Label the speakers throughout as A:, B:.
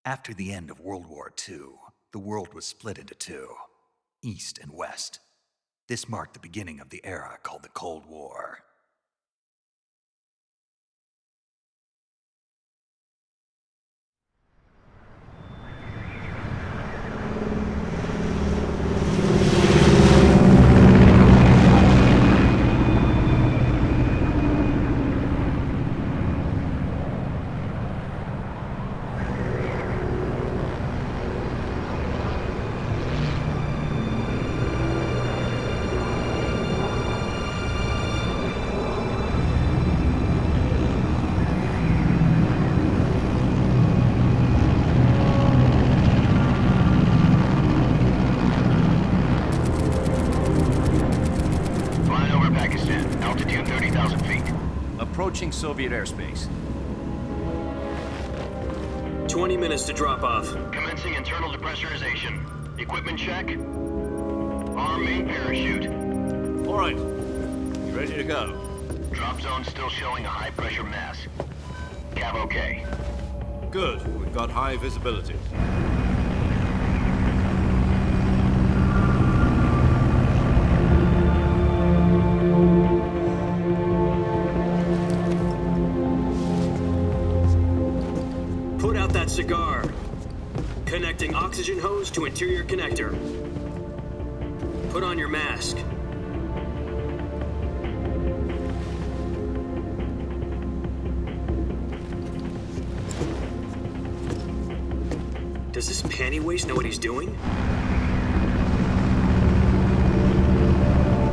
A: After the end of World War II, the world was split into two, East and West. This marked the beginning of the era called the Cold War.
B: Approaching Soviet airspace.
C: 20 minutes to drop off.
D: Commencing internal depressurization. Equipment check. Arm main parachute.
B: All right. You ready to go?
D: Drop zone still showing a high pressure mass. Cav okay.
B: Good. We've got high visibility.
C: Put out that cigar. Connecting oxygen hose to interior connector. Put on your mask. Does this panty waste know what he's doing?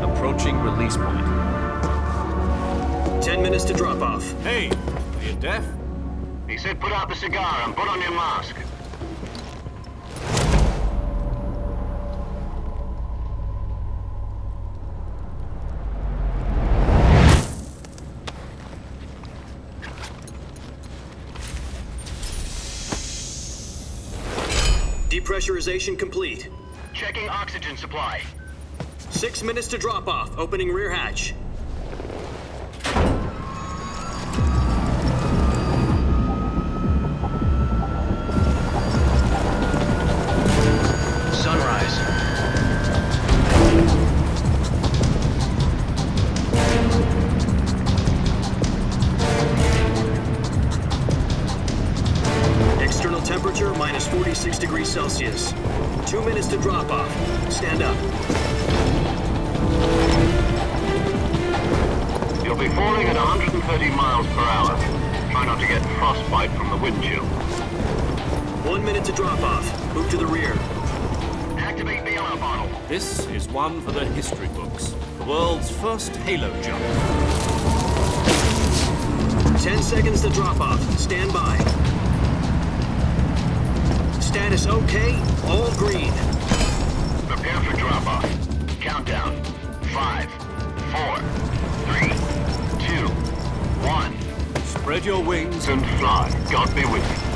B: Approaching release point.
C: 10 minutes to drop off.
B: Hey, are you deaf?
D: He said put out the cigar and put on your mask.
C: Depressurization complete.
D: Checking oxygen supply.
C: 6 minutes to drop off. Opening rear hatch.
D: Sunrise.
C: External temperature minus 46 degrees Celsius. 2 minutes to drop off. Stand up.
D: You'll be falling at 130 miles per hour. Try not to get frostbite from the wind chill.
C: 1 minute to drop off. Move to the rear.
D: Activate the air bottle.
B: This is one for the history books. The world's first halo jump.
C: 10 seconds to drop off. Stand by. Status okay. All green.
D: Prepare for drop-off. Countdown. 5, 4, 3, 2, 1.
B: Spread your wings
D: And fly. God be with you.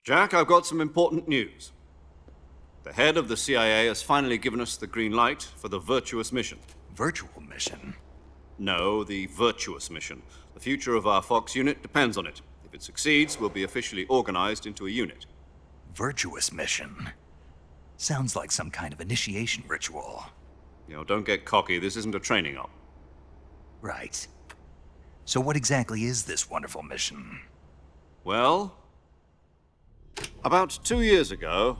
B: Jack, I've got some important news. The head of the CIA has finally given us the green light for the virtuous mission.
A: Virtual mission?
B: No, the virtuous mission. The future of our Fox unit depends on it. If it succeeds, we'll be officially organized into a unit.
A: Virtuous mission? Sounds like some kind of initiation ritual.
B: You know, don't get cocky. This isn't a training op.
A: Right. So what exactly is this wonderful mission?
B: Well, about 2 years ago,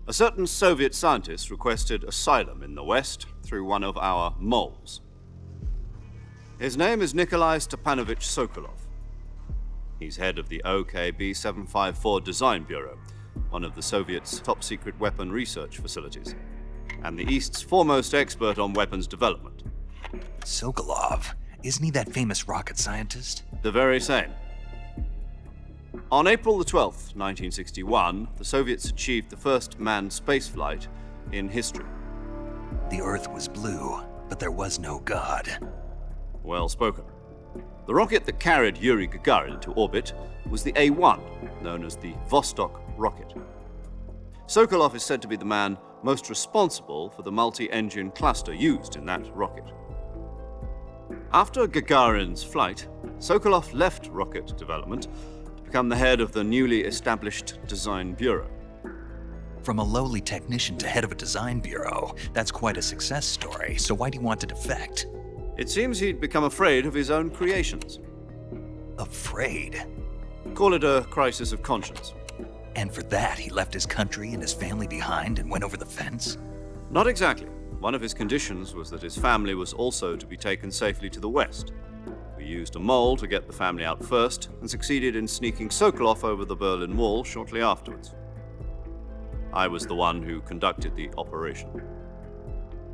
B: a certain Soviet scientist requested asylum in the West through one of our moles. His name is Nikolai Stepanovich Sokolov. He's head of the OKB 754 Design Bureau, one of the Soviets' top-secret weapon research facilities, and the East's foremost expert on weapons development.
A: Sokolov? Isn't he that famous rocket scientist?
B: The very same. On April the 12th, 1961, the Soviets achieved the first manned spaceflight in history.
A: The Earth was blue, but there was no God.
B: Well spoken. The rocket that carried Yuri Gagarin into orbit was the A-1, known as the Vostok rocket. Sokolov is said to be the man most responsible for the multi-engine cluster used in that rocket. After Gagarin's flight, Sokolov left rocket development to become the head of the newly established Design Bureau.
A: From a lowly technician to head of a design bureau, that's quite a success story, so why'd he want to defect?
B: It seems he'd become afraid of his own creations.
A: Afraid?
B: Call it a crisis of conscience.
A: And for that, he left his country and his family behind and went over the fence?
B: Not exactly. One of his conditions was that his family was also to be taken safely to the west. We used a mole to get the family out first and succeeded in sneaking Sokolov over the Berlin Wall shortly afterwards. I was the one who conducted the operation.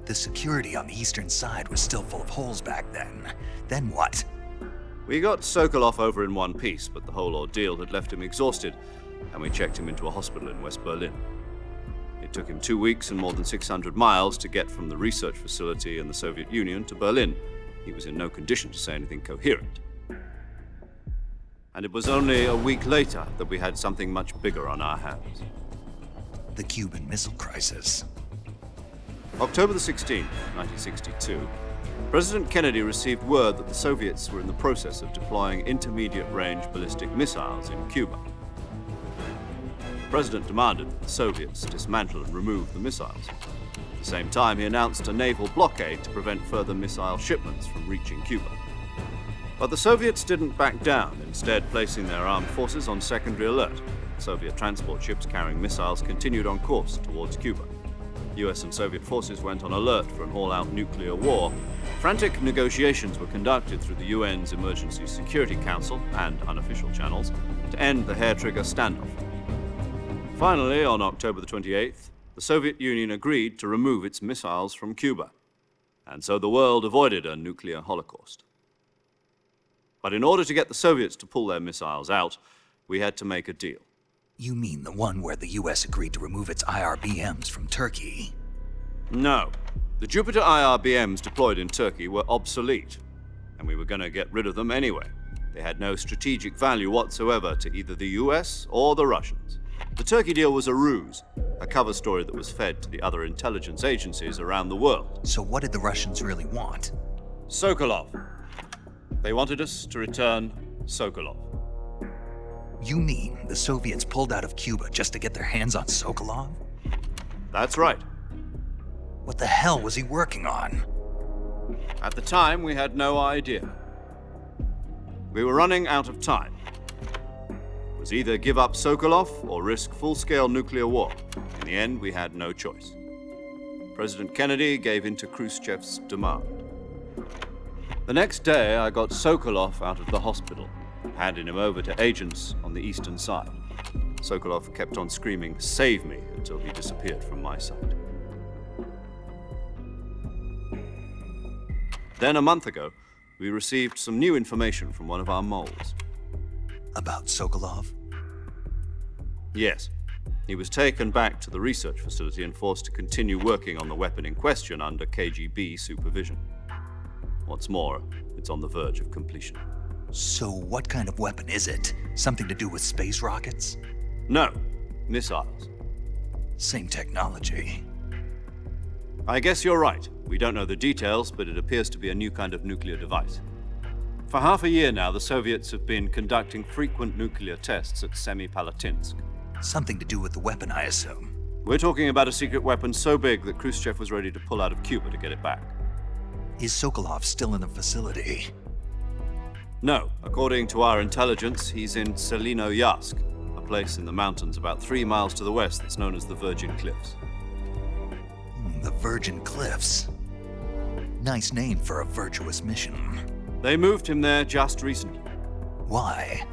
A: The security on the eastern side was still full of holes back then. Then what?
B: We got Sokolov over in one piece, but the whole ordeal had left him exhausted, and we checked him into a hospital in West Berlin. It took him 2 weeks and more than 600 miles to get from the research facility in the Soviet Union to Berlin. He was in no condition to say anything coherent. And it was only a week later that we had something much bigger on our hands.
A: The Cuban Missile Crisis.
B: October the 16th, 1962, President Kennedy received word that the Soviets were in the process of deploying intermediate-range ballistic missiles in Cuba. The President demanded that the Soviets dismantle and remove the missiles. At the same time, he announced a naval blockade to prevent further missile shipments from reaching Cuba. But the Soviets didn't back down, instead placing their armed forces on secondary alert. Soviet transport ships carrying missiles continued on course towards Cuba. US and Soviet forces went on alert for an all-out nuclear war. Frantic negotiations were conducted through the UN's Emergency Security Council and unofficial channels to end the hair-trigger standoff. Finally, on October the 28th, the Soviet Union agreed to remove its missiles from Cuba, and so the world avoided a nuclear holocaust. But in order to get the Soviets to pull their missiles out, we had to make a deal.
A: You mean the one where the US agreed to remove its IRBMs from Turkey?
B: No. The Jupiter IRBMs deployed in Turkey were obsolete, and we were going to get rid of them anyway. They had no strategic value whatsoever to either the US or the Russians. The Turkey deal was a ruse, a cover story that was fed to the other intelligence agencies around the world.
A: So what did the Russians really want?
B: Sokolov. They wanted us to return Sokolov.
A: You mean the Soviets pulled out of Cuba just to get their hands on Sokolov?
B: That's right.
A: What the hell was he working on?
B: At the time, we had no idea. We were running out of time. It was either give up Sokolov or risk full-scale nuclear war. In the end, we had no choice. President Kennedy gave in to Khrushchev's demand. The next day, I got Sokolov out of the hospital, handing him over to agents on the eastern side. Sokolov kept on screaming, "Save me," until he disappeared from my sight. Then a month ago, we received some new information from one of our moles.
A: About Sokolov?
B: Yes. He was taken back to the research facility and forced to continue working on the weapon in question under KGB supervision. What's more, it's on the verge of completion.
A: So what kind of weapon is it? Something to do with space rockets?
B: No, missiles.
A: Same technology.
B: I guess you're right. We don't know the details, but it appears to be a new kind of nuclear device. For half a year now, the Soviets have been conducting frequent nuclear tests at Semipalatinsk.
A: Something to do with the weapon, I assume.
B: We're talking about a secret weapon so big that Khrushchev was ready to pull out of Cuba to get it back.
A: Is Sokolov still in the facility?
B: No. According to our intelligence, he's in Selinoyarsk, a place in the mountains about 3 miles to the west that's known as the Virgin Cliffs.
A: The Virgin Cliffs. Nice name for a virtuous mission.
B: They moved him there just recently.
A: Why?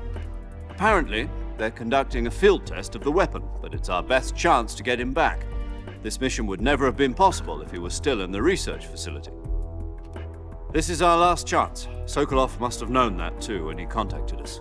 B: Apparently, they're conducting a field test of the weapon, but it's our best chance to get him back. This mission would never have been possible if he was still in the research facility. This is our last chance. Sokolov must have known that too when he contacted us.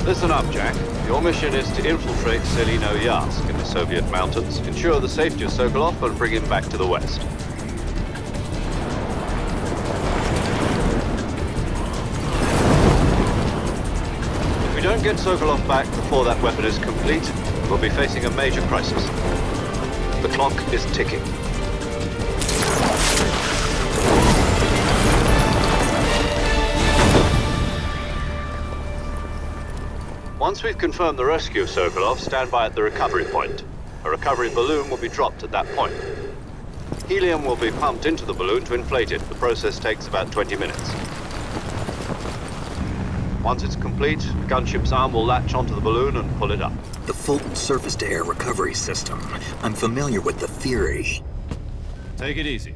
B: Listen up, Jack. Your mission is to infiltrate Selino-Yarsk in the Soviet mountains, ensure the safety of Sokolov, and bring him back to the west. If we don't get Sokolov back before that weapon is complete, we'll be facing a major crisis. The clock is ticking. Once we've confirmed the rescue of Sokolov, stand by at the recovery point. A recovery balloon will be dropped at that point. Helium will be pumped into the balloon to inflate it. The process takes about 20 minutes. Once it's complete, the gunship's arm will latch onto the balloon and pull it up.
A: The Fulton surface-to-air recovery system. I'm familiar with the theory.
B: Take it easy.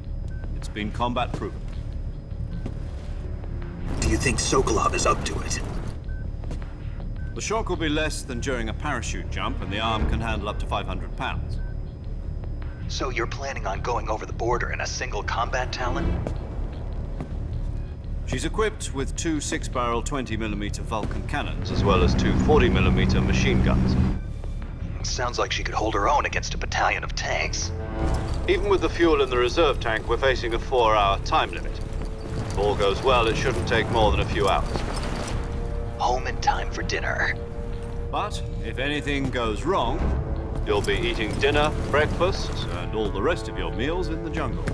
B: It's been combat-proven.
A: Do you think Sokolov is up to it?
B: The shock will be less than during a parachute jump, and the arm can handle up to 500 pounds.
A: So you're planning on going over the border in a single combat Talon?
B: She's equipped with two 6-barrel 20mm Vulcan cannons, as well as two 40mm machine guns.
A: Sounds like she could hold her own against a battalion of tanks.
B: Even with the fuel in the reserve tank, we're facing a 4-hour time limit. If all goes well, it shouldn't take more than a few hours.
A: Home in time for dinner.
B: But if anything goes wrong, you'll be eating dinner, breakfast, and all the rest of your meals in the jungle.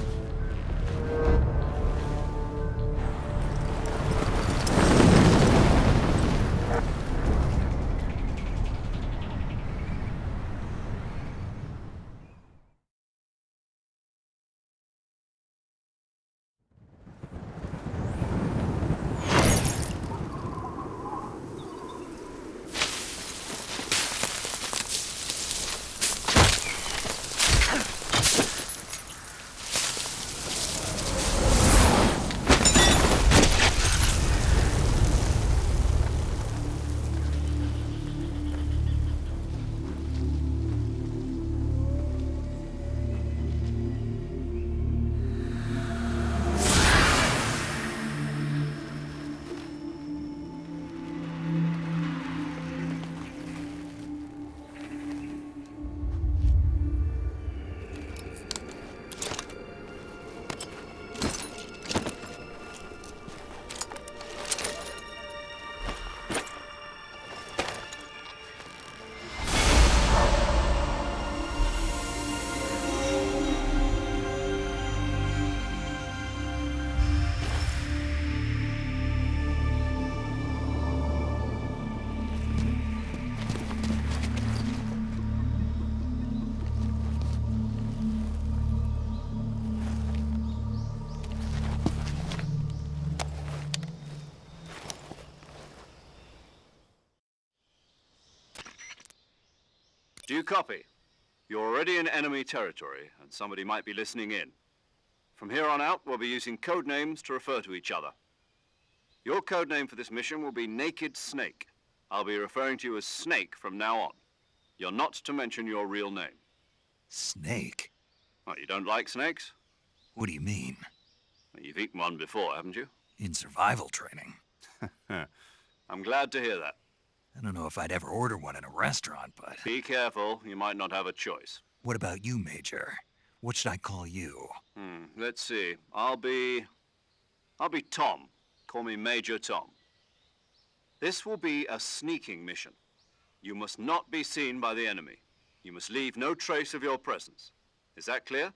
B: Do you copy? You're already in enemy territory, and somebody might be listening in. From here on out, we'll be using code names to refer to each other. Your code name for this mission will be Naked Snake. I'll be referring to you as Snake from now on. You're not to mention your real name.
A: Snake?
B: What, you don't like snakes?
A: What do you mean?
B: Well, you've eaten one before, haven't you?
A: In survival training.
B: I'm glad to hear that.
A: I don't know if I'd ever order one in a restaurant, but...
B: Be careful, you might not have a choice.
A: What about you, Major? What should I call you?
B: Let's see. I'll be Tom. Call me Major Tom. This will be a sneaking mission. You must not be seen by the enemy. You must leave no trace of your presence. Is that clear?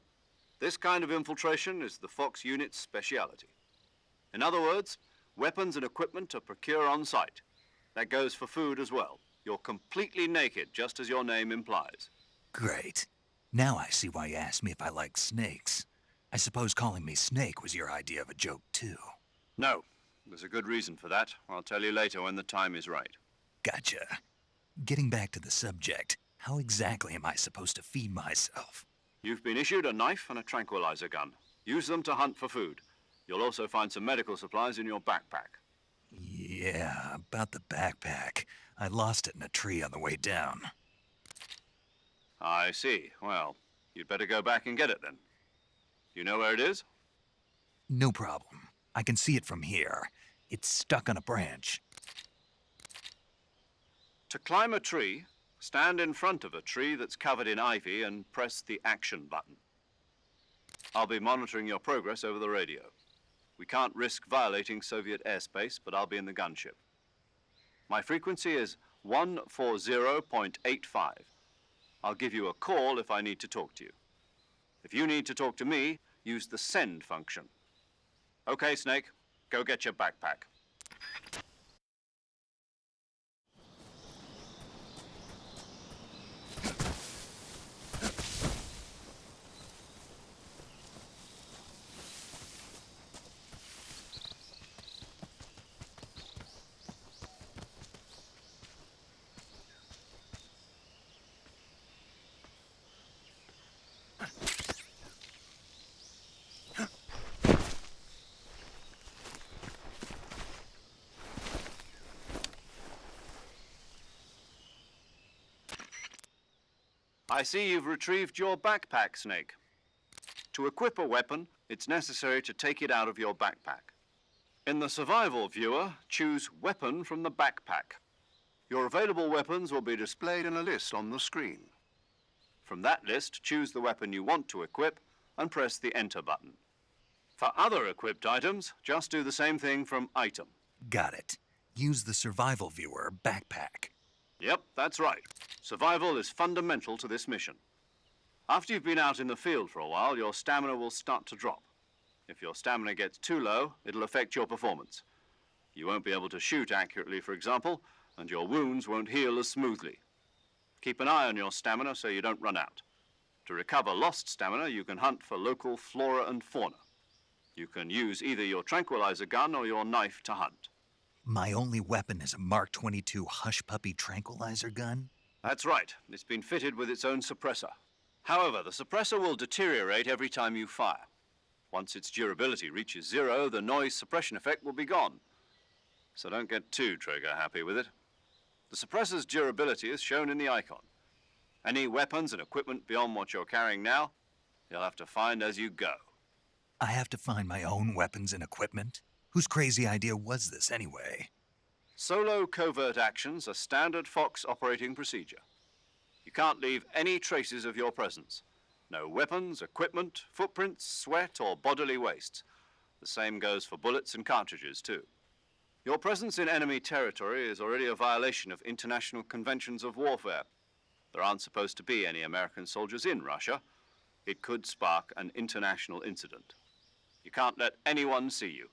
B: This kind of infiltration is the Fox unit's speciality. In other words, weapons and equipment are procured on site. That goes for food as well. You're completely naked, just as your name implies.
A: Great. Now I see why you asked me if I like snakes. I suppose calling me Snake was your idea of a joke, too.
B: No. There's a good reason for that. I'll tell you later when the time is right.
A: Gotcha. Getting back to the subject, how exactly am I supposed to feed myself?
B: You've been issued a knife and a tranquilizer gun. Use them to hunt for food. You'll also find some medical supplies in your backpack.
A: Yeah, about the backpack. I lost it in a tree on the way down.
B: I see. Well, you'd better go back and get it then. You know where it is?
A: No problem. I can see it from here. It's stuck on a branch.
B: To climb a tree, stand in front of a tree that's covered in ivy and press the action button. I'll be monitoring your progress over the radio. We can't risk violating Soviet airspace, but I'll be in the gunship. My frequency is 140.85. I'll give you a call if I need to talk to you. If you need to talk to me, use the send function. Okay, Snake, go get your backpack. I see you've retrieved your backpack, Snake. To equip a weapon, it's necessary to take it out of your backpack. In the survival viewer, choose Weapon from the backpack. Your available weapons will be displayed in a list on the screen. From that list, choose the weapon you want to equip and press the Enter button. For other equipped items, just do the same thing from Item.
A: Got it. Use the survival viewer backpack.
B: Yep, that's right. Survival is fundamental to this mission. After you've been out in the field for a while, your stamina will start to drop. If your stamina gets too low, it'll affect your performance. You won't be able to shoot accurately, for example, and your wounds won't heal as smoothly. Keep an eye on your stamina so you don't run out. To recover lost stamina, you can hunt for local flora and fauna. You can use either your tranquilizer gun or your knife to hunt.
A: My only weapon is a Mark 22 Hush Puppy tranquilizer gun?
B: That's right. It's been fitted with its own suppressor. However, the suppressor will deteriorate every time you fire. Once its durability reaches 0, the noise suppression effect will be gone. So don't get too trigger-happy with it. The suppressor's durability is shown in the icon. Any weapons and equipment beyond what you're carrying now, you'll have to find as you go.
A: I have to find my own weapons and equipment? Whose crazy idea was this, anyway?
B: Solo covert actions are standard Fox operating procedure. You can't leave any traces of your presence. No weapons, equipment, footprints, sweat, or bodily wastes. The same goes for bullets and cartridges, too. Your presence in enemy territory is already a violation of international conventions of warfare. There aren't supposed to be any American soldiers in Russia. It could spark an international incident. You can't let anyone see you.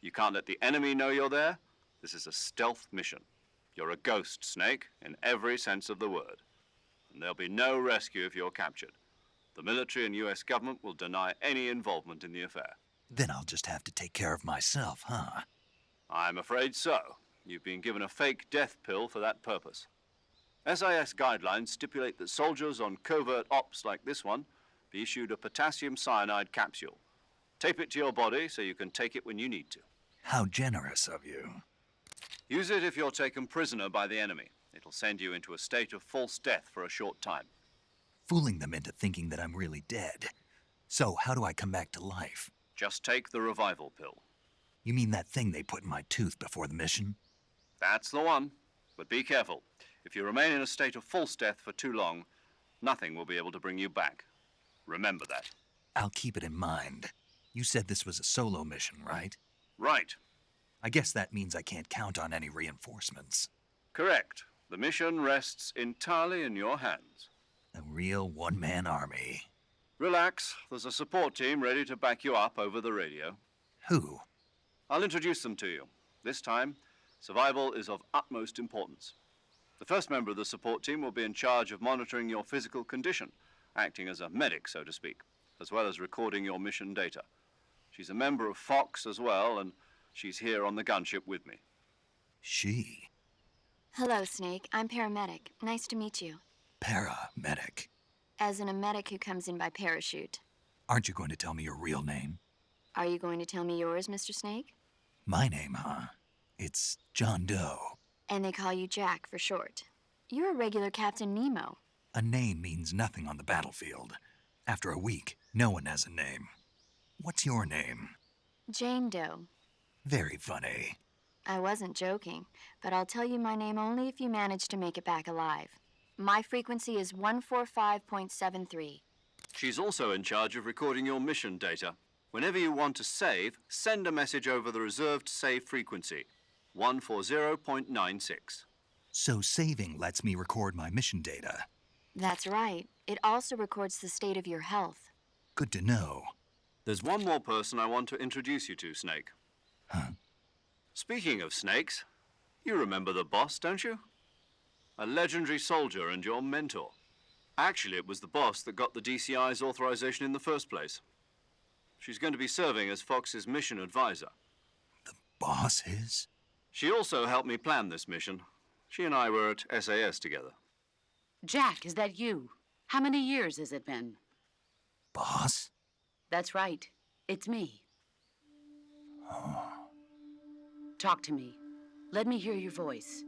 B: You can't let the enemy know you're there. This is a stealth mission. You're a ghost, Snake, in every sense of the word. And there'll be no rescue if you're captured. The military and U.S. government will deny any involvement in the affair.
A: Then I'll just have to take care of myself, huh?
B: I'm afraid so. You've been given a fake death pill for that purpose. SIS guidelines stipulate that soldiers on covert ops like this one be issued a potassium cyanide capsule. Tape it to your body so you can take it when you need to.
A: How generous of you.
B: Use it if you're taken prisoner by the enemy. It'll send you into a state of false death for a short time.
A: Fooling them into thinking that I'm really dead. So how do I come back to life?
B: Just take the revival pill.
A: You mean that thing they put in my tooth before the mission?
B: That's the one. But be careful. If you remain in a state of false death for too long, nothing will be able to bring you back. Remember that.
A: I'll keep it in mind. You said this was a solo mission, right?
B: Right.
A: I guess that means I can't count on any reinforcements.
B: Correct. The mission rests entirely in your hands.
A: A real one-man army.
B: Relax. There's a support team ready to back you up over the radio.
A: Who?
B: I'll introduce them to you. This time, survival is of utmost importance. The first member of the support team will be in charge of monitoring your physical condition, acting as a medic, so to speak, as well as recording your mission data. She's a member of Fox as well, and she's here on the gunship with me.
A: She?
E: Hello, Snake. I'm paramedic. Nice to meet you.
A: Paramedic.
E: As in a medic who comes in by parachute.
A: Aren't you going to tell me your real name?
E: Are you going to tell me yours, Mr. Snake?
A: My name, huh? It's John Doe.
E: And they call you Jack for short. You're a regular Captain Nemo.
A: A name means nothing on the battlefield. After a week, no one has a name. What's your name?
E: Jane Doe.
A: Very funny.
E: I wasn't joking, but I'll tell you my name only if you manage to make it back alive. My frequency is 145.73.
B: She's also in charge of recording your mission data. Whenever you want to save, send a message over the reserved save frequency, 140.96.
A: So saving lets me record my mission data.
E: That's right. It also records the state of your health.
A: Good to know.
B: There's one more person I want to introduce you to, Snake.
A: Huh?
B: Speaking of snakes, you remember the boss, don't you? A legendary soldier and your mentor. Actually, it was the boss that got the DCI's authorization in the first place. She's going to be serving as Fox's mission advisor.
A: The boss is?
B: She also helped me plan this mission. She and I were at SAS together.
F: Jack, is that you? How many years has it been?
A: Boss?
F: That's right. It's me.
A: Oh.
F: Talk to me. Let me hear your voice.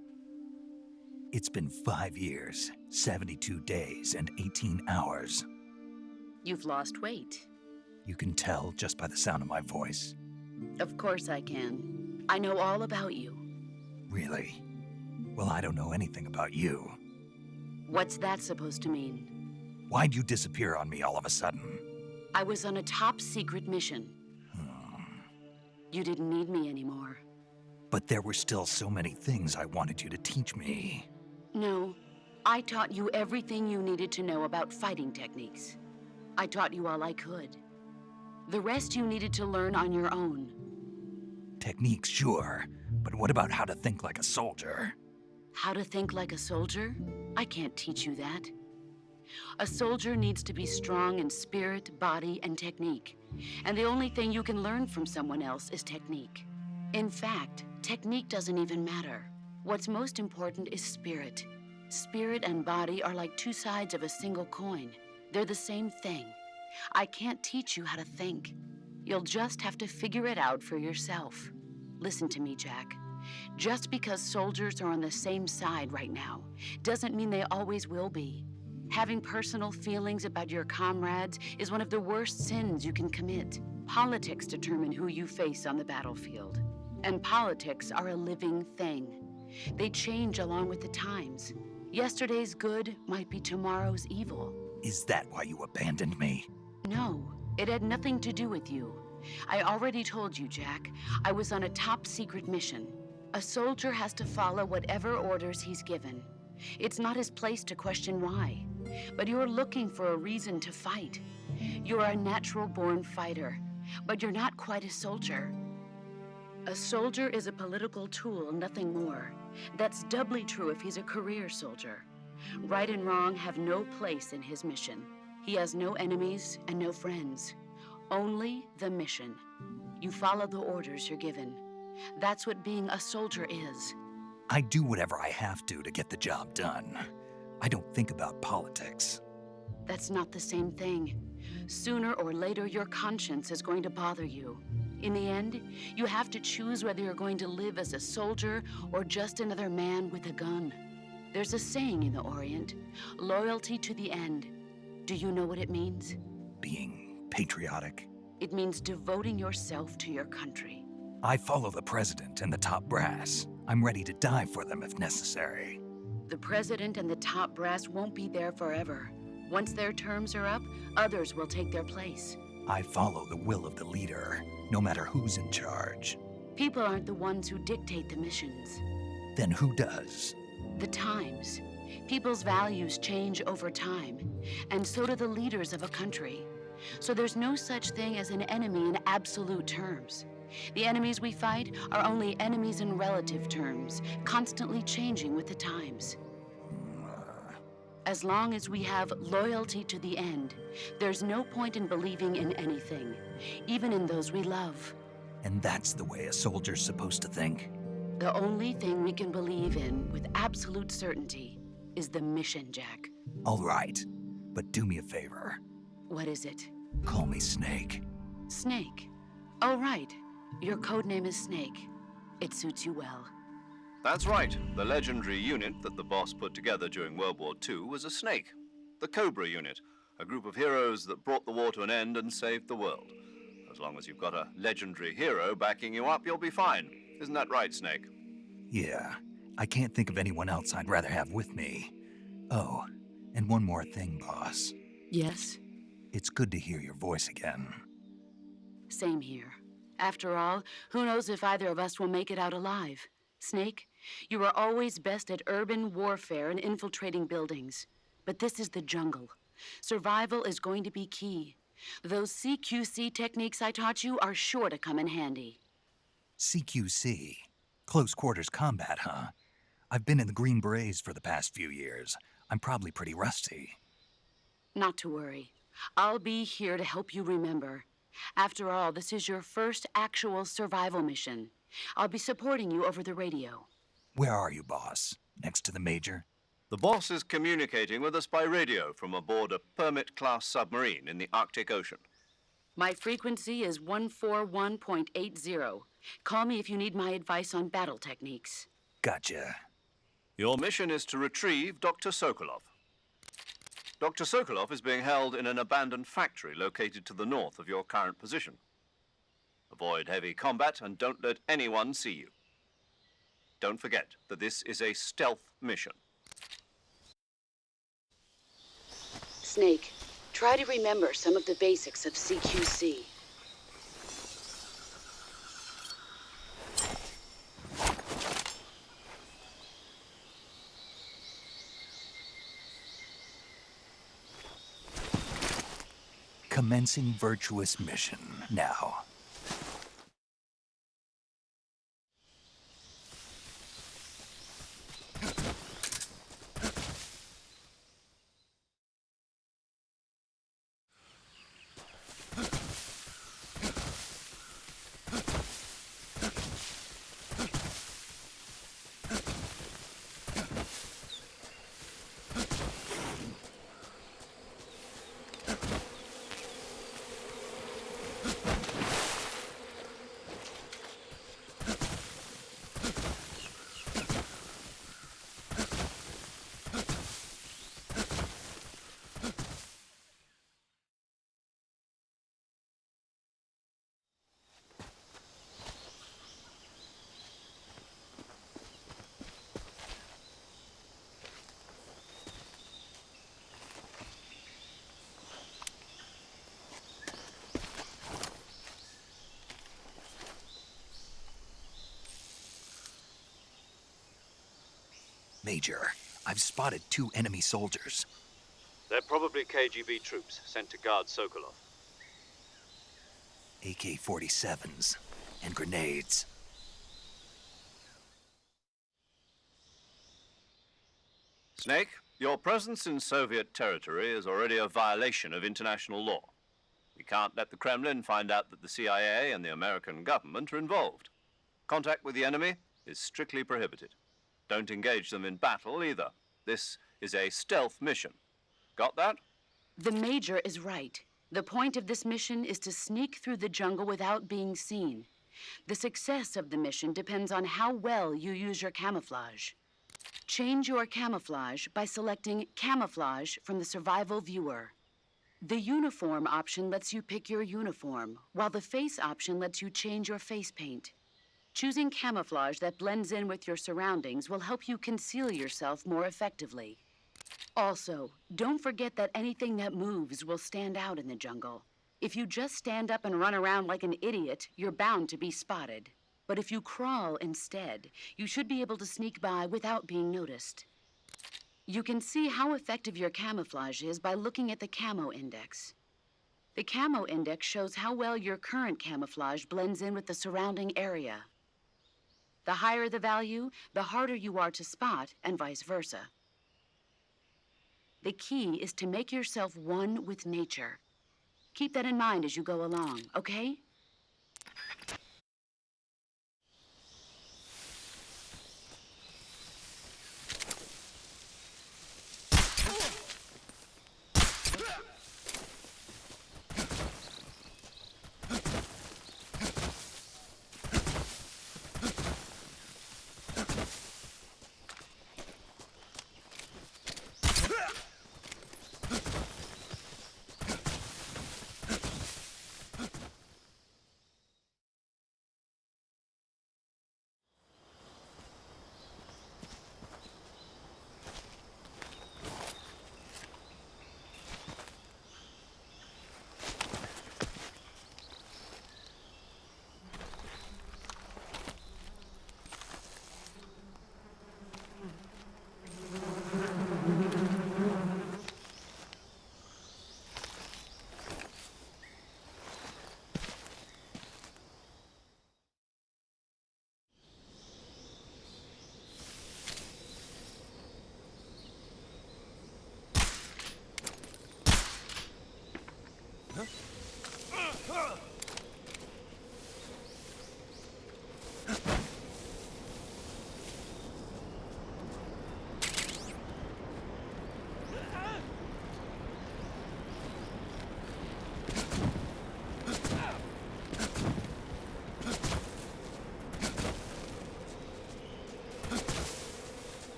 A: It's been 5 years, 72 days, and 18 hours.
F: You've lost weight.
A: You can tell just by the sound of my voice.
F: Of course I can. I know all about you.
A: Really? Well, I don't know anything about you.
F: What's that supposed to mean?
A: Why'd you disappear on me all of a sudden?
F: I was on a top-secret mission. You didn't need me anymore.
A: But there were still so many things I wanted you to teach me.
F: No, I taught you everything you needed to know about fighting techniques. I taught you all I could. The rest you needed to learn on your own.
A: Techniques, sure. But what about how to think like a soldier?
F: How to think like a soldier? I can't teach you that. A soldier needs to be strong in spirit, body, and technique. And the only thing you can learn from someone else is technique. In fact, technique doesn't even matter. What's most important is spirit. Spirit and body are like two sides of a single coin. They're the same thing. I can't teach you how to think. You'll just have to figure it out for yourself. Listen to me, Jack. Just because soldiers are on the same side right now doesn't mean they always will be. Having personal feelings about your comrades is one of the worst sins you can commit. Politics determine who you face on the battlefield. And politics are a living thing. They change along with the times. Yesterday's good might be tomorrow's evil.
A: Is that why you abandoned me?
F: No, it had nothing to do with you. I already told you, Jack. I was on a top-secret mission. A soldier has to follow whatever orders he's given. It's not his place to question why. But you're looking for a reason to fight. You're a natural-born fighter, but you're not quite a soldier. A soldier is a political tool, nothing more. That's doubly true if he's a career soldier. Right and wrong have no place in his mission. He has no enemies and no friends. Only the mission. You follow the orders you're given. That's what being a soldier is.
A: I do whatever I have to get the job done. I don't think about politics.
F: That's not the same thing. Sooner or later, your conscience is going to bother you. In the end, you have to choose whether you're going to live as a soldier or just another man with a gun. There's a saying in the Orient, loyalty to the end. Do you know what it means?
A: Being patriotic.
F: It means devoting yourself to your country.
A: I follow the president and the top brass. I'm ready to die for them if necessary.
F: The president and the top brass won't be there forever. Once their terms are up, others will take their place.
A: I follow the will of the leader, no matter who's in charge.
F: People aren't the ones who dictate the missions.
A: Then who does?
F: The times. People's values change over time, and so do the leaders of a country. So there's no such thing as an enemy in absolute terms. The enemies we fight are only enemies in relative terms, constantly changing with the times. As long as we have loyalty to the end, there's no point in believing in anything, even in those we love.
A: And that's the way a soldier's supposed to think?
F: The only thing we can believe in with absolute certainty is the mission, Jack.
A: All right, but do me a favor.
F: What is it?
A: Call me Snake.
F: Snake. Oh, right. Your code name is Snake. It suits you well.
B: That's right. The legendary unit that the boss put together during World War II was a snake. The Cobra unit, a group of heroes that brought the war to an end and saved the world. As long as you've got a legendary hero backing you up, you'll be fine. Isn't that right, Snake?
A: Yeah, I can't think of anyone else I'd rather have with me. Oh, and one more thing, boss.
F: Yes,
A: It's good to hear your voice again.
F: same here. After all, who knows if either of us will make it out alive? Snake, you are always best at urban warfare and infiltrating buildings. But this is the jungle. Survival is going to be key. Those CQC techniques I taught you are sure to come in handy.
A: CQC? Close quarters combat, huh? I've been in the Green Berets for the past few years. I'm probably pretty rusty.
F: Not to worry. I'll be here to help you remember. After all, this is your first actual survival mission. I'll be supporting you over the radio.
A: Where are you, boss? Next to the Major?
B: The boss is communicating with us by radio from aboard a Permit-class submarine in the Arctic Ocean.
F: My frequency is 141.80. Call me if you need my advice on battle techniques.
A: Gotcha.
B: Your mission is to retrieve Dr. Sokolov. Dr. Sokolov is being held in an abandoned factory located to the north of your current position. Avoid heavy combat and don't let anyone see you. Don't forget that this is a stealth mission.
F: Snake, try to remember some of the basics of CQC.
A: Commencing virtuous mission now. Major, I've spotted 2 enemy soldiers.
B: They're probably KGB troops sent to guard Sokolov.
A: AK-47s and grenades.
B: Snake, your presence in Soviet territory is already a violation of international law. We can't let the Kremlin find out that the CIA and the American government are involved. Contact with the enemy is strictly prohibited. Don't engage them in battle either. This is a stealth mission. Got that?
F: The Major is right. The point of this mission is to sneak through the jungle without being seen. The success of the mission depends on how well you use your camouflage. Change your camouflage by selecting Camouflage from the Survival Viewer. The Uniform option lets you pick your uniform, while the Face option lets you change your face paint. Choosing camouflage that blends in with your surroundings will help you conceal yourself more effectively. Also, don't forget that anything that moves will stand out in the jungle. If you just stand up and run around like an idiot, you're bound to be spotted. But if you crawl instead, you should be able to sneak by without being noticed. You can see how effective your camouflage is by looking at the Camo Index. The Camo Index shows how well your current camouflage blends in with the surrounding area. The higher the value, the harder you are to spot, and vice versa. The key is to make yourself one with nature. Keep that in mind as you go along, okay?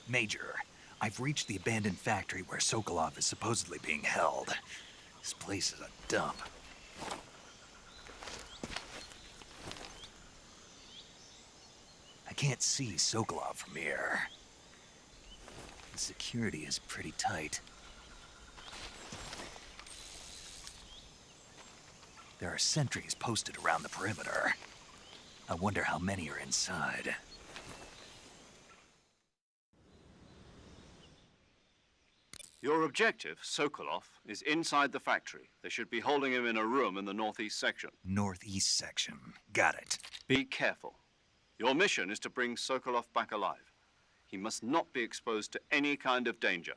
A: Major, I've reached the abandoned factory where Sokolov is supposedly being held. This place is a dump. I can't see Sokolov from here. The security is pretty tight. There are sentries posted around the perimeter. I wonder how many are inside.
B: Your objective, Sokolov, is inside the factory. They should be holding him in a room in the northeast section.
A: Northeast section. Got it.
B: Be careful. Your mission is to bring Sokolov back alive. He must not be exposed to any kind of danger.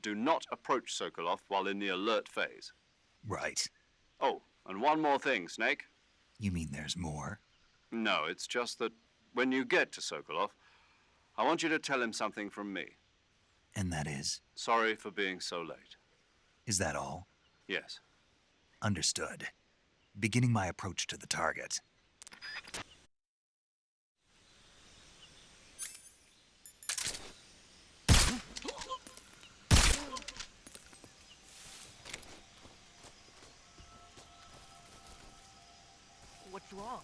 B: Do not approach Sokolov while in the alert phase.
A: Right.
B: Oh, and one more thing, Snake.
A: You mean there's more?
B: No, it's just that when you get to Sokolov, I want you to tell him something from me.
A: And that is?
B: Sorry for being so late.
A: Is that all?
B: Yes.
A: Understood. Beginning my approach to the target.
G: What's wrong?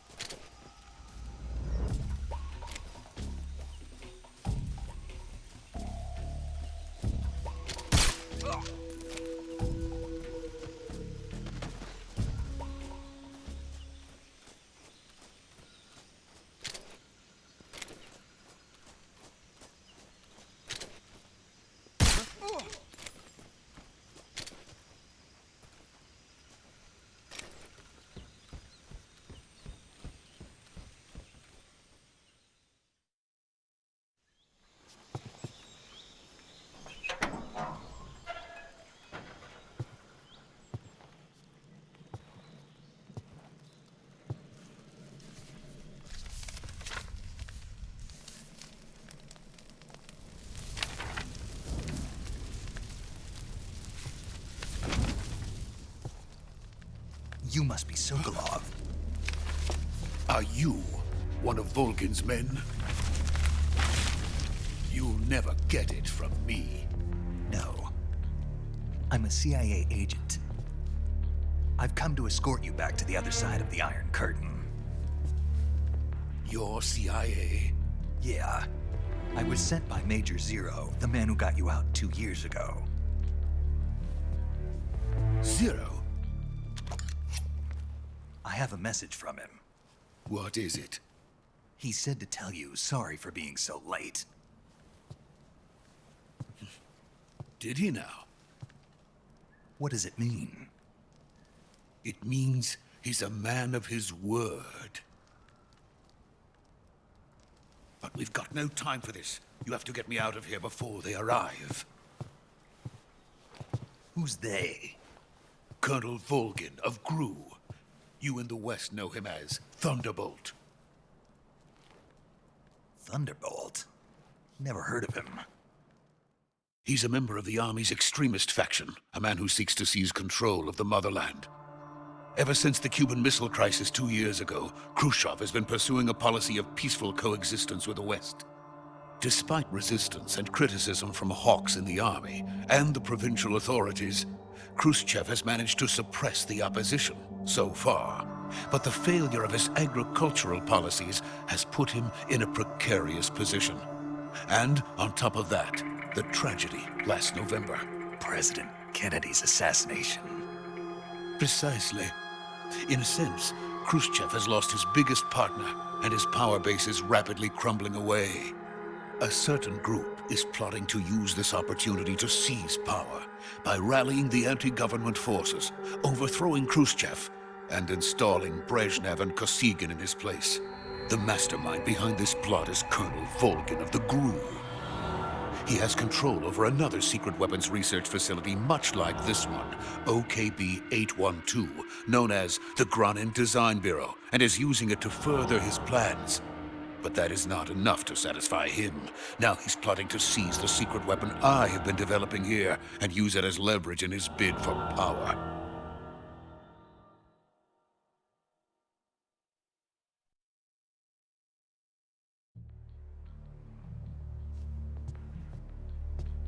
A: You must be Sokolov.
H: Are you one of Volgin's men? You'll never get it from me.
A: No. I'm a CIA agent. I've come to escort you back to the other side of the Iron Curtain.
H: You're CIA?
A: Yeah. I was sent by Major Zero, the man who got you out 2 years ago.
H: Zero?
A: I have a message from him.
H: What is it?
A: He said to tell you sorry for being so late.
H: Did he now?
A: What does it mean?
H: It means he's a man of his word. But we've got no time for this. You have to get me out of here before they arrive.
A: Who's they?
H: Colonel Volgin of GRU. You in the West know him as Thunderbolt.
A: Thunderbolt? Never heard of him.
H: He's a member of the Army's extremist faction, a man who seeks to seize control of the motherland. Ever since the Cuban Missile Crisis 2 years ago, Khrushchev has been pursuing a policy of peaceful coexistence with the West. Despite resistance and criticism from hawks in the army and the provincial authorities, Khrushchev has managed to suppress the opposition so far. But the failure of his agricultural policies has put him in a precarious position. And on top of that, the tragedy last November.
A: President Kennedy's assassination.
H: Precisely. In a sense, Khrushchev has lost his biggest partner, and his power base is rapidly crumbling away. A certain group is plotting to use this opportunity to seize power by rallying the anti-government forces, overthrowing Khrushchev, and installing Brezhnev and Kosygin in his place. The mastermind behind this plot is Colonel Volgin of the GRU. He has control over another secret weapons research facility much like this one, OKB-812, known as the Granin Design Bureau, and is using it to further his plans. But that is not enough to satisfy him. Now he's plotting to seize the secret weapon I have been developing here and use it as leverage in his bid for power.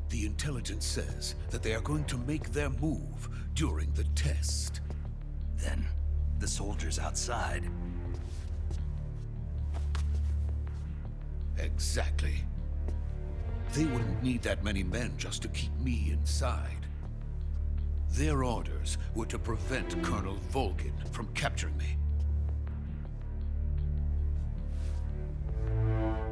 H: The intelligence says that they are going to make their move during the test.
A: Then, the soldiers outside.
H: Exactly. They wouldn't need that many men just to keep me inside. Their orders were to prevent Colonel Volgin from capturing me.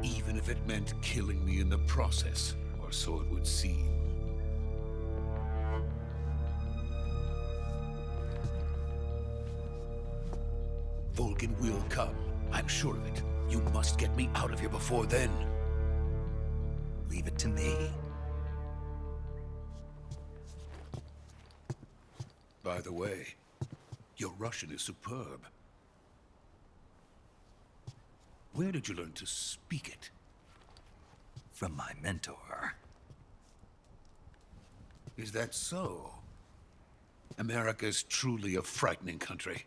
H: Even if it meant killing me in the process, or so it would seem. Volgin will come. I'm sure of it. You must get me out of here before then.
A: Leave it to me.
H: By the way, your Russian is superb. Where did you learn to speak it?
A: From my mentor.
H: Is that so? America's truly a frightening country.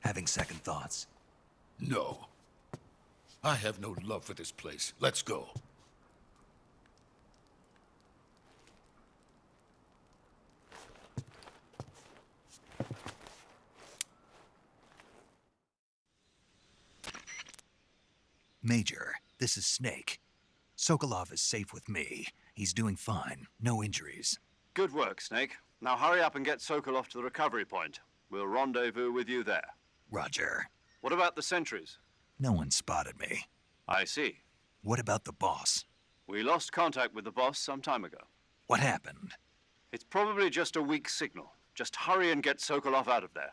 A: Having second thoughts.
H: No. I have no love for this place. Let's go.
A: Major, this is Snake. Sokolov is safe with me. He's doing fine. No injuries.
B: Good work, Snake. Now hurry up and get Sokolov to the recovery point. We'll rendezvous with you there.
A: Roger.
B: What about the sentries?
A: No one spotted me.
B: I see.
A: What about the boss?
B: We lost contact with the boss some time ago.
A: What happened?
B: It's probably just a weak signal. Just hurry and get Sokolov out of there.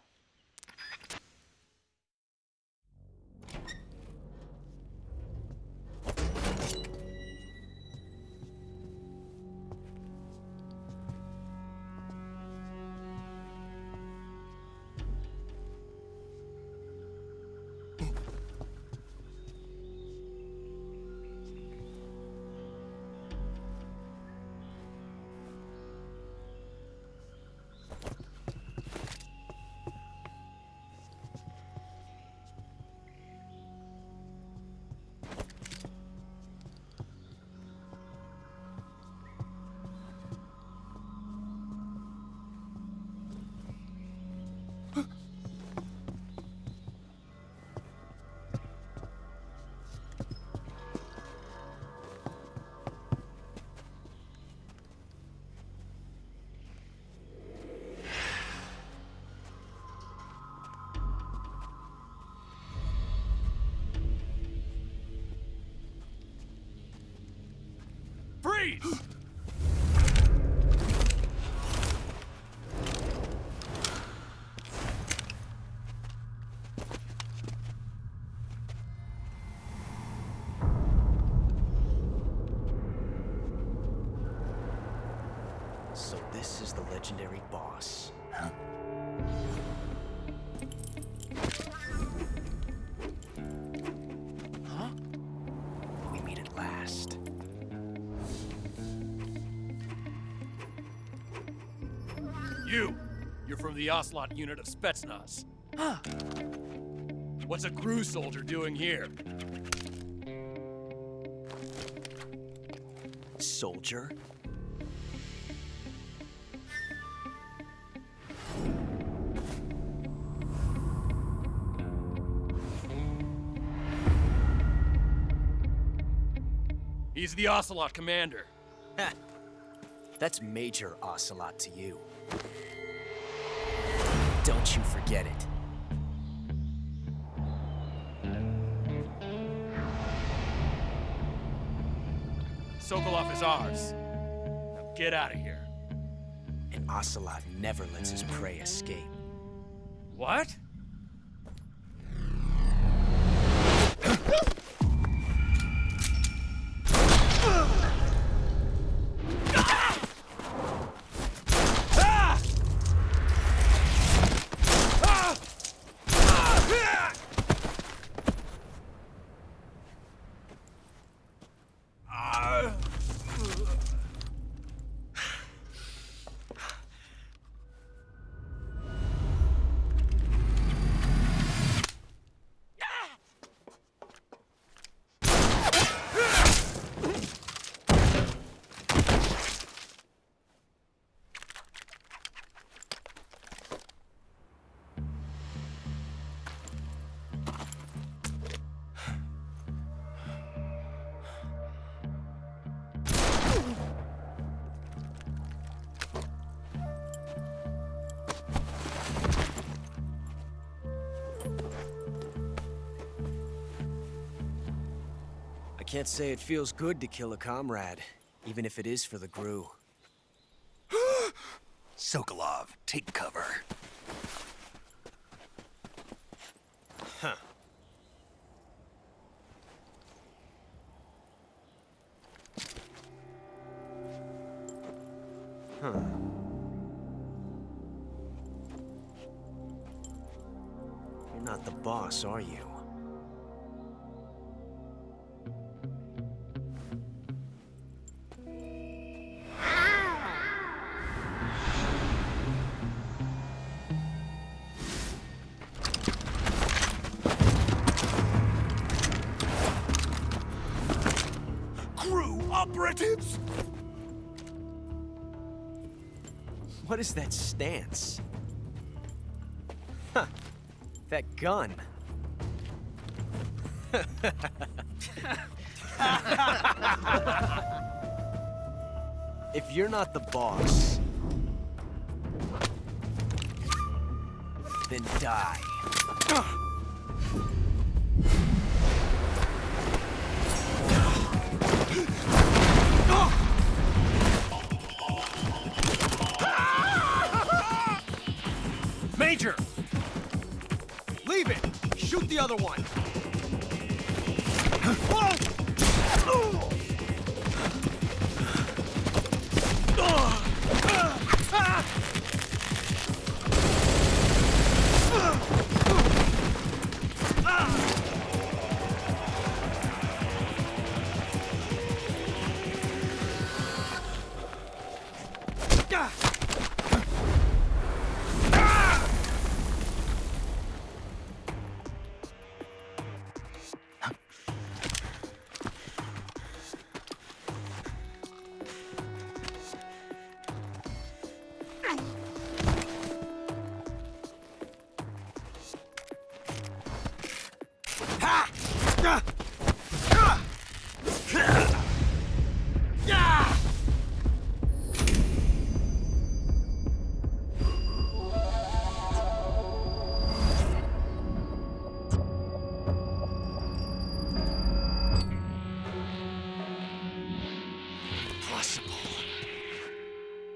C: Freeze!
G: So this is the legendary boss.
A: Huh?
G: Huh? We meet at last.
C: You're from the Ocelot unit of Spetsnaz.
G: Huh.
C: What's a crew soldier doing here?
G: Soldier?
C: He's the Ocelot commander.
G: Ha! That's Major Ocelot to you. Don't you forget it.
C: Sokolov is ours. Now get out of here.
G: And Ocelot never lets his prey escape.
C: What?
G: Can't say it feels good to kill a comrade, even if it is for the GRU.
A: Sokolov, take cover.
G: Huh. Huh. You're not the boss, are you?
A: GRU operatives!
G: What is that stance? Huh. That gun. If you're not the boss, then die. Major! Leave it! Shoot the other one!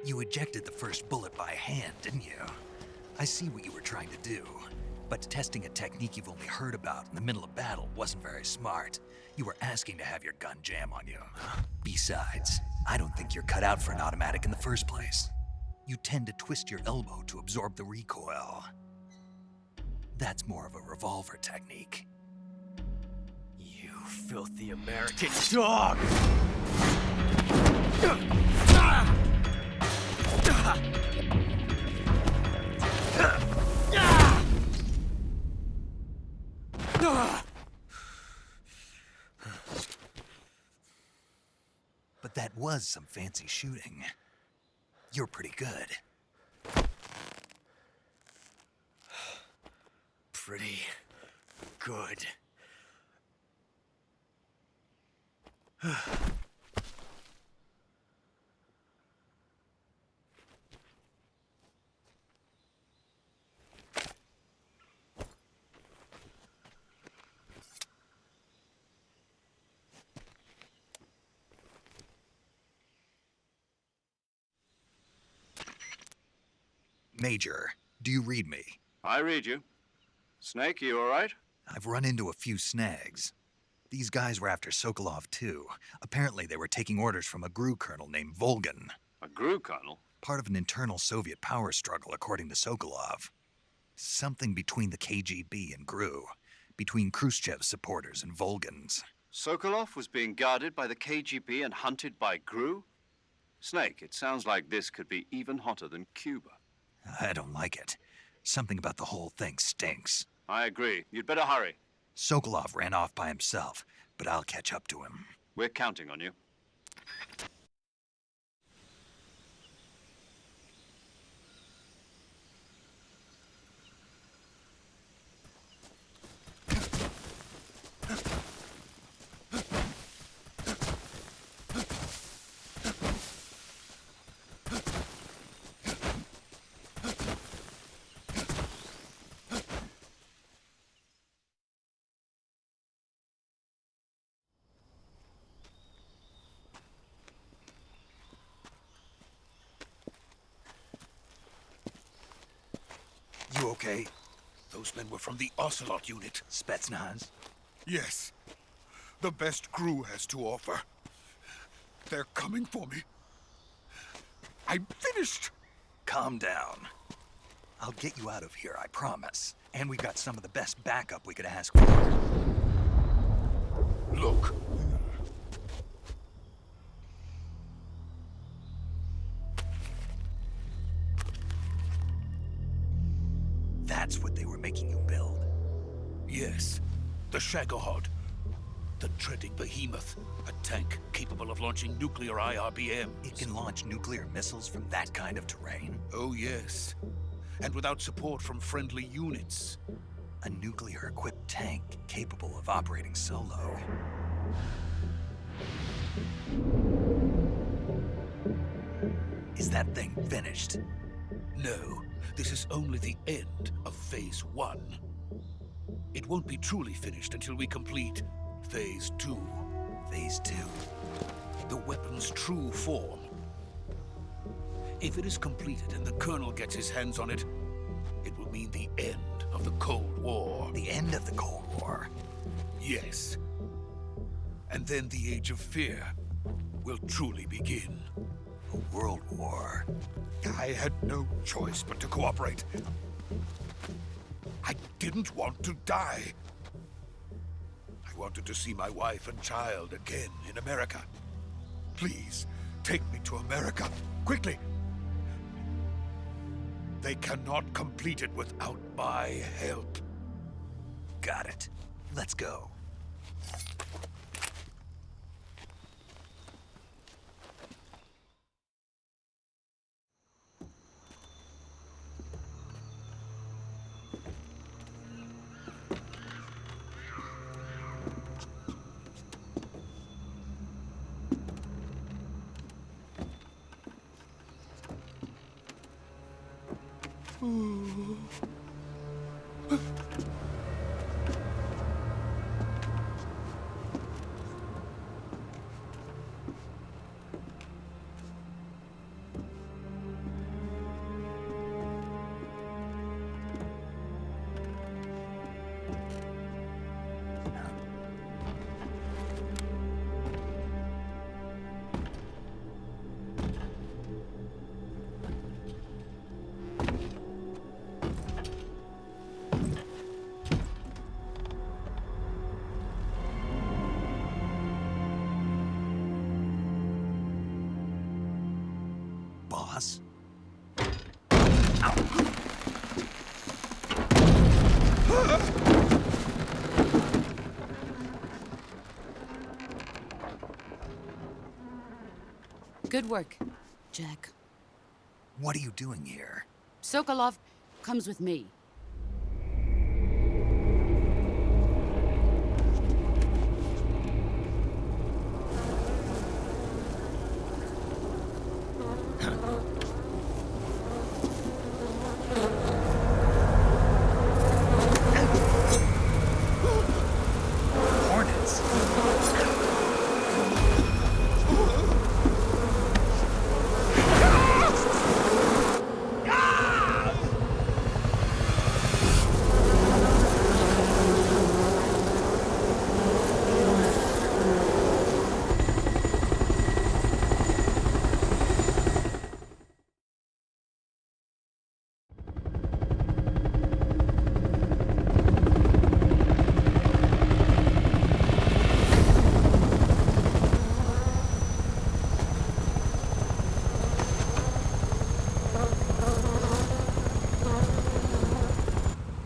A: You ejected the first bullet by hand, didn't you? I see what you were trying to do. But testing a technique you've only heard about in the middle of battle wasn't very smart. You were asking to have your gun jam on you. Besides, I don't think you're cut out for an automatic in the first place. You tend to twist your elbow to absorb the recoil. That's more of a revolver technique.
G: You filthy American dog!
A: But that was some fancy shooting. You're pretty good.
G: Pretty good.
A: Major, do you read me?
B: I read you. Snake, you all right?
A: I've run into a few snags. These guys were after Sokolov too. Apparently they were taking orders from a GRU colonel named Volgan.
B: A GRU colonel?
A: Part of an internal Soviet power struggle, according to Sokolov. Something between the KGB and GRU. Between Khrushchev's supporters and Volgan's.
B: Sokolov was being guarded by the KGB and hunted by GRU? Snake, it sounds like this could be even hotter than Cuba.
A: I don't like it. Something about the whole thing stinks.
B: I agree. You'd better hurry.
A: Sokolov ran off by himself, but I'll catch up to him.
B: We're counting on you.
A: You okay?
H: Those men were from the Ocelot unit.
A: Spetsnaz?
H: Yes. The best crew has to offer. They're coming for me. I'm finished.
A: Calm down. I'll get you out of here, I promise. And we've got some of the best backup we could ask for.
H: Look.
A: That's what they were making you build.
H: Yes. The Shagohod. The treading behemoth. A tank capable of launching nuclear IRBMs.
A: It can launch nuclear missiles from that kind of terrain?
H: Oh, yes. And without support from friendly units.
A: A nuclear-equipped tank capable of operating solo. Is that thing finished?
H: No, this is only the end of Phase 1. It won't be truly finished until we complete Phase 2.
A: Phase 2?
H: The weapon's true form. If it is completed and the Colonel gets his hands on it, it will mean the end of the Cold War.
A: The end of the Cold War?
H: Yes. And then the Age of Fear will truly begin.
A: A world war?
H: I had no choice but to cooperate. I didn't want to die. I wanted to see my wife and child again in America. Please, take me to America, quickly. They cannot complete it without my help.
A: Got it. Let's go. Boss?
F: Good work, Jack.
A: What are you doing here?
F: Sokolov comes with me.
A: Hornets?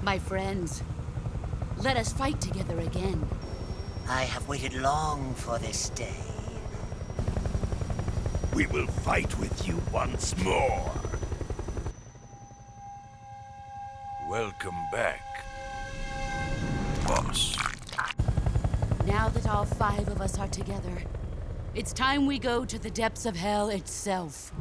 F: My friends, let us fight together again.
I: I have waited long for this day.
J: We will fight with you once more. Welcome back, boss.
F: Now that all 5 of us are together, it's time we go to the depths of hell itself.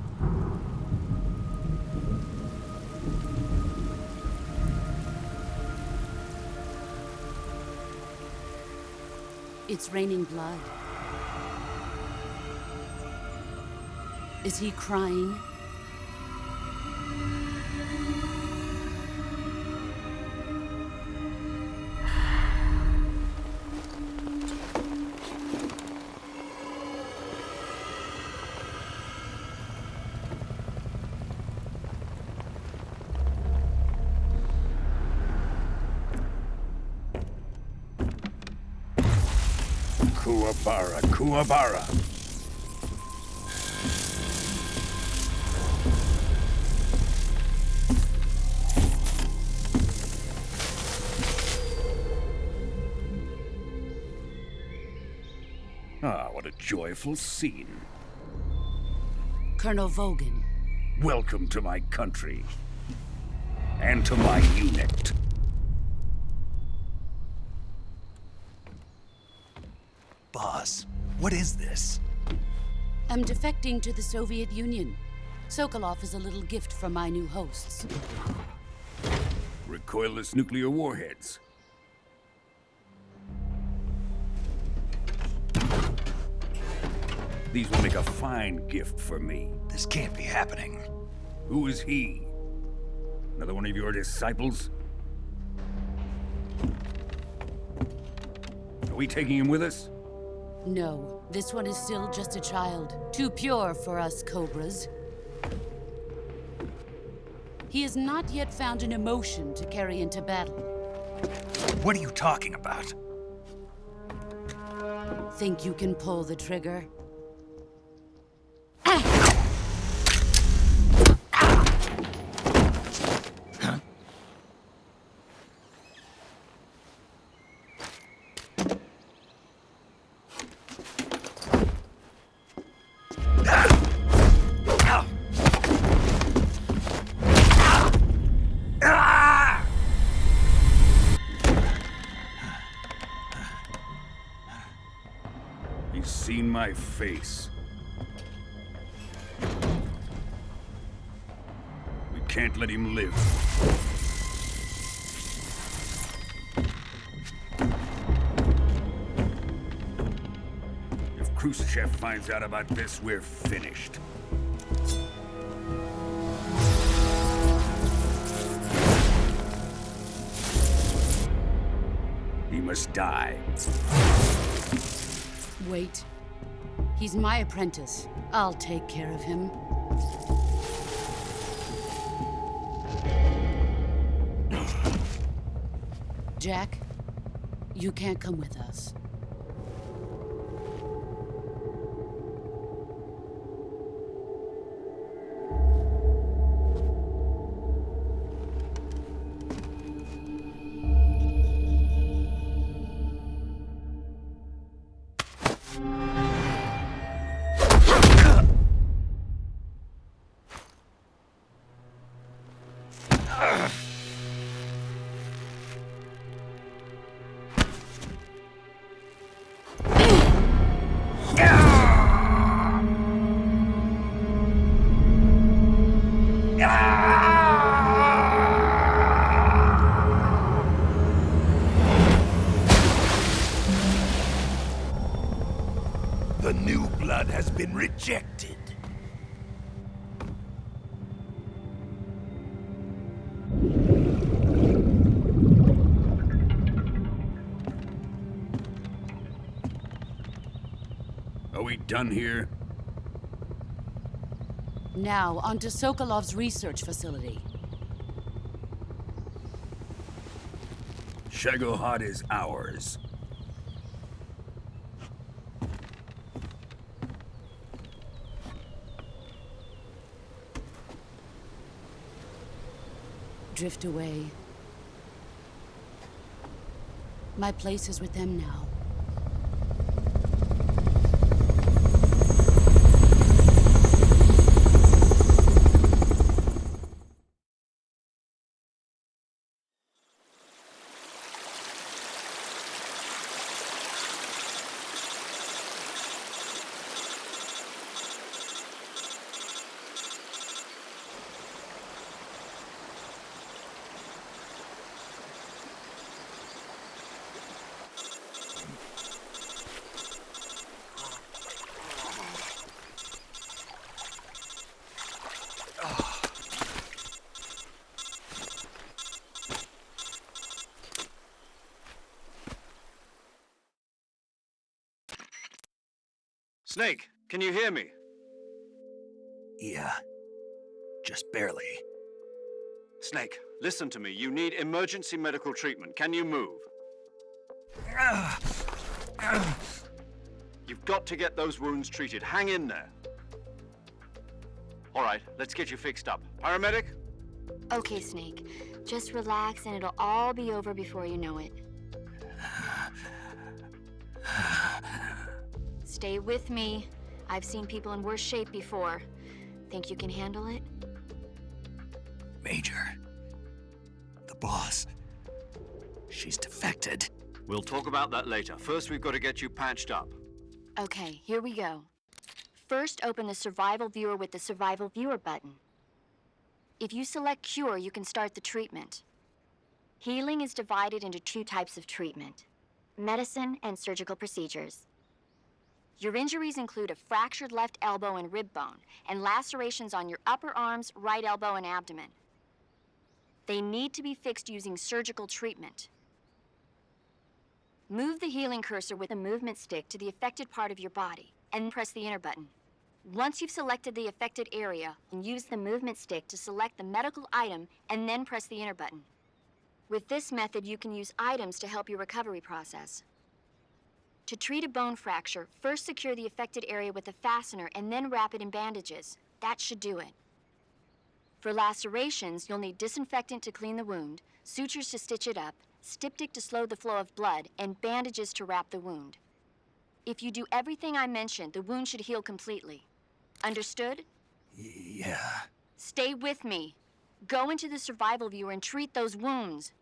F: It's raining blood. Is he crying?
J: Kuwabara, Kuwabara. Ah, what a joyful scene.
F: Colonel Vogan.
J: Welcome to my country. And to my unit.
A: Boss, what is this?
F: I'm defecting to the Soviet Union. Sokolov is a little gift from my new hosts.
J: Recoilless nuclear warheads. These will make a fine gift for me.
A: This can't be happening.
J: Who is he? Another one of your disciples? Are we taking him with us?
F: No, this one is still just a child. Too pure for us Cobras. He has not yet found an emotion to carry into battle.
A: What are you talking about?
F: Think you can pull the trigger?
J: He's seen my face. We can't let him live. If Khrushchev finds out about this, we're finished. He must die.
F: Wait. He's my apprentice. I'll take care of him. Jack, you can't come with us.
J: The new blood has been rejected. Are we done here?
F: Now, onto Sokolov's research facility.
J: Shagohod is ours.
F: Drift away. My place is with them now.
B: Snake, can you hear me?
A: Yeah. Just barely.
B: Snake, listen to me. You need emergency medical treatment. Can you move? You've got to get those wounds treated. Hang in there. All right, let's get you fixed up. Paramedic?
E: Okay, Snake. Just relax and it'll all be over before you know it. Stay with me. I've seen people in worse shape before. Think you can handle it?
A: Major, the boss, she's defected.
B: We'll talk about that later. First, we've got to get you patched up.
E: Okay, here we go. First, open the Survival Viewer with the Survival Viewer button. If you select Cure, you can start the treatment. Healing is divided into 2 types of treatment: medicine and surgical procedures. Your injuries include a fractured left elbow and rib bone, and lacerations on your upper arms, right elbow, and abdomen. They need to be fixed using surgical treatment. Move the healing cursor with a movement stick to the affected part of your body, and press the enter button. Once you've selected the affected area, use the movement stick to select the medical item, and then press the enter button. With this method, you can use items to help your recovery process. To treat a bone fracture, first secure the affected area with a fastener and then wrap it in bandages. That should do it. For lacerations, you'll need disinfectant to clean the wound, sutures to stitch it up, styptic to slow the flow of blood, and bandages to wrap the wound. If you do everything I mentioned, the wound should heal completely. Understood?
A: Yeah.
E: Stay with me. Go into the Survival Viewer and treat those wounds.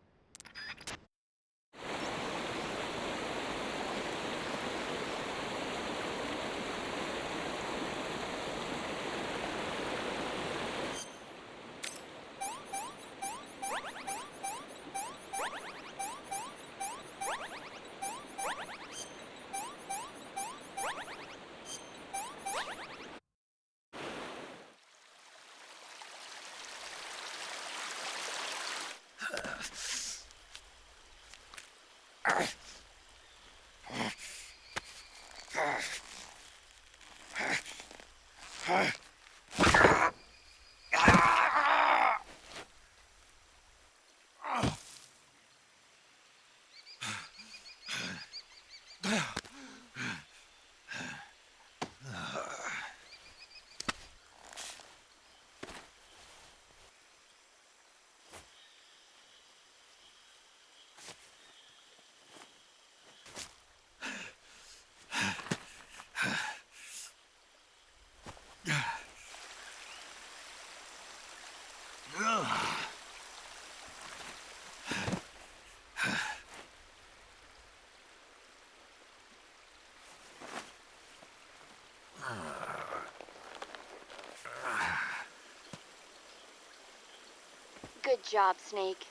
E: Good job, Snake.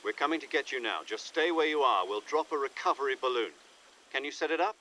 B: We're coming to get you now. Just stay where you are. We'll drop a recovery balloon. Can you set it up?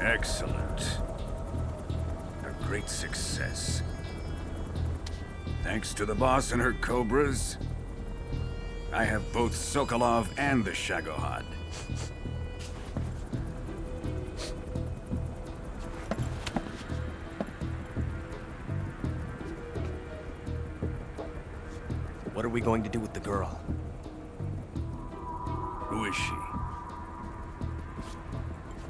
J: Excellent. A great success. Thanks to the boss and her cobras, I have both Sokolov and the Shagohod.
G: What are we going to do with the girl?
J: Who is she?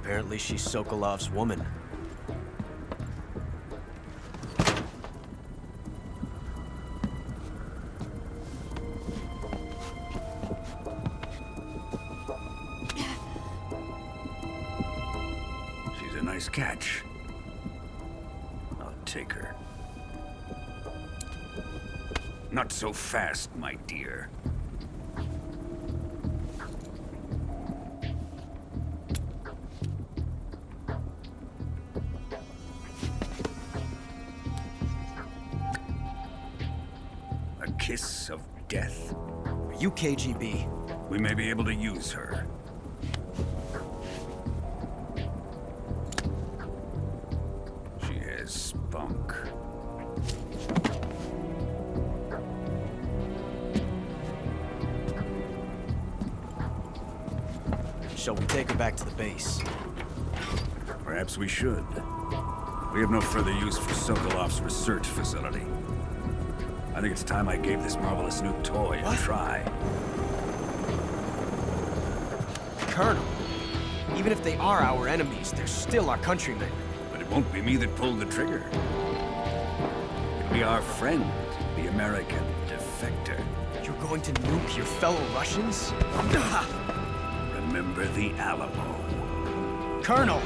G: Apparently she's Sokolov's woman.
J: She's a nice catch. I'll take her. Not so fast, my dear. A kiss of death.
G: Are you KGB?
J: We may be able to use her. She has spunk.
G: Shall we take her back to the base?
J: Perhaps we should. We have no further use for Sokolov's research facility. I think it's time I gave this marvelous new toy a try.
G: Colonel, even if they are our enemies, they're still our countrymen.
J: But it won't be me that pulled the trigger. It'll be our friend, the American defector.
G: You're going to nuke your fellow Russians?
J: Remember the Alamo.
G: Colonel!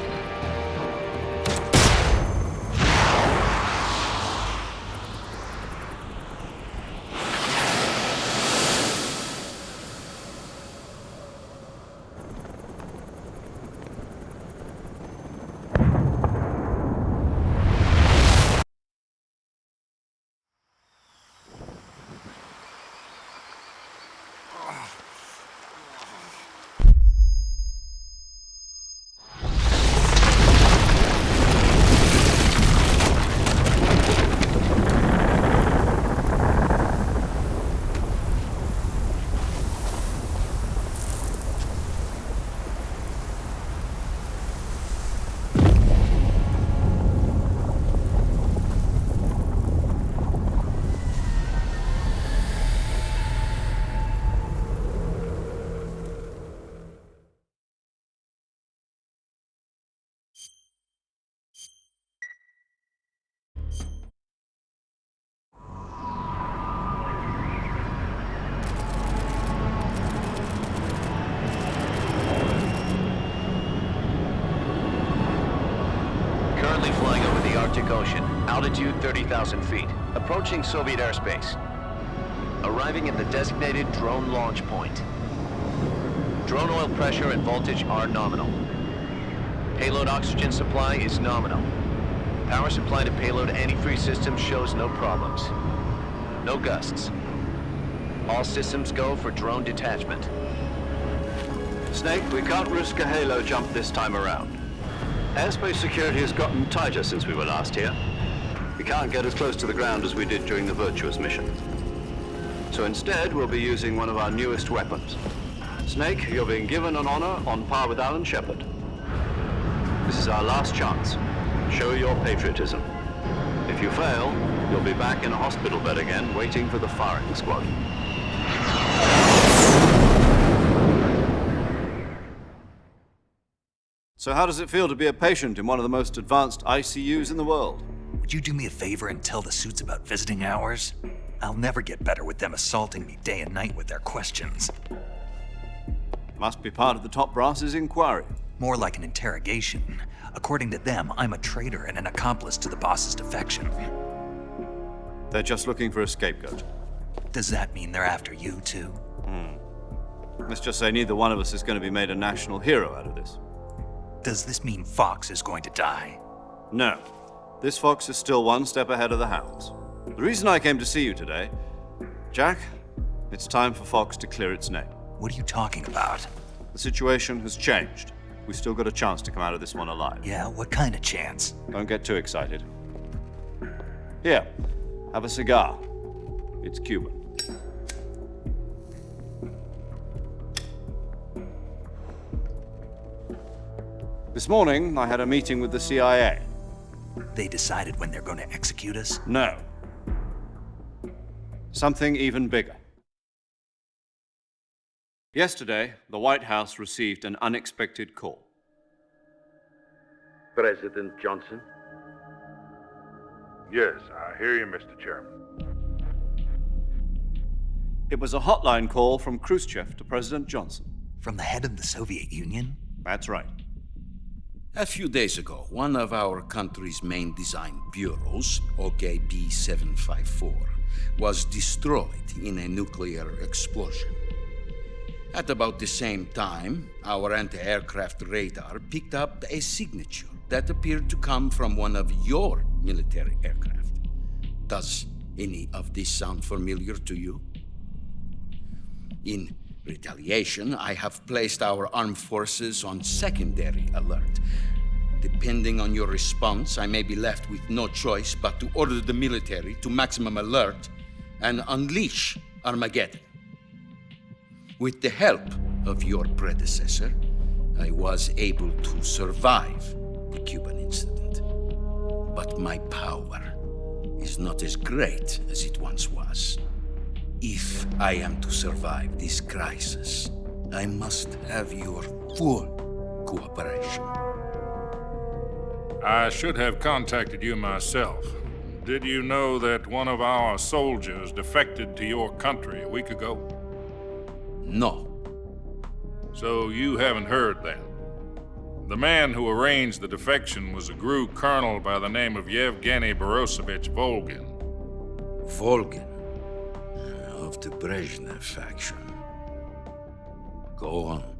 D: Currently flying over the Arctic Ocean, altitude 30,000 feet, approaching Soviet airspace. Arriving at the designated drone launch point. Drone oil pressure and voltage are nominal. Payload oxygen supply is nominal. Power supply to payload antifreeze system shows no problems. No gusts. All systems go for drone detachment.
B: Snake, we can't risk a halo jump this time around. Airspace security has gotten tighter since we were last here. We can't get as close to the ground as we did during the Virtuous mission. So instead, we'll be using one of our newest weapons. Snake, you're being given an honor on par with Alan Shepard. This is our last chance. Show your patriotism. If you fail, you'll be back in a hospital bed again, waiting for the firing squad. So how does it feel to be a patient in one of the most advanced ICUs in the world?
A: Would you do me a favor and tell the suits about visiting hours? I'll never get better with them assaulting me day and night with their questions.
B: Must be part of the top brass's inquiry.
A: More like an interrogation. According to them, I'm a traitor and an accomplice to the boss's defection.
B: They're just looking for a scapegoat.
A: Does that mean they're after you, too?
B: Let's just say neither one of us is going to be made a national hero out of this.
A: Does this mean Fox is going to die?
B: No. This fox is still one step ahead of the hounds. The reason I came to see you today, Jack, it's time for Fox to clear its name.
A: What are you talking about?
B: The situation has changed. we've still got a chance to come out of this one alive.
A: Yeah, what kind of chance?
B: Don't get too excited. Here, have a cigar. It's Cuban. This morning, I had a meeting with the CIA.
A: They decided when they're going to execute us?
B: No. Something even bigger. Yesterday, the White House received an unexpected call.
K: President Johnson?
L: Yes, I hear you, Mr. Chairman.
B: It was a hotline call from Khrushchev to President Johnson.
A: From the head of the Soviet Union?
B: That's right.
H: A few days ago, one of our country's main design bureaus, OKB 754, was destroyed in a nuclear explosion. At about the same time, our anti-aircraft radar picked up a signature that appeared to come from one of your military aircraft. Does any of this sound familiar to you? In retaliation, I have placed our armed forces on secondary alert. Depending on your response, I may be left with no choice but to order the military to maximum alert and unleash Armageddon. With the help of your predecessor, I was able to survive the Cuban incident. But my power is not as great as it once was. If I am to survive this crisis, I must have your full cooperation.
L: I should have contacted you myself. Did you know that one of our soldiers defected to your country a week ago?
H: No.
L: So you haven't heard then? The man who arranged the defection was a GRU colonel by the name of Yevgeny Borisovich Volgin.
H: Volgin? Of the Brezhnev faction. Go on.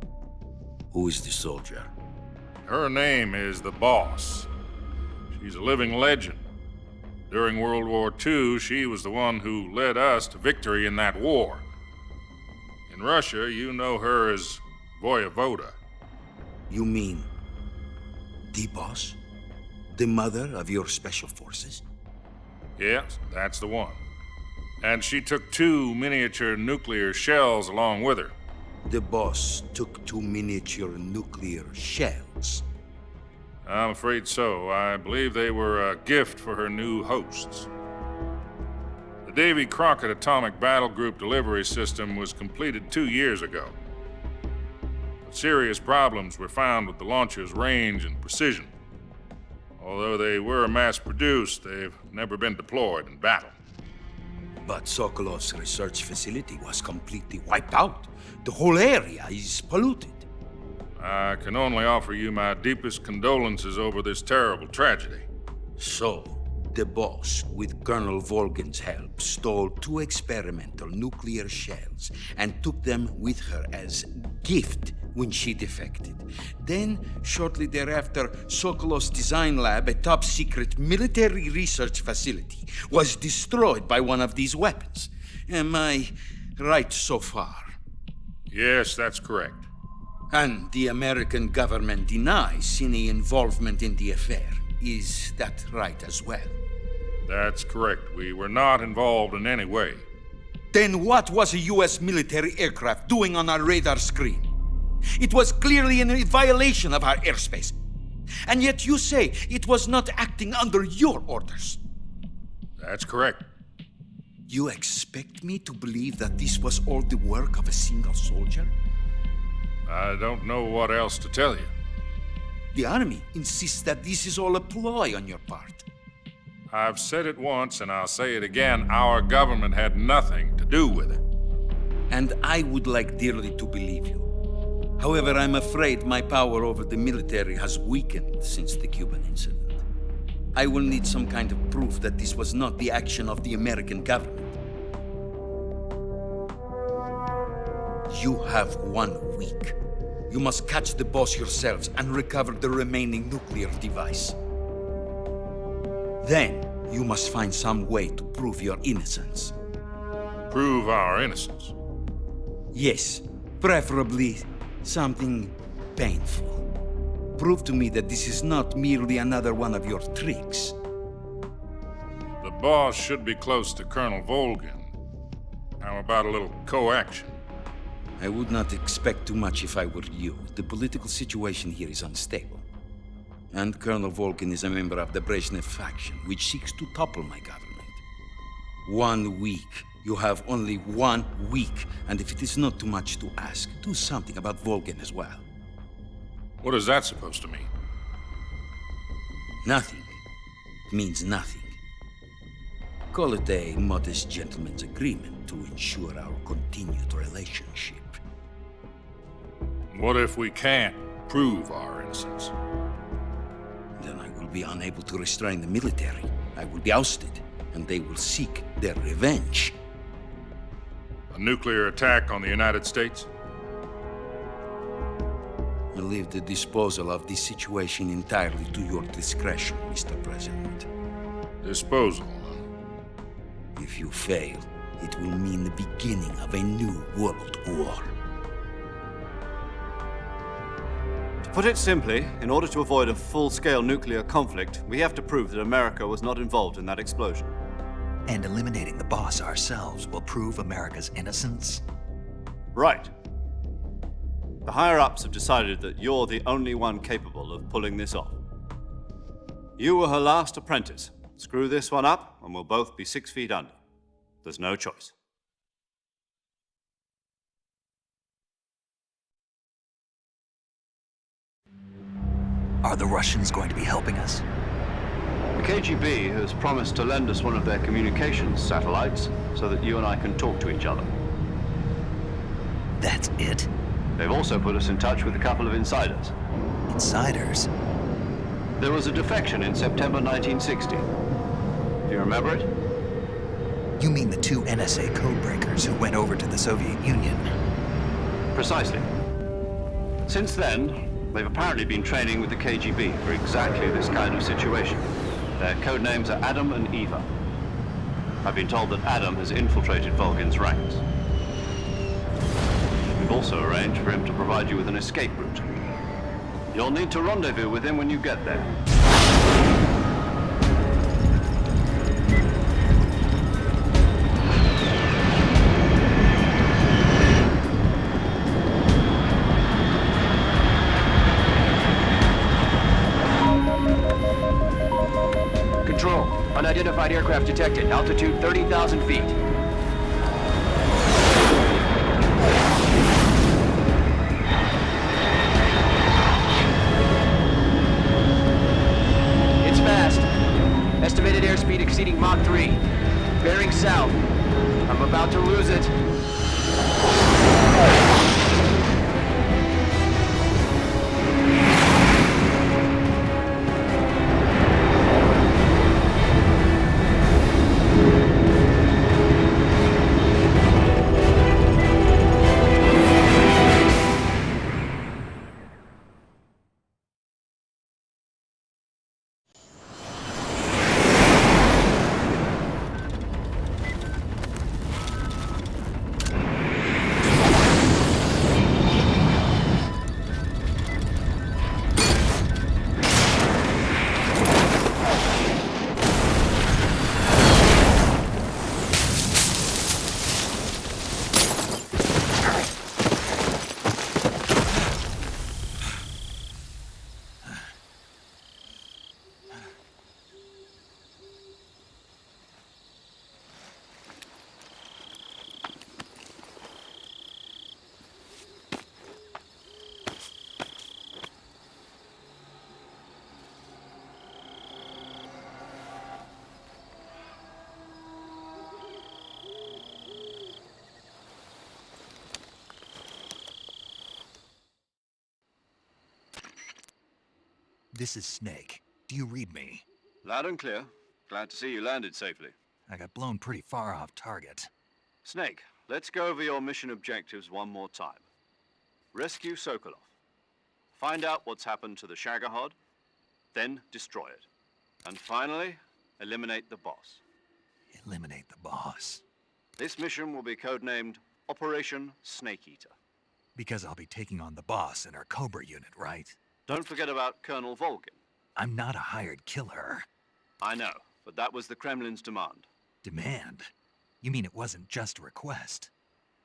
H: Who is the soldier?
L: Her name is the Boss. She's a living legend. During World War II, she was the one who led us to victory in that war. In Russia, you know her as Voyevoda.
H: You mean the Boss? The mother of your special forces?
L: Yes, that's the one. And she took 2 miniature nuclear shells along with her.
H: The Boss took 2 miniature nuclear shells?
L: I'm afraid so. I believe they were a gift for her new hosts. The Davy Crockett Atomic Battle Group delivery system was completed 2 years ago. But serious problems were found with the launcher's range and precision. Although they were mass-produced, they've never been deployed in battle.
H: But Sokolov's research facility was completely wiped out. The whole area is polluted.
L: I can only offer you my deepest condolences over this terrible tragedy.
H: So, the Boss, with Colonel Volgin's help, stole 2 experimental nuclear shells and took them with her as gift when she defected. Then, shortly thereafter, Sokolov's design lab, a top-secret military research facility, was destroyed by one of these weapons. Am I right so far?
L: Yes, that's correct.
H: And the American government denies any involvement in the affair. Is that right as well?
L: That's correct. We were not involved in any way.
H: Then what was a U.S. military aircraft doing on our radar screen? It was clearly in violation of our airspace. And yet you say it was not acting under your orders.
L: That's correct.
H: You expect me to believe that this was all the work of a single soldier?
L: I don't know what else to tell you.
H: The Army insists that this is all a ploy on your part.
L: I've said it once and I'll say it again. Our government had nothing to do with it.
H: And I would like dearly to believe you. However, I'm afraid my power over the military has weakened since the Cuban incident. I will need some kind of proof that this was not the action of the American government. You have 1 week. You must catch the Boss yourselves and recover the remaining nuclear device. Then, you must find some way to prove your innocence.
L: Prove our innocence?
H: Yes, preferably something painful. Prove to me that this is not merely another one of your tricks.
L: The boss should be close to Colonel Volgin. How about a little co-action?
H: I would not expect too much if I were you. The political situation here is unstable. And Colonel Volgin is a member of the Brezhnev faction, which seeks to topple my government. 1 week. You have only 1 week. And if it is not too much to ask, do something about Volgin as well.
L: What is that supposed to mean?
H: Nothing. It means nothing. Call it a modest gentleman's agreement to ensure our continued relationship.
L: What if we can't prove our innocence?
H: Then I will be unable to restrain the military. I will be ousted, and they will seek their revenge.
L: A nuclear attack on the United States?
H: I leave the disposal of this situation entirely to your discretion, Mr. President.
L: Disposal, huh?
H: If you fail, it will mean the beginning of a new world war.
B: To put it simply, in order to avoid a full-scale nuclear conflict, we have to prove that America was not involved in that explosion.
A: And eliminating the boss ourselves will prove America's innocence?
B: Right. The higher-ups have decided that you're the only one capable of pulling this off. You were her last apprentice. Screw this one up, and we'll both be 6 feet under. There's no choice.
A: Are the Russians going to be helping us?
B: The KGB has promised to lend us one of their communications satellites so that you and I can talk to each other.
A: That's it?
B: They've also put us in touch with a couple of insiders.
A: Insiders?
B: There was a defection in September 1960. Do you remember it?
A: You mean the 2 NSA codebreakers who went over to the Soviet Union?
B: Precisely. Since then, they've apparently been training with the KGB for exactly this kind of situation. Their code names are Adam and Eva. I've been told that Adam has infiltrated Volgin's ranks. We've also arranged for him to provide you with an escape route. You'll need to rendezvous with him when you get there.
K: Control, unidentified aircraft detected. Altitude 30,000 feet. It's fast. Estimated airspeed exceeding Mach 3. Bearing south. I'm about to lose it.
A: This is Snake. Do you read me?
B: Loud and clear. Glad to see you landed safely.
A: I got blown pretty far off target.
B: Snake, let's go over your mission objectives one more time. Rescue Sokolov. Find out what's happened to the Shagohod, then destroy it. And finally, eliminate the boss.
A: Eliminate the boss.
B: This mission will be codenamed Operation Snake Eater.
A: Because I'll be taking on the boss in our Cobra unit, right?
B: Don't forget about Colonel Volgin.
A: I'm not a hired killer.
B: I know, but that was the Kremlin's demand.
A: Demand? You mean it wasn't just a request?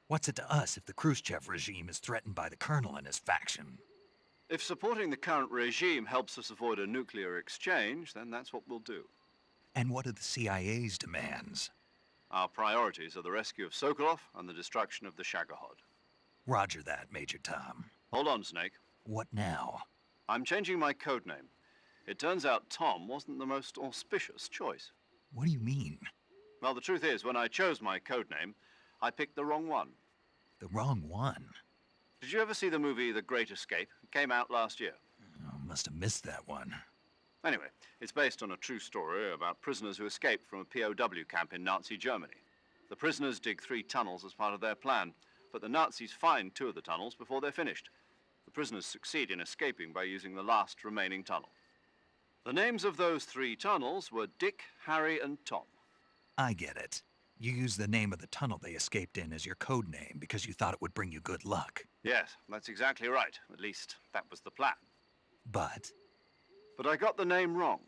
A: What's it to us if the Khrushchev regime is threatened by the Colonel and his faction?
B: If supporting the current regime helps us avoid a nuclear exchange, then that's what we'll do.
A: And what are the CIA's demands?
B: Our priorities are the rescue of Sokolov and the destruction of the Shagohod.
A: Roger that, Major Tom.
B: Hold on, Snake.
A: What now?
B: I'm changing my codename. It turns out Tom wasn't the most auspicious choice.
A: What do you mean?
B: Well, the truth is, when I chose my codename, I picked the wrong one.
A: The wrong one?
B: Did you ever see the movie The Great Escape? It came out last year.
A: Oh, must have missed that one.
B: Anyway, it's based on a true story about prisoners who escaped from a POW camp in Nazi Germany. The prisoners dig 3 tunnels as part of their plan, but the Nazis find 2 of the tunnels before they're finished. The prisoners succeed in escaping by using the last remaining tunnel. The names of those 3 tunnels were Dick, Harry, and Tom.
A: I get it. You used the name of the tunnel they escaped in as your code name because you thought it would bring you good luck.
B: Yes, that's exactly right. At least, that was the plan.
A: But
B: I got the name wrong.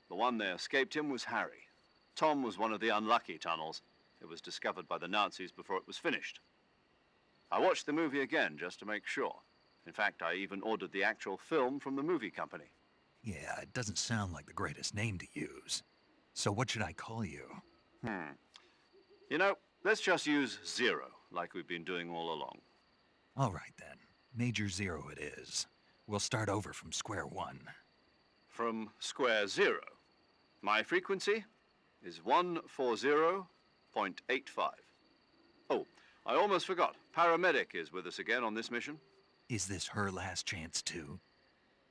B: The one they escaped in was Harry. Tom was one of the unlucky tunnels. It was discovered by the Nazis before it was finished. I watched the movie again just to make sure. In fact, I even ordered the actual film from the movie company.
A: yeah, it doesn't sound like the greatest name to use. So what should I call you?
B: You know, let's just use Zero, like we've been doing all along.
A: All right then. Major Zero it is. We'll start over from square one.
B: From square 0. My frequency is 140.85. Oh, I almost forgot. Paramedic is with us again on this mission.
A: Is this her last chance too?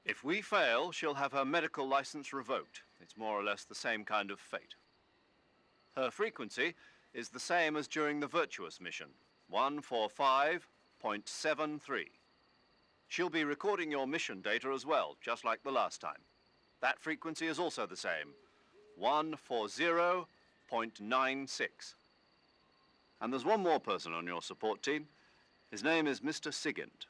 B: If we fail, she'll have her medical license revoked. It's more or less the same kind of fate. Her frequency is the same as during the Virtuous mission, 145.73. She'll be recording your mission data as well, just like the last time. That frequency is also the same, 140.96. And there's one more person on your support team. His name is Mr. Sigint.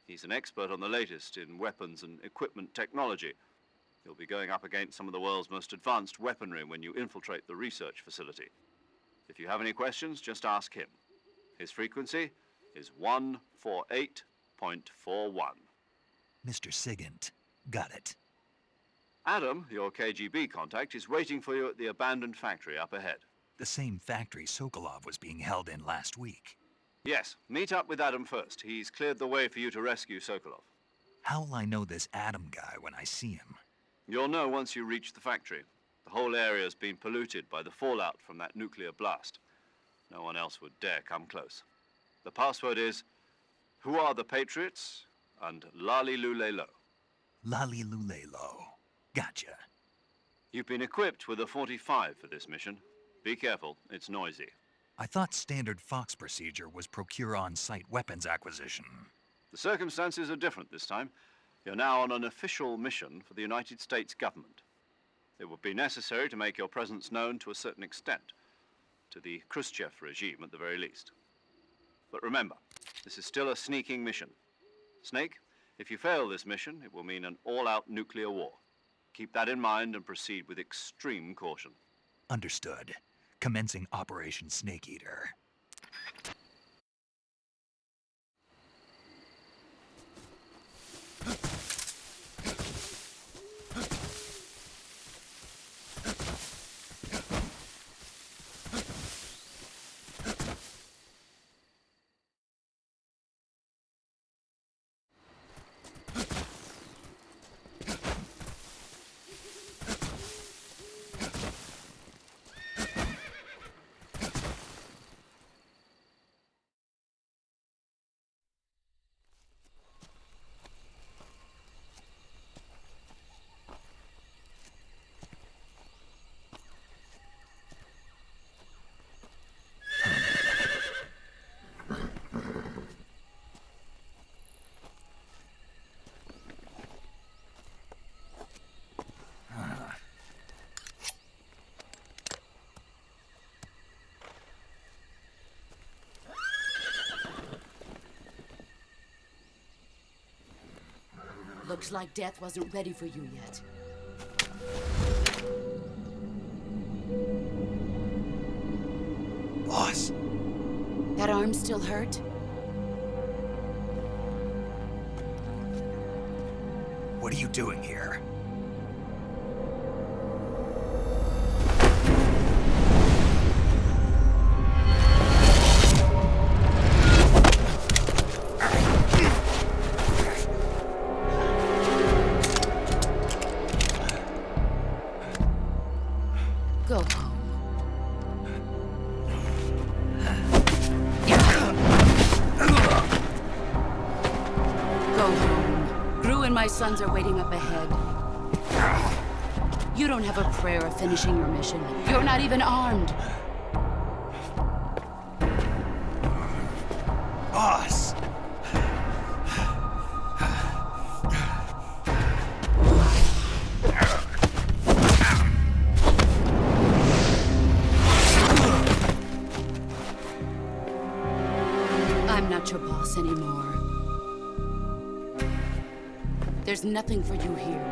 B: He's an expert on the latest in weapons and equipment technology. You'll be going up against some of the world's most advanced weaponry when you infiltrate the research facility. If you have any questions, just ask him. His frequency is 148.41.
A: Mr. Sigint. Got it.
B: Adam, your KGB contact, is waiting for you at the abandoned factory up ahead.
A: The same factory Sokolov was being held in last week.
B: Yes, meet up with Adam first. He's cleared the way for you to rescue Sokolov.
A: How'll I know this Adam guy when I see him?
B: You'll know once you reach the factory. The whole area's been polluted by the fallout from that nuclear blast. No one else would dare come close. The password is, "Who are the Patriots?" and Lali Lulelo.
A: Lali Lulelo. Gotcha.
B: You've been equipped with a 45 for this mission. Be careful, it's noisy.
A: I thought standard Fox procedure was procure on-site weapons acquisition.
B: The circumstances are different this time. You're now on an official mission for the United States government. It would be necessary to make your presence known to a certain extent, to the Khrushchev regime at the very least. But remember, this is still a sneaking mission. Snake, if you fail this mission, it will mean an all-out nuclear war. Keep that in mind and proceed with extreme caution.
A: Understood. Commencing Operation Snake Eater.
F: Looks like death wasn't ready for you yet.
A: Boss.
F: That arm still hurt?
A: What are you doing here?
F: Go home. Go home. Gru and my sons are waiting up ahead. You don't have a prayer of finishing your mission. You're not even armed.
A: Boss!
F: I'm not your boss anymore. There's nothing for you here.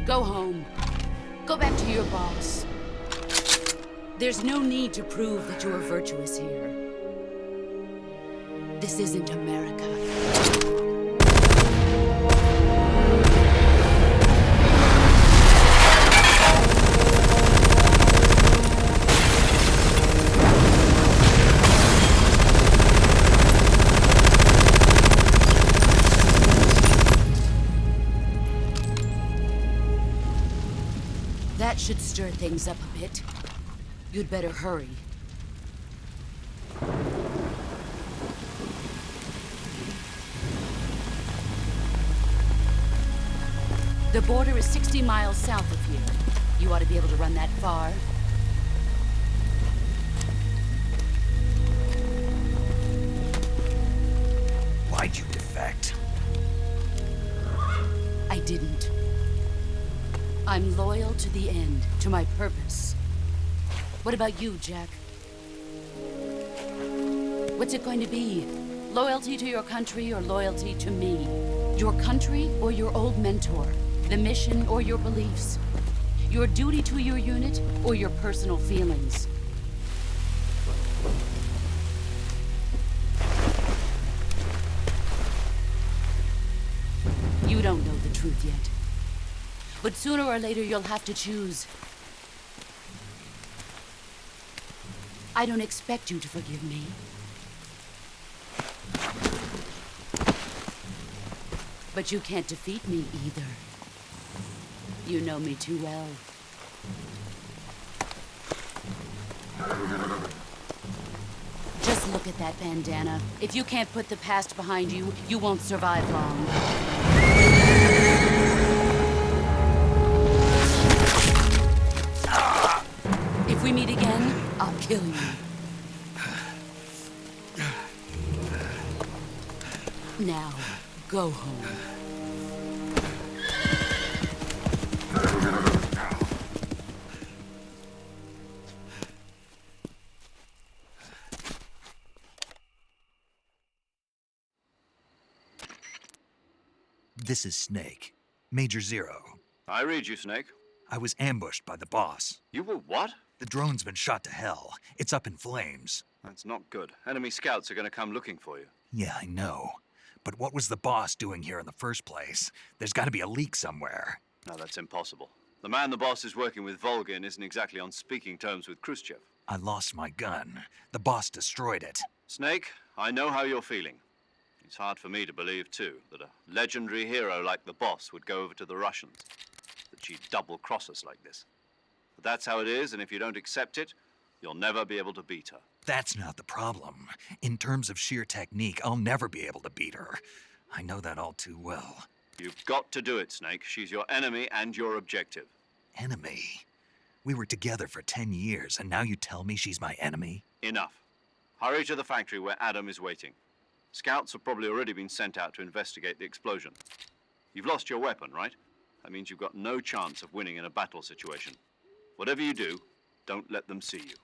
F: Go home. Go back to your boss. There's no need to prove that you are virtuous here. This isn't America. That should stir things up a bit. You'd better hurry. The border is 60 miles south of here. You ought to be able to run that far.
A: Why'd you defect?
F: I didn't. I'm loyal to the end, to my purpose. What about you, Jack? What's it going to be? Loyalty to your country or loyalty to me? Your country or your old mentor? The mission or your beliefs? Your duty to your unit or your personal feelings? You don't know the truth yet. But sooner or later, you'll have to choose. I don't expect you to forgive me. But you can't defeat me either. You know me too well. Just look at that bandana. If you can't put the past behind you, you won't survive long. If we meet again, I'll kill you. Now, go home.
A: This is Snake. Major Zero.
B: I read you, Snake.
A: I was ambushed by the boss.
B: You were what?
A: The drone's been shot to hell. It's up in flames.
B: That's not good. Enemy scouts are going to come looking for you.
A: Yeah, I know. But what was the boss doing here in the first place? There's got to be a leak somewhere.
B: No, that's impossible. The man the boss is working with, Volgin, isn't exactly on speaking terms with Khrushchev.
A: I lost my gun. The boss destroyed it.
B: Snake, I know how you're feeling. It's hard for me to believe, too, that a legendary hero like the boss would go over to the Russians. That she'd double-cross us like this. But that's how it is, and if you don't accept it, you'll never be able to beat her.
A: That's not the problem. In terms of sheer technique, I'll never be able to beat her. I know that all too well.
B: You've got to do it, Snake. She's your enemy and your objective.
A: Enemy? We were together for 10 years, and now you tell me she's my enemy?
B: Enough. Hurry to the factory where Adam is waiting. Scouts have probably already been sent out to investigate the explosion. You've lost your weapon, right? That means you've got no chance of winning in a battle situation. Whatever you do, don't let them see you.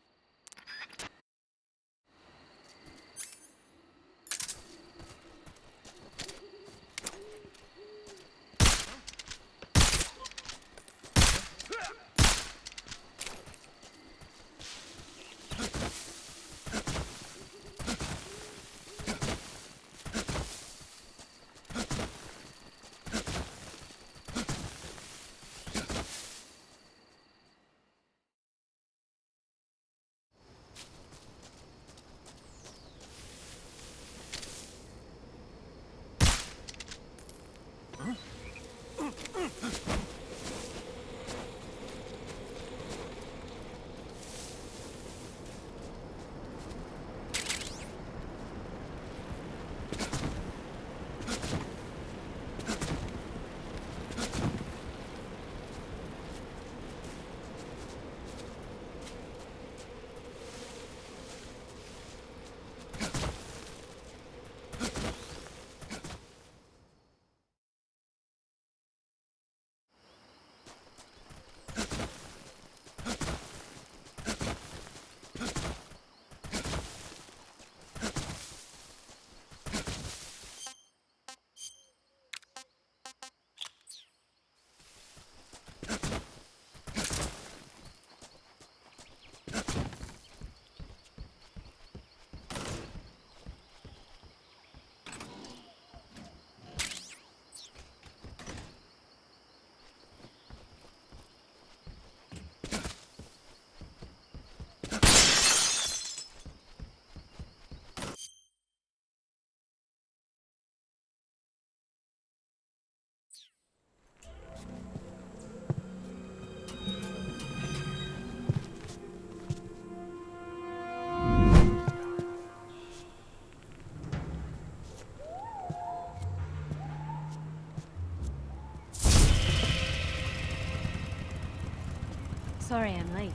M: Sorry I'm late.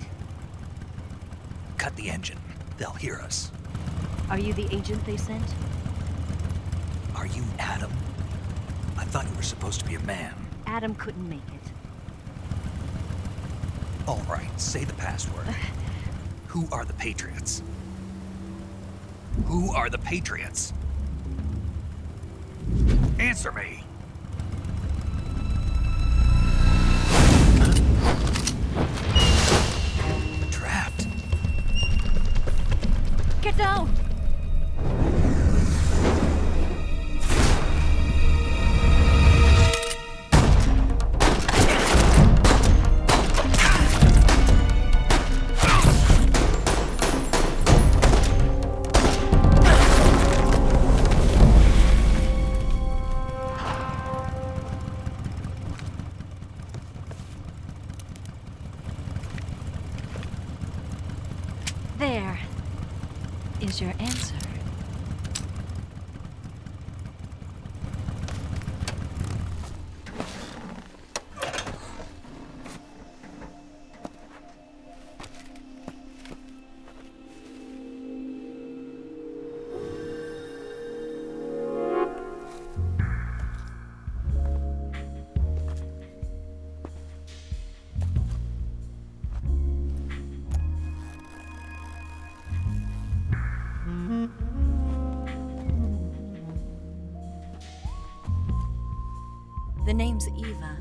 A: Cut the engine. They'll hear us.
M: Are you the agent they sent?
A: Are you Adam? I thought you were supposed to be a man.
M: Adam couldn't make it.
A: All right, say the password. Who are the Patriots? Who are the Patriots? Answer me! Trapped.
M: Get down! There is your answer. The name's Eva.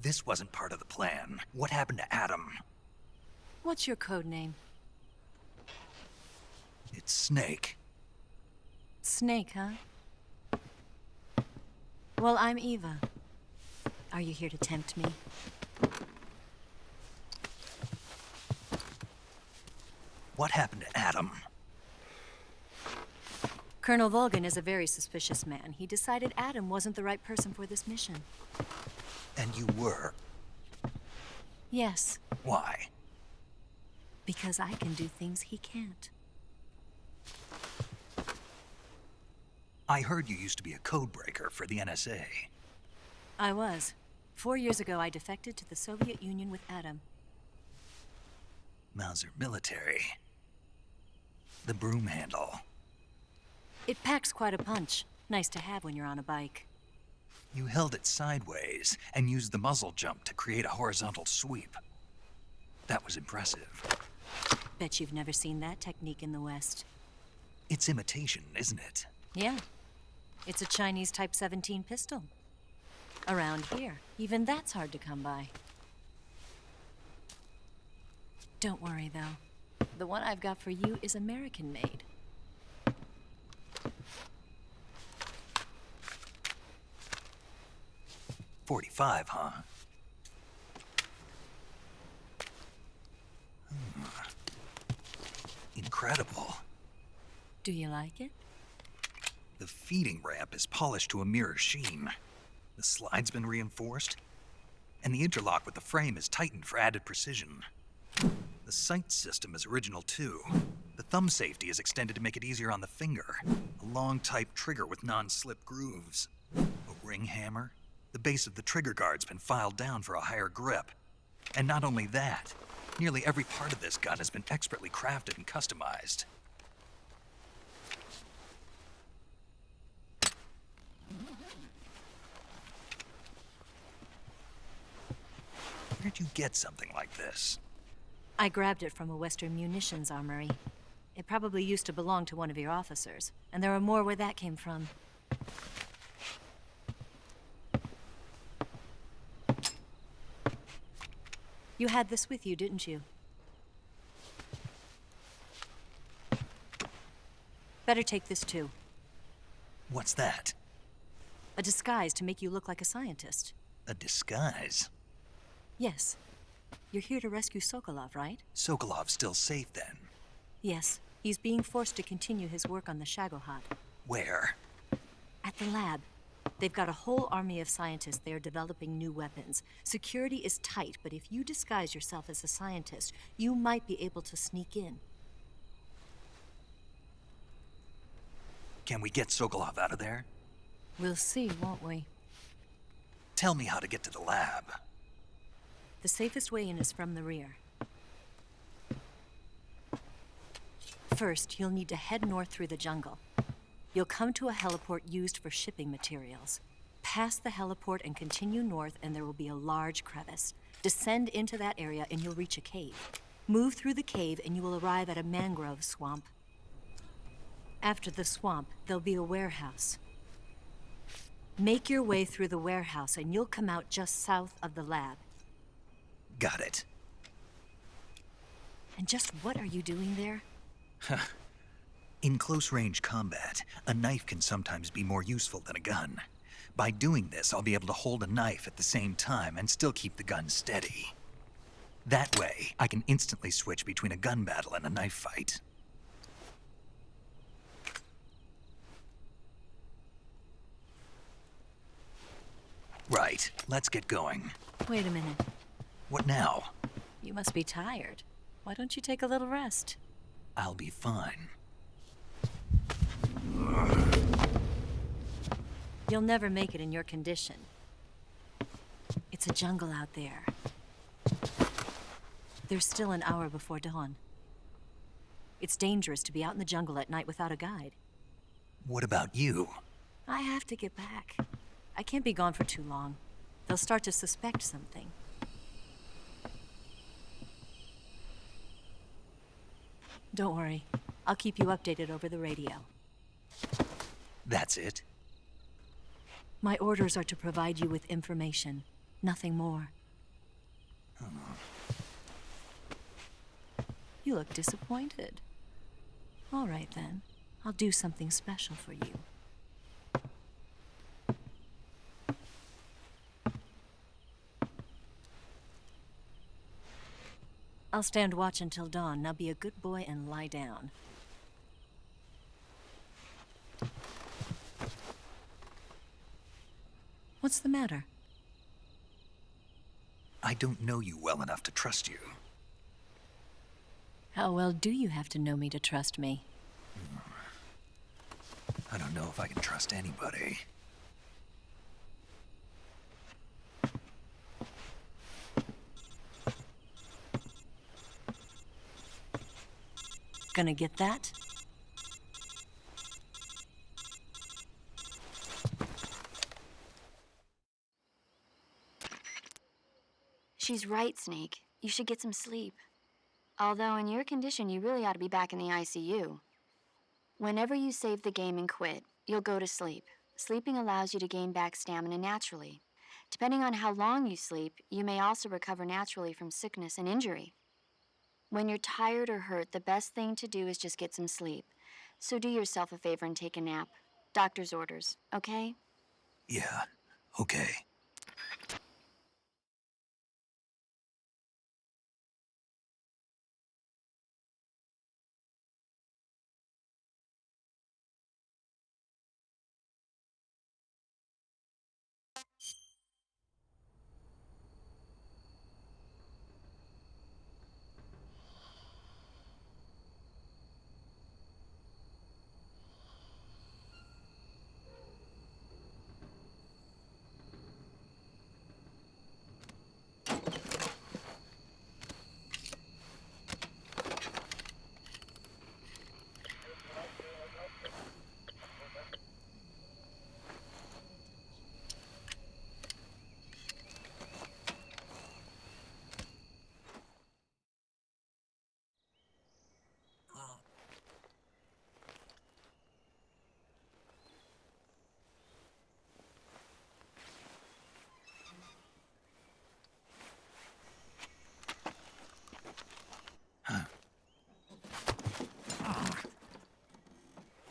A: This wasn't part of the plan. What happened to Adam?
M: What's your code name?
A: It's Snake.
M: Snake, huh? Well, I'm Eva. Are you here to tempt me?
A: What happened to Adam?
M: Colonel Volgan is a very suspicious man. He decided Adam wasn't the right person for this mission.
A: And you were?
M: Yes.
A: Why?
M: Because I can do things he can't.
A: I heard you used to be a codebreaker for the NSA.
M: I was. 4 years ago, I defected to the Soviet Union with Adam.
A: Mauser military. The broom handle.
M: It packs quite a punch. Nice to have when you're on a bike.
A: You held it sideways and used the muzzle jump to create a horizontal sweep. That was impressive.
M: Bet you've never seen that technique in the West.
A: It's imitation, isn't it?
M: Yeah. It's a Chinese Type 17 pistol. Around here, even that's hard to come by. Don't worry, though. The one I've got for you is American-made.
A: .45, huh? Incredible.
M: Do you like it?
A: The feeding ramp is polished to a mirror sheen. The slide's been reinforced, and the interlock with the frame is tightened for added precision. The sight system is original too. The thumb safety is extended to make it easier on the finger. A long type trigger with non-slip grooves. A ring hammer. The base of the trigger guard's been filed down for a higher grip. And not only that, nearly every part of this gun has been expertly crafted and customized. Where'd you get something like this?
M: I grabbed it from a Western munitions armory. It probably used to belong to one of your officers, and there are more where that came from. You had this with you, didn't you? Better take this too.
A: What's that?
M: A disguise to make you look like a scientist.
A: A disguise?
M: Yes. You're here to rescue Sokolov, right?
A: Sokolov's still safe then?
M: Yes. He's being forced to continue his work on the Shagohod.
A: Where?
M: At the lab. They've got a whole army of scientists there developing new weapons. Security is tight, but if you disguise yourself as a scientist, you might be able to sneak in.
A: Can we get Sokolov out of there?
M: We'll see, won't we?
A: Tell me how to get to the lab.
M: The safest way in is from the rear. First, you'll need to head north through the jungle. You'll come to a heliport used for shipping materials. Pass the heliport and continue north, and there will be a large crevice. Descend into that area and you'll reach a cave. Move through the cave and you will arrive at a mangrove swamp. After the swamp, there'll be a warehouse. Make your way through the warehouse and you'll come out just south of the lab.
A: Got it.
M: And just what are you doing there?
A: In close-range combat, a knife can sometimes be more useful than a gun. By doing this, I'll be able to hold a knife at the same time and still keep the gun steady. That way, I can instantly switch between a gun battle and a knife fight. Right, let's get going.
M: Wait a minute.
A: What now?
M: You must be tired. Why don't you take a little rest?
A: I'll be fine.
M: You'll never make it in your condition. It's a jungle out there. There's still an hour before dawn. It's dangerous to be out in the jungle at night without a guide.
A: What about you?
M: I have to get back. I can't be gone for too long. They'll start to suspect something. Don't worry. I'll keep you updated over the radio.
A: That's it?
M: My orders are to provide you with information, nothing more. You look disappointed. All right then. I'll do something special for you. I'll stand watch until dawn. Now be a good boy and lie down. What's the matter?
A: I don't know you well enough to trust you.
M: How well do you have to know me to trust me?
A: I don't know if I can trust anybody.
M: Gonna get that?
E: She's right, Snake. You should get some sleep. Although in your condition, you really ought to be back in the ICU. Whenever you save the game and quit, you'll go to sleep. Sleeping allows you to gain back stamina naturally. Depending on how long you sleep, you may also recover naturally from sickness and injury. When you're tired or hurt, the best thing to do is just get some sleep. So do yourself a favor and take a nap. Doctor's orders, okay?
A: Yeah, okay.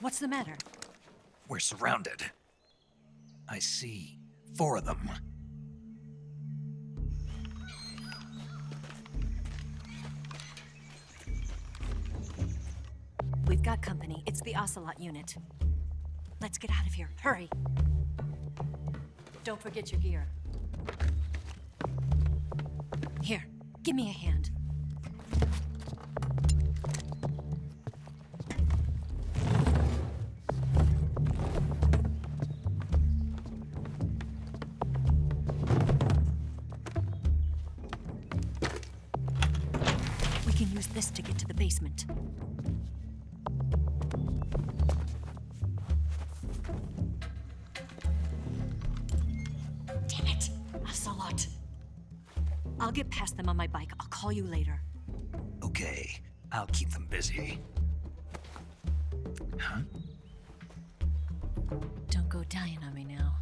M: What's the matter?
A: We're surrounded. I see 4 of them.
M: We've got company. It's the Ocelot unit. Let's get out of here. Hurry. Don't forget your gear. Here, give me a hand. We can use this to get to the basement. Damn it, Ocelot. I'll get past them on my bike. I'll call you later.
A: Okay, I'll keep them busy. Huh?
M: Don't go dying on me now.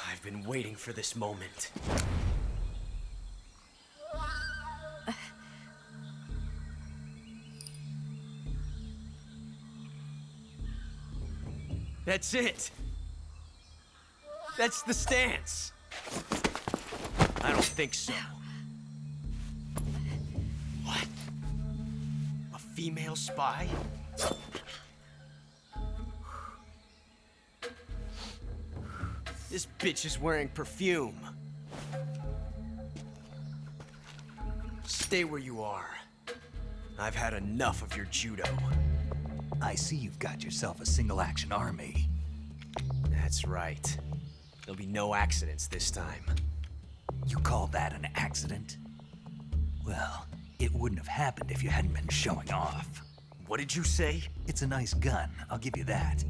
G: I've been waiting for this moment. That's it. That's the stance. I don't think so. What? A female spy? This bitch is wearing perfume. Stay where you are. I've had enough of your judo.
A: I see you've got yourself a single-action army.
G: That's right. There'll be no accidents this time.
A: You call that an accident? Well, it wouldn't have happened if you hadn't been showing off.
G: What did you say?
A: It's a nice gun, I'll give you that.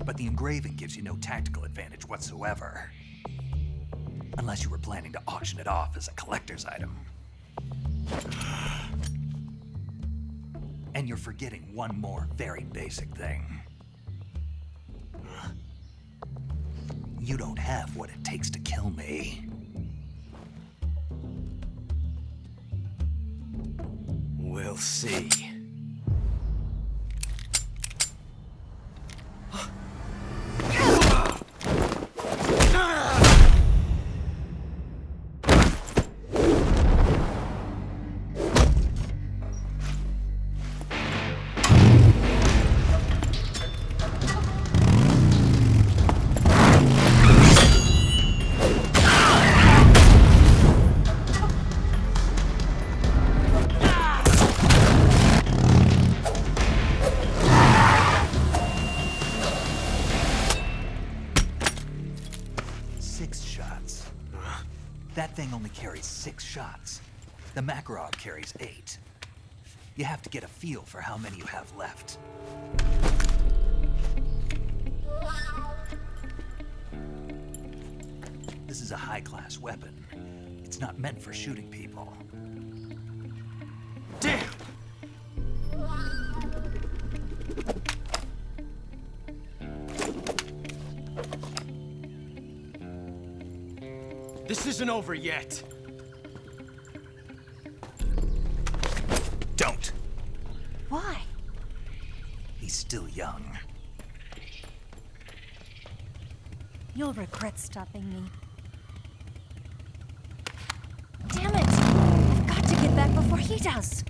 A: But the engraving gives you no tactical advantage whatsoever. Unless you were planning to auction it off as a collector's item. And you're forgetting one more very basic thing. You don't have what it takes to kill me.
G: We'll see.
A: That thing only carries 6 shots. The Makarov carries 8. You have to get a feel for how many you have left. This is a high-class weapon. It's not meant for shooting people.
G: Damn! This isn't over yet.
A: Don't.
M: Why?
A: He's still young.
M: You'll regret stopping me. Damn it! I've got to get back before he does.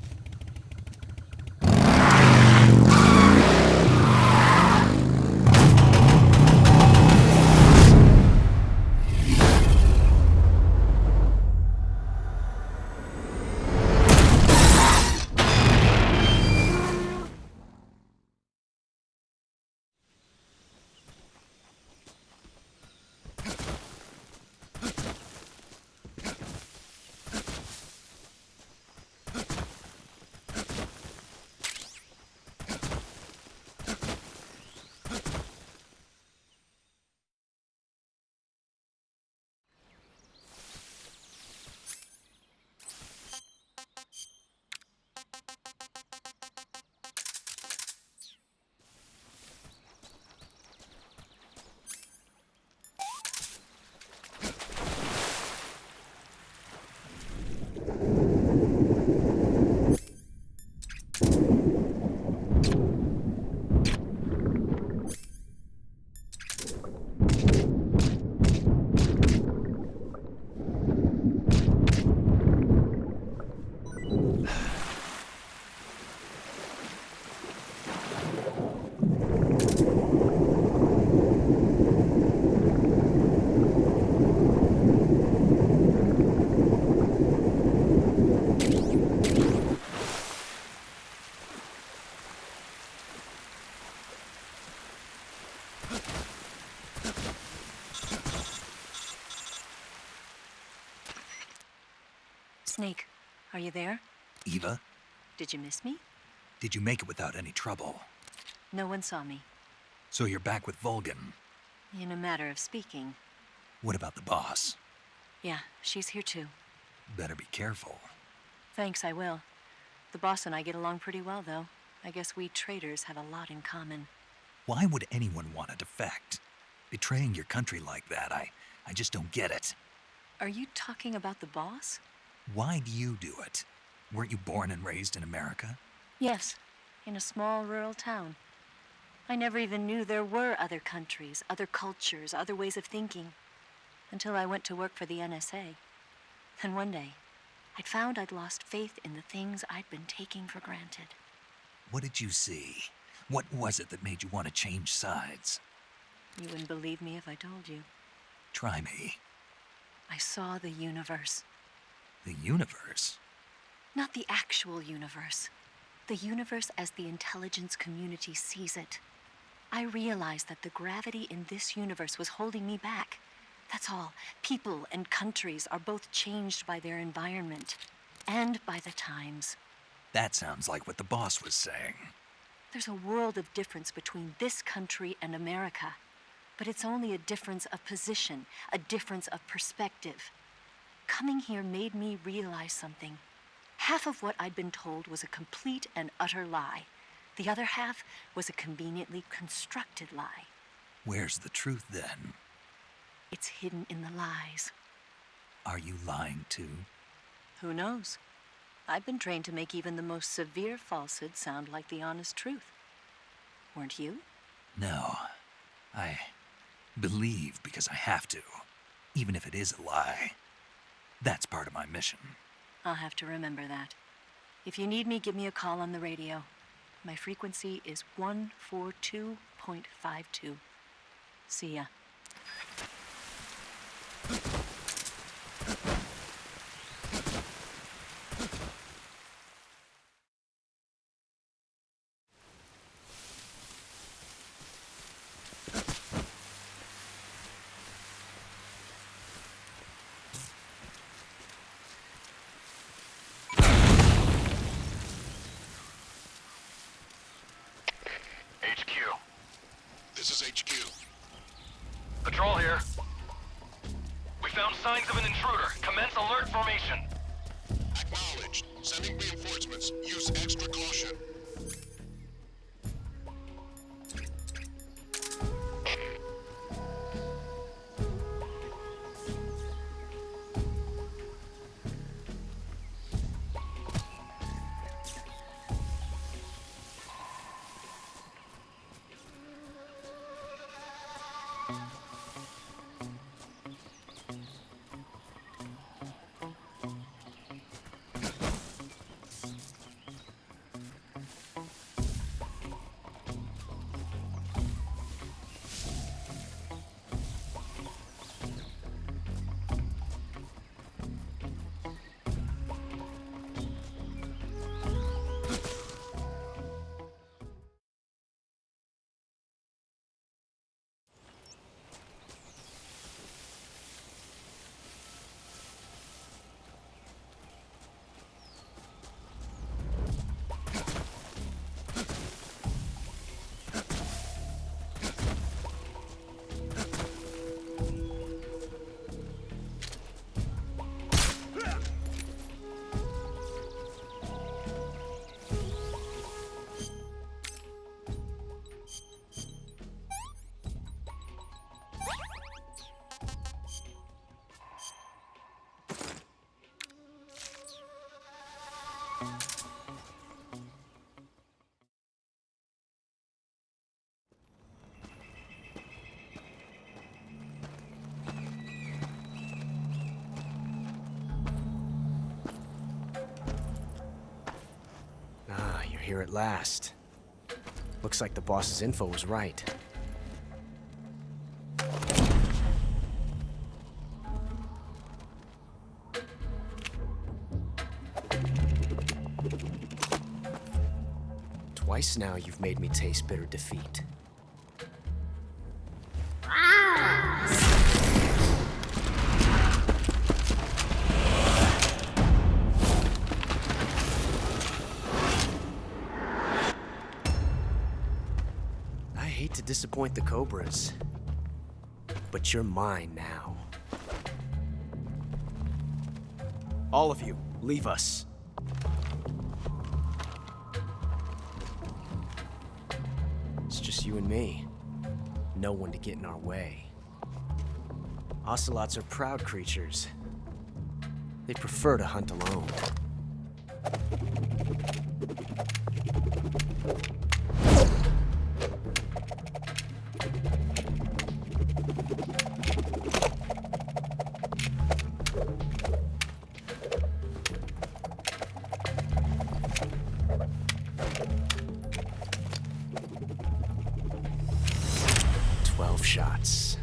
M: Snake, are you there?
A: Eva,
M: Did you miss me?
A: did you make it without any trouble?
M: No one saw me.
A: So you're back with Volgin.
M: In a matter of speaking.
A: What about the boss?
M: Yeah, she's here too.
A: Better be careful.
M: Thanks, I will. The boss and I get along pretty well, though. I guess we traitors have a lot in common.
A: Why would anyone want to defect? Betraying your country like that, I just don't get it.
M: Are you talking about the boss?
A: Why do you do it? Weren't you born and raised in America?
M: Yes, in a small rural town. I never even knew there were other countries, other cultures, other ways of thinking, until I went to work for the NSA. Then one day, I'd found I'd lost faith in the things I'd been taking for granted.
A: What did you see? What was it that made you want to change sides?
M: You wouldn't believe me if I told you.
A: Try me.
M: I saw the universe.
A: The universe?
M: Not the actual universe. The universe as the intelligence community sees it. I realized that the gravity in this universe was holding me back. That's all. People and countries are both changed by their environment and by the times.
A: That sounds like what the boss was saying.
M: There's a world of difference between this country and America. But it's only a difference of position, a difference of perspective. Coming here made me realize something. Half of what I'd been told was a complete and utter lie. The other half was a conveniently constructed lie.
A: Where's the truth then?
M: It's hidden in the lies.
A: Are you lying too?
M: Who knows? I've been trained to make even the most severe falsehood sound like the honest truth. Weren't you?
A: No. I believe because I have to, even if it is a lie. That's part of my mission.
M: I'll have to remember that. If you need me, give me a call on the radio. My frequency is 142.52. See ya.
N: This is HQ.
O: Patrol here. We found signs of an intruder. Commence alert formation.
N: Acknowledged. Sending reinforcements. Use extra caution.
G: Here at last. Looks like the boss's info was right. Twice now you've made me taste bitter defeat. To disappoint the Cobras, but you're mine now. All of you, leave us. It's just you and me. No one to get in our way. Ocelots are proud creatures. They prefer to hunt alone. Shots.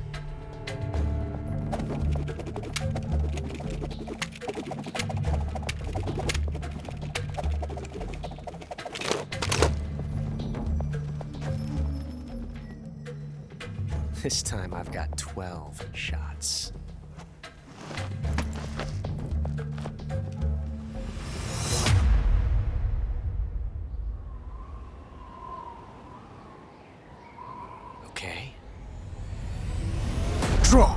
G: This time I've got 12 shots. Okay. Draw!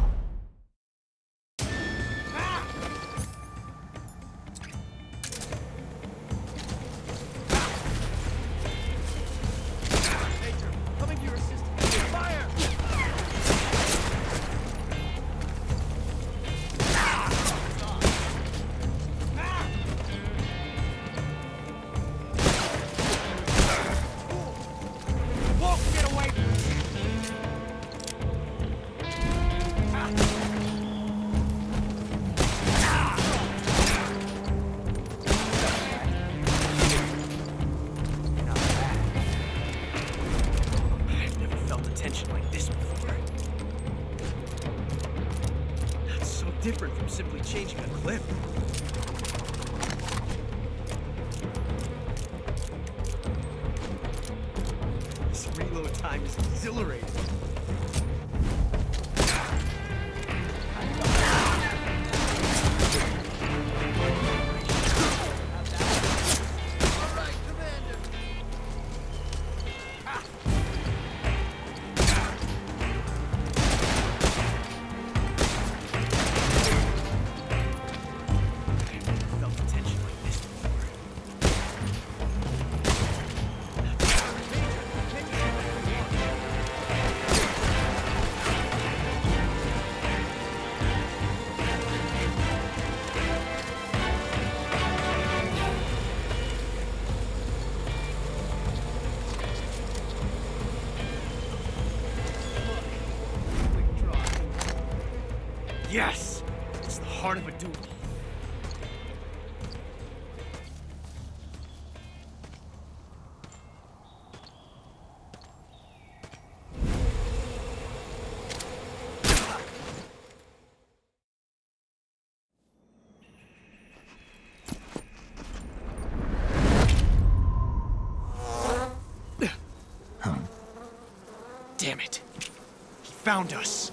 G: different from simply changing a clip. This reload time is exhilarating. Yes! It's the heart of a duel. Damn it. He found us.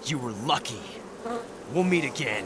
G: You were lucky. We'll meet again.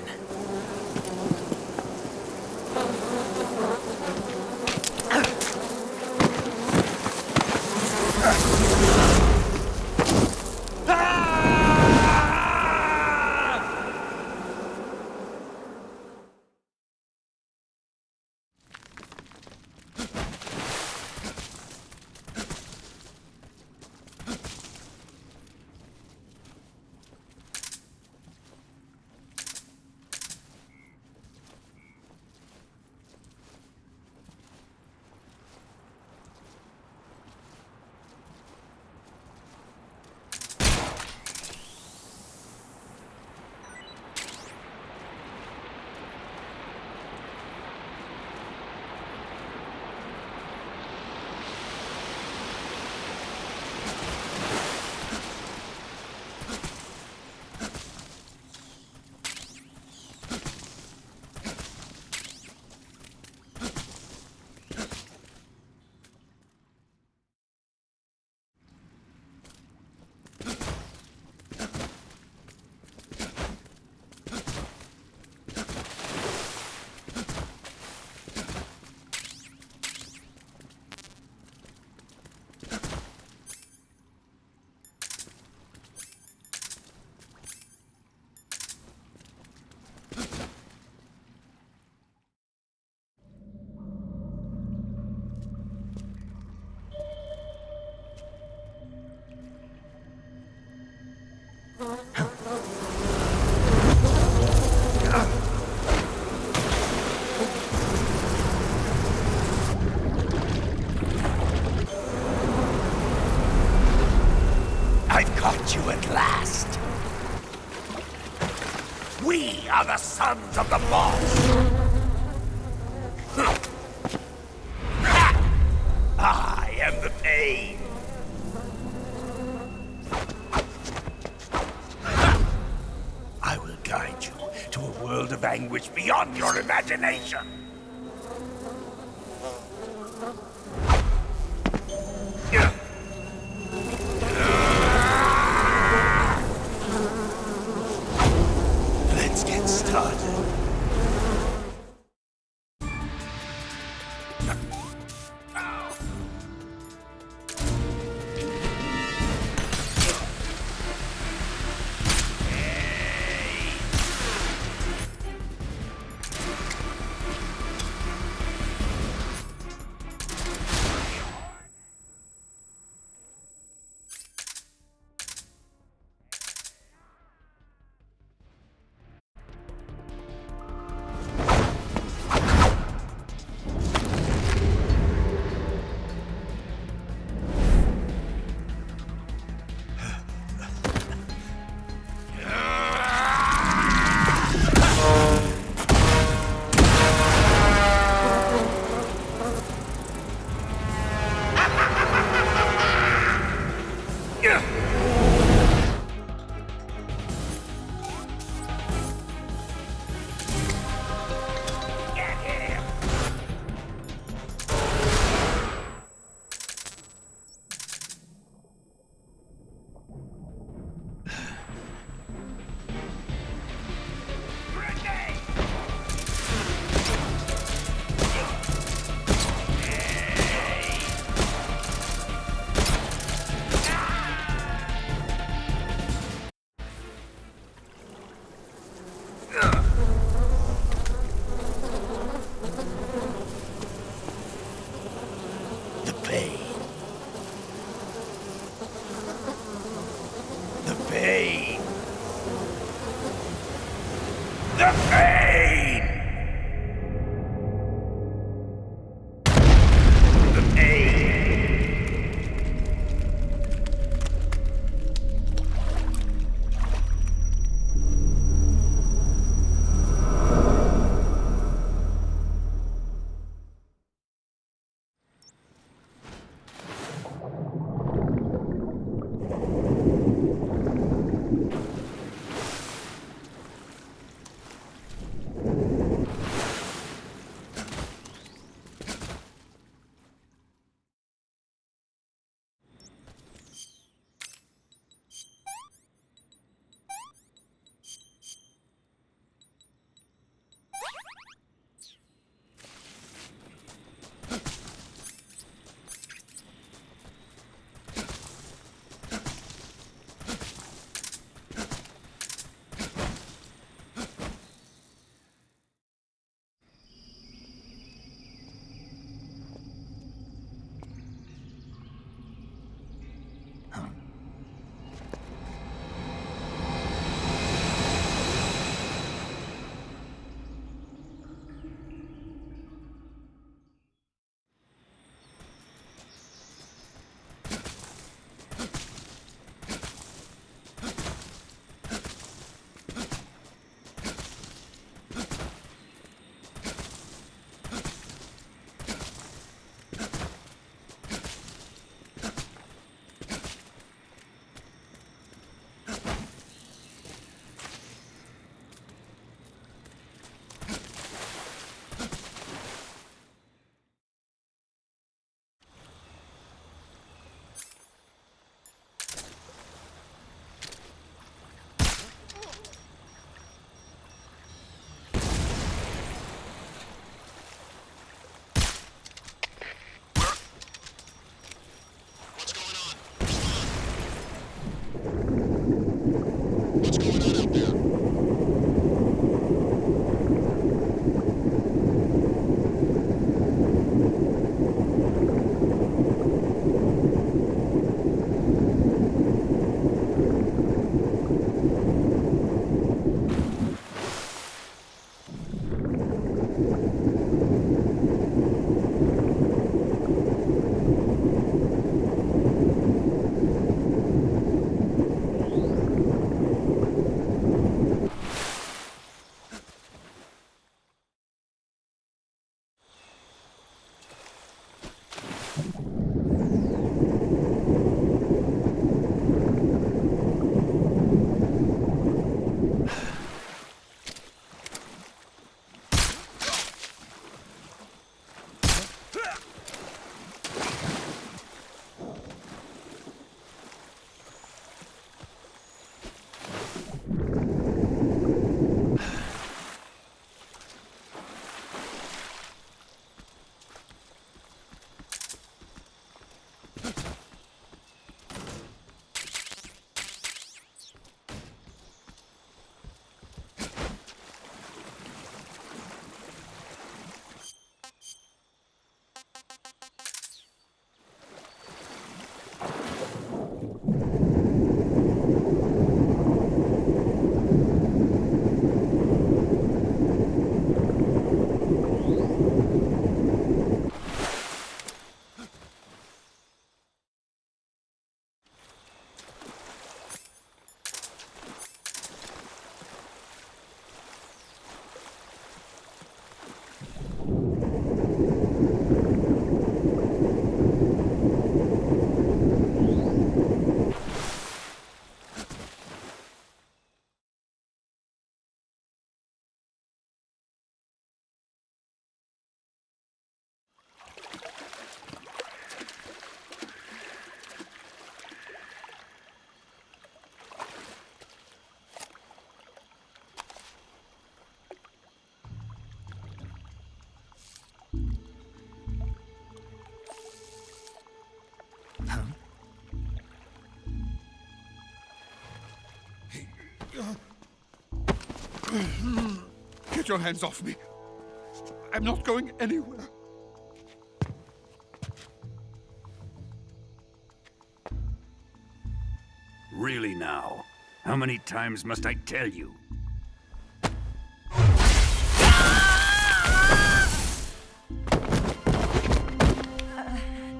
P: I've caught you at last. We are the sons of the boss. I am the pain. I will guide you to a world of anguish beyond your imagination. Let's get pain. The pain. The pain! The pain!
H: Get your hands off me. I'm not going anywhere.
J: Really now? How many times must I tell you?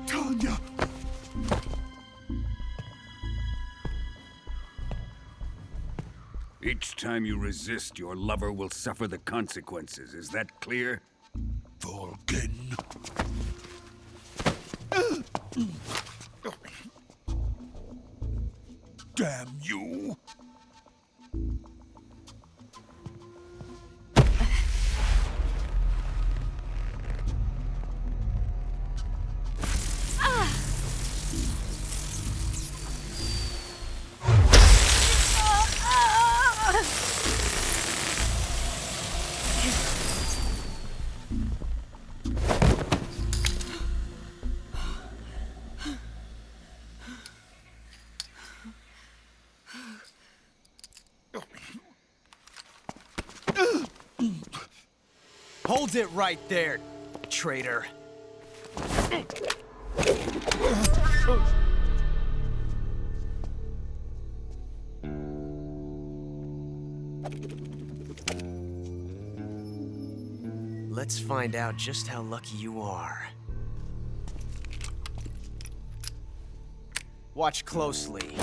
P: Tanya!
J: Each time you resist, your lover will suffer the consequences. Is that clear?
P: Vulcan. Damn you!
G: Hold it right there, traitor. Let's find out just how lucky you are. Watch closely.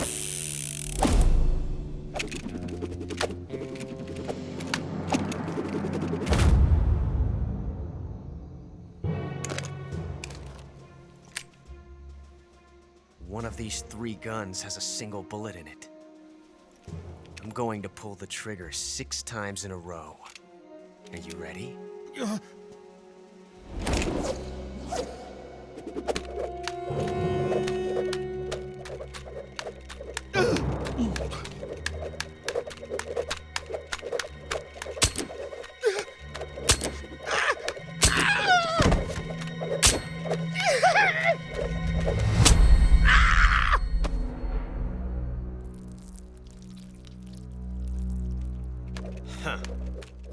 G: One of these 3 guns has a single bullet in it. I'm going to pull the trigger 6 times in a row. Are you ready? Huh.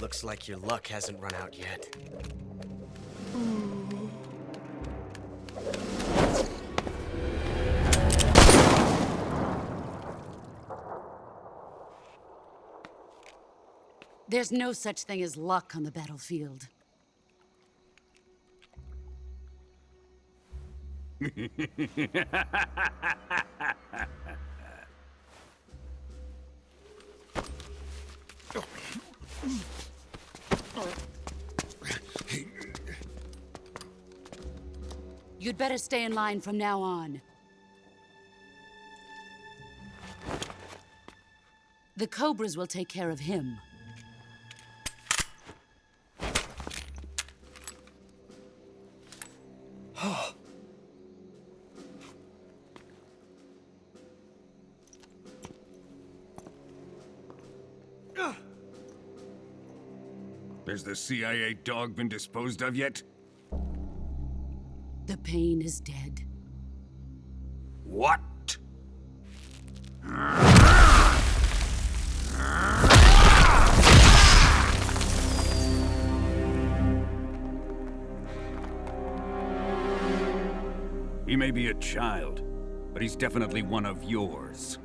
G: Looks like your luck hasn't run out yet.
F: There's no such thing as luck on the battlefield. You'd better stay in line from now on. The Cobras will take care of him.
J: Has the CIA dog been disposed of yet?
F: The pain is dead.
J: What? He may be a child, but he's definitely one of yours.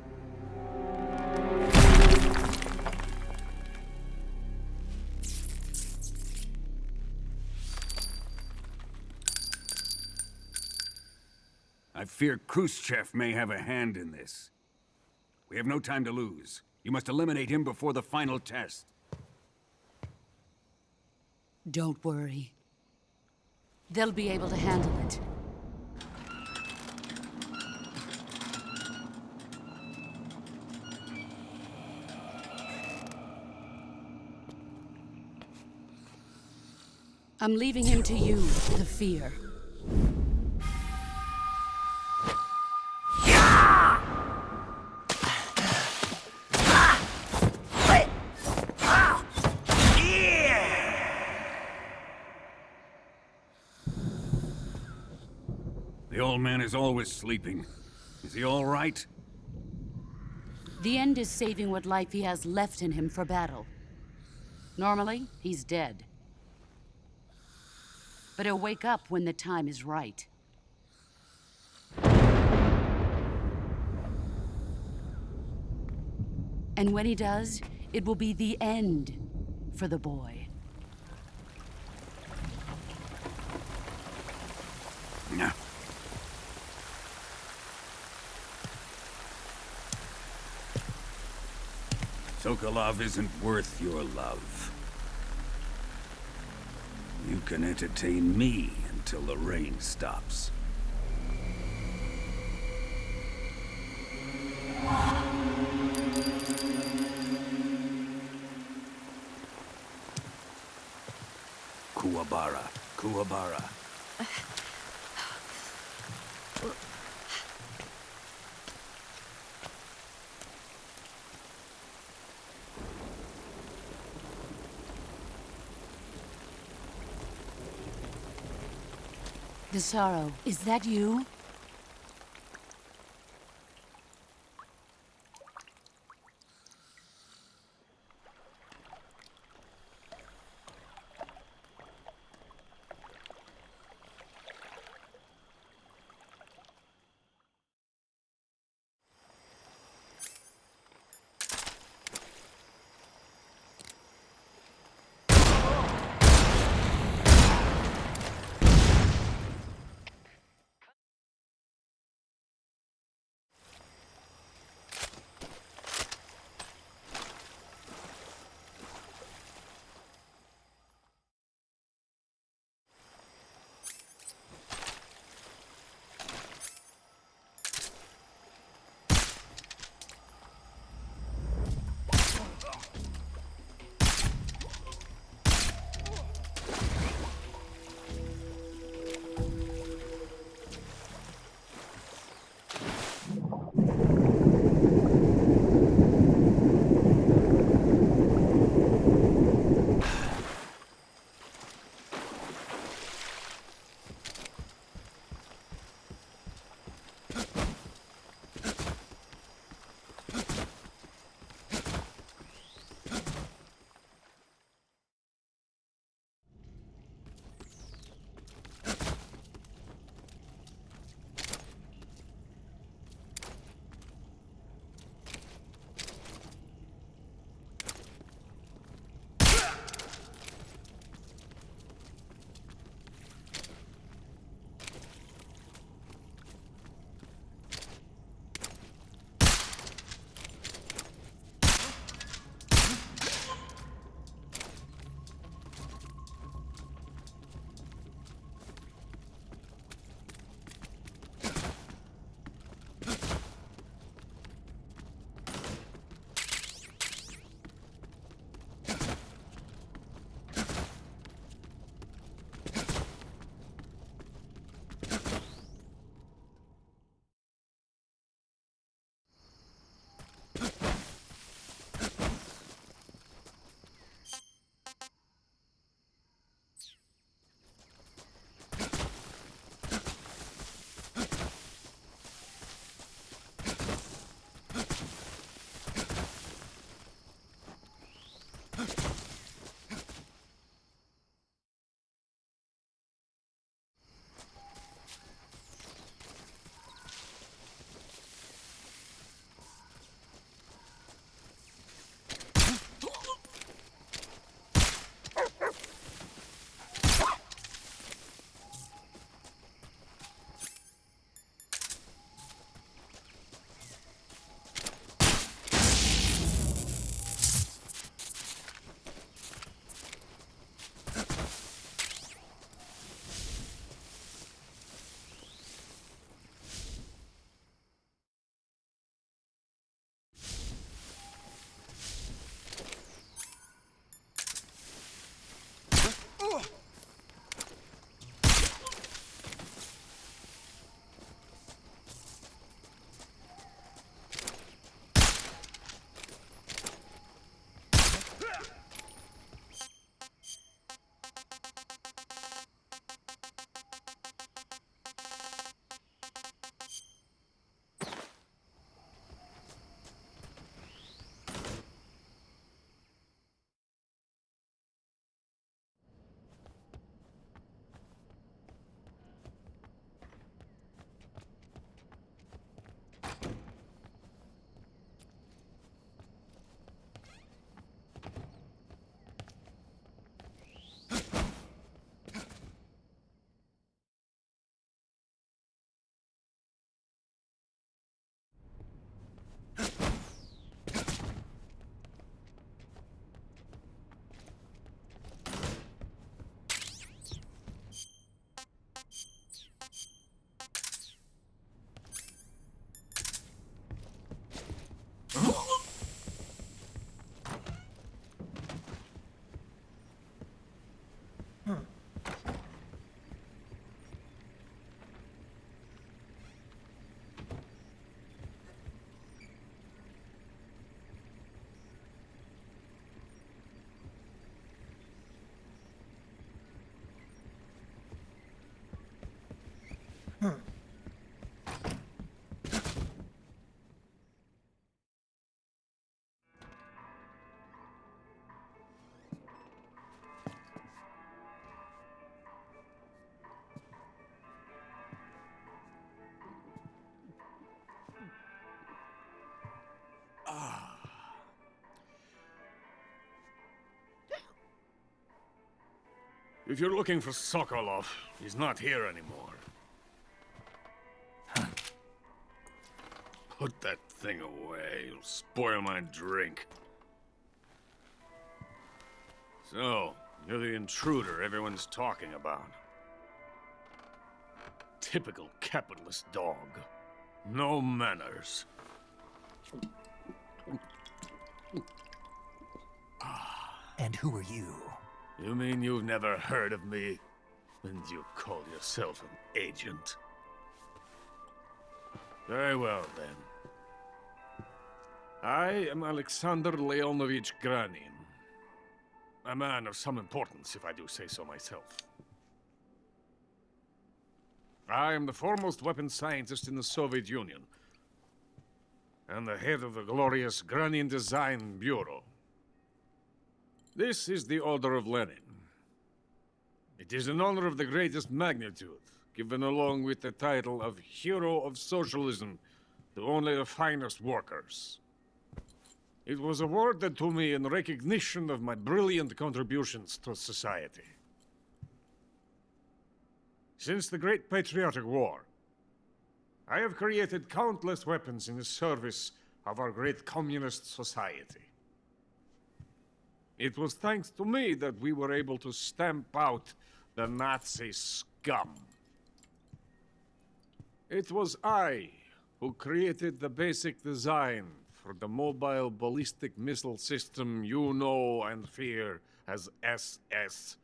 J: I fear Khrushchev may have a hand in this. We have no time to lose. You must eliminate him before the final test.
F: Don't worry. They'll be able to handle it. I'm leaving him to you, the fear.
J: The old man is always sleeping. Is he all right?
F: The end is saving what life he has left in him for battle. Normally, he's dead. But he'll wake up when the time is right. And when he does, it will be the end for the boy.
J: No. Sokolov isn't worth your love. You can entertain me until the rain stops. Kuwabara, Kuwabara.
F: Desaro, is that you?
J: If you're looking for Sokolov, he's not here anymore. Put that thing away. It'll spoil my drink. So, you're the intruder everyone's talking about. Typical capitalist dog. No manners.
A: And who are you?
J: You mean you've never heard of me? And you call yourself an agent? Very well, then. I am Alexander Leonovich Granin. A man of some importance, if I do say so myself. I am the foremost weapons scientist in the Soviet Union, and the head of the glorious Granin Design Bureau. This is the Order of Lenin. It is an honor of the greatest magnitude, given along with the title of Hero of Socialism to only the finest workers. It was awarded to me in recognition of my brilliant contributions to society. Since the Great Patriotic War, I have created countless weapons in the service of our great communist society. It was thanks to me that we were able to stamp out the Nazi scum. It was I who created the basic design for the mobile ballistic missile system you know and fear as SS-1C.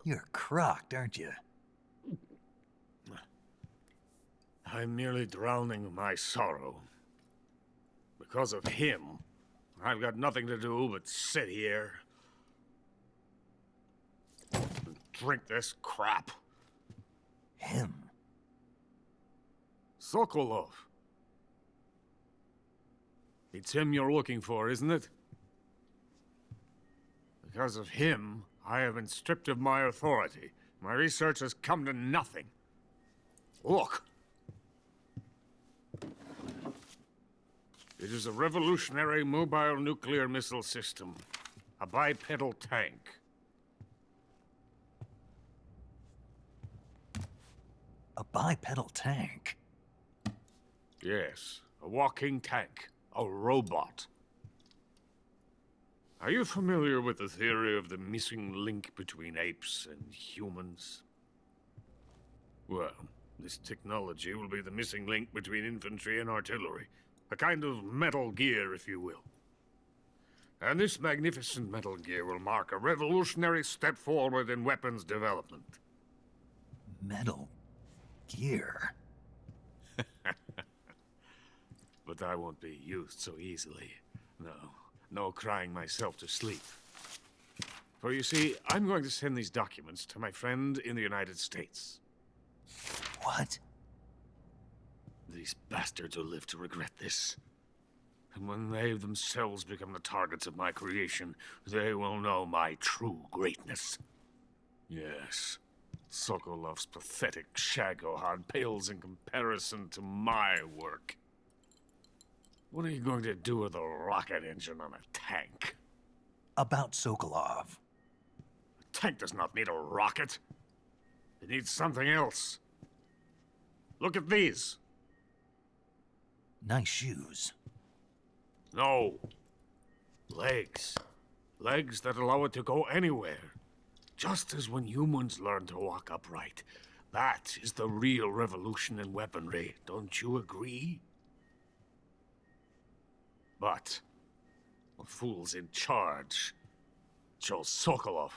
A: You're crocked, aren't you?
J: I'm merely drowning my sorrow. Because of him, I've got nothing to do but sit here and drink this crap.
A: Him?
J: Sokolov. It's him you're looking for, isn't it? Because of him, I have been stripped of my authority. My research has come to nothing. Look. It is a revolutionary mobile nuclear missile system. A bipedal tank.
A: A bipedal tank?
J: Yes, a walking tank. A robot. Are you familiar with the theory of the missing link between apes and humans? Well, this technology will be the missing link between infantry and artillery. A kind of Metal Gear, if you will. And this magnificent Metal Gear will mark a revolutionary step forward in weapons development.
A: Metal Gear?
J: But I won't be used so easily. No crying myself to sleep. For you see, I'm going to send these documents to my friend in the United States.
A: What?
J: These bastards will live to regret this. And when they themselves become the targets of my creation, they will know my true greatness. Yes, Sokolov's pathetic shagohod pales in comparison to my work. What are you going to do with a rocket engine on a tank?
A: About Sokolov.
J: A tank does not need a rocket. It needs something else. Look at these.
A: Nice shoes.
J: No. Legs. Legs that allow it to go anywhere. Just as when humans learn to walk upright. That is the real revolution in weaponry. Don't you agree? But the fool's in charge. Joe Sokolov.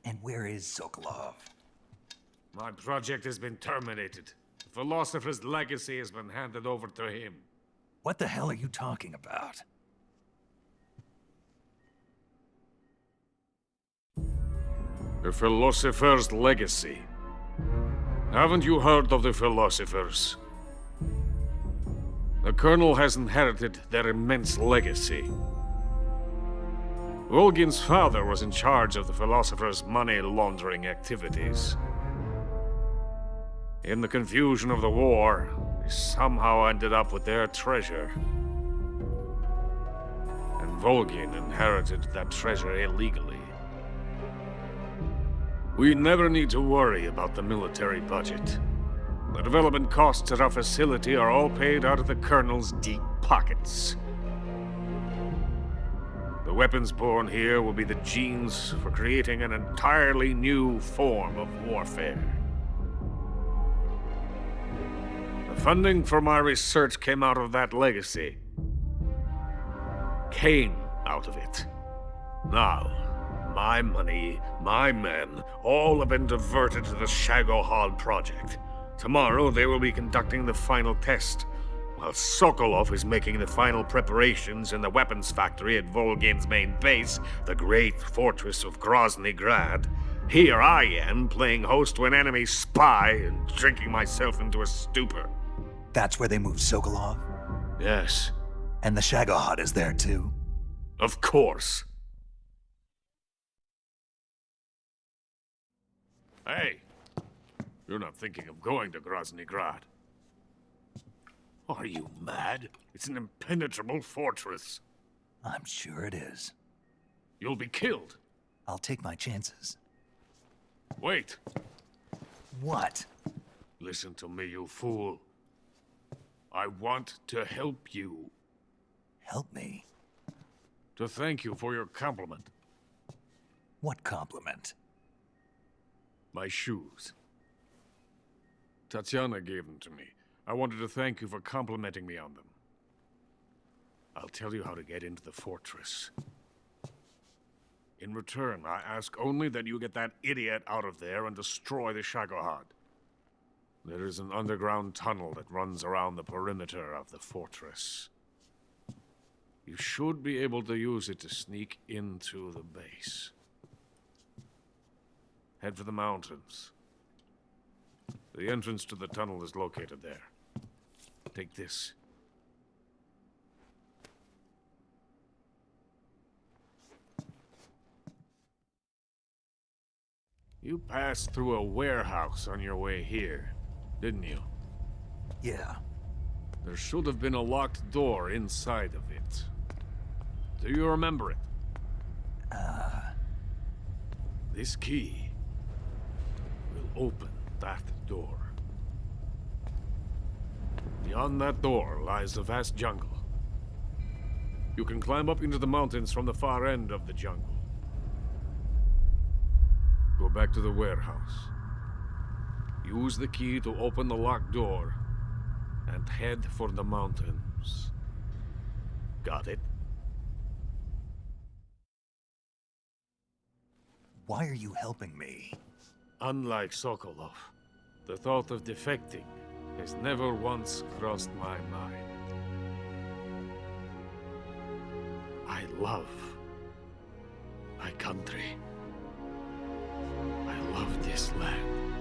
A: And where is Sokolov?
J: My project has been terminated. The philosopher's legacy has been handed over to him.
A: What the hell are you talking about?
J: The philosopher's legacy. Haven't you heard of the philosophers? The Colonel has inherited their immense legacy. Volgin's father was in charge of the philosophers' money laundering activities. In the confusion of the war, we somehow ended up with their treasure. And Volgin inherited that treasure illegally. We never need to worry about the military budget. The development costs at our facility are all paid out of the Colonel's deep pockets. The weapons born here will be the genes for creating an entirely new form of warfare. The funding for my research came out of that legacy. Came out of it. Now, my money, my men, all have been diverted to the Shagohod project. Tomorrow they will be conducting the final test, while Sokolov is making the final preparations in the weapons factory at Volgin's main base, the great fortress of Grozny Grad. Here I am, playing host to an enemy spy and drinking myself into a stupor.
A: That's where they moved Sokolov?
J: Yes.
A: And the Shagohod is there too?
J: Of course. Hey, you're not thinking of going to Grozny Grad. Are you mad? It's an impenetrable fortress.
A: I'm sure it is.
J: You'll be killed.
A: I'll take my chances.
J: Wait.
A: What?
J: Listen to me, you fool. I want to help you.
A: Help me?
J: To thank you for your compliment.
A: What compliment?
J: My shoes. Tatiana gave them to me. I wanted to thank you for complimenting me on them. I'll tell you how to get into the fortress. In return, I ask only that you get that idiot out of there and destroy the Shagohod. There is an underground tunnel that runs around the perimeter of the fortress. You should be able to use it to sneak into the base. Head for the mountains. The entrance to the tunnel is located there. Take this. You passed through a warehouse on your way here, didn't you?
A: Yeah.
J: There should have been a locked door inside of it. Do you remember it? This key will open that door. Beyond that door lies the vast jungle. You can climb up into the mountains from the far end of the jungle. Go back to the warehouse. Use the key to open the locked door and head for the mountains. Got it?
A: Why are you helping me?
J: Unlike Sokolov, the thought of defecting has never once crossed my mind. I love my country. I love this land.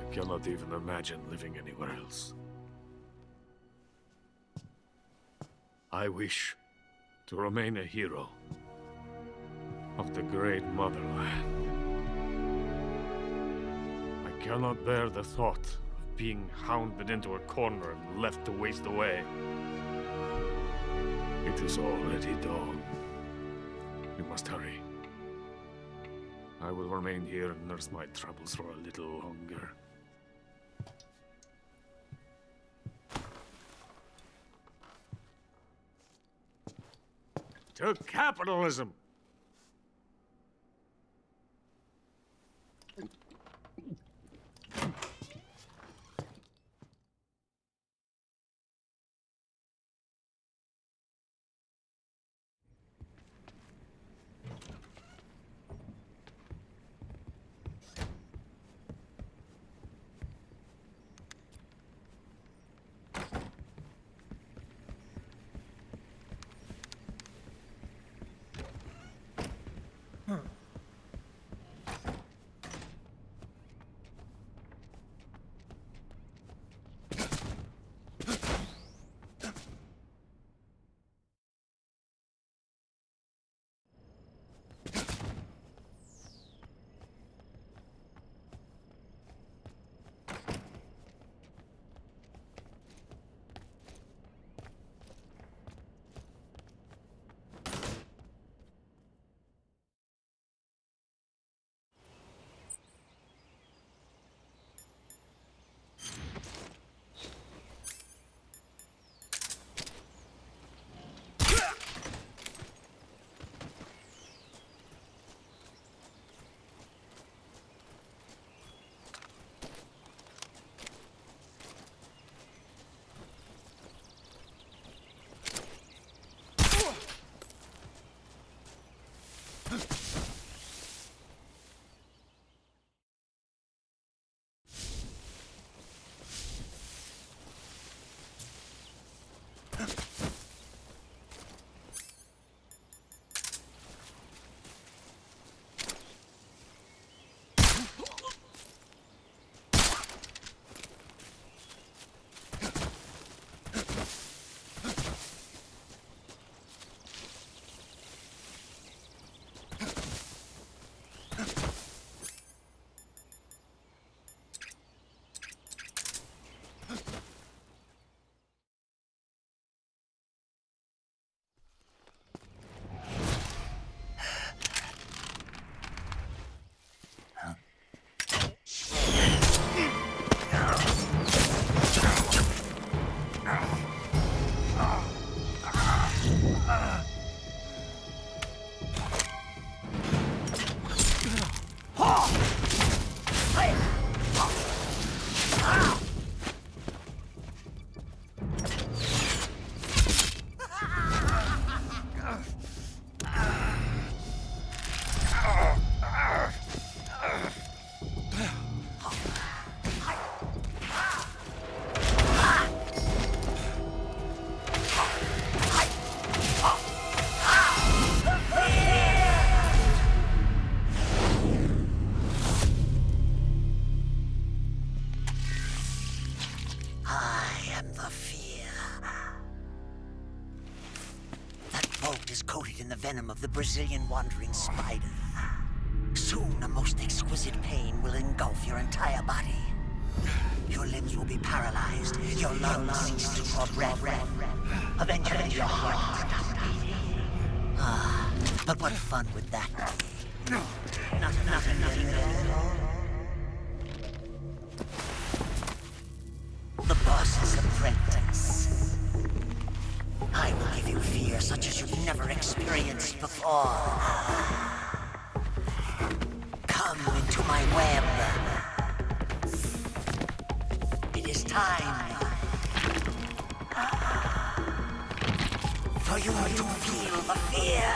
J: I cannot even imagine living anywhere else. I wish to remain a hero of the great motherland. I cannot bear the thought of being hounded into a corner and left to waste away. It is already dawn. You must hurry. I will remain here and nurse my troubles for a little longer. To capitalism!
I: Coated in the venom of the Brazilian wandering spider. Soon, a most exquisite pain will engulf your entire body. Your limbs will be paralyzed, your lungs cease to draw breath. Eventually, your heart will stop beating. But what fun would that be? Nothing. The boss's apprentice. I will give you fear such as you've never experienced before. Come into my web. It is time for you to feel the fear.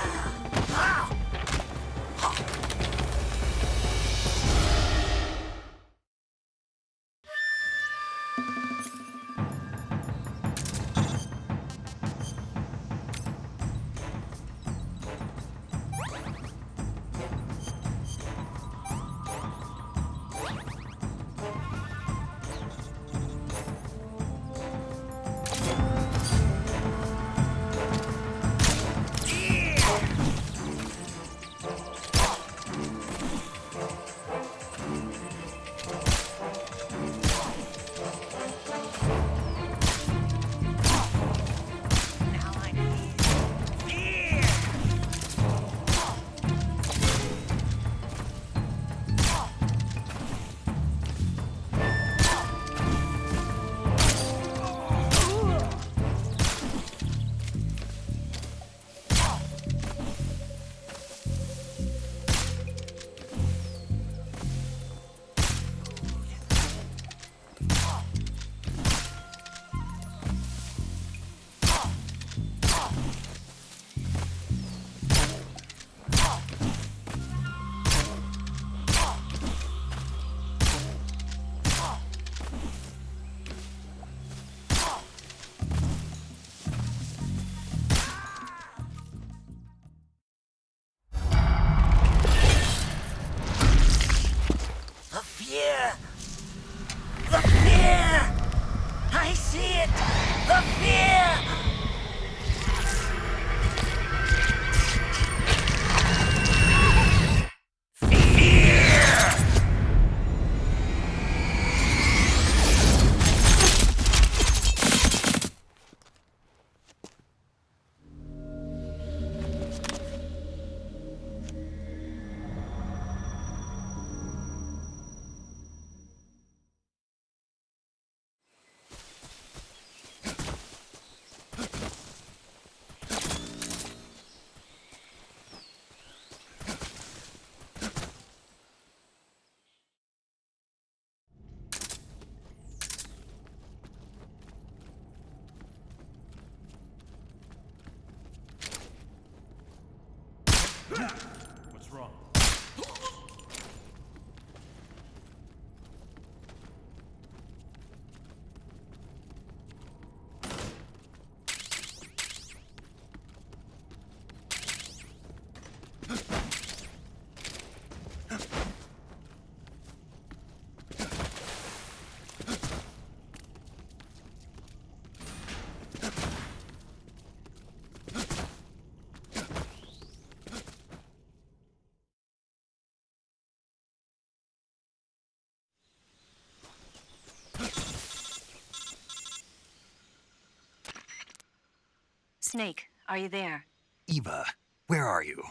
M: Snake, are you there?
A: Eva, where are you?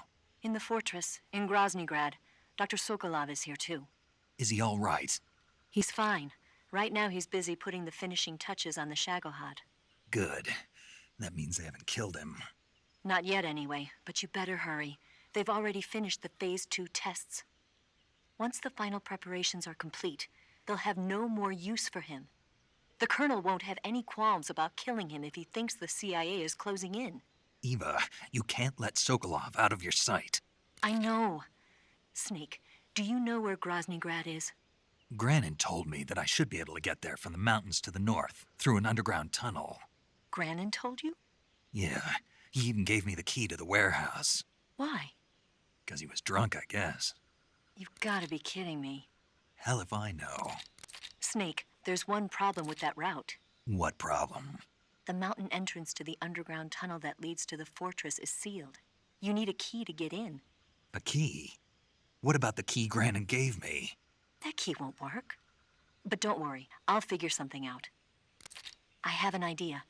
M: In the fortress, in Groznygrad. Dr. Sokolov is here too.
A: Is he all right?
M: He's fine. Right now he's busy putting the finishing touches on the Shagohod.
A: Good. That means they haven't killed him.
M: Not yet anyway, but you better hurry. They've already finished the Phase 2 tests. Once the final preparations are complete, they'll have no more use for him. The Colonel won't have any qualms about killing him if he thinks the CIA is closing in.
A: Eva, you can't let Sokolov out of your sight.
M: I know. Snake, do you know where Groznygrad is?
A: Granin told me that I should be able to get there from the mountains to the north, through an underground tunnel.
M: Granin told you?
A: Yeah, he even gave me the key to the warehouse.
M: Why?
A: 'Cause he was drunk, I guess.
M: You've gotta be kidding me.
A: Hell if I know.
M: Snake, there's one problem with that route.
A: What problem?
M: The mountain entrance to the underground tunnel that leads to the fortress is sealed. You need a key to get in.
A: A key? What about the key Granin gave me?
M: That key won't work. But don't worry, I'll figure something out. I have an idea.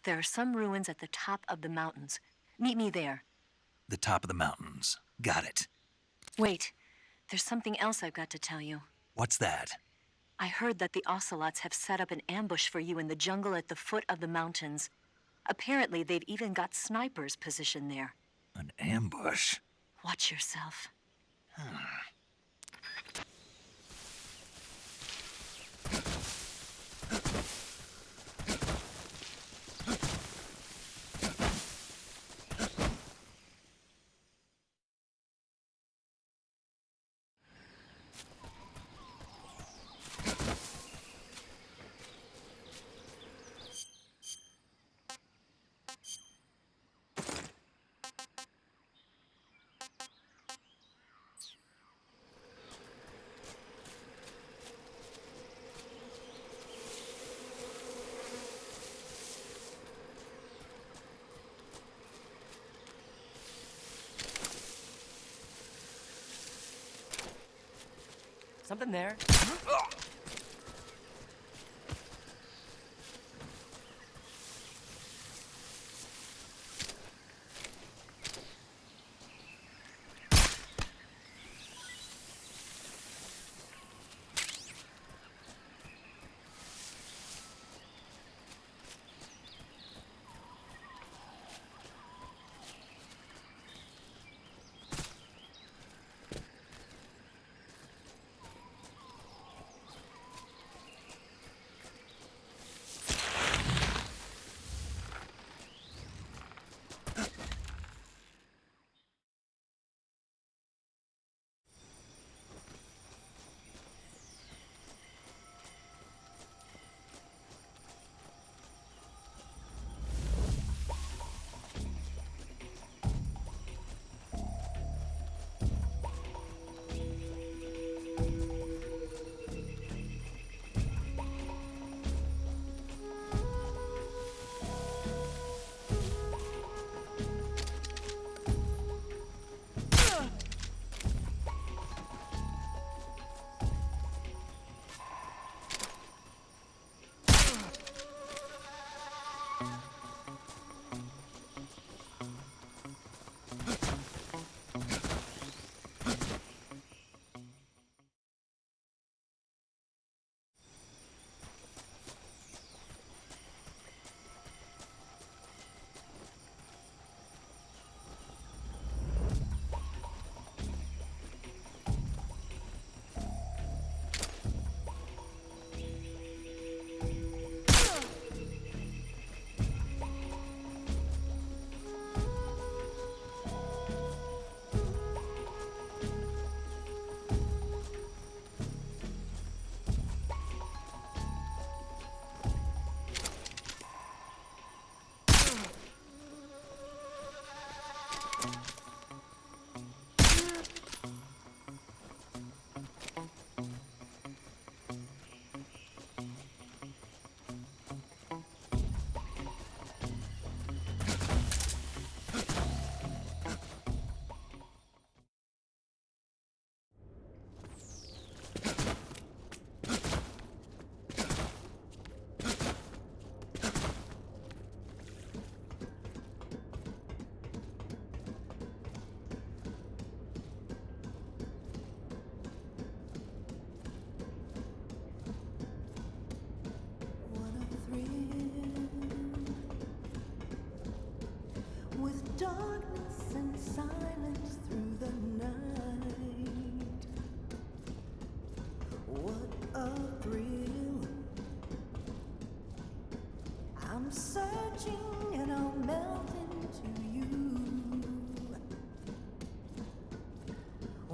M: There are some ruins at the top of the mountains. Meet me there.
A: The top of the mountains. Got it.
M: Wait, there's something else I've got to tell you.
A: What's that?
M: I heard that the Ocelots have set up an ambush for you in the jungle at the foot of the mountains. Apparently, they've even got snipers positioned there.
A: An ambush?
M: Watch yourself.
G: Something there.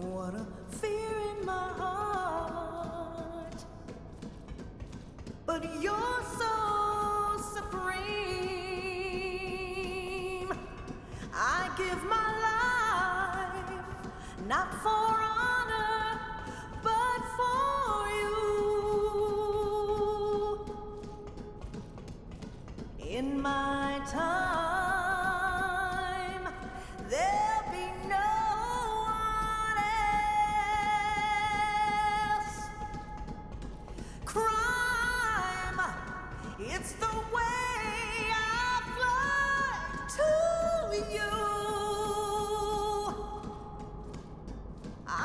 Q: What a fear in my heart. But you're so supreme. I give my life, not for honor, but for you. In my time, there'll be no one else. Crime, it's the way I fly to you. I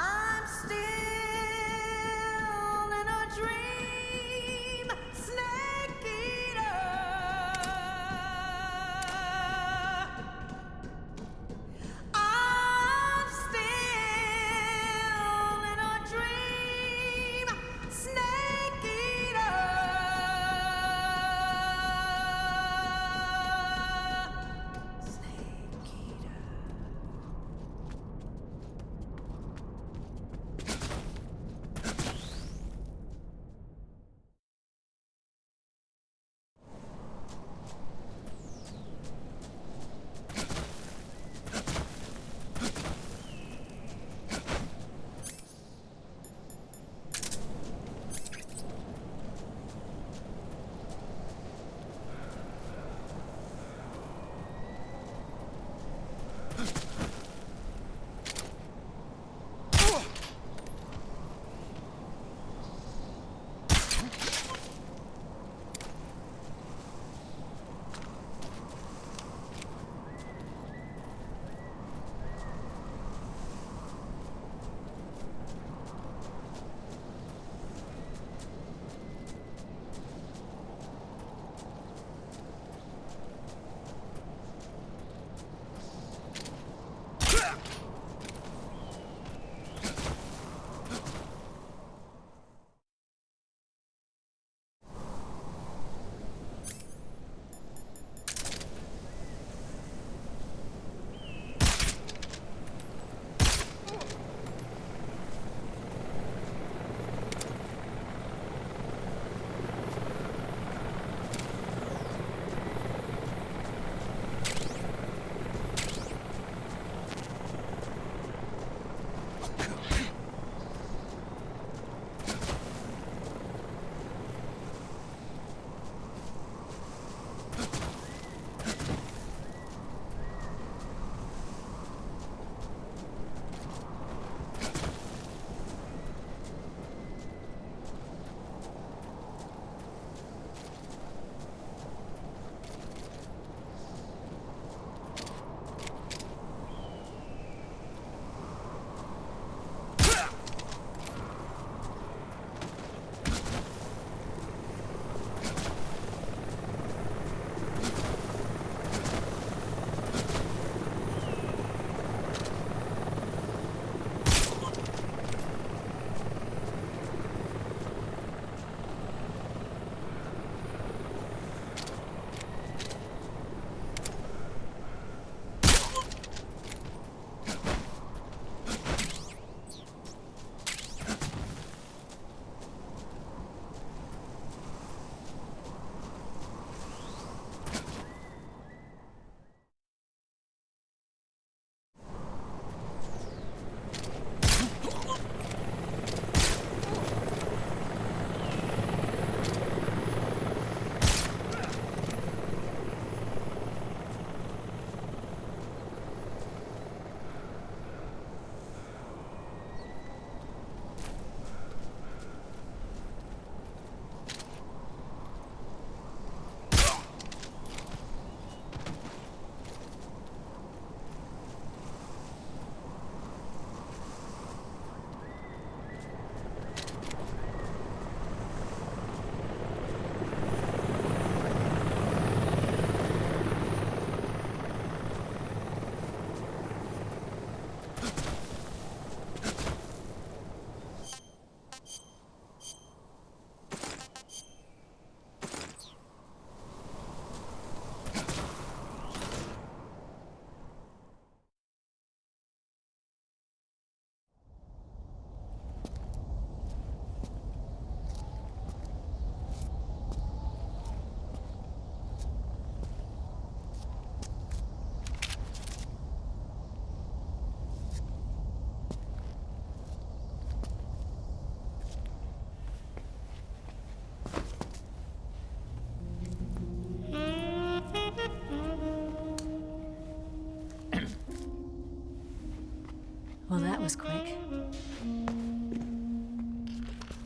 M: was quick.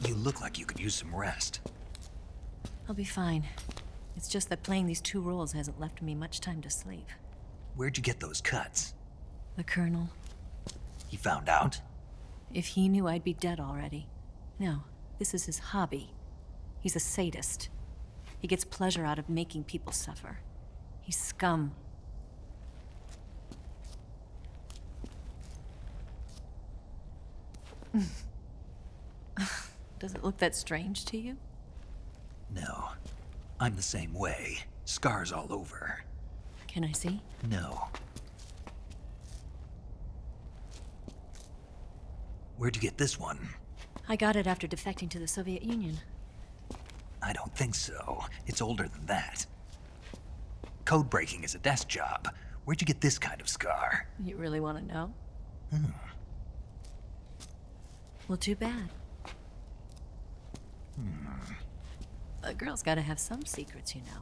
A: You look like you could use some rest.
M: I'll be fine. It's just that playing these 2 roles hasn't left me much time to sleep.
A: Where'd you get those cuts?
M: The Colonel.
A: He found out?
M: If he knew, I'd be dead already. No, this is his hobby. He's a sadist. He gets pleasure out of making people suffer. He's scum. Does it look that strange to you?
A: No. I'm the same way. Scars all over.
M: Can I see?
A: No. Where'd you get this one?
M: I got it after defecting to the Soviet Union.
A: I don't think so. It's older than that. Code breaking is a desk job. Where'd you get this kind of scar?
M: You really want to know? Well, too bad. A girl's gotta have some secrets, you know.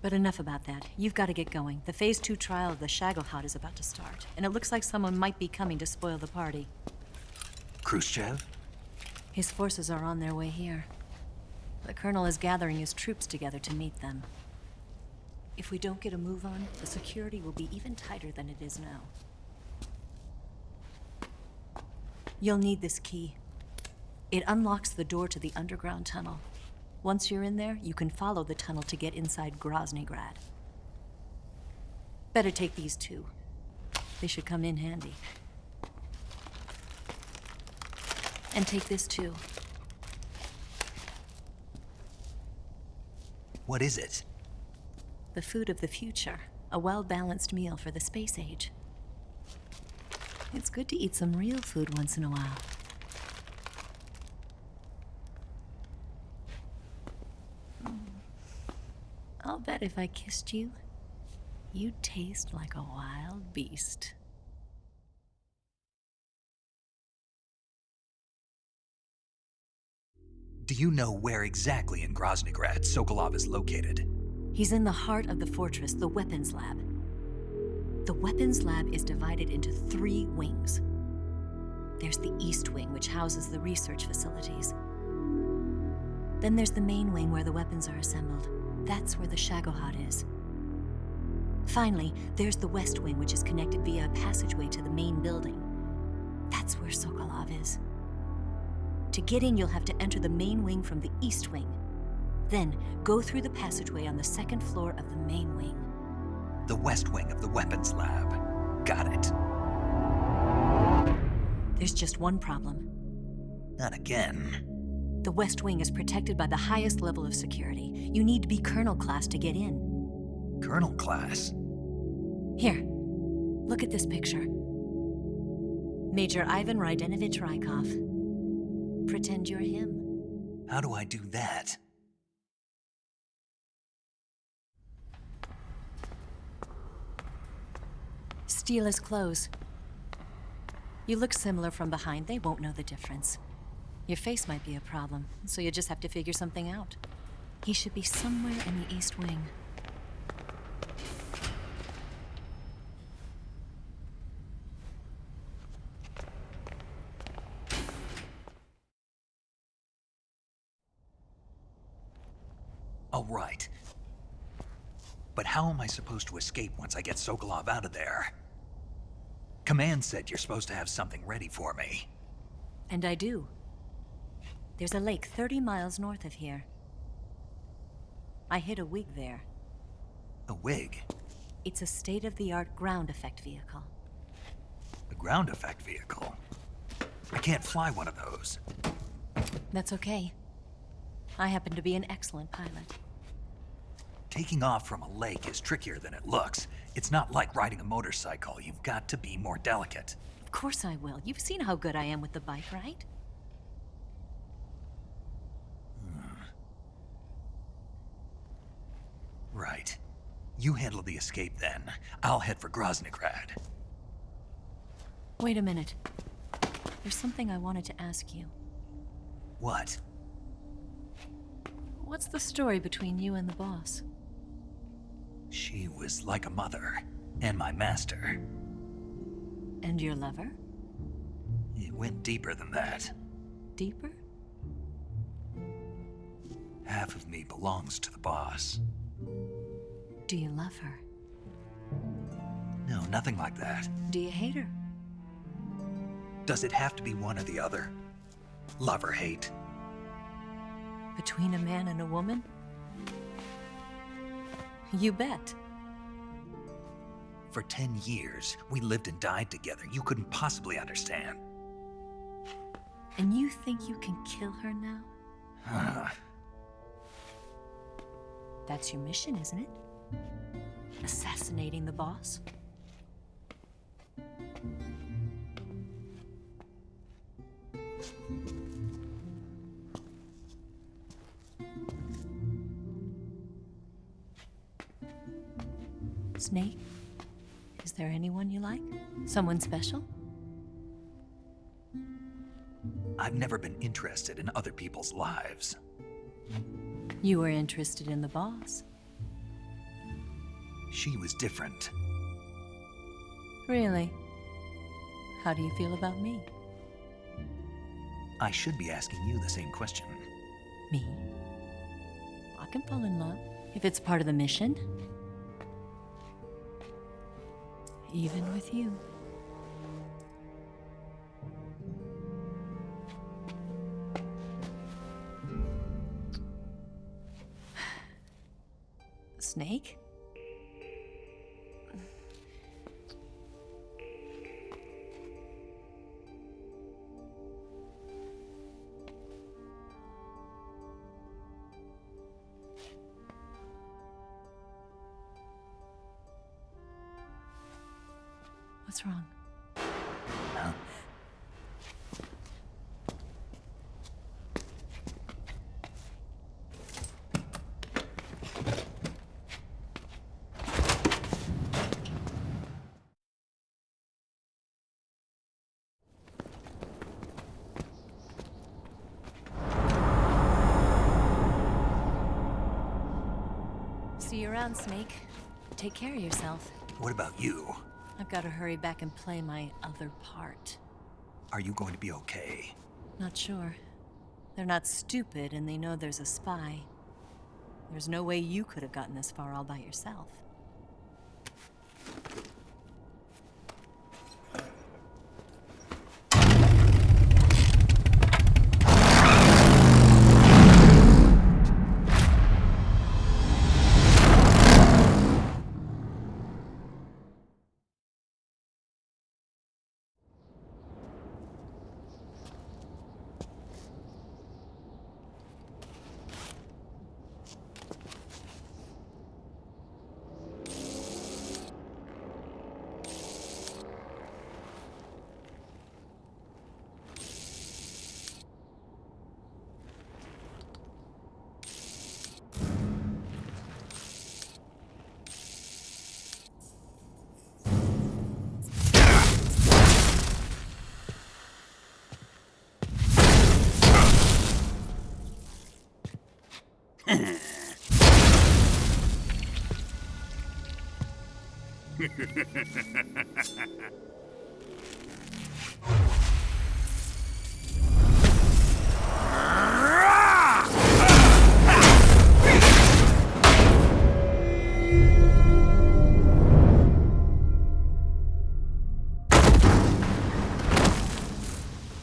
M: But enough about that. You've got to get going. The Phase 2 trial of the Shagohod is about to start, and it looks like someone might be coming to spoil the party.
A: Khrushchev?
M: His forces are on their way here. The Colonel is gathering his troops together to meet them. If we don't get a move on, the security will be even tighter than it is now. You'll need this key. It unlocks the door to the underground tunnel. Once you're in there, you can follow the tunnel to get inside Groznygrad. Better take these 2. They should come in handy. And take this too.
A: What is it?
M: The food of the future. A well-balanced meal for the space age. It's good to eat some real food once in a while. I'll bet if I kissed you, you'd taste like a wild beast.
A: Do you know where exactly in Groznygrad Sokolov is located?
M: He's in the heart of the fortress, the weapons lab. The weapons lab is divided into 3 wings. There's the East Wing, which houses the research facilities. Then there's the main wing where the weapons are assembled. That's where the Shagohod is. Finally, there's the West Wing, which is connected via a passageway to the main building. That's where Sokolov is. To get in, you'll have to enter the main wing from the East Wing. Then, go through the passageway on the 2nd floor of the main wing.
A: The West Wing of the weapons lab. Got it.
M: There's just one problem.
A: Not again.
M: The West Wing is protected by the highest level of security. You need to be Colonel class to get in.
A: Colonel class?
M: Here, look at this picture. Major Ivan Rydenovich Rykov. Pretend you're him.
A: How do I do that?
M: Steal his clothes. You look similar from behind. They won't know the difference. Your face might be a problem, so you just have to figure something out. He should be somewhere in the East Wing.
A: All right. But how am I supposed to escape once I get Sokolov out of there? Command said you're supposed to have something ready for me.
M: And I do. There's a lake 30 miles north of here. I hid a wig there.
A: A wig?
M: It's a state-of-the-art ground effect vehicle.
A: A ground effect vehicle? I can't fly one of those.
M: That's okay. I happen to be an excellent pilot.
A: Taking off from a lake is trickier than it looks. It's not like riding a motorcycle. You've got to be more delicate.
M: Of course I will. You've seen how good I am with the bike, right?
A: Right. You handle the escape then. I'll head for Groznygrad.
M: Wait a minute. There's something I wanted to ask you.
A: What?
M: What's the story between you and the boss?
A: She was like a mother, and my master.
M: And your lover?
A: It went deeper than that.
M: Deeper?
A: Half of me belongs to the boss.
M: Do you love her?
A: No, nothing like that.
M: Do you hate her?
A: Does it have to be one or the other? Love or hate?
M: Between a man and a woman? You bet.
A: For 10 years, we lived and died together. You couldn't possibly understand.
M: And you think you can kill her now? That's your mission, isn't it? Assassinating the boss? Snake, is there anyone you like? Someone special?
A: I've never been interested in other people's lives.
M: You were interested in the boss.
A: She was different.
M: Really? How do you feel about me?
A: I should be asking you the same question.
M: Me? I can fall in love if it's part of the mission. Even with you. Snake? What's wrong?
A: Huh?
M: See you around, Snake. Take care of yourself.
A: What about you?
M: I've got to hurry back and play my other part.
A: Are you going to be okay?
M: Not sure. They're not stupid, and they know there's a spy. There's no way you could have gotten this far all by yourself.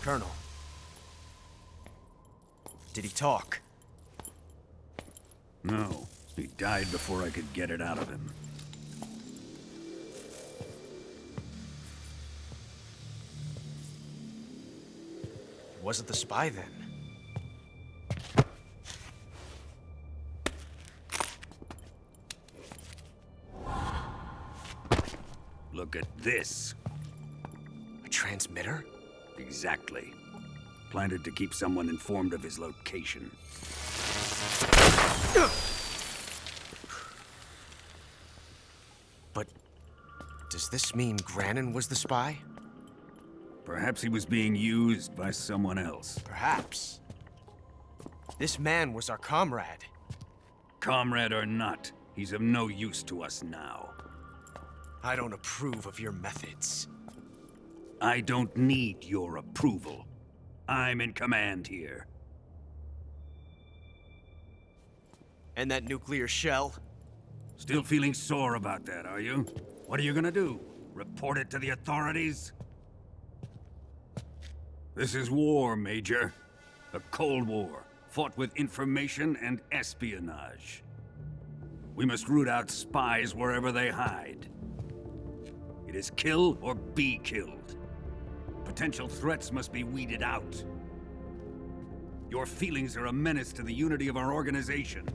G: Colonel. Did he talk?
R: No. He died before I could get it out of him.
G: Wasn't the spy then?
R: Look at this.
G: A transmitter?
R: Exactly. Planted to keep someone informed of his location.
G: But does this mean Grannon was the spy?
R: Perhaps he was being used by someone else.
G: Perhaps. This man was our comrade.
R: Comrade or not, he's of no use to us now.
G: I don't approve of your methods.
R: I don't need your approval. I'm in command here.
G: And that nuclear shell?
R: Still feeling sore about that, are you? What are you gonna do? Report it to the authorities? This is war, Major. A Cold War, fought with information and espionage. We must root out spies wherever they hide. It is kill or be killed. Potential threats must be weeded out. Your feelings are a menace to the unity of our organization.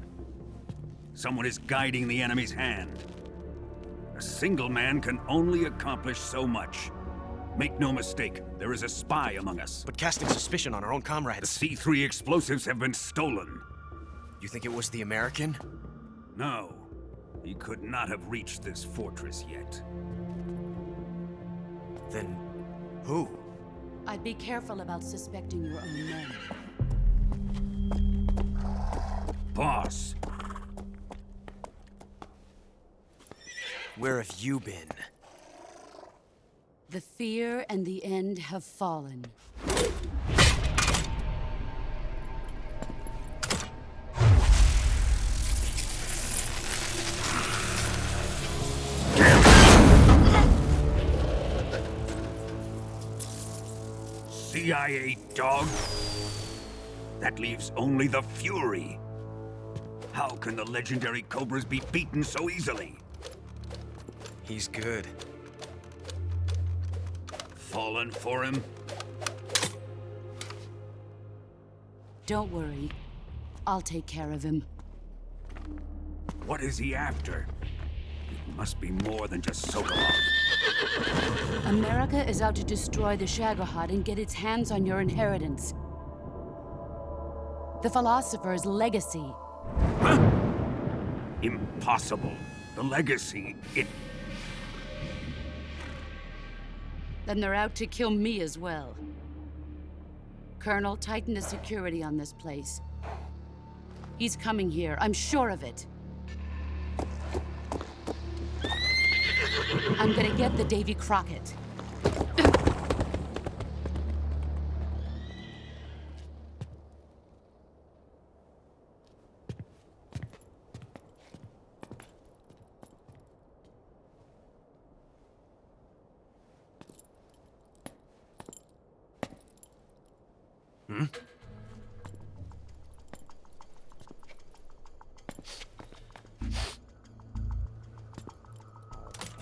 R: Someone is guiding the enemy's hand. A single man can only accomplish so much. Make no mistake, there is a spy among us.
G: But casting suspicion on our own comrades.
R: The C3 explosives have been stolen.
G: You think it was the American?
R: No. He could not have reached this fortress yet.
G: Then, who?
F: I'd be careful about suspecting your own men.
R: Boss!
G: Where have you been?
F: The fear and the end have fallen.
R: CIA dog? That leaves only the Fury. How can the legendary Cobras be beaten so easily?
G: He's good.
R: Fallen for him?
F: Don't worry. I'll take care of him.
R: What is he after? It must be more than just Sokolov.
F: America is out to destroy the Shagohod and get its hands on your inheritance. The philosopher's legacy.
R: Huh? Impossible. The legacy,
F: Then they're out to kill me as well. Colonel, tighten the security on this place. He's coming here, I'm sure of it. I'm gonna get the Davy Crockett.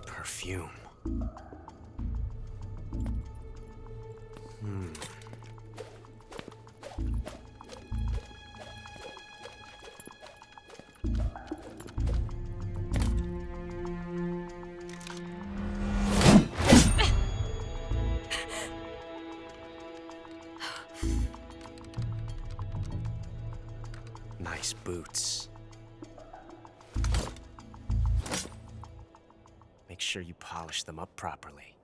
G: Perfume. Nice boots. Make sure you polish them up properly.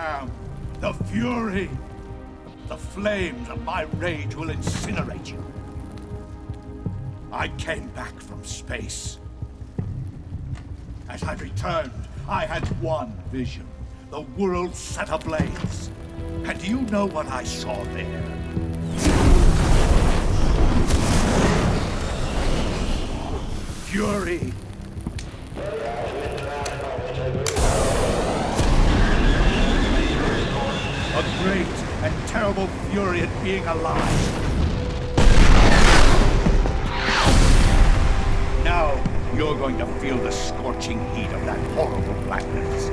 P: am the Fury. The flames of my rage will incinerate you. I came back from space. As I returned, I had one vision. The world set ablaze. And do you know what I saw there? Fury. A great and terrible fury at being alive. Now, you're going to feel the scorching heat of that horrible blackness.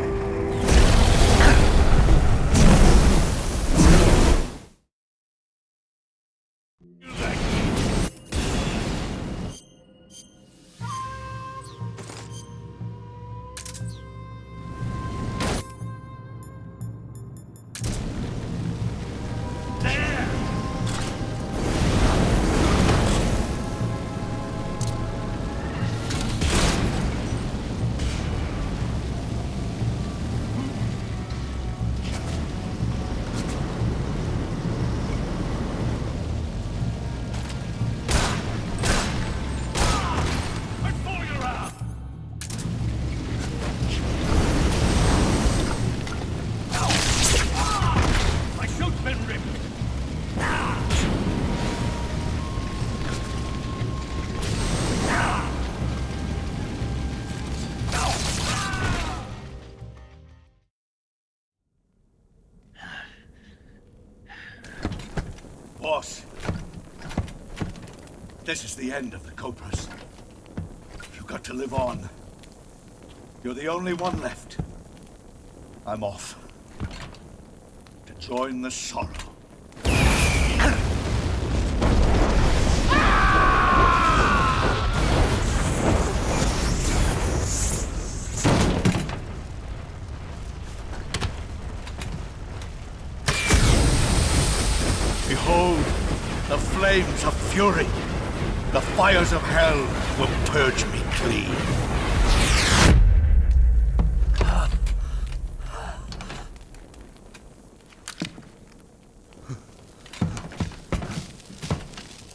P: Boss, this is the end of the Cobras. You've got to live on. You're the only one left. I'm off. To join the sorrow. Behold, the flames of fury. The fires of hell will purge me clean.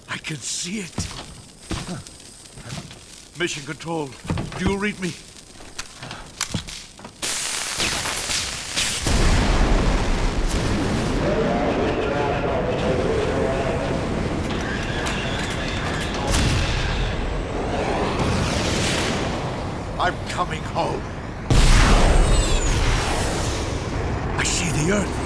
P: I can see it. Mission Control, do you read me? I'm coming home. I see the Earth.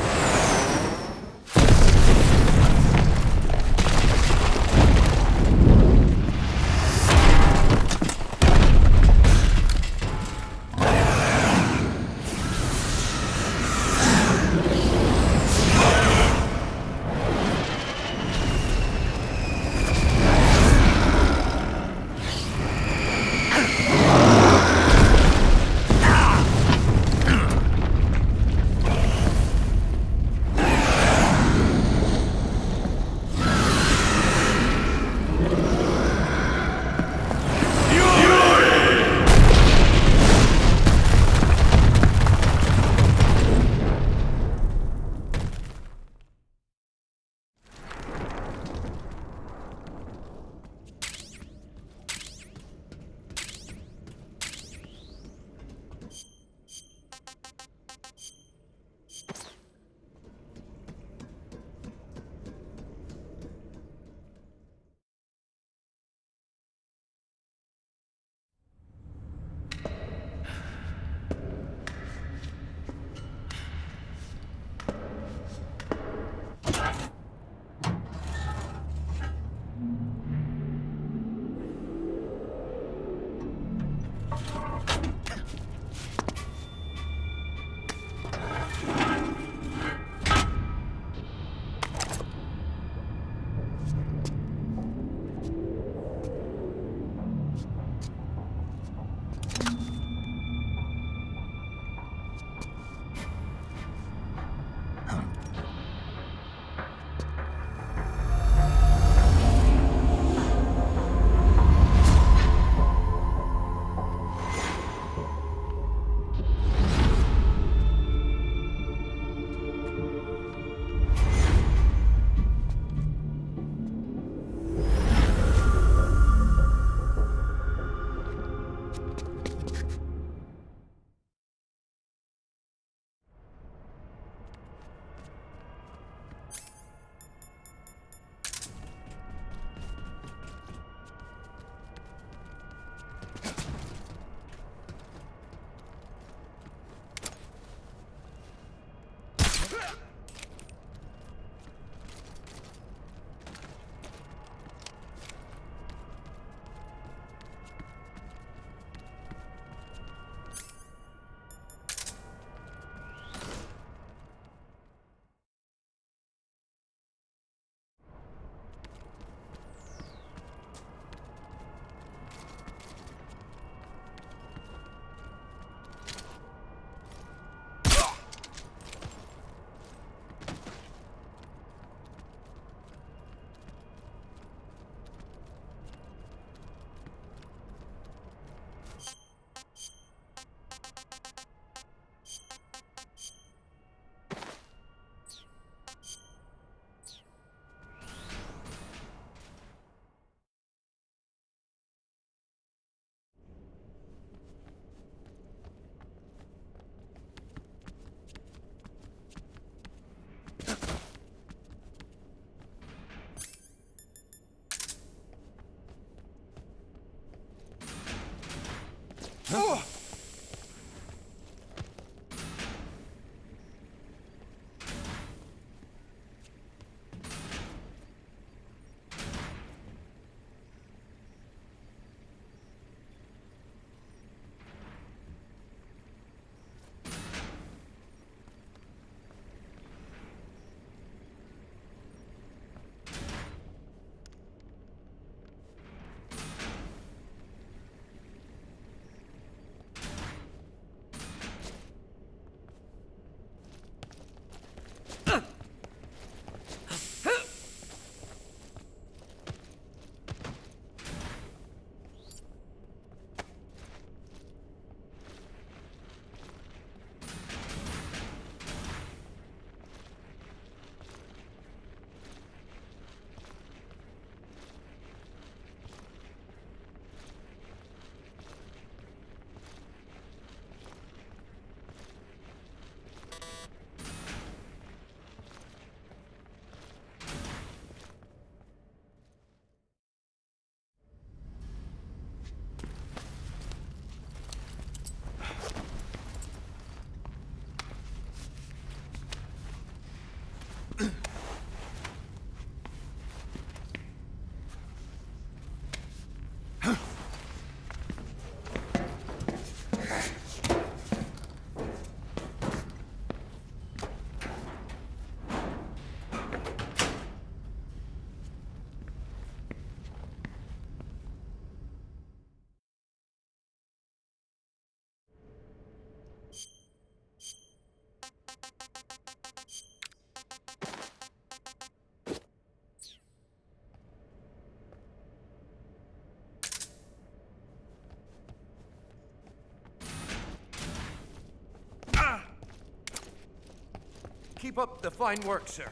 G: Keep up the fine work, sir.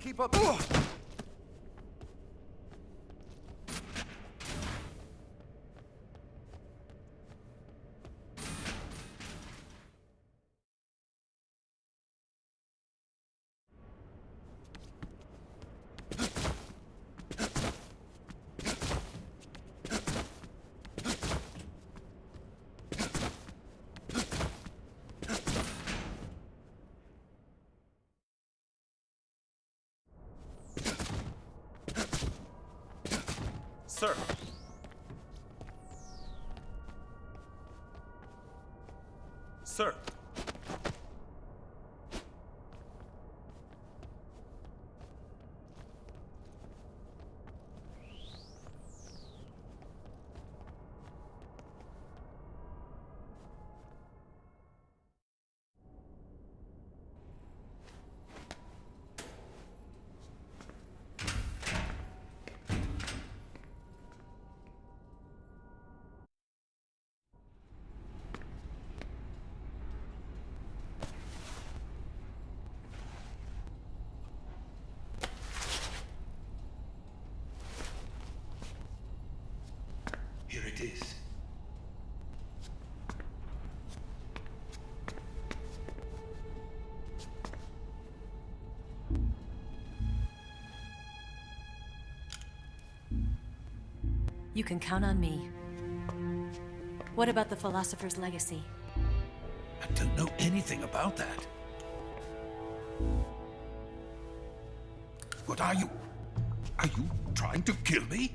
G: Keep up.
P: Sir. Sir.
H: Here it is.
M: You can count on me. What about the philosopher's legacy?
H: I don't know anything about that. What are you? Are you trying to kill me?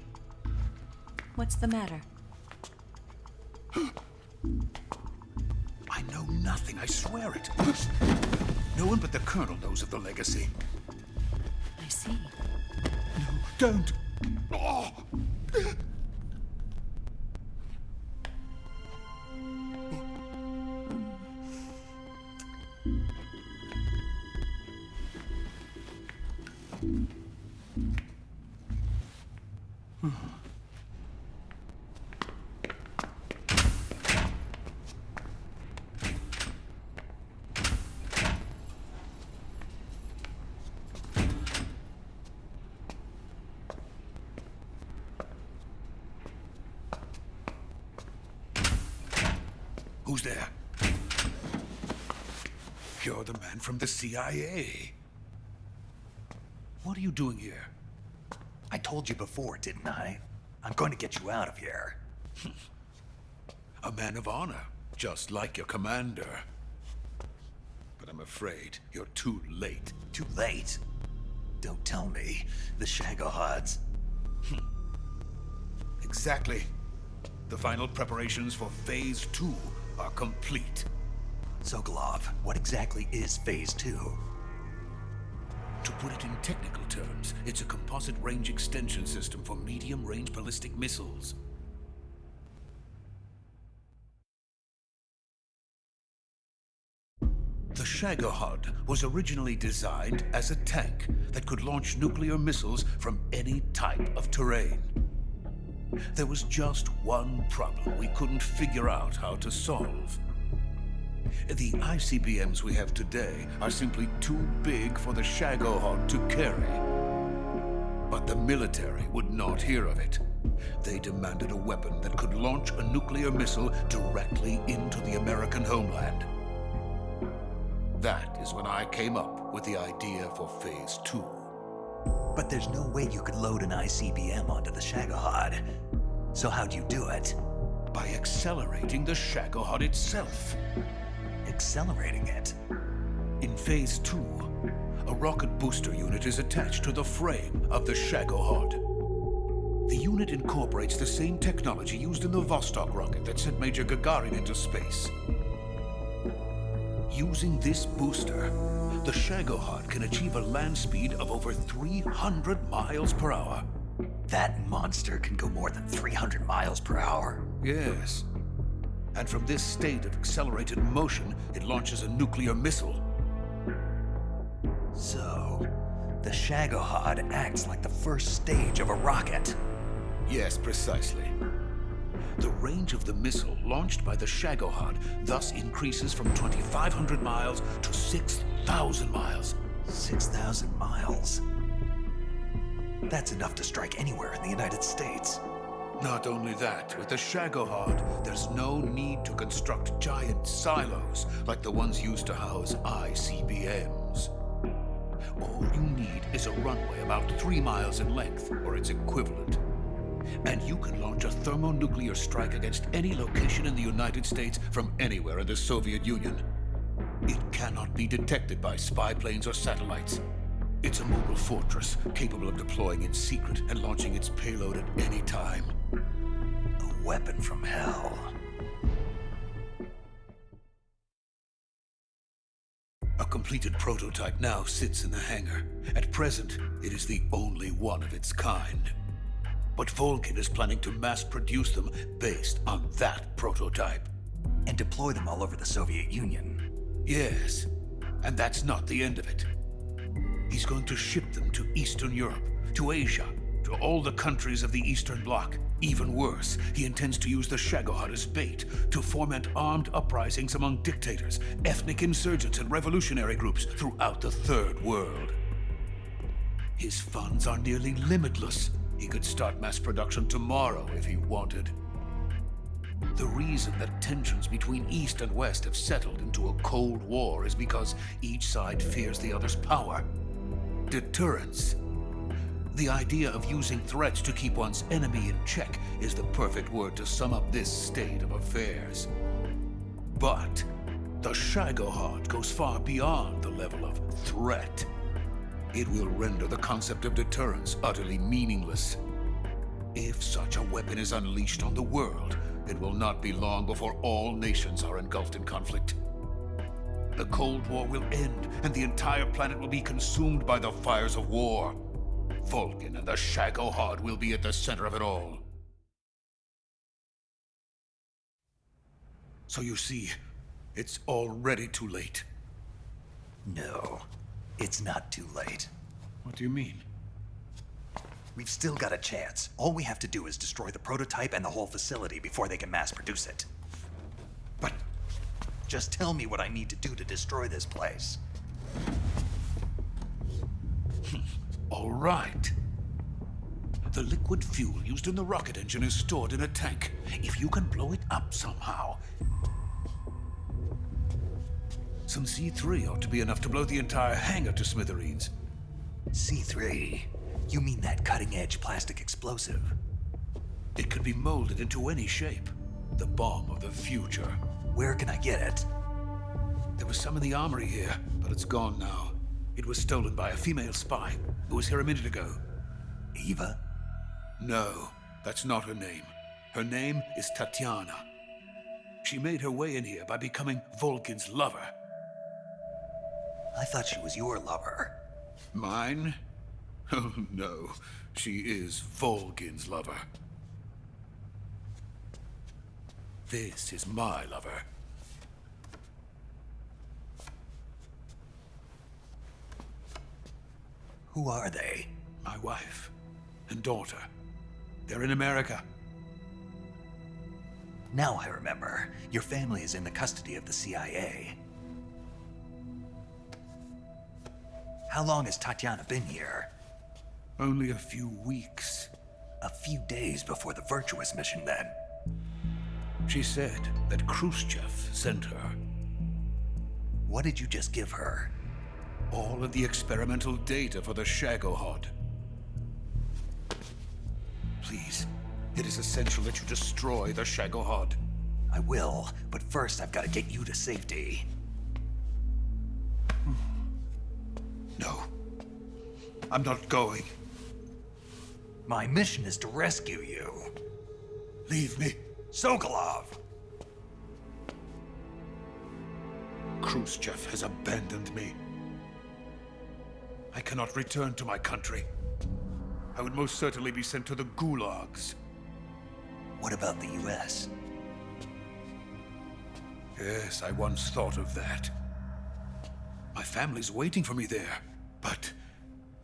M: What's the matter?
H: I know nothing, I swear it. No one but the Colonel knows of the legacy.
M: I see.
H: No, don't! Oh. Who's there? You're the man from the CIA. What are you doing here?
A: I told you before, didn't I? I'm going to get you out of here.
H: A man of honor, just like your commander. But I'm afraid you're too late.
A: Too late? Don't tell me. The Shagohods.
H: Exactly. The final preparations for Phase 2 are complete.
A: Sokolov, what exactly is Phase 2?
H: To put it in technical terms, it's a composite range extension system for medium-range ballistic missiles. The Shagohod was originally designed as a tank that could launch nuclear missiles from any type of terrain. There was just one problem we couldn't figure out how to solve. The ICBMs we have today are simply too big for the Shagohod to carry. But the military would not hear of it. They demanded a weapon that could launch a nuclear missile directly into the American homeland. That is when I came up with the idea for Phase 2.
A: But there's no way you could load an ICBM onto the Shagohod. So how'd you do it?
H: By accelerating the Shagohod itself.
A: Accelerating it?
H: In Phase 2, a rocket booster unit is attached to the frame of the Shagohod. The unit incorporates the same technology used in the Vostok rocket that sent Major Gagarin into space. Using this booster, the Shagohod can achieve a land speed of over 300 miles per hour.
A: That monster can go more than 300 miles per hour?
H: Yes. And from this state of accelerated motion, it launches a nuclear missile.
A: So, the Shagohod acts like the first stage of a rocket.
H: Yes, precisely. The range of the missile launched by the Shagohod thus increases from 2,500 miles to 6,000 miles.
A: 6,000 miles? That's enough to strike anywhere in the United States.
H: Not only that, with the Shagohod, there's no need to construct giant silos like the ones used to house ICBMs. All you need is a runway about 3 miles in length, or its equivalent. And you can launch a thermonuclear strike against any location in the United States from anywhere in the Soviet Union. It cannot be detected by spy planes or satellites. It's a mobile fortress, capable of deploying in secret and launching its payload at any time.
A: A weapon from hell.
H: A completed prototype now sits in the hangar. At present, it is the only one of its kind. But Volkin is planning to mass-produce them based on that prototype.
A: And deploy them all over the Soviet Union.
H: Yes, and that's not the end of it. He's going to ship them to Eastern Europe, to Asia, to all the countries of the Eastern Bloc. Even worse, he intends to use the Shagohod as bait to foment armed uprisings among dictators, ethnic insurgents, and revolutionary groups throughout the Third World. His funds are nearly limitless. He could start mass production tomorrow if he wanted. The reason that tensions between East and West have settled into a Cold War is because each side fears the other's power. Deterrence. The idea of using threats to keep one's enemy in check is the perfect word to sum up this state of affairs. But the Shagohod goes far beyond the level of threat. It will render the concept of deterrence utterly meaningless. If such a weapon is unleashed on the world, it will not be long before all nations are engulfed in conflict. The Cold War will end, and the entire planet will be consumed by the fires of war. Volkin and the Shagohod will be at the center of it all. So you see, it's already too late.
A: No, it's not too late.
H: What do you mean?
A: We've still got a chance. All we have to do is destroy the prototype and the whole facility before they can mass produce it. But just tell me what I need to do to destroy this place.
H: All right. The liquid fuel used in the rocket engine is stored in a tank. If you can blow it up somehow. Some C3 ought to be enough to blow the entire hangar to smithereens.
A: C3? You mean that cutting-edge plastic explosive?
H: It could be molded into any shape. The bomb of the future.
A: Where can I get it?
H: There was some in the armory here, but it's gone now. It was stolen by a female spy who was here a minute ago.
A: EVA?
H: No, that's not her name. Her name is Tatiana. She made her way in here by becoming Volgin's lover.
A: I thought she was your lover.
H: Mine? Oh no, she is Volgin's lover. This is my lover.
A: Who are they?
H: My wife and daughter. They're in America.
A: Now I remember. Your family is in the custody of the CIA. How long has Tatiana been here?
H: Only a few weeks.
A: A few days before the Virtuous mission, then.
H: She said that Khrushchev sent her.
A: What did you just give her?
H: All of the experimental data for the Shagohod. Please, it is essential that you destroy the Shagohod.
A: I will, but first I've got to get you to safety.
H: No. I'm not going.
A: My mission is to rescue you.
H: Leave me.
A: Sokolov!
H: Khrushchev has abandoned me. I cannot return to my country. I would most certainly be sent to the gulags.
A: What about the US?
H: Yes, I once thought of that. My family's waiting for me there. But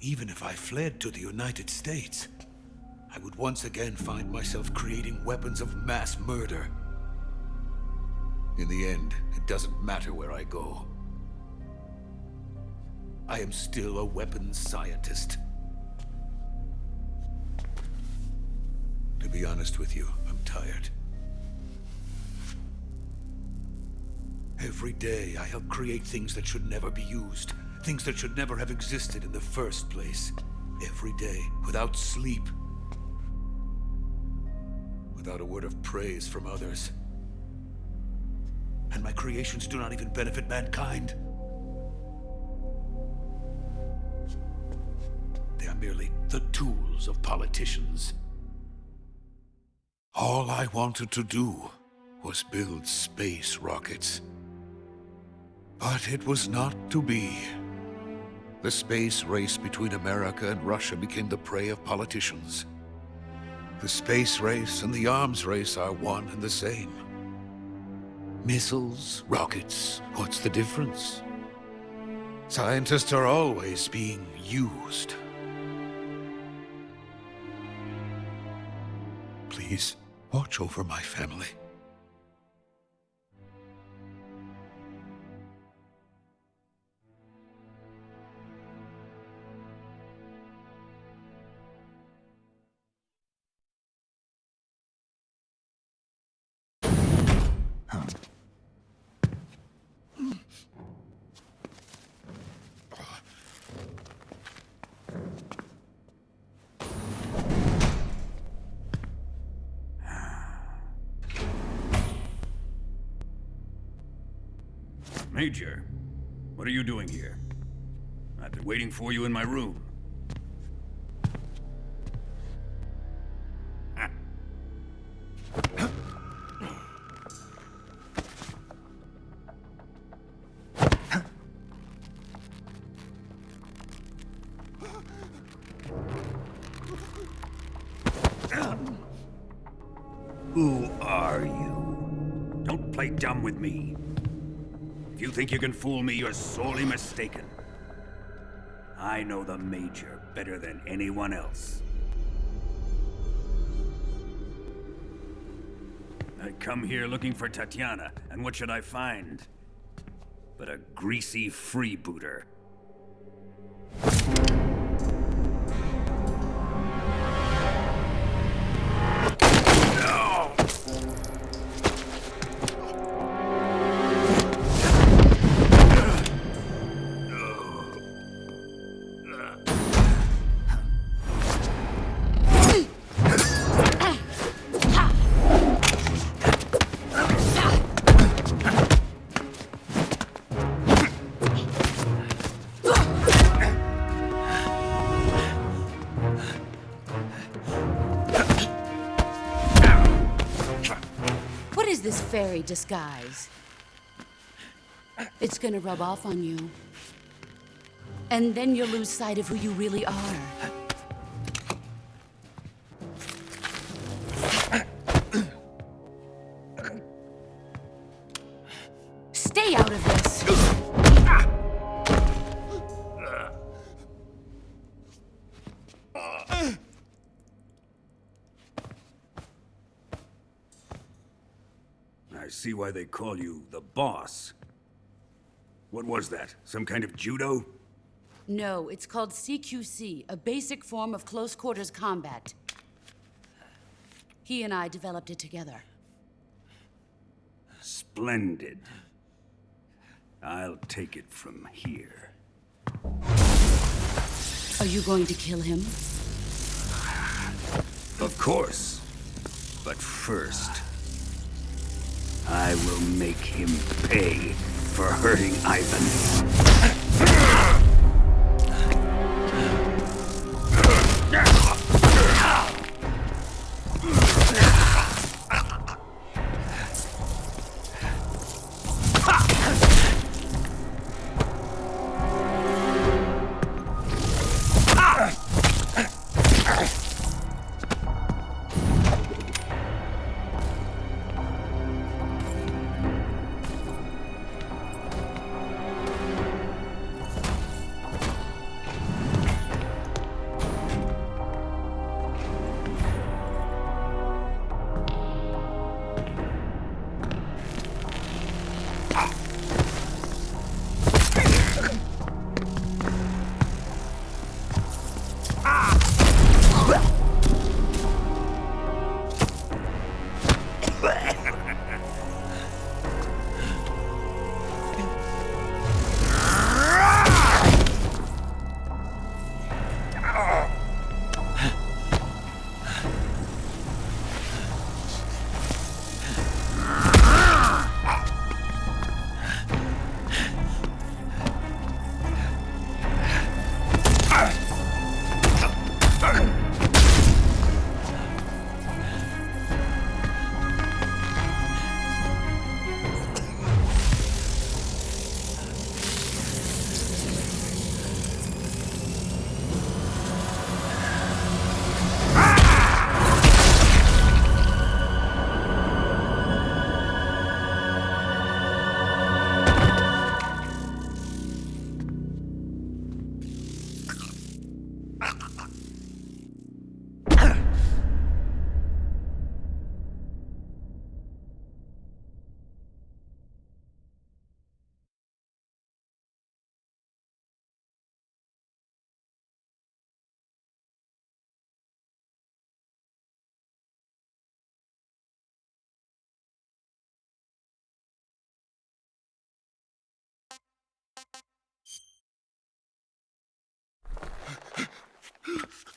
H: even if I fled to the United States, I would once again find myself creating weapons of mass murder. In the end, it doesn't matter where I go. I am still a weapons scientist. To be honest with you, I'm tired. Every day, I help create things that should never be used. Things that should never have existed in the first place. Every day, without sleep. Without a word of praise from others. And my creations do not even benefit mankind. They are merely the tools of politicians. All I wanted to do was build space rockets. But it was not to be. The space race between America and Russia became the prey of politicians. The space race and the arms race are one and the same. Missiles, rockets, what's the difference? Scientists are always being used. Please, watch over my family.
R: Major, what are you doing here? I've been waiting for you in my room. Who are you? Don't play dumb with me. If you think you can fool me, you're sorely mistaken. I know the Major better than anyone else. I come here looking for Tatiana, and what should I find? But a greasy freebooter.
F: this fairy disguise. It's gonna rub off on you. And then you'll lose sight of who you really are. Stay out of this!
R: I see why they call you the boss. What was that? Some kind of judo?
F: No, it's called CQC, a basic form of close quarters combat. He and I developed it together.
R: Splendid. I'll take it from here.
F: Are you going to kill him?
R: Of course. But first, I will make him pay for hurting Ivan.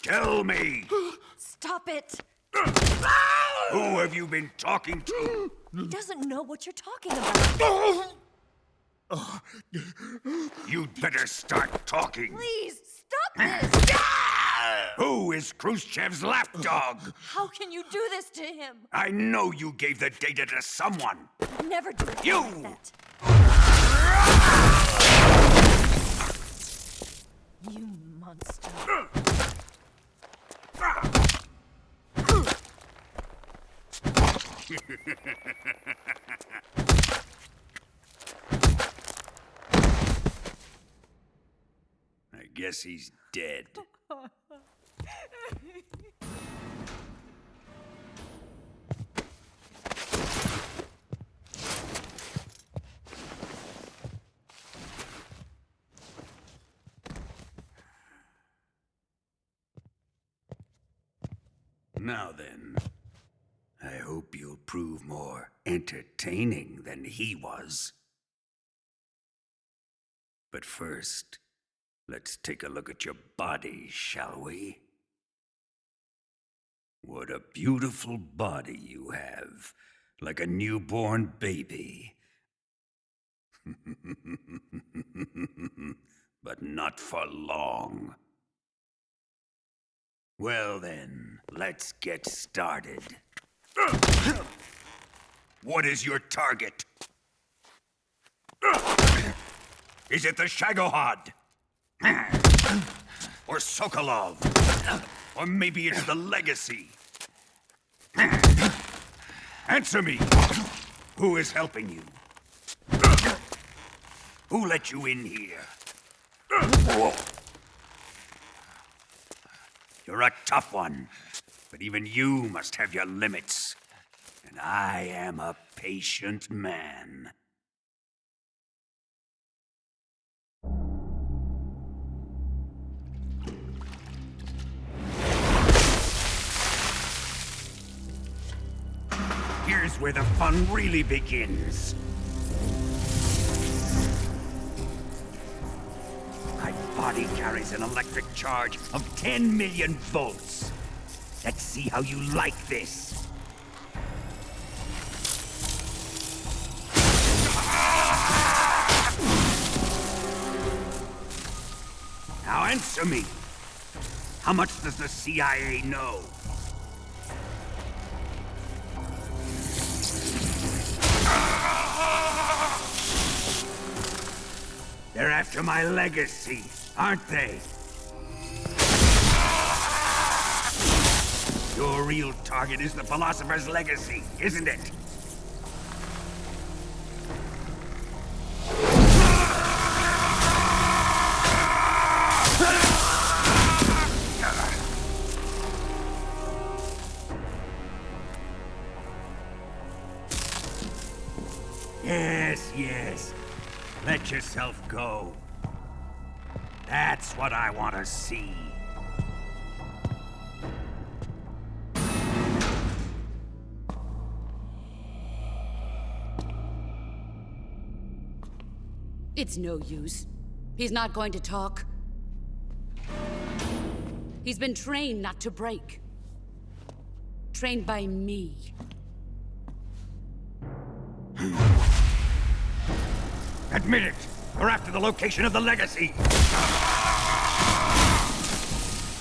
R: Tell me!
M: Stop it!
R: Who have you been talking to?
M: He doesn't know what you're talking about.
R: You'd better start talking.
M: Please, stop this!
R: Who is Khrushchev's lapdog?
M: How can you do this to him?
R: I know you gave the data to someone.
M: Never do it
R: You!
M: like that. You monster.
R: I guess he's dead. Now then, I hope you'll prove more entertaining than he was. But first, let's take a look at your body, shall we? What a beautiful body you have, like a newborn baby. But not for long. Well then, let's get started. What is your target? Is it the Shagohod? Or Sokolov? Or maybe it's the Legacy? Answer me! Who is helping you? Who let you in here? You're a tough one, but even you must have your limits. And I am a patient man. Here's where the fun really begins. My body carries an electric charge of 10 million volts. Let's see how you like this. Now answer me. How much does the CIA know? They're after my legacy, aren't they? Your real target is the Philosopher's Legacy, isn't it? Yes, yes. Let yourself go. That's what I want to see.
F: It's no use. He's not going to talk. He's been trained not to break. Trained by me.
R: Admit it! We're after the location of the Legacy!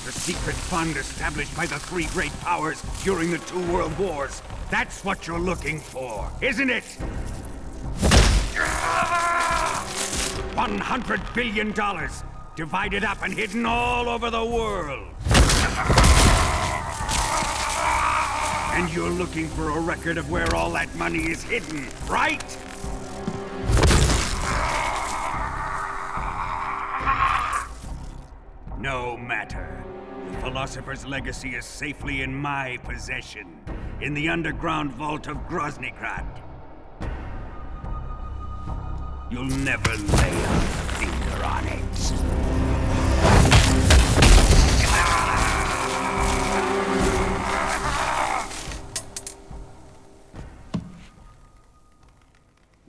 R: The secret fund established by the three great powers during the 2 world wars. That's what you're looking for, isn't it? $100 billion, divided up and hidden all over the world. And you're looking for a record of where all that money is hidden, right? No matter. The Philosopher's Legacy is safely in my possession, in the underground vault of Groznygrad. You'll never lay a finger on it.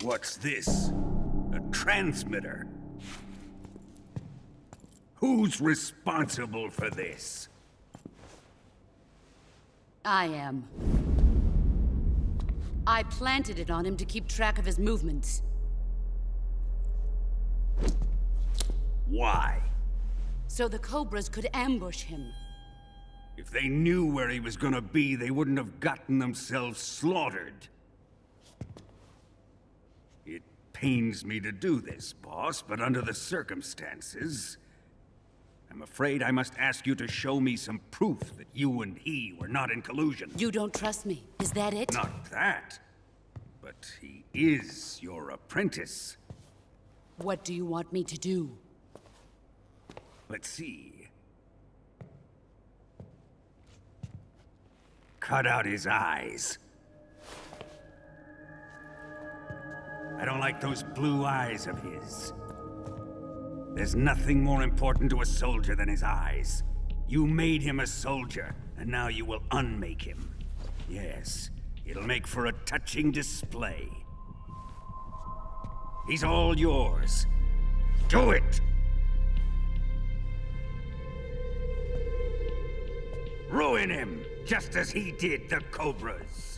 R: What's this? A transmitter? Who's responsible for this?
F: I am. I planted it on him to keep track of his movements.
R: Why?
F: So the Cobras could ambush him.
R: If they knew where he was gonna be, they wouldn't have gotten themselves slaughtered. It pains me to do this, boss, but under the circumstances, I'm afraid I must ask you to show me some proof that you and he were not in collusion.
F: You don't trust me, is that it?
R: Not that, but he is your apprentice.
F: What do you want me to do?
R: Let's see. Cut out his eyes. I don't like those blue eyes of his. There's nothing more important to a soldier than his eyes. You made him a soldier, and now you will unmake him. Yes, it'll make for a touching display. He's all yours. Do it! Ruin him, just as he did the Cobras.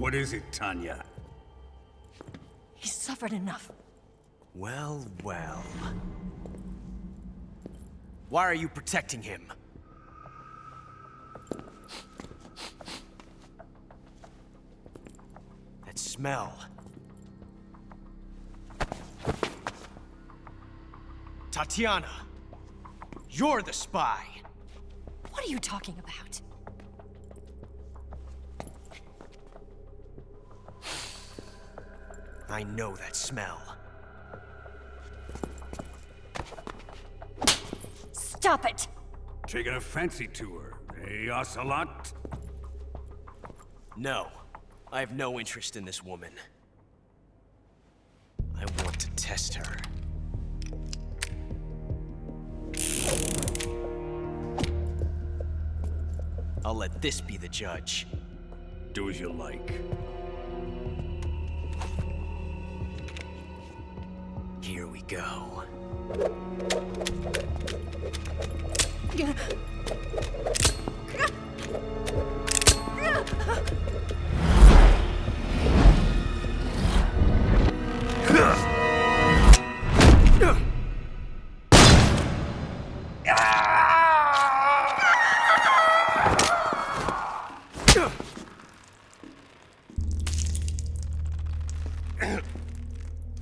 R: What is it, Tanya?
M: He's suffered enough.
G: Well, well. Why are you protecting him? That smell. Tatiana! You're the spy!
M: What are you talking about?
G: I know that smell.
M: Stop it!
R: Taking a fancy to her, eh, Ocelot?
G: No. I have no interest in this woman. I want to test her. I'll let this be the judge.
R: Do as you like.
G: Here we go.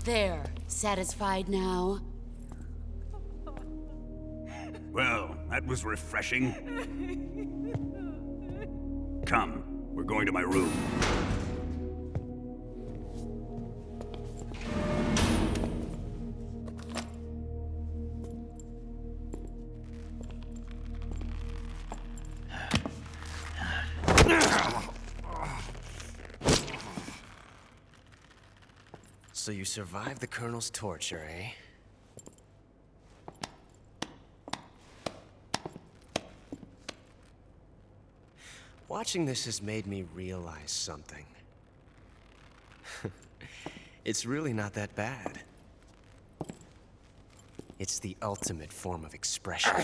F: There. Satisfied now?
R: Well, that was refreshing. Come, we're going to my room.
G: So you survived the Colonel's torture, eh? Watching this has made me realize something. It's really not that bad. It's the ultimate form of expression.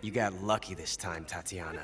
G: You got lucky this time, Tatiana.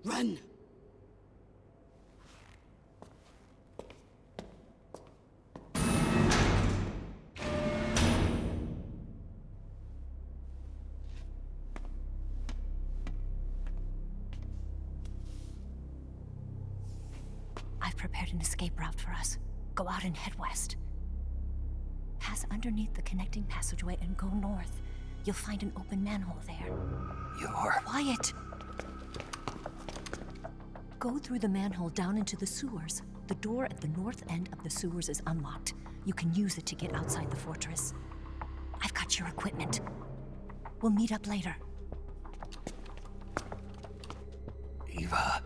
F: Run!
M: I've prepared an escape route for us. Go out and head west. Pass underneath the connecting passageway and go north. You'll find an open manhole there.
A: You're...
M: Quiet! Go through the manhole down into the sewers. The door at the north end of the sewers is unlocked. You can use it to get outside the fortress. I've got your equipment. We'll meet up later.
A: Eva.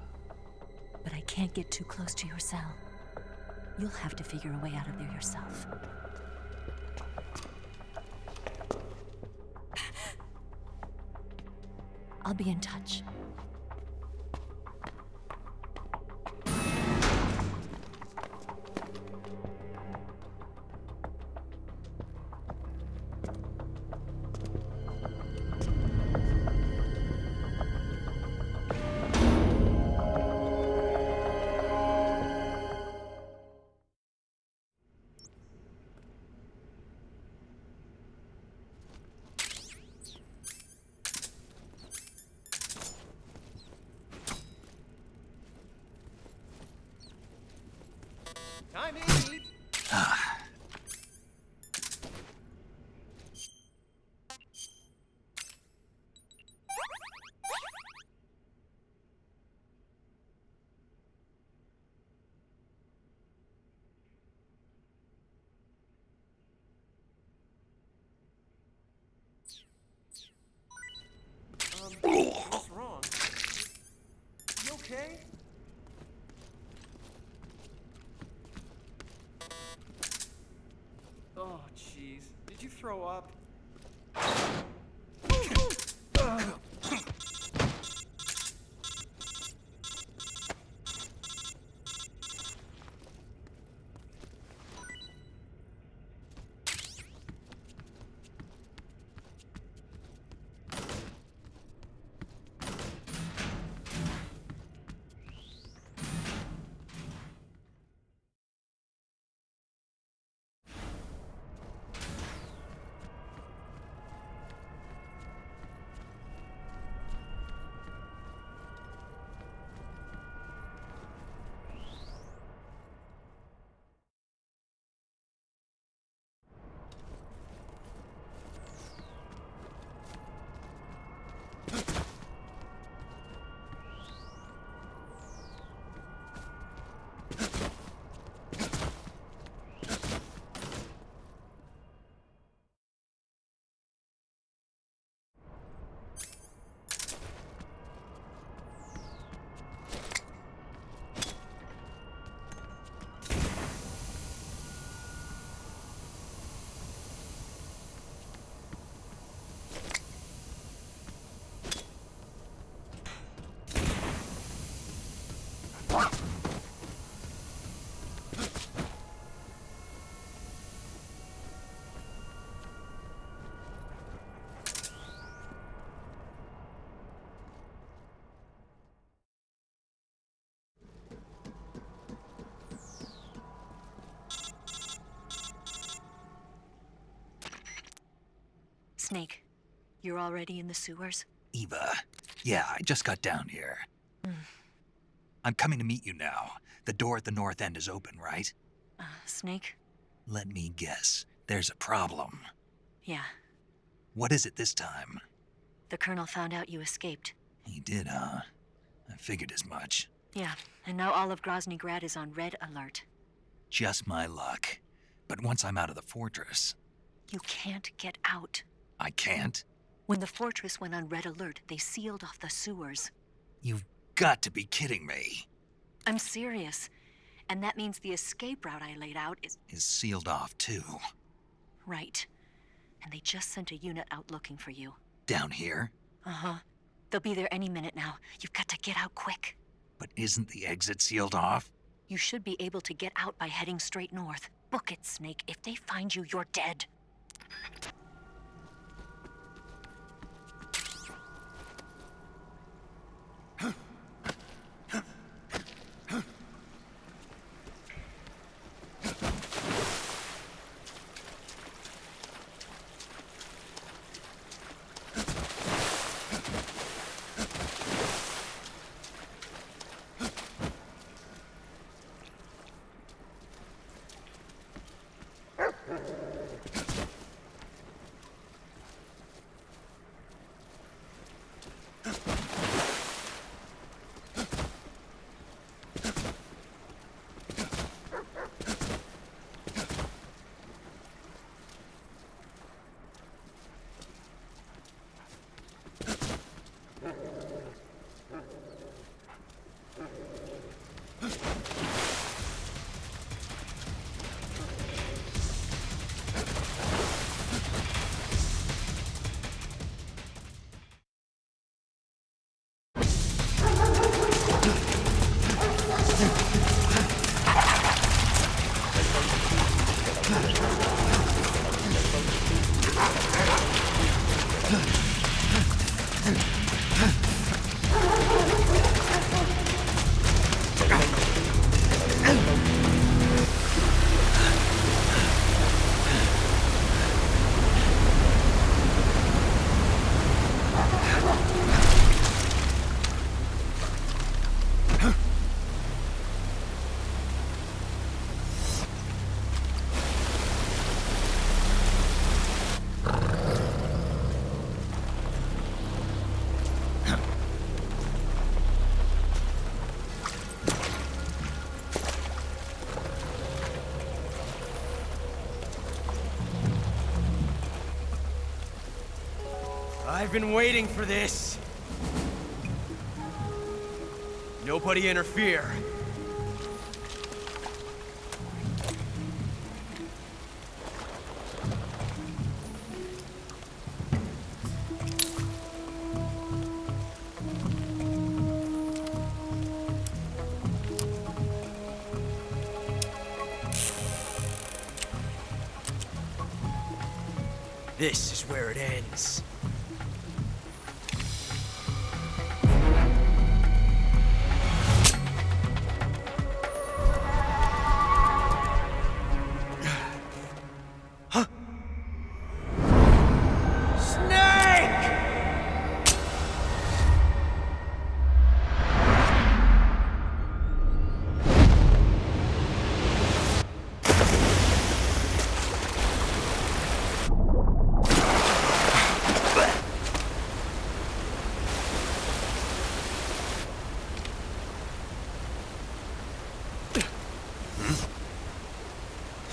M: But I can't get too close to your cell. You'll have to figure a way out of there yourself. I'll be in touch.
G: Time to eat.
S: okay? Oh, jeez. Did you throw up?
M: Snake, you're already in the sewers?
A: EVA. Yeah, I just got down here. I'm coming to meet you now. The door at the north end is open, right?
M: Snake?
A: Let me guess. There's a problem.
M: Yeah.
A: What is it this time?
M: The Colonel found out you escaped.
A: He did, huh? I figured as much.
M: Yeah, and now all of Grozny Grad is on red alert.
A: Just my luck. But once I'm out of the fortress...
M: You can't get out.
A: I can't?
M: When the fortress went on red alert, they sealed off the sewers.
A: You've got to be kidding me.
M: I'm serious. And that means the escape route I laid out is
A: sealed off, too.
M: Right. And they just sent a unit out looking for you.
A: Down here?
M: Uh-huh. They'll be there any minute now. You've got to get out quick.
A: But isn't the exit sealed off?
M: You should be able to get out by heading straight north. Book it, Snake. If they find you, you're dead.
S: I've been waiting for this.
G: Nobody interfere. This is where it ends.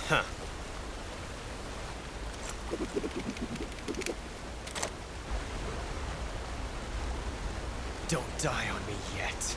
G: Huh. Don't die on me yet.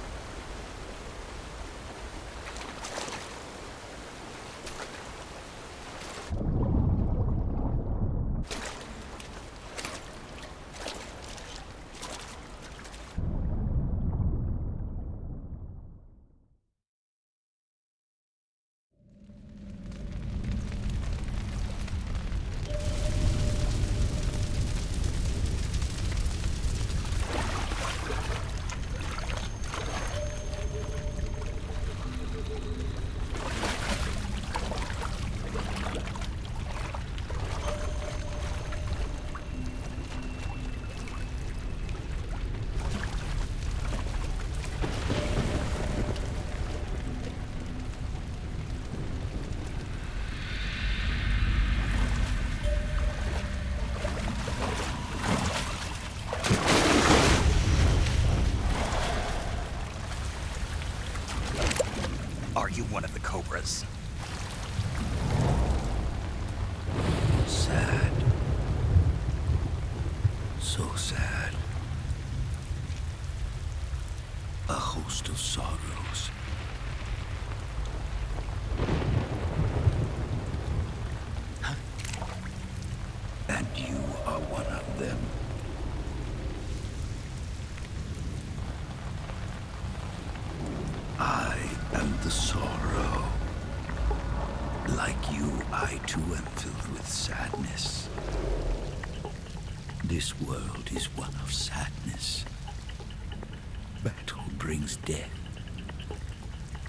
A: Are you one of the Cobras?
H: Sad. So sad. A host of sorrows. And you are one of them. I am the sorrow. Like you, I too am filled with sadness. This world is one of sadness. Battle brings death.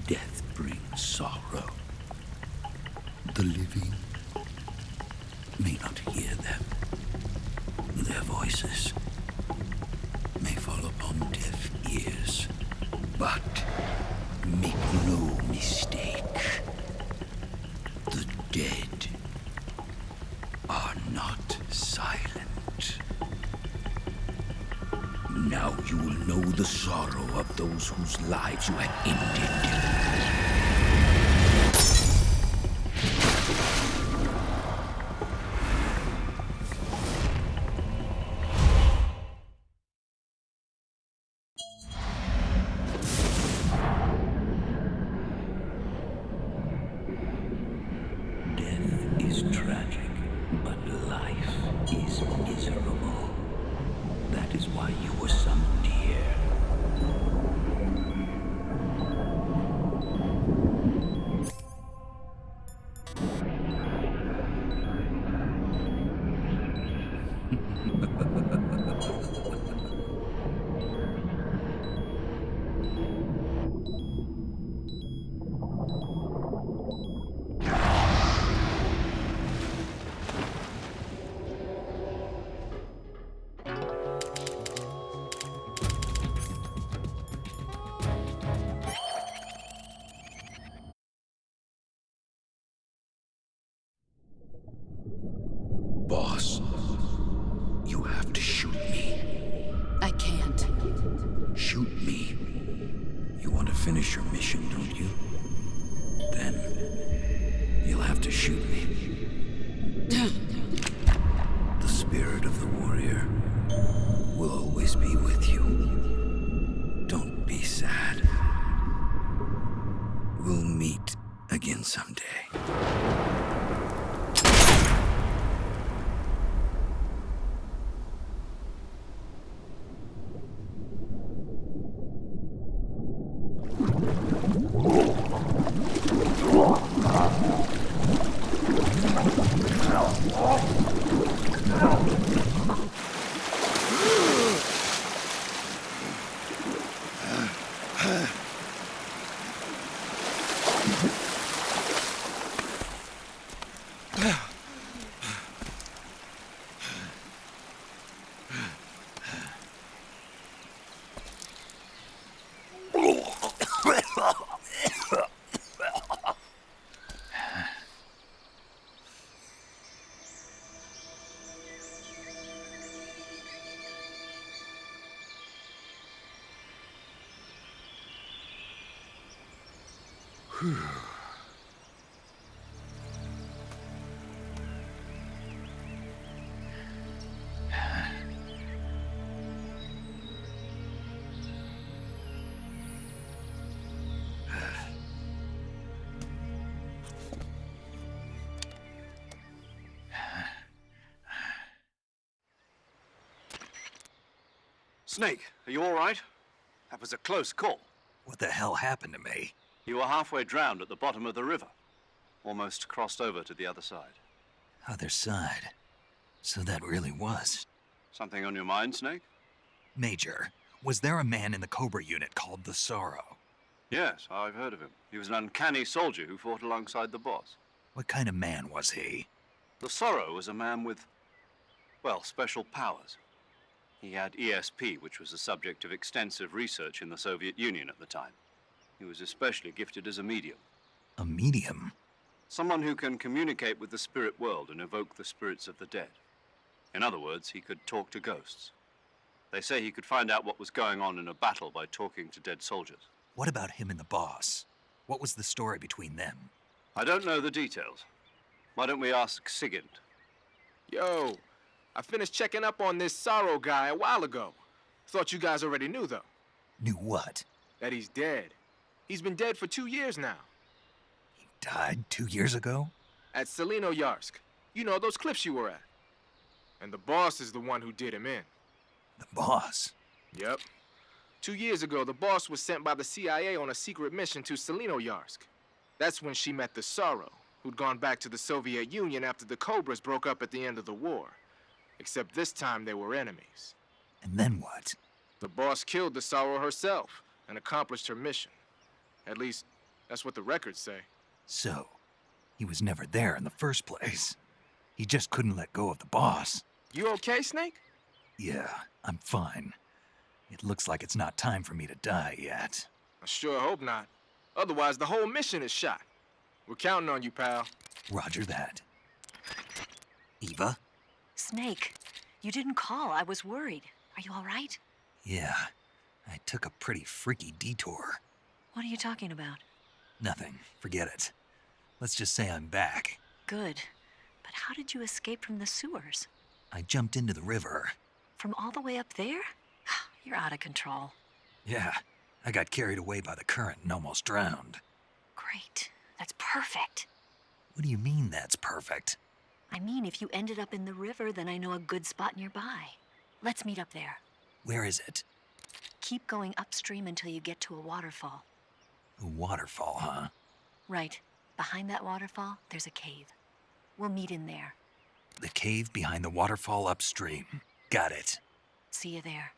H: Death brings sorrow. The living may not hear them. Their voices may fall upon deaf ears. But make no mistake, the dead are not silent. Now you will know the sorrow of those whose lives you have ended. Boss, you have to shoot me.
F: I can't.
H: Shoot me. You want to finish your mission, don't you? Then you'll have to shoot me. The spirit of the warrior will always be with you. Don't be sad.
A: again someday.
B: Snake, are you all right? That was a close call.
A: What the hell happened to me?
B: You were halfway drowned at the bottom of the river. Almost crossed over to the other side.
A: Other side. So that really was.
B: Something on your mind, Snake?
A: Major, was there a man in the Cobra unit called the Sorrow?
B: Yes, I've heard of him. He was an uncanny soldier who fought alongside the boss.
A: What kind of man was he?
B: The Sorrow was a man with, well, special powers. He had ESP, which was the subject of extensive research in the Soviet Union at the time. He was especially gifted as a medium.
A: A medium?
B: Someone who can communicate with the spirit world and evoke the spirits of the dead. In other words, he could talk to ghosts. They say he could find out what was going on in a battle by talking to dead soldiers.
A: What about him and the boss? What was the story between them?
B: I don't know the details. Why don't we ask Sigint?
K: Yo, I finished checking up on this Sorrow guy a while ago. Thought you guys already knew, though.
A: Knew what?
K: That he's dead. He's been dead for 2 years now.
A: He died 2 years ago?
K: At Selino-Yarsk. You know, those cliffs you were at. And the boss is the one who did him in.
A: The boss?
K: Yep. 2 years ago, the boss was sent by the CIA on a secret mission to Selino-Yarsk. That's when she met the Sorrow, who'd gone back to the Soviet Union after the Cobras broke up at the end of the war. Except this time they were enemies.
A: And then what?
K: The boss killed the Sorrow herself and accomplished her mission. At least, that's what the records say.
A: So, he was never there in the first place. He just couldn't let go of the boss.
K: You okay, Snake?
A: Yeah, I'm fine. It looks like it's not time for me to die yet.
K: I sure hope not. Otherwise, the whole mission is shot. We're counting on you, pal.
A: Roger that. Eva?
M: Snake, you didn't call. I was worried. Are you all right?
A: Yeah, I took a pretty freaky detour.
M: What are you talking about?
A: Nothing. Forget it. Let's just say I'm back.
M: Good. But how did you escape from the sewers?
A: I jumped into the river.
M: From all the way up there? You're out of control.
A: Yeah, I got carried away by the current and almost drowned.
M: Great. That's perfect.
A: What do you mean that's perfect?
M: I mean, if you ended up in the river, then I know a good spot nearby. Let's meet up there.
A: Where is it?
M: Keep going upstream until you get to a waterfall.
A: A waterfall, huh?
M: Right. Behind that waterfall, there's a cave. We'll meet in there.
A: The cave behind the waterfall upstream. Got it.
M: See you there.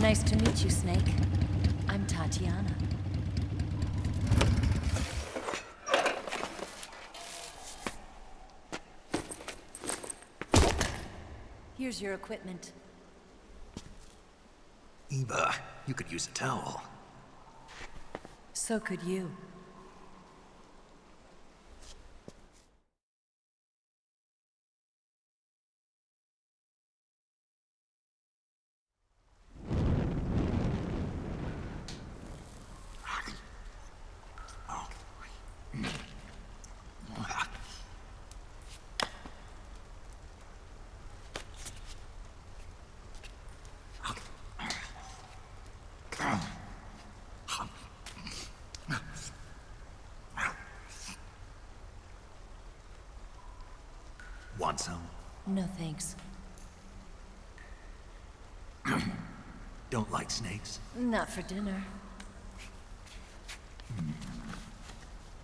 M: Nice to meet you, Snake. I'm Tatiana. Here's your equipment.
A: EVA, you could use a towel.
M: So could you.
A: Want some?
M: No thanks.
A: Don't like snakes?
M: Not for dinner.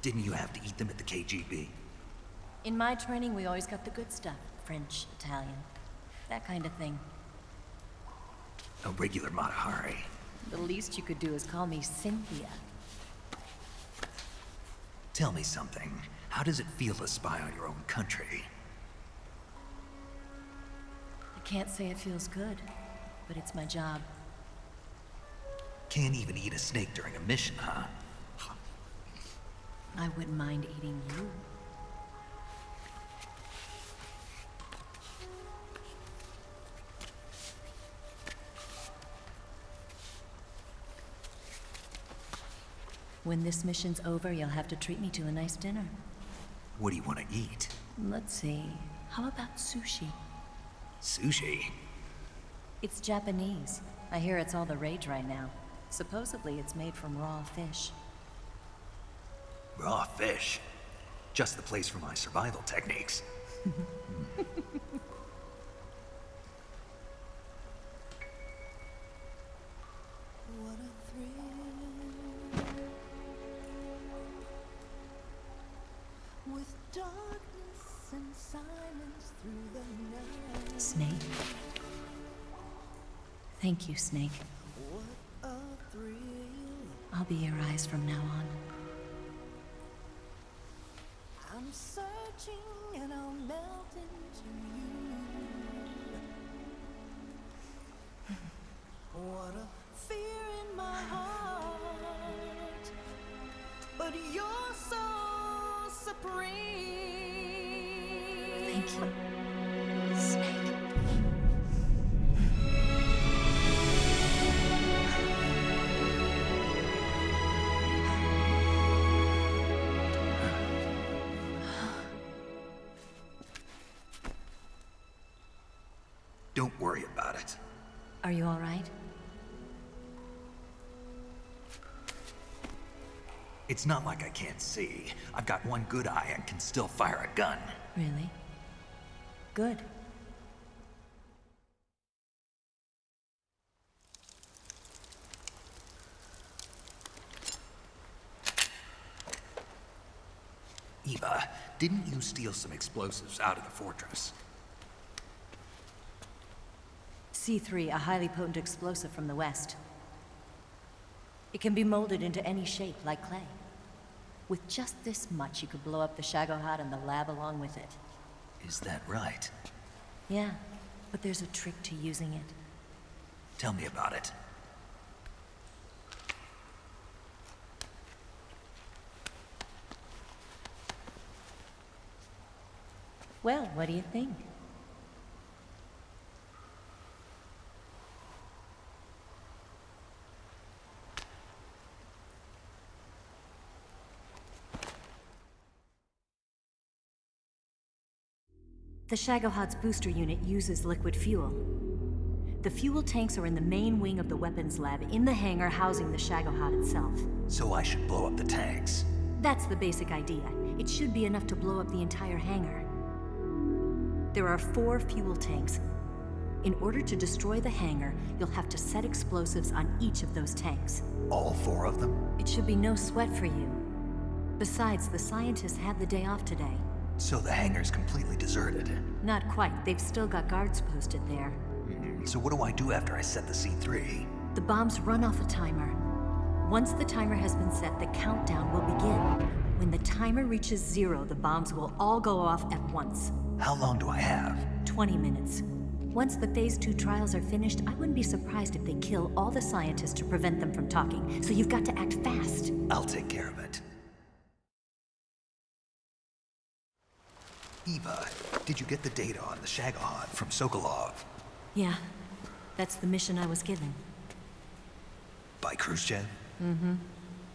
A: Didn't you have to eat them at the KGB?
M: In my training, we always got the good stuff. French, Italian, that kind of thing.
A: A regular Matahari.
M: The least you could do is call me Cynthia.
A: Tell me something. How does it feel to spy on your own country?
M: I can't say it feels good, but it's my job.
A: Can't even eat a snake during a mission, huh?
M: I wouldn't mind eating you. When this mission's over, you'll have to treat me to a nice dinner.
A: What do you want to eat?
M: Let's see. How about sushi?
A: Sushi?
M: It's Japanese. I hear it's all the rage right now. Supposedly it's made from raw fish.
A: Raw fish? Just the place for my survival techniques.
Q: With darkness and silence through the night.
M: Snake. Thank you, Snake.
Q: What a thrill.
M: I'll be your eyes from now on.
Q: I'm searching and I'll melt into you. What a fear in my heart. But you're so supreme.
M: Thank you, Snake.
A: Don't worry about it.
M: Are you all right?
A: It's not like I can't see. I've got one good eye and can still fire a gun.
M: Really? Good.
A: Eva, didn't you steal some explosives out of the fortress?
M: C3, a highly potent explosive from the west. It can be molded into any shape, like clay. With just this much, you could blow up the Shagohod and the lab along with it.
A: Is that right?
M: Yeah, but there's a trick to using it.
A: Tell me about it.
M: Well, what do you think? The Shagohod's booster unit uses liquid fuel. The fuel tanks are in the main wing of the weapons lab in the hangar housing the Shagohod itself.
A: So I should blow up the tanks.
M: That's the basic idea. It should be enough to blow up the entire hangar. There are 4 fuel tanks. In order to destroy the hangar, you'll have to set explosives on each of those tanks.
A: All 4 of them?
M: It should be no sweat for you. Besides, the scientists had the day off today.
A: So the hangar's completely deserted.
M: Not quite. They've still got guards posted there.
A: So what do I do after I set the C3?
M: The bombs run off a timer. Once the timer has been set, the countdown will begin. When the timer reaches 0, the bombs will all go off at once.
A: How long do I have?
M: 20 minutes. Once the Phase 2 trials are finished, I wouldn't be surprised if they kill all the scientists to prevent them from talking. So you've got to act fast.
A: I'll take care of it. Eva, did you get the data on the Shagohod from Sokolov?
M: Yeah, that's the mission I was given.
A: By Khrushchev?
M: Mm-hmm.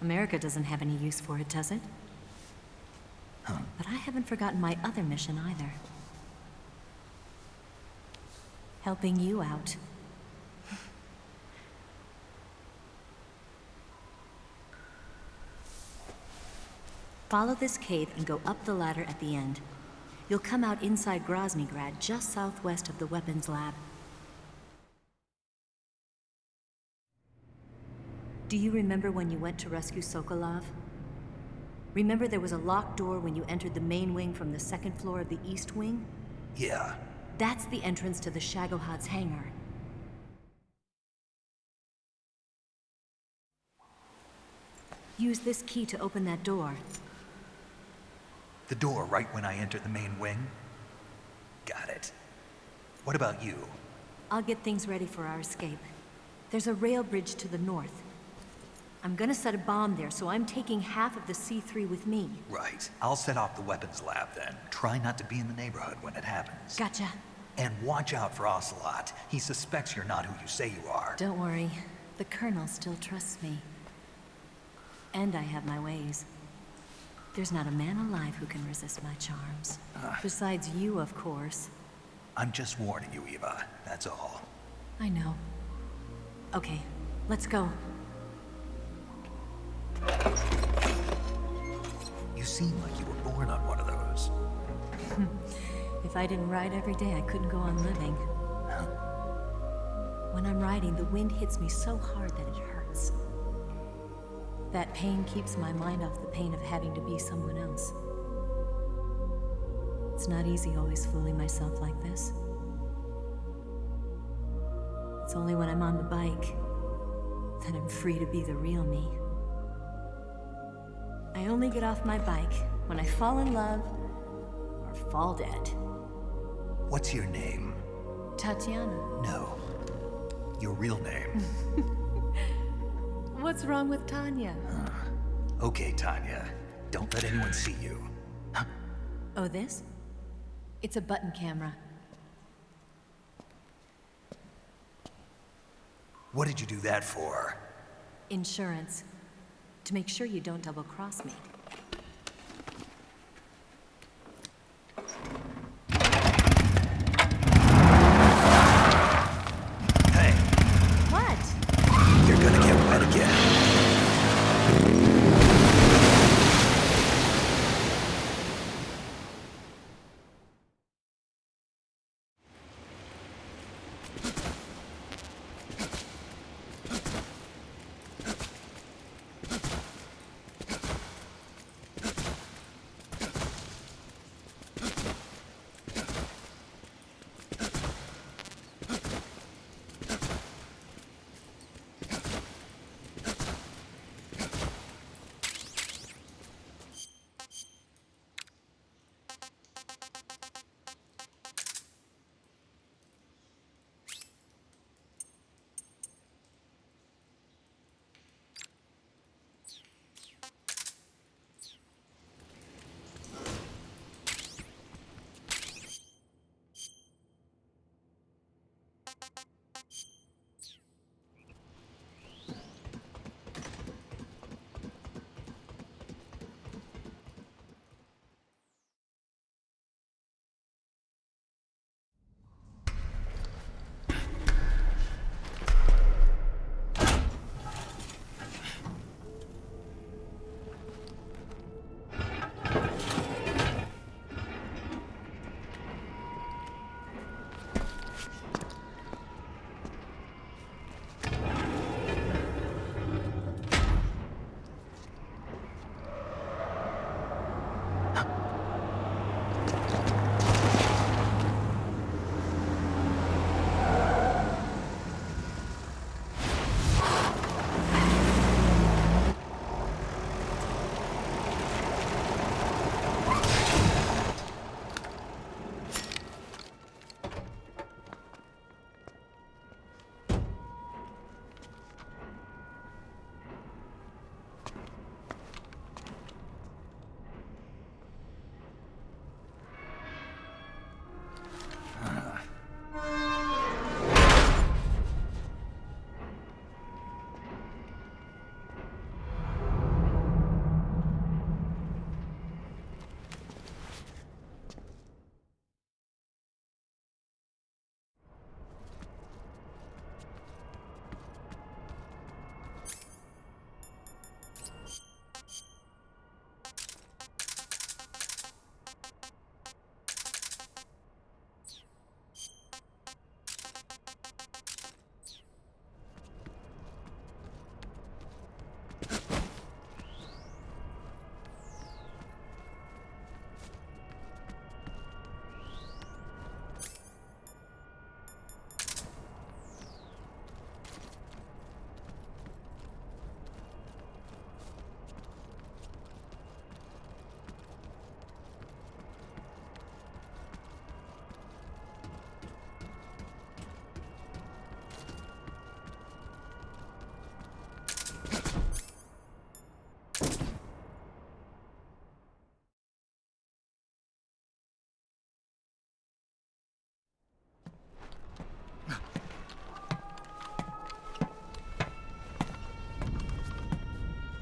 M: America doesn't have any use for it, does it?
A: Huh.
M: But I haven't forgotten my other mission either. Helping you out. Follow this cave and go up the ladder at the end. You'll come out inside Groznygrad, just southwest of the weapons lab. Do you remember when you went to rescue Sokolov? Remember there was a locked door when you entered the main wing from the second floor of the east wing?
A: Yeah.
M: That's the entrance to the Shagohod's hangar. Use this key to open that door.
A: The door right when I enter the main wing? Got it. What about you?
M: I'll get things ready for our escape. There's a rail bridge to the north. I'm gonna set a bomb there, so I'm taking half of the C3 with me.
A: Right. I'll set off the weapons lab then. Try not to be in the neighborhood when it happens.
M: Gotcha.
A: And watch out for Ocelot. He suspects you're not who you say you are.
M: Don't worry. The Colonel still trusts me. And I have my ways. There's not a man alive who can resist my charms. Besides you, of course.
A: I'm just warning you, Eva. That's all.
M: I know. Okay, let's go.
A: You seem like you were born on one of those.
M: If I didn't ride every day, I couldn't go on living. When I'm riding, the wind hits me so hard that it hurts. That pain keeps my mind off the pain of having to be someone else. It's not easy always fooling myself like this. It's only when I'm on the bike that I'm free to be the real me. I only get off my bike when I fall in love or fall dead.
A: What's your name?
M: Tatiana.
A: No. Your real name.
M: What's wrong with Tanya?
A: Okay, Tanya. Don't let anyone see you.
M: Oh, this? It's a button camera.
A: What did you do that for?
M: Insurance. To make sure you don't double-cross me.
A: Hey.
M: What?
A: You're gonna get wet again.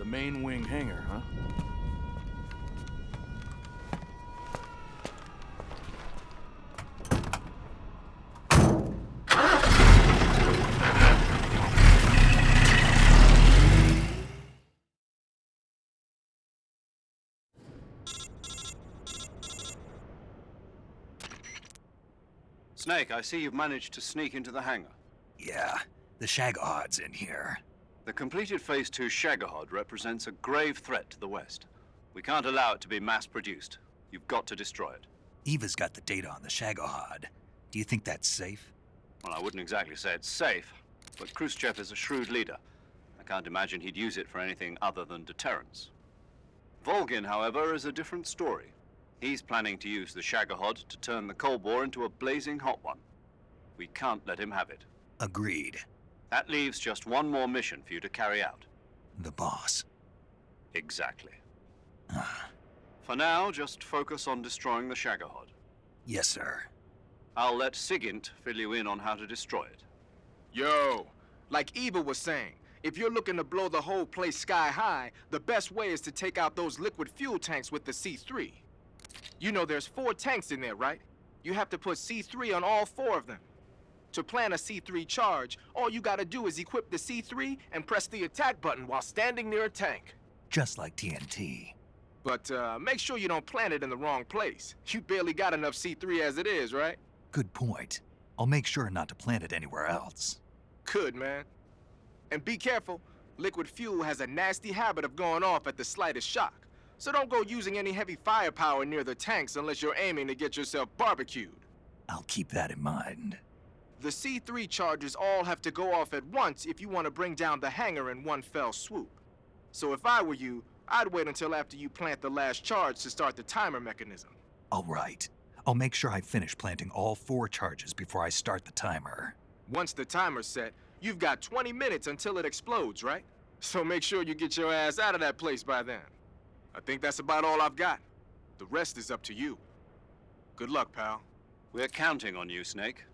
T: the main wing hangar, huh?
B: Snake, I see you've managed to sneak into the hangar.
A: Yeah, the Shagohod's in here.
B: The completed Phase 2 Shagohod represents a grave threat to the West. We can't allow it to be mass-produced. You've got to destroy it.
A: EVA's got the data on the Shagohod. Do you think that's safe?
B: Well, I wouldn't exactly say it's safe, but Khrushchev is a shrewd leader. I can't imagine he'd use it for anything other than deterrence. Volgin, however, is a different story. He's planning to use the Shagohod to turn the Cold War into a blazing hot one. We can't let him have it.
A: Agreed.
B: That leaves just one more mission for you to carry out.
A: The boss.
B: Exactly. For now, just focus on destroying the Shagohod.
A: Yes, sir.
B: I'll let Sigint fill you in on how to destroy it.
K: Yo, like Eva was saying, if you're looking to blow the whole place sky high, the best way is to take out those liquid fuel tanks with the C3. You know there's 4 tanks in there, right? You have to put C3 on all 4 of them. To plan a C3 charge, all you gotta do is equip the C3 and press the attack button while standing near a tank.
A: Just like TNT.
K: But make sure you don't plant it in the wrong place. You barely got enough C3 as it is, right?
A: Good point. I'll make sure not to plant it anywhere else.
K: Good, man. And be careful. Liquid fuel has a nasty habit of going off at the slightest shock. So don't go using any heavy firepower near the tanks unless you're aiming to get yourself barbecued.
A: I'll keep that in mind.
K: The C3 charges all have to go off at once if you want to bring down the hangar in one fell swoop. So if I were you, I'd wait until after you plant the last charge to start the timer mechanism.
A: All right. I'll make sure I finish planting all 4 charges before I start the timer.
K: Once the timer's set, you've got 20 minutes until it explodes, right? So make sure you get your ass out of that place by then. I think that's about all I've got. The rest is up to you. Good luck, pal.
B: We're counting on you, Snake.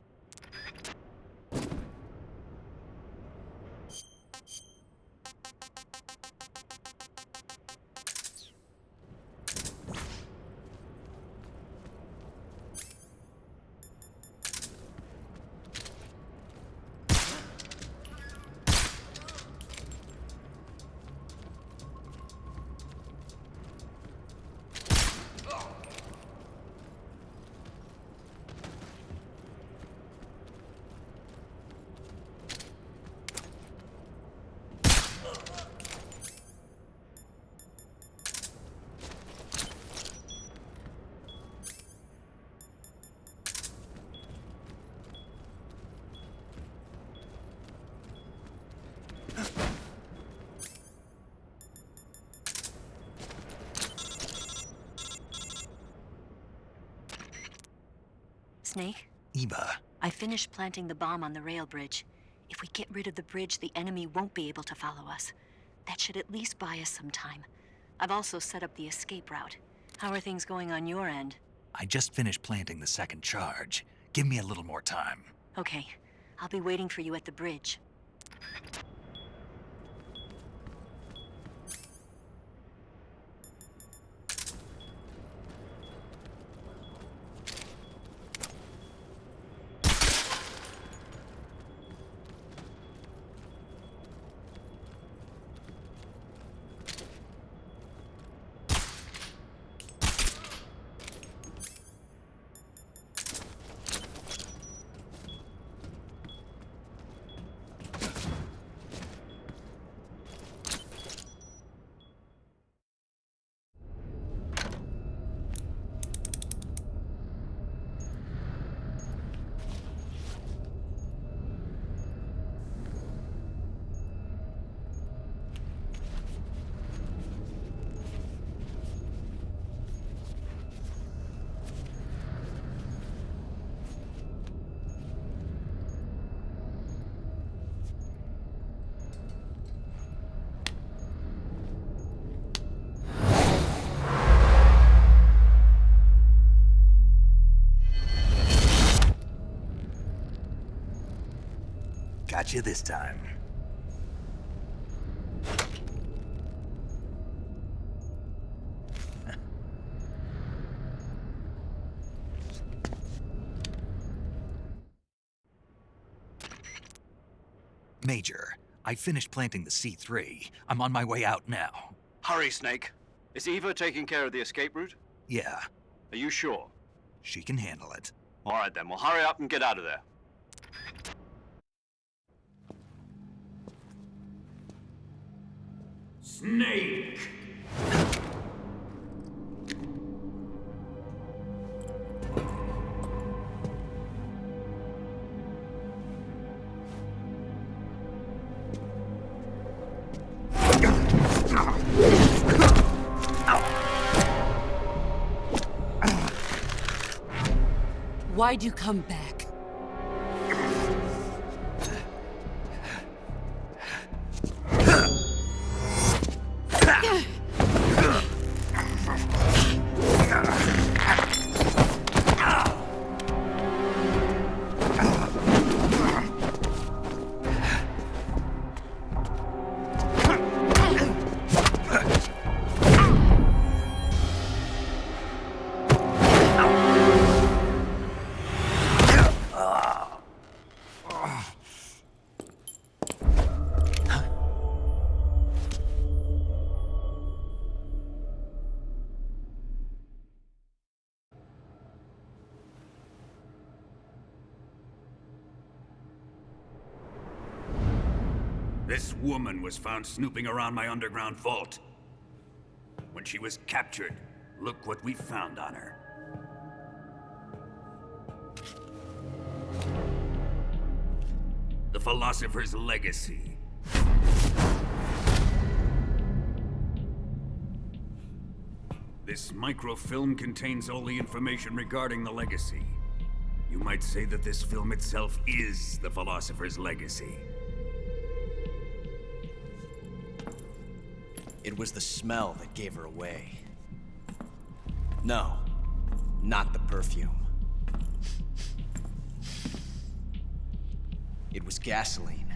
M: Snake?
A: Eva.
M: I finished planting the bomb on the rail bridge. If we get rid of the bridge, the enemy won't be able to follow us. That should at least buy us some time. I've also set up the escape route. How are things going on your end?
A: I just finished planting the 2nd charge. Give me a little more time.
M: Okay. I'll be waiting for you at the bridge.
A: Got you this time. Major, I finished planting the C3. I'm on my way out now.
B: Hurry, Snake. Is EVA taking care of the escape route?
A: Yeah,
B: Are you sure?
A: she can handle it.
B: All right then, well hurry up and get out of there.
R: Snake!
F: Why'd you come back?
R: This woman was found snooping around my underground vault. When she was captured, look what we found on her. The Philosopher's Legacy. This microfilm contains all the information regarding the Legacy. You might say that this film itself is the Philosopher's Legacy.
G: It was the smell that gave her away. No, not the perfume. It was gasoline.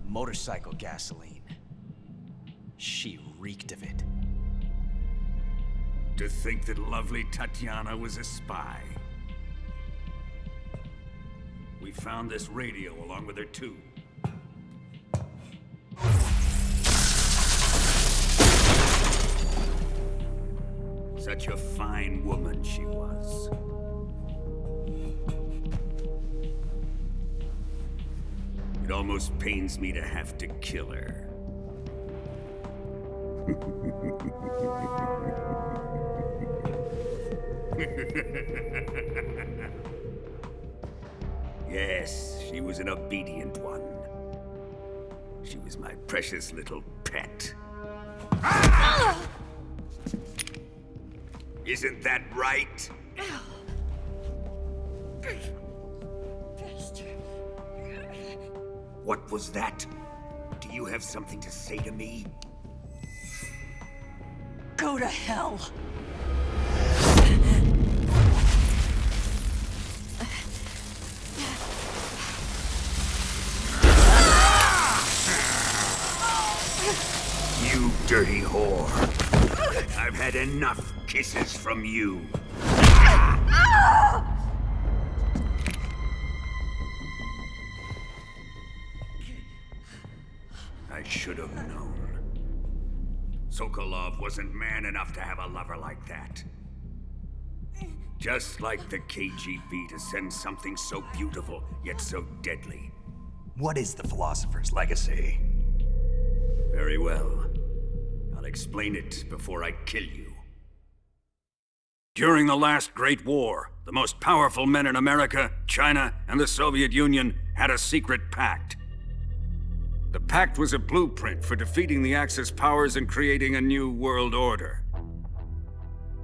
G: Motorcycle gasoline. She reeked of it.
R: To think that lovely Tatiana was a spy. We found this radio along with her too. Such a fine woman she was. It almost pains me to have to kill her. Yes, she was an obedient one. She was my precious little pet. Isn't that right? What was that? Do you have something to say to me?
F: Go to hell.
R: You dirty whore. I've had enough kisses from you. I should have known. Sokolov wasn't man enough to have a lover like that. Just like the KGB to send something so beautiful, yet so deadly.
A: What is the Philosopher's Legacy?
R: Very well. I'll explain it before I kill you. During the last Great War, the most powerful men in America, China, and the Soviet Union had a secret pact. The pact was a blueprint for defeating the Axis powers and creating a new world order.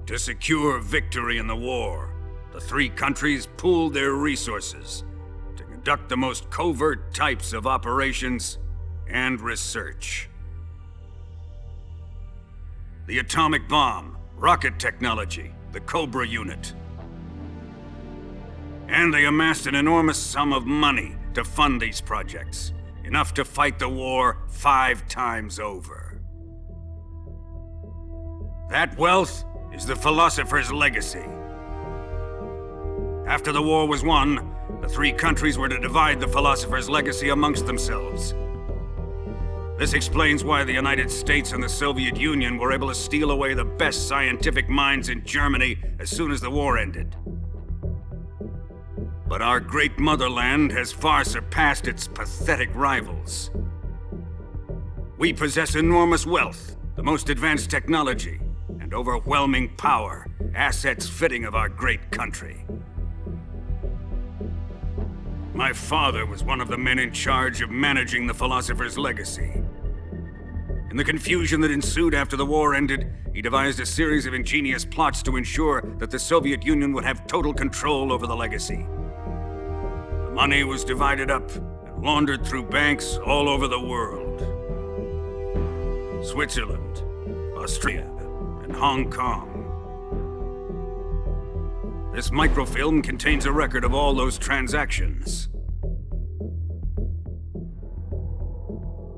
R: To secure victory in the war, the three countries pooled their resources to conduct the most covert types of operations and research. The atomic bomb, rocket technology, the Cobra unit. And they amassed an enormous sum of money to fund these projects, enough to fight the war 5 times over. That wealth is the Philosopher's Legacy. After the war was won, the three countries were to divide the philosopher's legacy amongst themselves. This explains why the United States and the Soviet Union were able to steal away the best scientific minds in Germany as soon as the war ended. But our great motherland has far surpassed its pathetic rivals. We possess enormous wealth, the most advanced technology, and overwhelming power, assets fitting of our great country. My father was one of the men in charge of managing the philosopher's legacy. In the confusion that ensued after the war ended, he devised a series of ingenious plots to ensure that the Soviet Union would have total control over the legacy. The money was divided up and laundered through banks all over the world. Switzerland, Australia, and Hong Kong. This microfilm contains a record of all those transactions.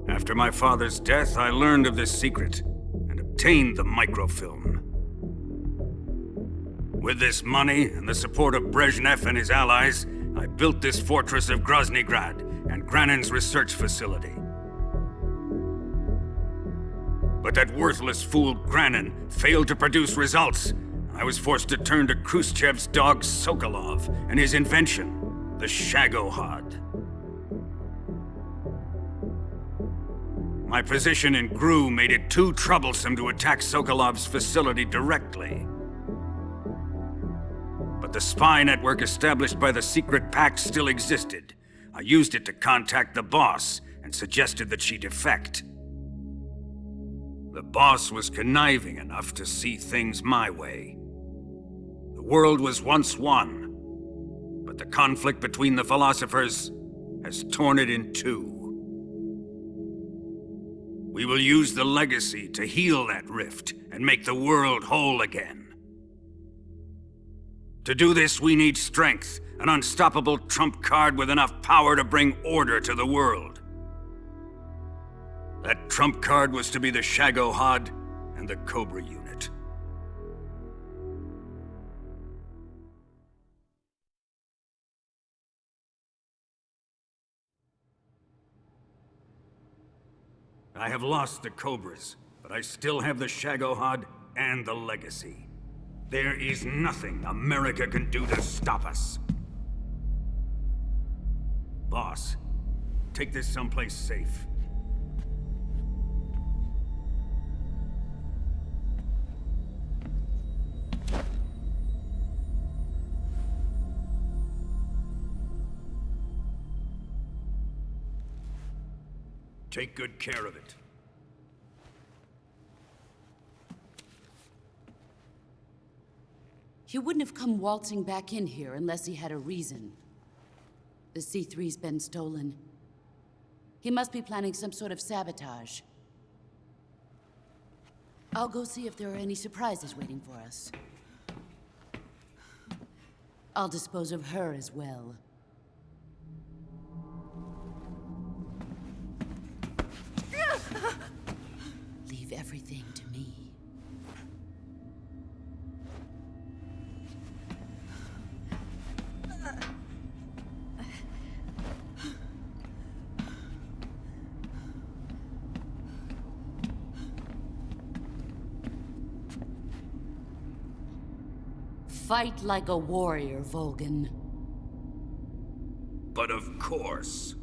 R: After my father's death, I learned of this secret and obtained the microfilm. With this money and the support of Brezhnev and his allies, I built this fortress of Groznygrad and Granin's research facility. But that worthless fool Granin failed to produce results. I was forced to turn to Khrushchev's dog Sokolov and his invention, the Shagohod. My position in GRU made it too troublesome to attack Sokolov's facility directly. But the spy network established by the secret pact still existed. I used it to contact the boss and suggested that she defect. The boss was conniving enough to see things my way. The world was once one, but the conflict between the philosophers has torn it in two. We will use the legacy to heal that rift and make the world whole again. To do this, we need strength, an unstoppable trump card with enough power to bring order to the world. That trump card was to be the Shagohod and the Cobra unit. I have lost the Cobras, but I still have the Shagohod and the legacy. There is nothing America can do to stop us. Boss, take this someplace safe. Take good care of it.
F: He wouldn't have come waltzing back in here unless he had a reason. The C3's been stolen. He must be planning some sort of sabotage. I'll go see if there are any surprises waiting for us. I'll dispose of her as well. Leave everything to me. Fight like a warrior, Volgan.
R: But of course.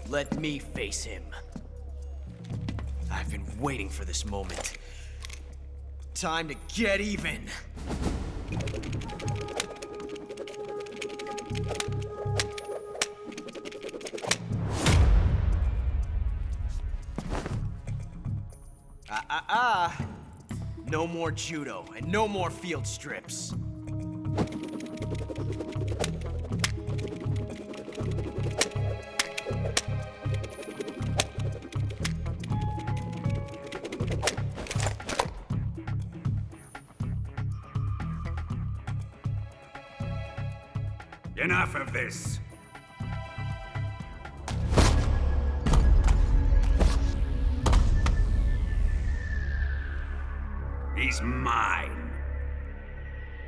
G: Let me face him. I've been waiting for this moment. Time to get even. No more judo, and no more field strips.
R: Enough of this. body's mine.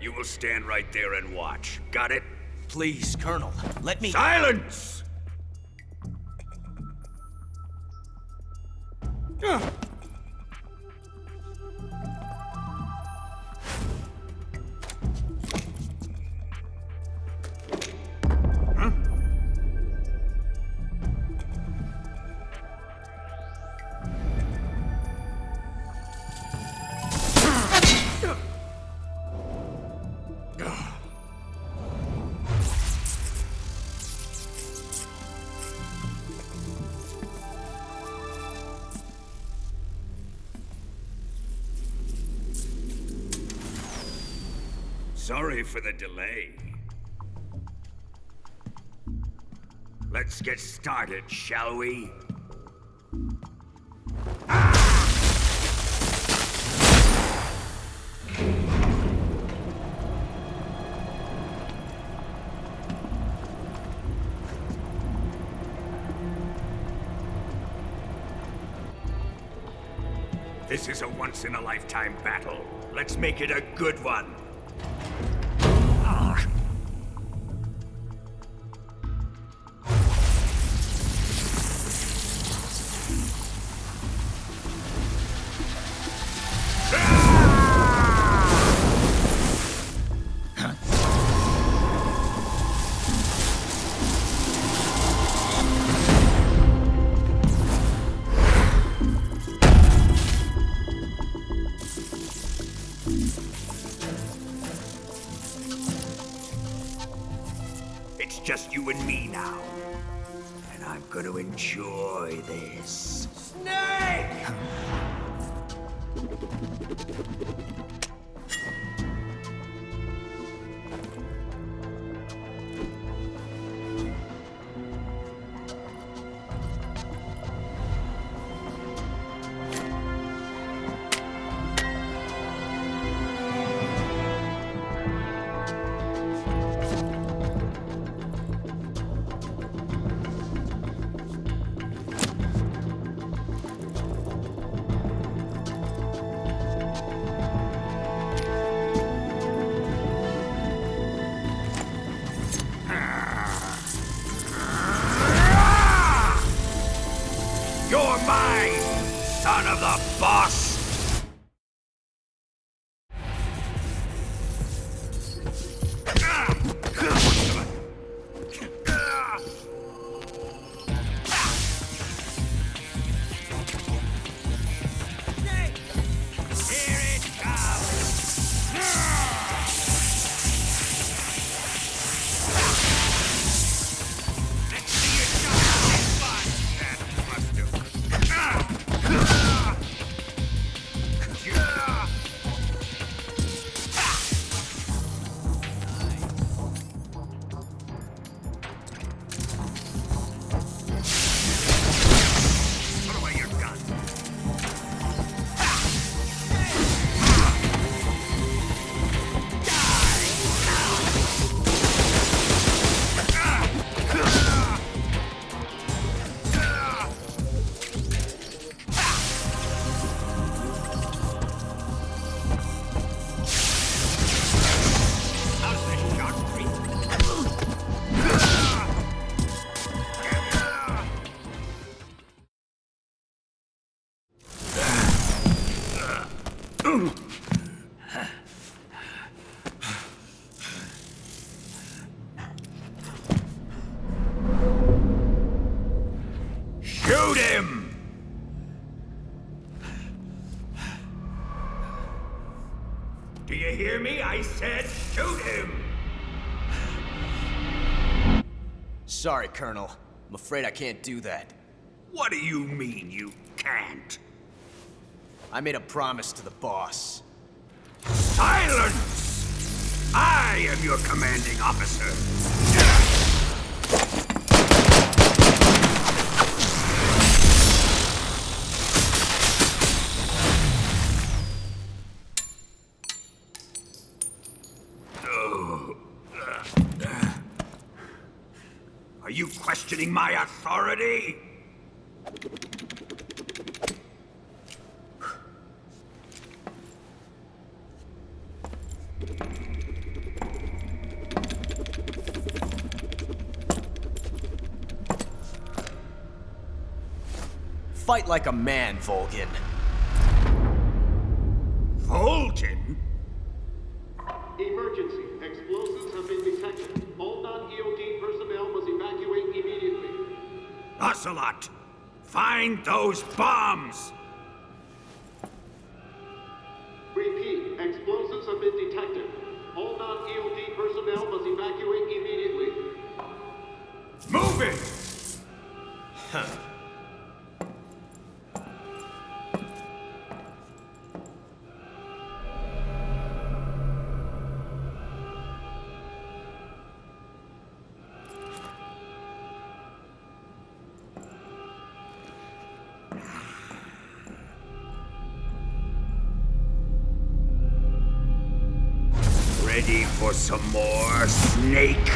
R: You will stand right there and watch. Got it?
G: Please, Colonel, let me—
R: Silence! Sorry for the delay. Let's get started, shall we? This is a once-in-a-lifetime battle. Let's make it a good one. It's just you and me now. And I'm gonna enjoy this. Snake! You're mine, son of the boss! Shoot him! Do you hear me? I said shoot him!
G: Sorry, Colonel. I'm afraid I can't do that.
R: What do you mean you can't?
G: I made a promise to the boss.
R: Silence! I am your commanding officer. Are you questioning my authority?
G: Fight like a man, Volgin.
H: Volgin?
T: Emergency. Explosives have been detected. All non-EOD personnel must evacuate immediately.
H: Ocelot, find those bombs!
T: Repeat. Explosives have been detected. All non-EOD personnel must evacuate immediately.
H: Move it!
G: Huh.
H: Ready for some more, Snake?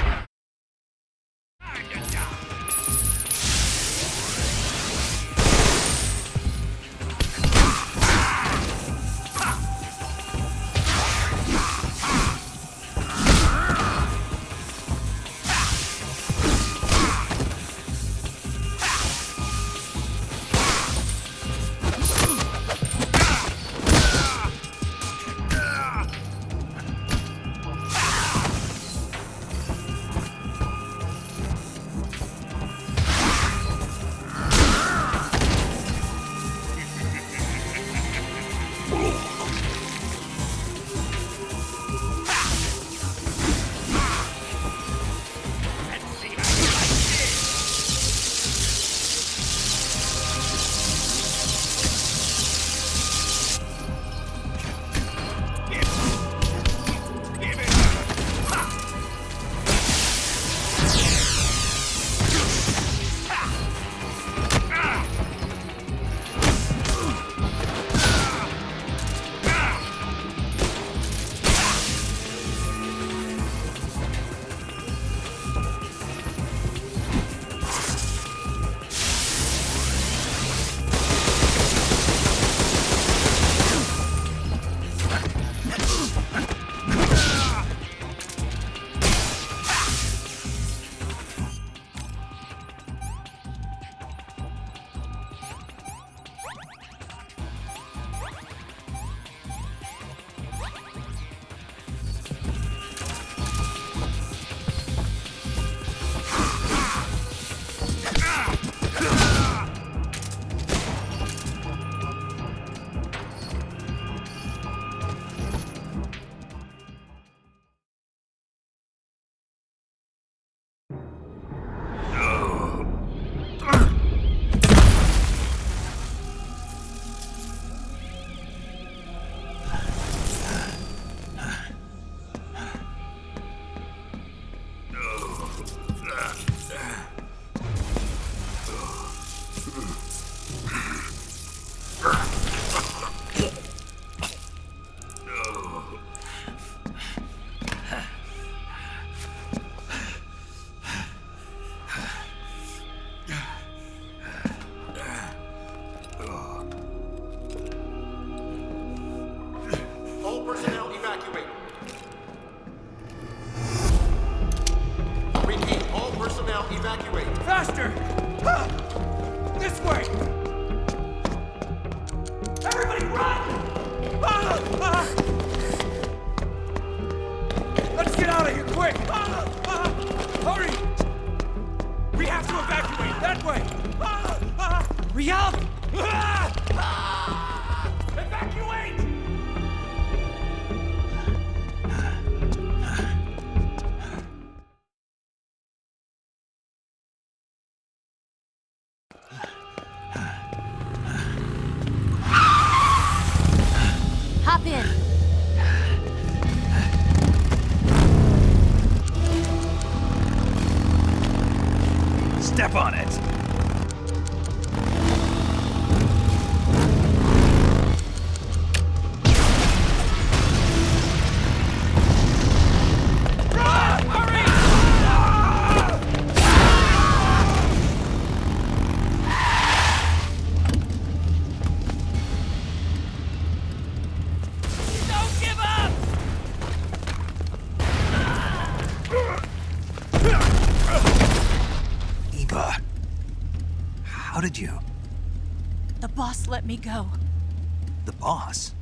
P: Faster! This way! Everybody run! Let's get out of here, quick! Hurry! We have to evacuate, that way! Hurry up! Evacuate!
M: Hop in.
A: Step on it.
P: Run! Hurry! Don't give up!
A: did you?
M: The boss let me go.
A: The boss?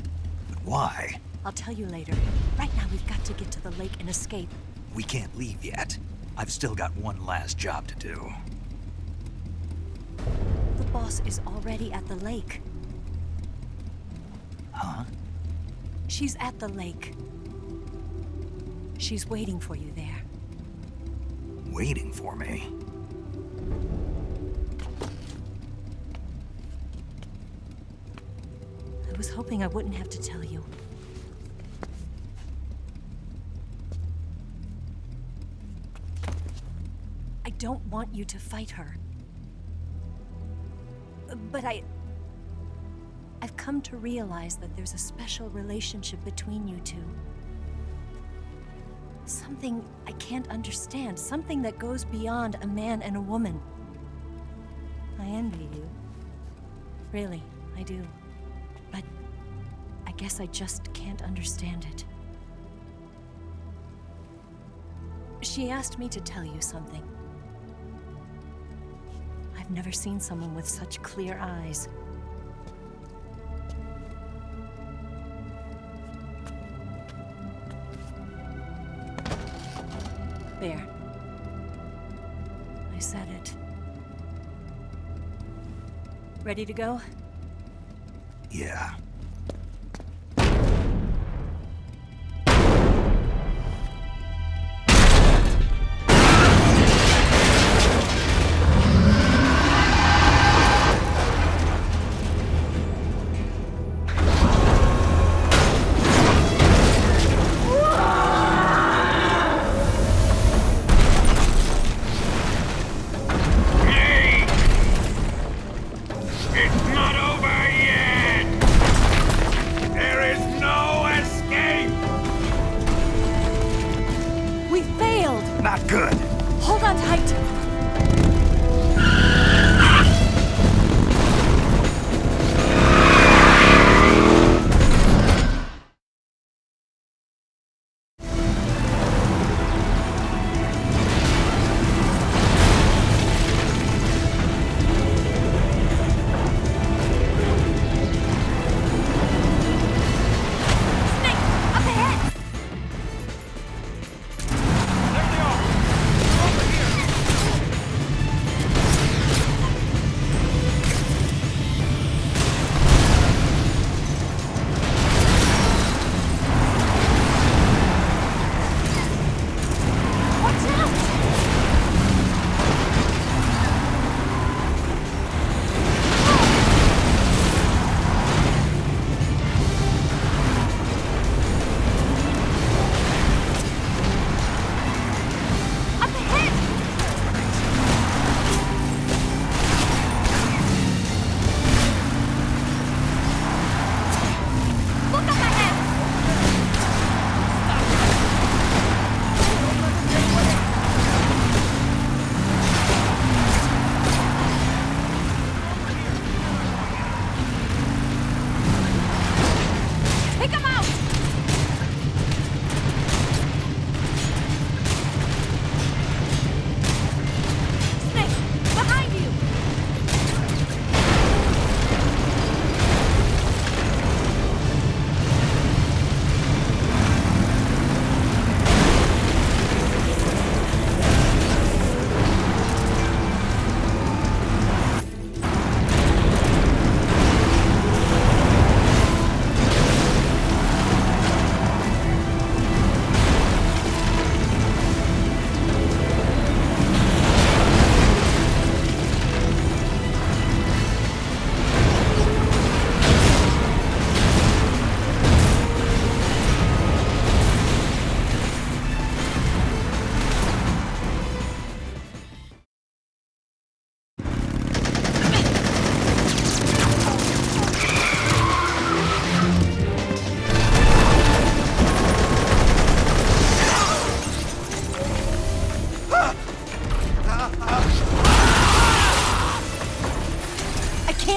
A: But why?
M: I'll tell you later. Right now, we've got to get to the lake and escape.
A: We can't leave yet. I've still got one last job to do.
M: The boss is already at the lake.
A: Huh?
M: She's at the lake. She's waiting for you there.
A: Waiting for me?
M: I was hoping I wouldn't have to tell you. I don't want you to fight her. But I've come to realize that there's a special relationship between you two. Something I can't understand. Something that goes beyond a man and a woman. I envy you. Really, I do. But I guess I just can't understand it. She asked me to tell you something. I've never seen someone with such clear eyes. There. I said it. Ready to go?
A: Yeah. Not good.
M: Hold on tight.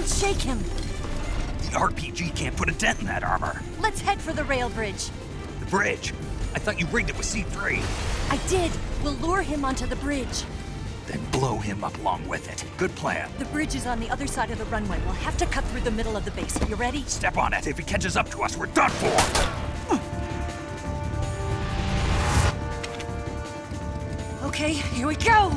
M: Shake him.
A: The RPG can't put a dent in that armor.
M: Let's head for the rail bridge.
A: The bridge? I thought you rigged it with C3.
M: I did. We'll lure him onto the bridge.
A: Then blow blow him up along with it. Good plan.
M: The bridge is on the other side of the runway. We'll have to cut through the middle of the base. You ready?
A: Step on it. If he catches up to us, we're done for.
M: Okay, here we go!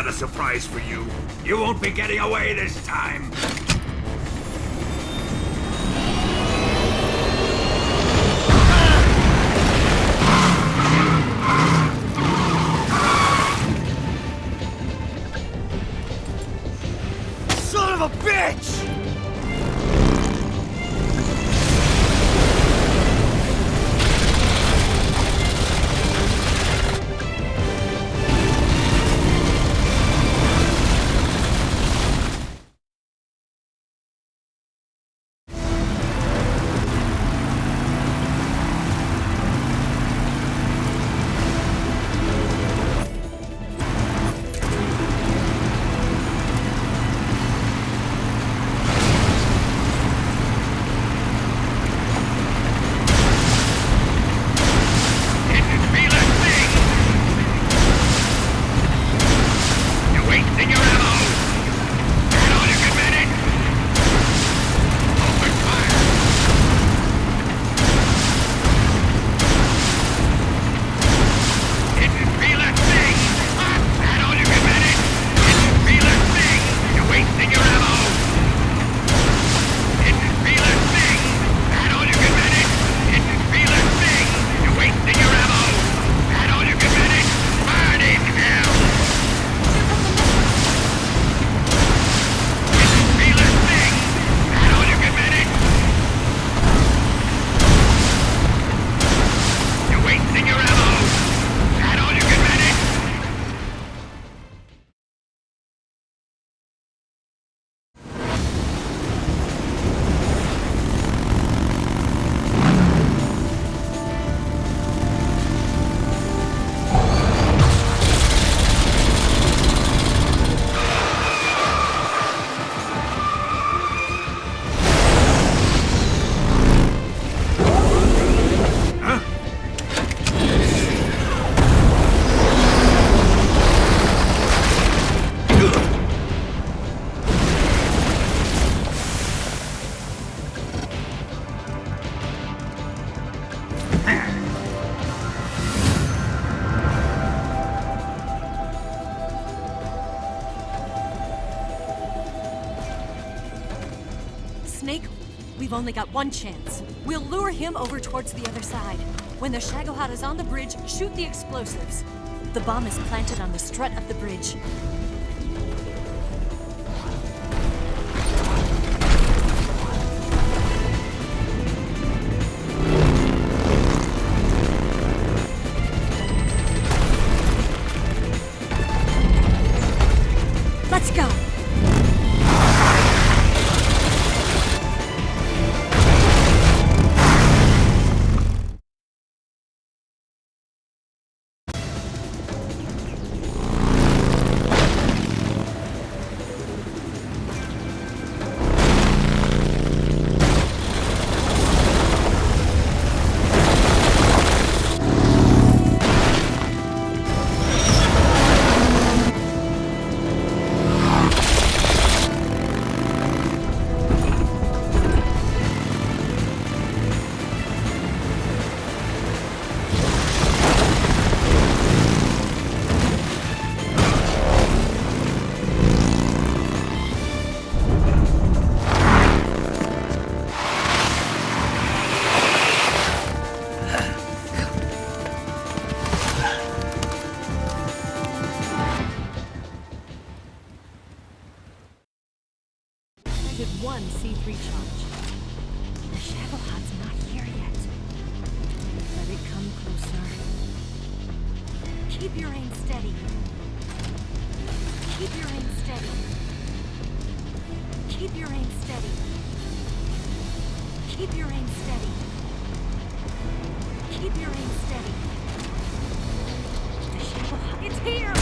U: got a surprise for you. You won't be getting away this time.
G: Son of a bitch!
M: Snake, we've only got one chance. We'll lure him over towards the other side. When the Shagohod is on the bridge, shoot the explosives. The bomb is planted on the strut of the bridge. Let's go! Did one C3 charge. The Shagohod's not here yet. Let it come closer. Keep your aim steady. Keep your aim steady. Keep your aim steady. Keep your aim steady. Keep your aim steady. The Shagohod, it's here!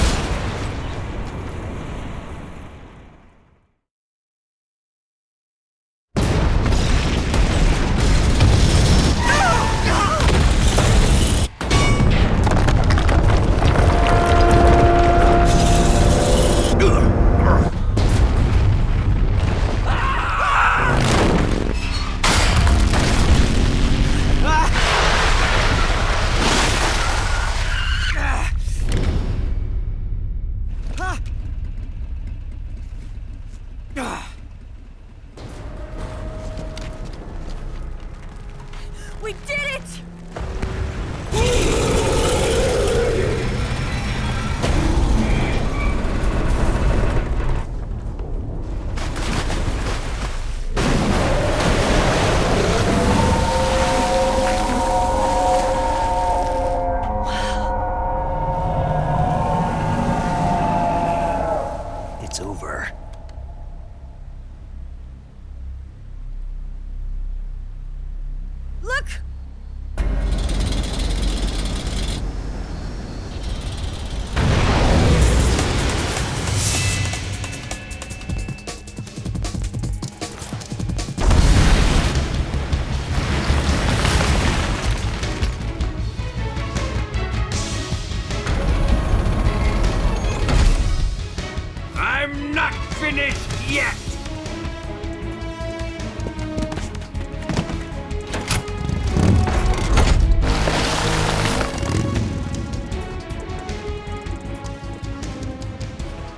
U: finished yet!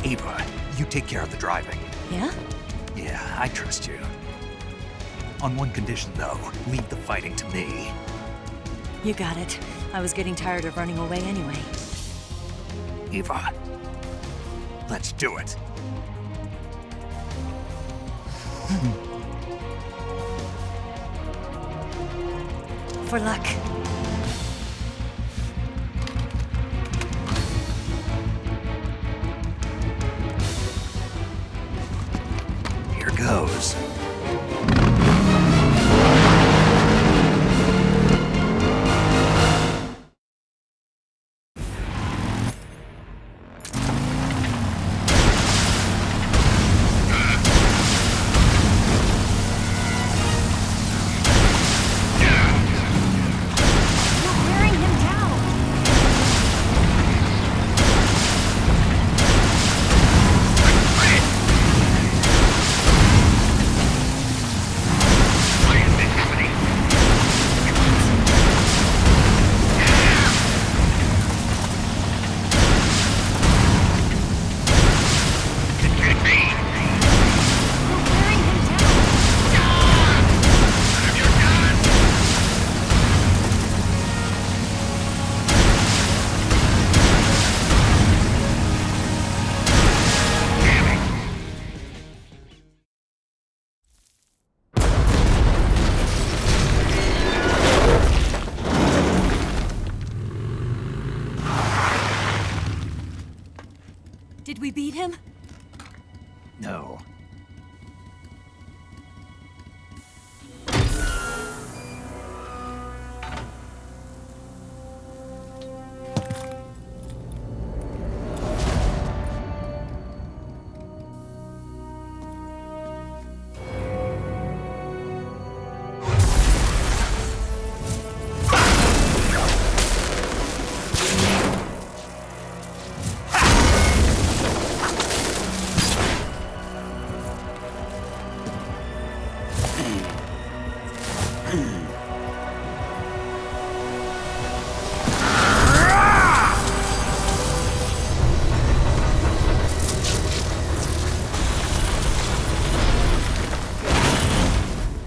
A: Eva, you take care of the driving.
M: Yeah?
A: Yeah, I trust you. On one condition, though, leave the fighting to me.
M: You got it. I was getting tired of running away anyway.
A: Eva, let's do it.
M: For luck.
A: Here goes.
M: Did we beat him?
A: No.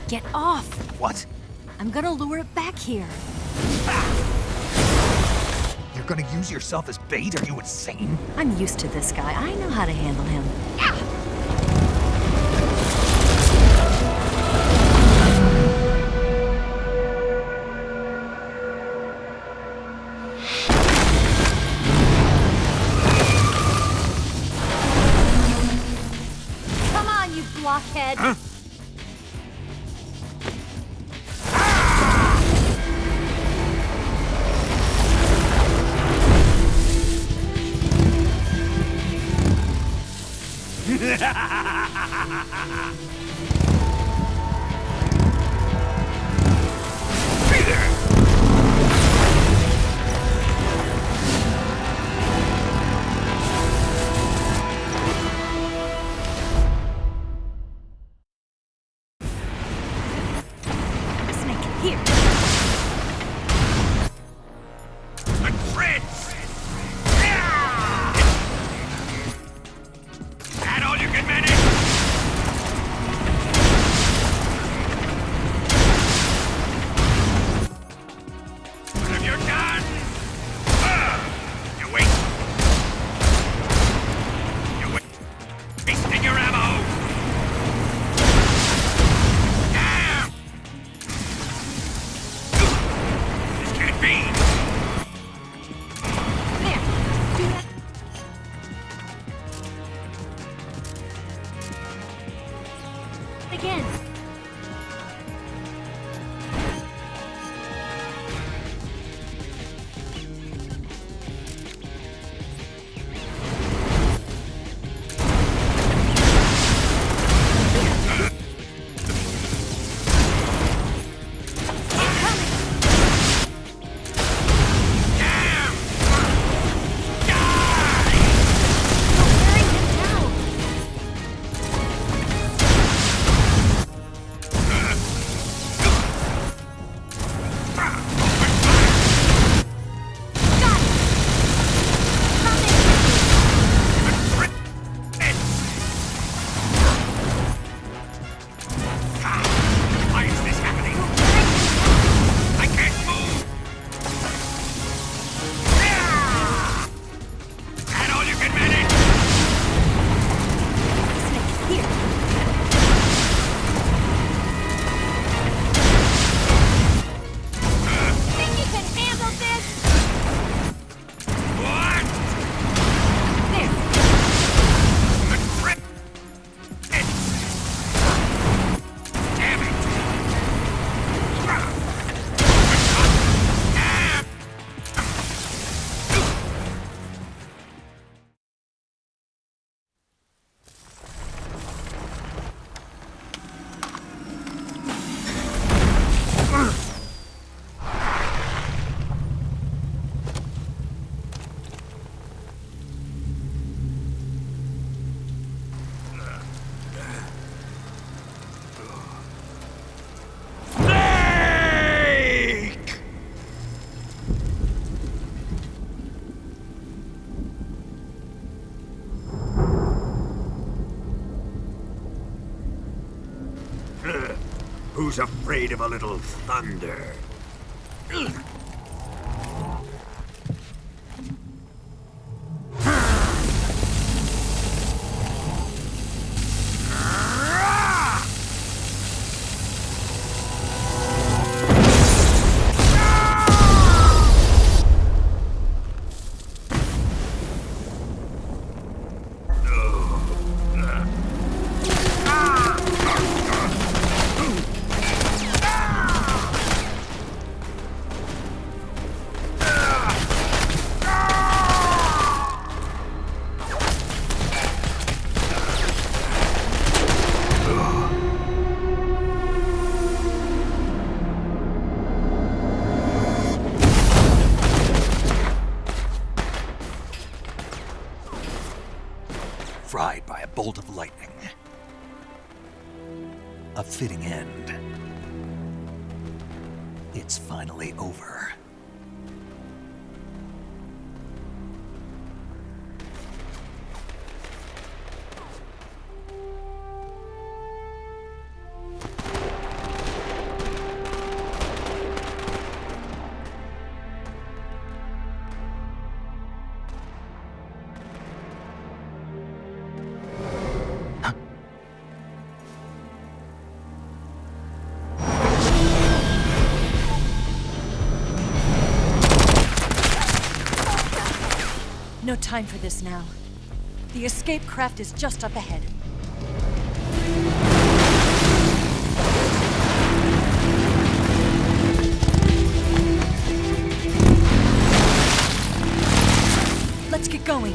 M: Get off!
A: What?
M: I'm gonna lure it back here.
A: You're gonna use yourself as bait? Are you insane?
M: I'm used to this guy. I know how to handle him. Come on, you blockhead!
A: Huh?
M: Snake, here!
U: The Prince! That all you can manage? What have you done? You wait. You wait. Wasting your ammo. Damn! This can't be.
M: There! Do that! Again!
U: Who's afraid of a little thunder?
A: Fried by a bolt of lightning. A fitting end. It's finally over.
M: No time for this now. The escape craft is just up ahead. Let's get going.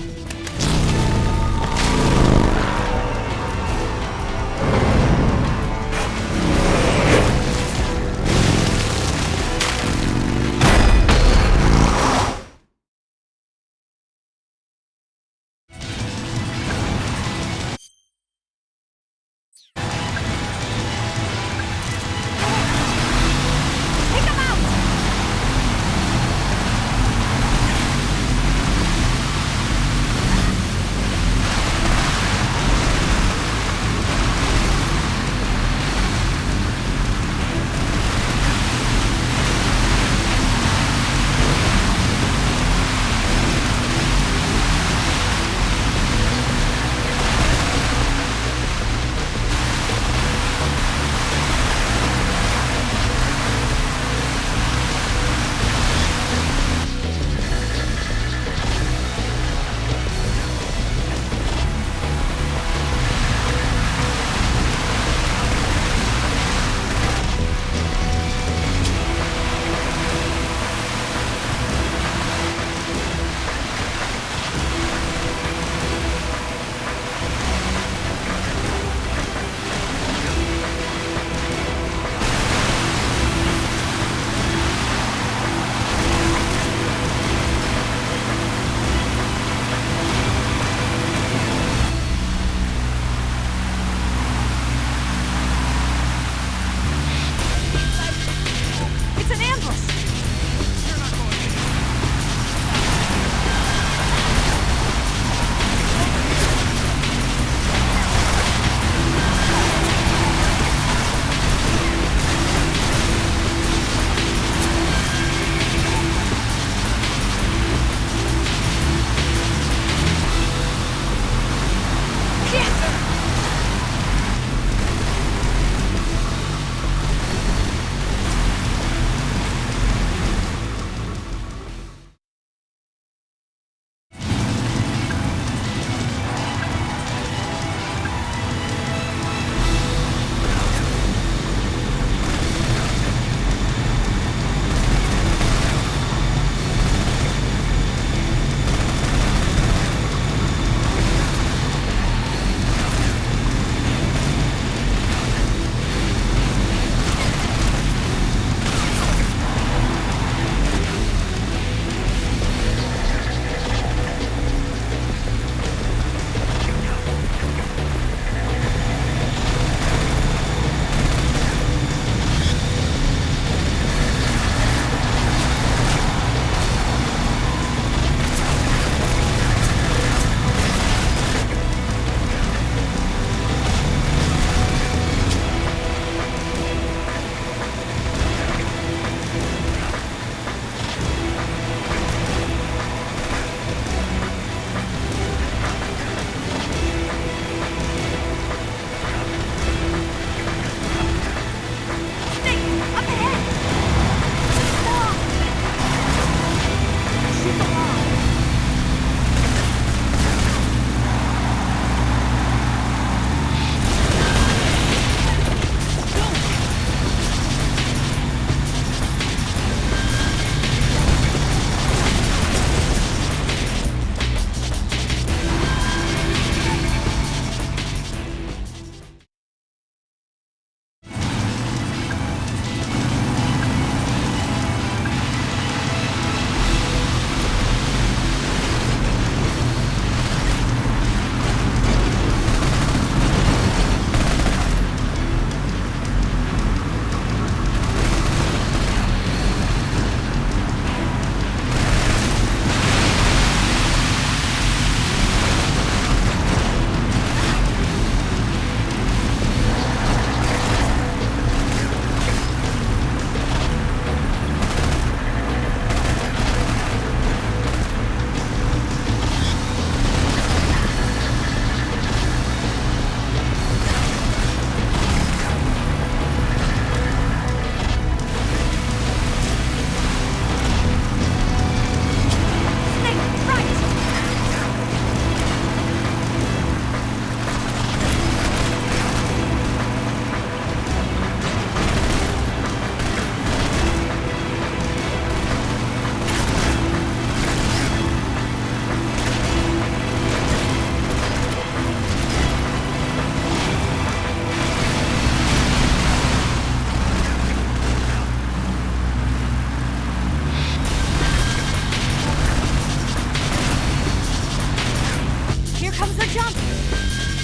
M: comes the jump!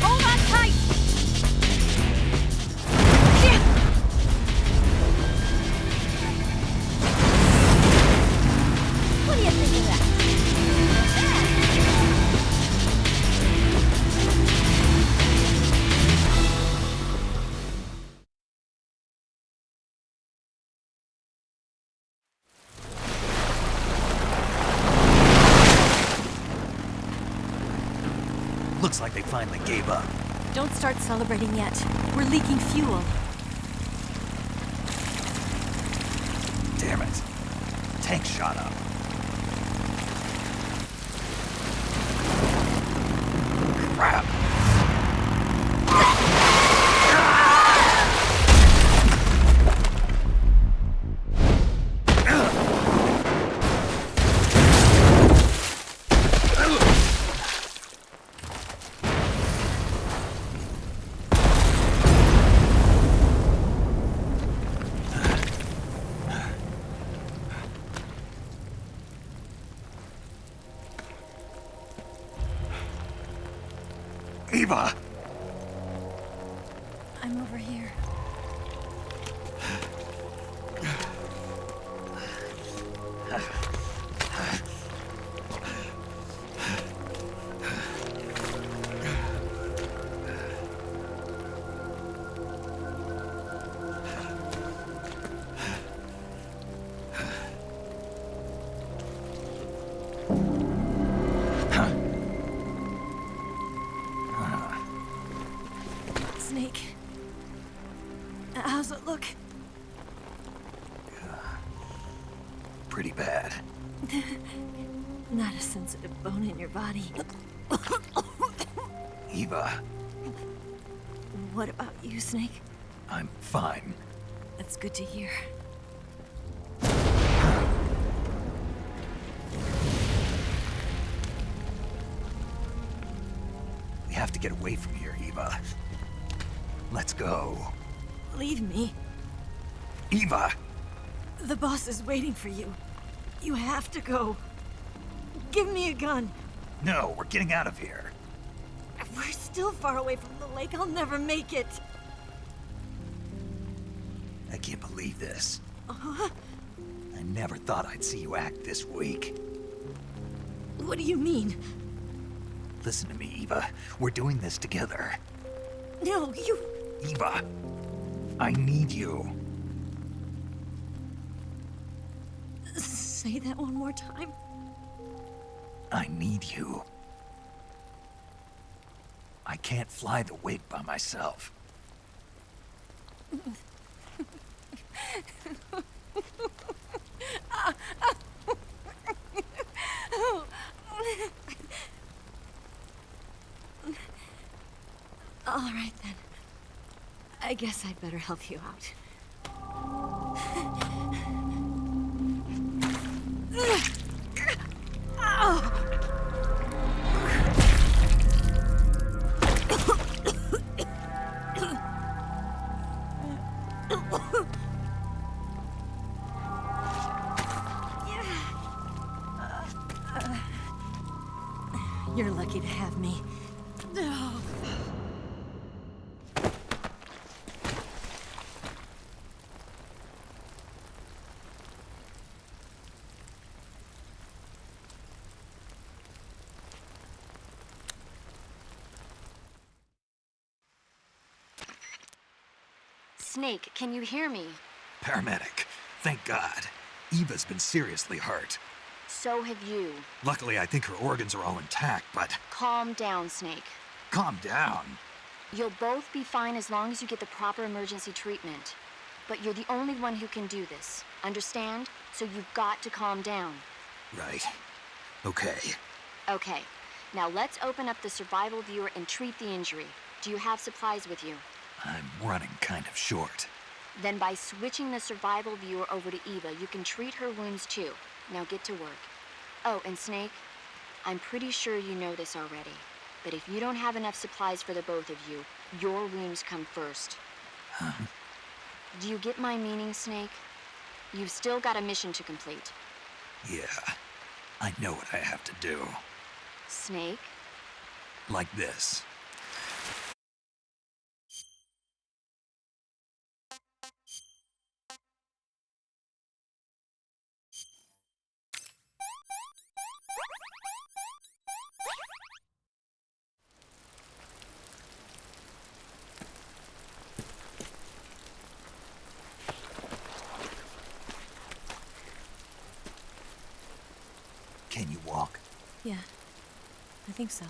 M: Hold on tight! What do you think of that?
A: Looks like they finally gave up.
M: Don't start celebrating yet. We're leaking fuel.
A: Damn it. Tank shot up. Crap. Eva!
M: I'm over here. Snake. How's it look?
A: Pretty bad.
M: Not a sensitive bone in your body.
A: Eva,
M: What about you, Snake?
A: I'm fine.
M: That's good to hear.
A: We have to get away from here, Eva. Let's go.
M: Leave me.
A: Eva!
M: The boss is waiting for you. You have to go. Give me a gun.
A: No, we're getting out of here.
M: We're still far away from the lake. I'll never make it.
A: I can't believe this. I never thought I'd see you act this weak.
M: What do you mean?
A: Listen to me, Eva. We're doing this together.
M: No, you...
A: Eva, I need you.
M: Say that one more time.
A: I need you. I can't fly the wig by myself.
M: All right, then. I guess I'd better help you out. You're lucky to have me.
E: Snake, can you hear me?
A: Paramedic, thank God. Eva's been seriously hurt.
E: So have you.
A: Luckily, I think her organs are all intact, but...
E: Calm down, Snake.
A: Calm down.
E: You'll both be fine as long as you get the proper emergency treatment. But you're the only one who can do this. Understand? So you've got to calm down.
A: Right. Okay.
E: Okay. Now let's open up the survival viewer and treat the injury. Do you have supplies with you?
A: I'm running kind of short.
E: Then by switching the survival viewer over to Eva, you can treat her wounds too. Now get to work. Oh, and Snake, I'm pretty sure you know this already, but if you don't have enough supplies for the both of you, your wounds come first.
A: Huh?
E: Do you get my meaning, Snake? You've still got a mission to complete.
A: Yeah, I know what I have to do.
E: Snake?
A: Like this. Can you walk?
M: Yeah, I think so.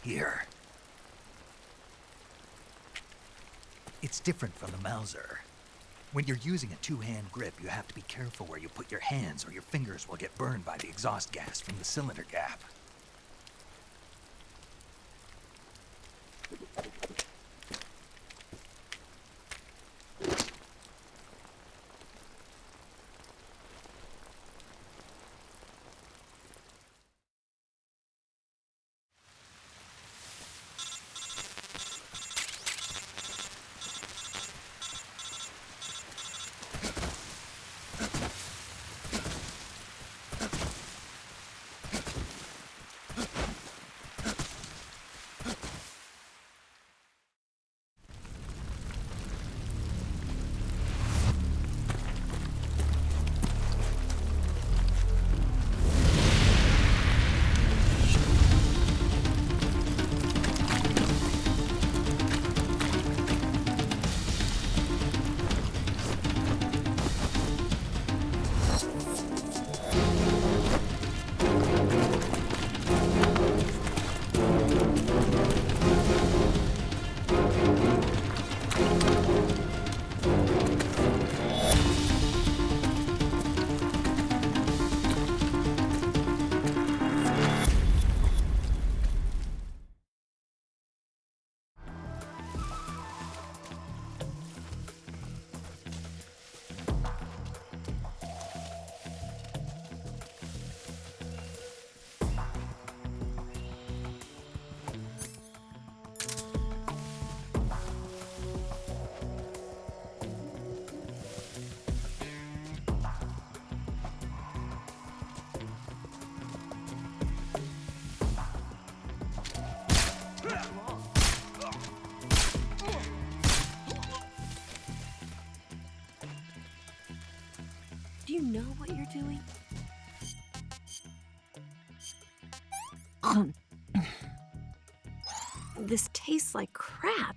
A: Here. It's different from the Mauser. When you're using a two-hand grip, you have to be careful where you put your hands or your fingers will get burned by the exhaust gas from the cylinder gap.
M: Do you know what you're doing? This tastes like crap.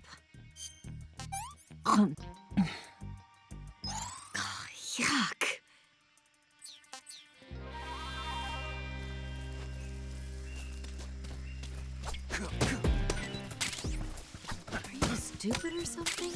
M: Oh, yuck. Are you stupid or something?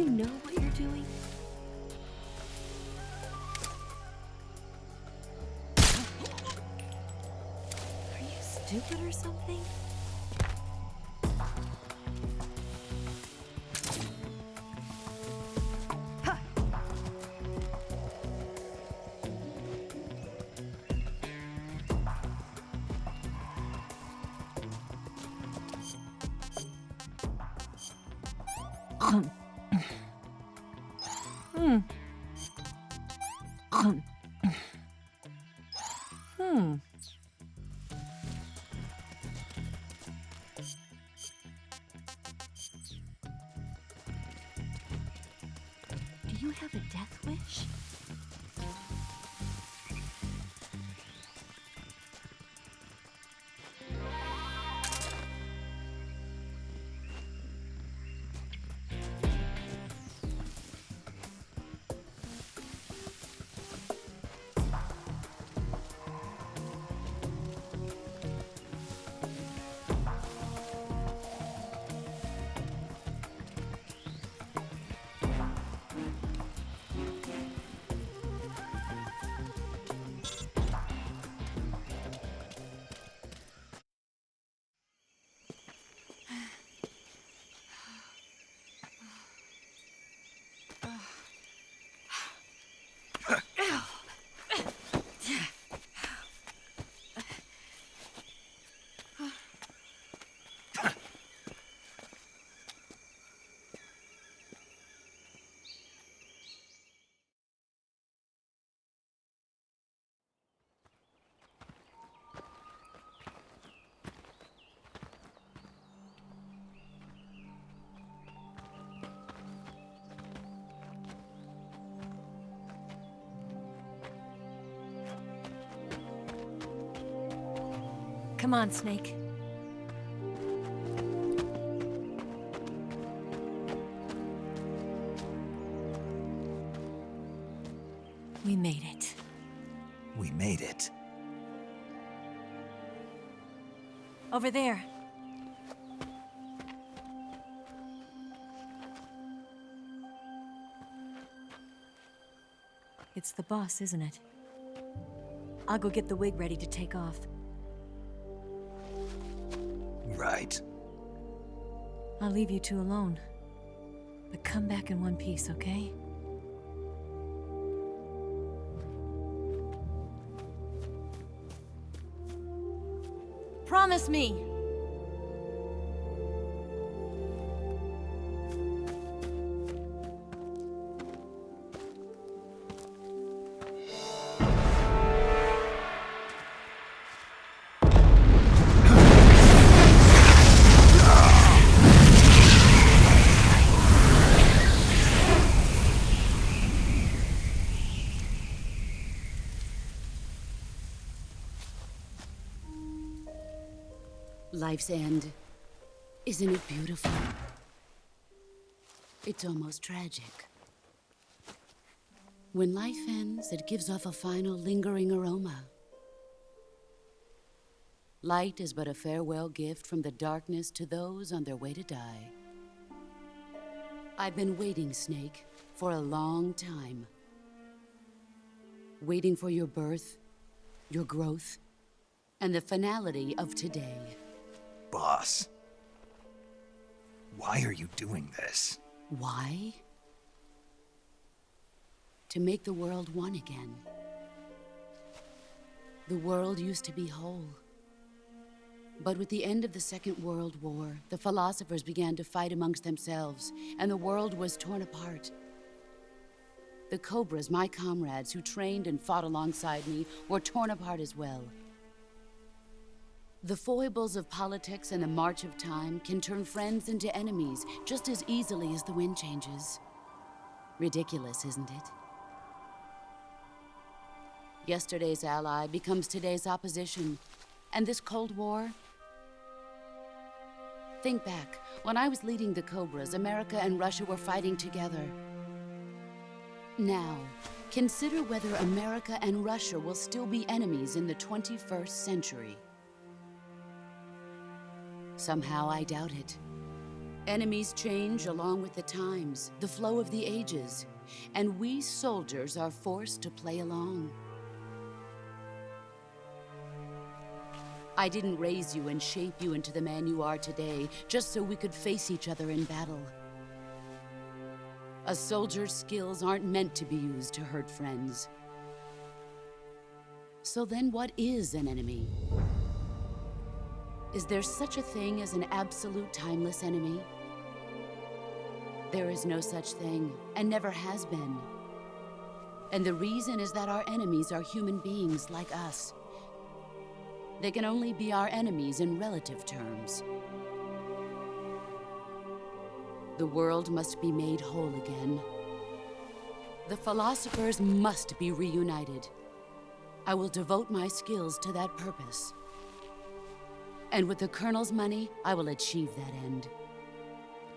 M: you know what you're doing? Are you stupid or something? Do you have a death wish? Come on, Snake. We made it.
A: We made it.
M: Over there. It's the boss, isn't it? I'll go get the wig ready to take off.
A: Right.
M: I'll leave you two alone. But come back in one piece, okay? Promise me!
F: Life's end. Isn't it beautiful? It's almost tragic. When life ends, it gives off a final lingering aroma. Light is but a farewell gift from the darkness to those on their way to die. I've been waiting, Snake, for a long time. Waiting for your birth, your growth, and the finality of today.
A: Boss. Why are you doing this?
F: Why? To make the world one again. The world used to be whole. But with the end of the Second World War, the philosophers began to fight amongst themselves, and the world was torn apart. The Cobras, my comrades who trained and fought alongside me, were torn apart as well. The foibles of politics and the march of time can turn friends into enemies just as easily as the wind changes. Ridiculous, isn't it? Yesterday's ally becomes today's opposition, and this Cold War? Think back. When I was leading the Cobras, America and Russia were fighting together. Now, consider whether America and Russia will still be enemies in the 21st century. Somehow I doubt it. Enemies change along with the times, the flow of the ages, and we soldiers are forced to play along. I didn't raise you and shape you into the man you are today just so we could face each other in battle. A soldier's skills aren't meant to be used to hurt friends. So then what is an enemy? Is there such a thing as an absolute timeless enemy? There is no such thing, and never has been. And the reason is that our enemies are human beings like us. They can only be our enemies in relative terms. The world must be made whole again. The philosophers must be reunited. I will devote my skills to that purpose. And with the Colonel's money, I will achieve that end.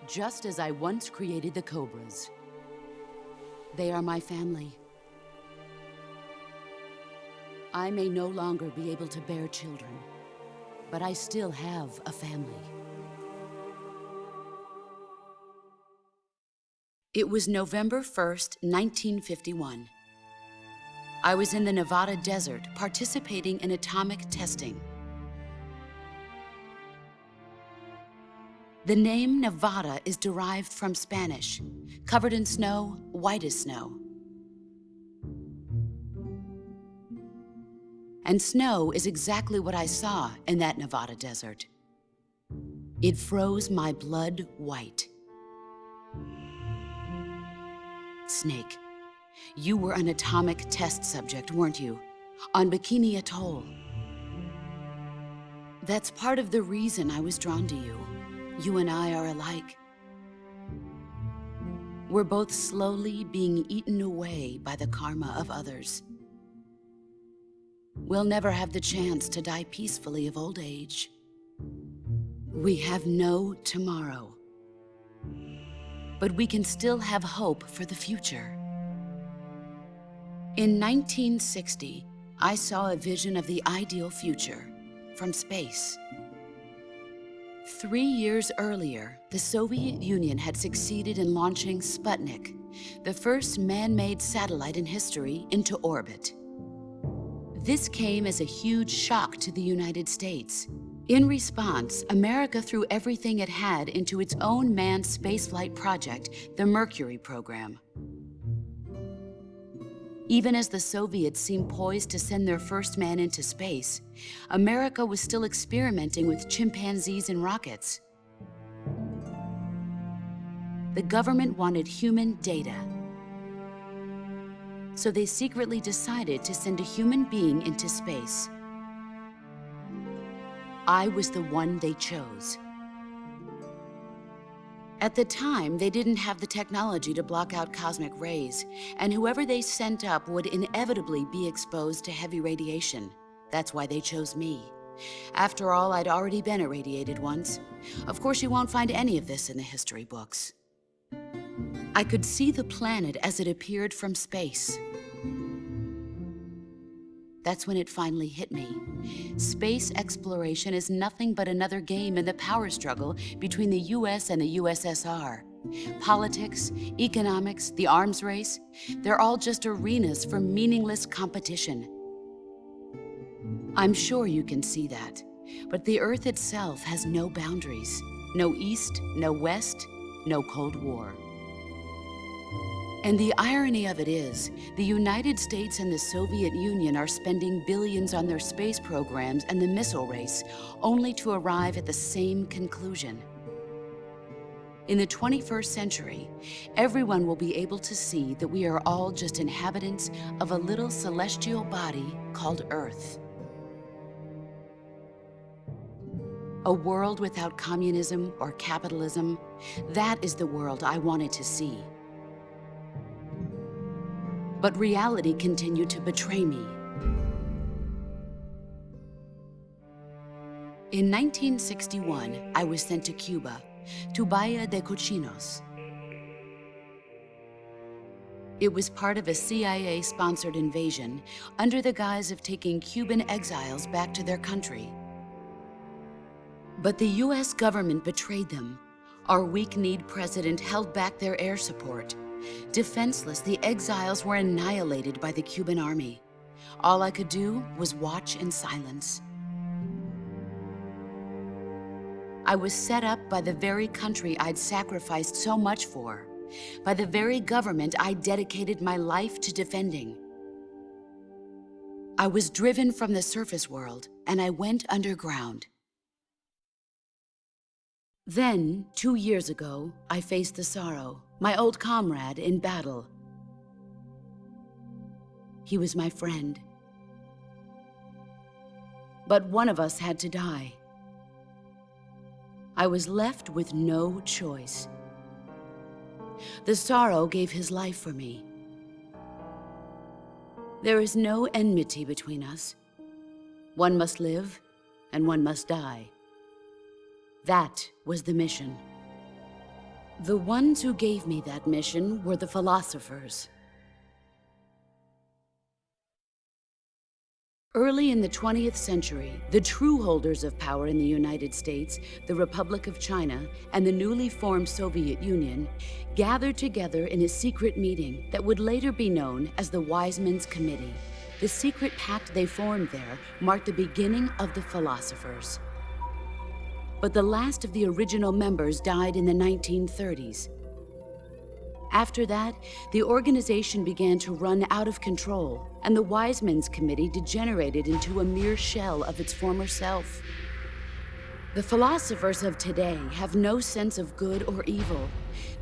F: Just as I once created the Cobras. They are my family. I may no longer be able to bear children, but I still have a family. It was November 1st, 1951. I was in the Nevada desert participating in atomic testing. The name Nevada is derived from Spanish, covered in snow, white as snow. And snow is exactly what I saw in that Nevada desert. It froze my blood white. Snake, you were an atomic test subject, weren't you? On Bikini Atoll. That's part of the reason I was drawn to you. You and I are alike. We're both slowly being eaten away by the karma of others. We'll never have the chance to die peacefully of old age. We have no tomorrow. But we can still have hope for the future. In 1960, I saw a vision of the ideal future from space. 3 years earlier, the Soviet Union had succeeded in launching Sputnik, the first man-made satellite in history, into orbit. This came as a huge shock to the United States. In response, America threw everything it had into its own manned spaceflight project, the Mercury program. Even as the Soviets seemed poised to send their first man into space, America was still experimenting with chimpanzees and rockets. The government wanted human data. So they secretly decided to send a human being into space. I was the one they chose. At the time, they didn't have the technology to block out cosmic rays, and whoever they sent up would inevitably be exposed to heavy radiation. That's why they chose me. After all, I'd already been irradiated once. Of course, you won't find any of this in the history books. I could see the planet as it appeared from space. That's when it finally hit me. Space exploration is nothing but another game in the power struggle between the US and the USSR. Politics, economics, the arms race, they're all just arenas for meaningless competition. I'm sure you can see that, but the Earth itself has no boundaries. No East, no West, no Cold War. And the irony of it is, the United States and the Soviet Union are spending billions on their space programs and the missile race, only to arrive at the same conclusion. In the 21st century, everyone will be able to see that we are all just inhabitants of a little celestial body called Earth. A world without communism or capitalism, that is the world I wanted to see. But reality continued to betray me. In 1961, I was sent to Cuba, to Bwahh de Cochinos. It was part of a CIA-sponsored invasion under the guise of taking Cuban exiles back to their country. But the US government betrayed them, Our weak-kneed president held back their air support. Defenseless, the exiles were annihilated by the Cuban army. All I could do was watch in silence. I was set up by the very country I'd sacrificed so much for, by the very government I dedicated my life to defending. I was driven from the surface world, and I went underground. Then, 2 years ago, I faced the Sorrow, my old comrade in battle. He was my friend. But one of us had to die. I was left with no choice. The Sorrow gave his life for me. There is no enmity between us. One must live, and one must die. That was the mission. The ones who gave me that mission were the philosophers. Early in the 20th century, the true holders of power in the United States, the Republic of China, and the newly formed Soviet Union gathered together in a secret meeting that would later be known as the Wise Men's Committee. The secret pact they formed there marked the beginning of the philosophers. But the last of the original members died in the 1930s. After that, the organization began to run out of control, and the Wise Men's Committee degenerated into a mere shell of its former self. The philosophers of today have no sense of good or evil.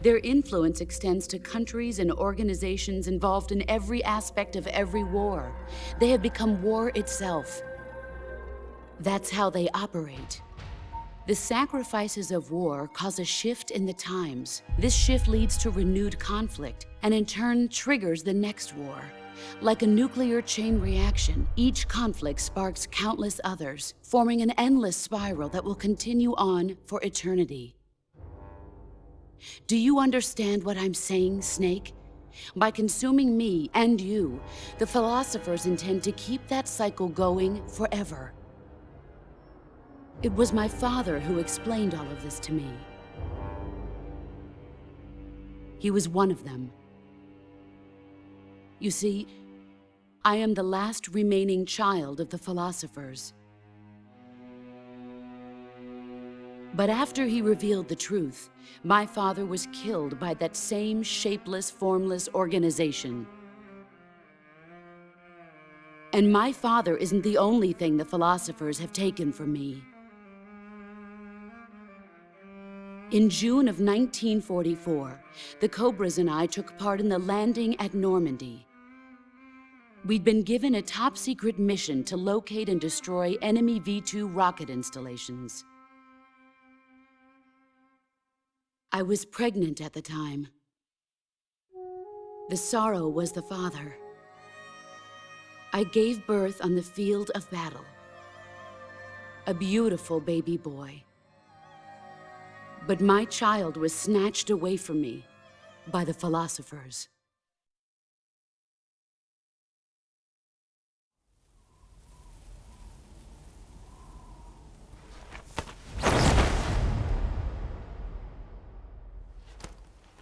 F: Their influence extends to countries and organizations involved in every aspect of every war. They have become war itself. That's how they operate. The sacrifices of war cause a shift in the times. This shift leads to renewed conflict, and in turn triggers the next war. Like a nuclear chain reaction, each conflict sparks countless others, forming an endless spiral that will continue on for eternity. Do you understand what I'm saying, Snake? By consuming me and you, the philosophers intend to keep that cycle going forever. It was my father who explained all of this to me. He was one of them. You see, I am the last remaining child of the philosophers. But after he revealed the truth, my father was killed by that same shapeless, formless organization. And my father isn't the only thing the philosophers have taken from me. In June of 1944, the Cobras and I took part in the landing at Normandy. We'd been given a top-secret mission to locate and destroy enemy V-2 rocket installations. I was pregnant at the time. The Sorrow was the father. I gave birth on the field of battle. A beautiful baby boy. But my child was snatched away from me by the philosophers.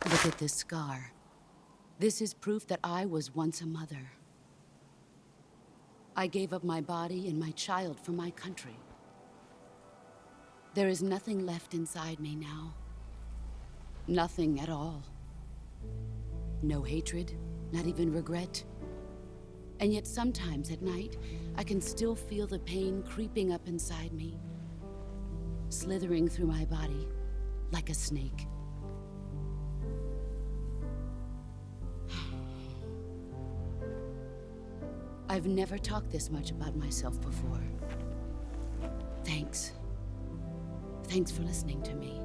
F: Look at this scar. This is proof that I was once a mother. I gave up my body and my child for my country. There is nothing left inside me now. Nothing at all. No hatred, not even regret. And yet sometimes at night, I can still feel the pain creeping up inside me, slithering through my body like a snake. I've never talked this much about myself before. Thanks. Thanks for listening to me.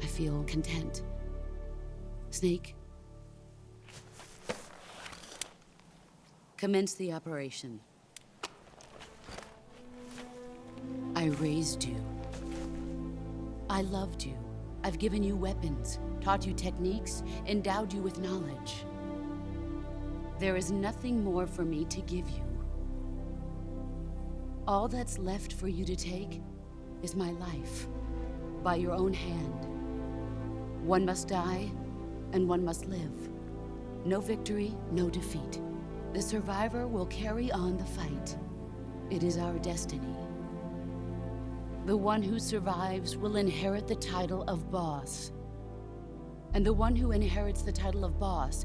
F: I feel content. Snake, commence the operation. I raised you. I loved you. I've given you weapons, taught you techniques, endowed you with knowledge. There is nothing more for me to give you. All that's left for you to take is my life, by your own hand. One must die, and one must live. No victory, no defeat. The survivor will carry on the fight. It is our destiny. The one who survives will inherit the title of boss. And the one who inherits the title of boss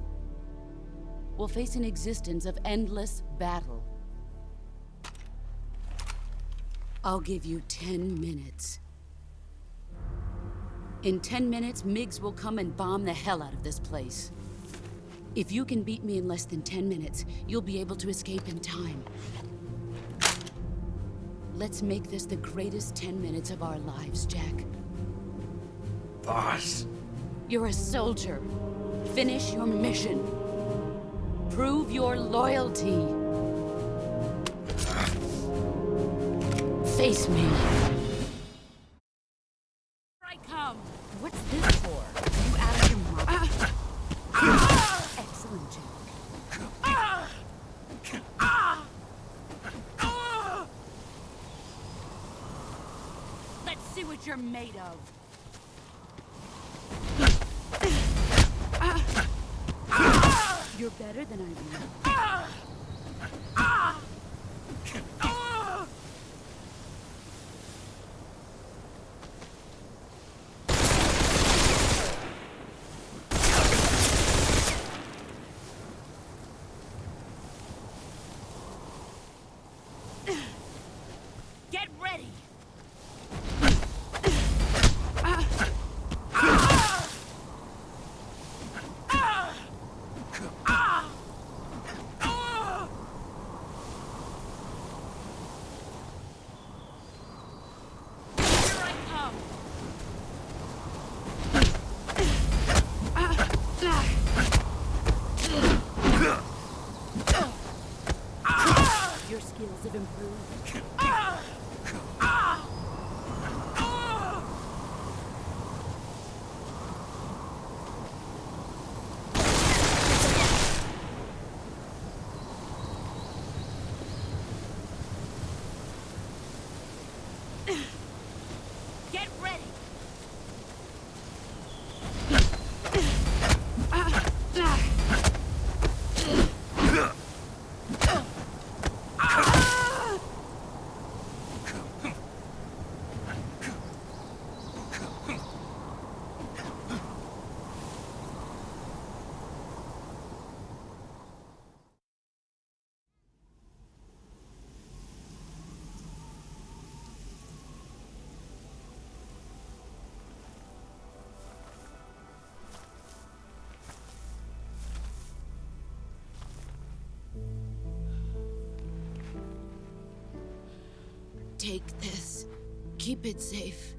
F: will face an existence of endless battle. I'll give you 10 minutes. In 10 minutes, MGS will come and bomb the hell out of this place. If you can beat me in less than 10 minutes, you'll be able to escape in time. Let's make this the greatest 10 minutes of our lives, Jack.
U: Boss.
F: You're a soldier. Finish your mission. Prove your loyalty. Face me. Here I come. What's this for? Are you out of your mind? Excellent, Jack. Let's see what you're made of. You're better than I am. Get ready! Your skills have improved. Get ready! Take this. Keep it safe.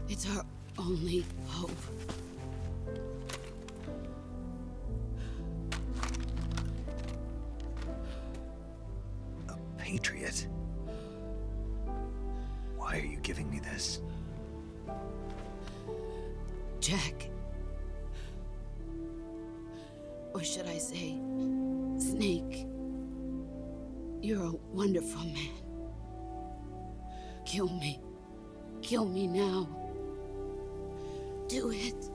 F: It's our only hope.
A: A patriot? Why are you giving me this?
F: Jack. Or should I say, Snake. You're a wonderful man. Kill me. Kill me now. Do it.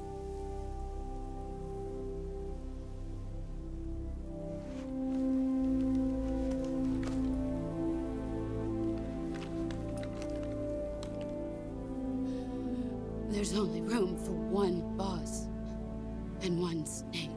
F: There's only room for one boss and one Snake.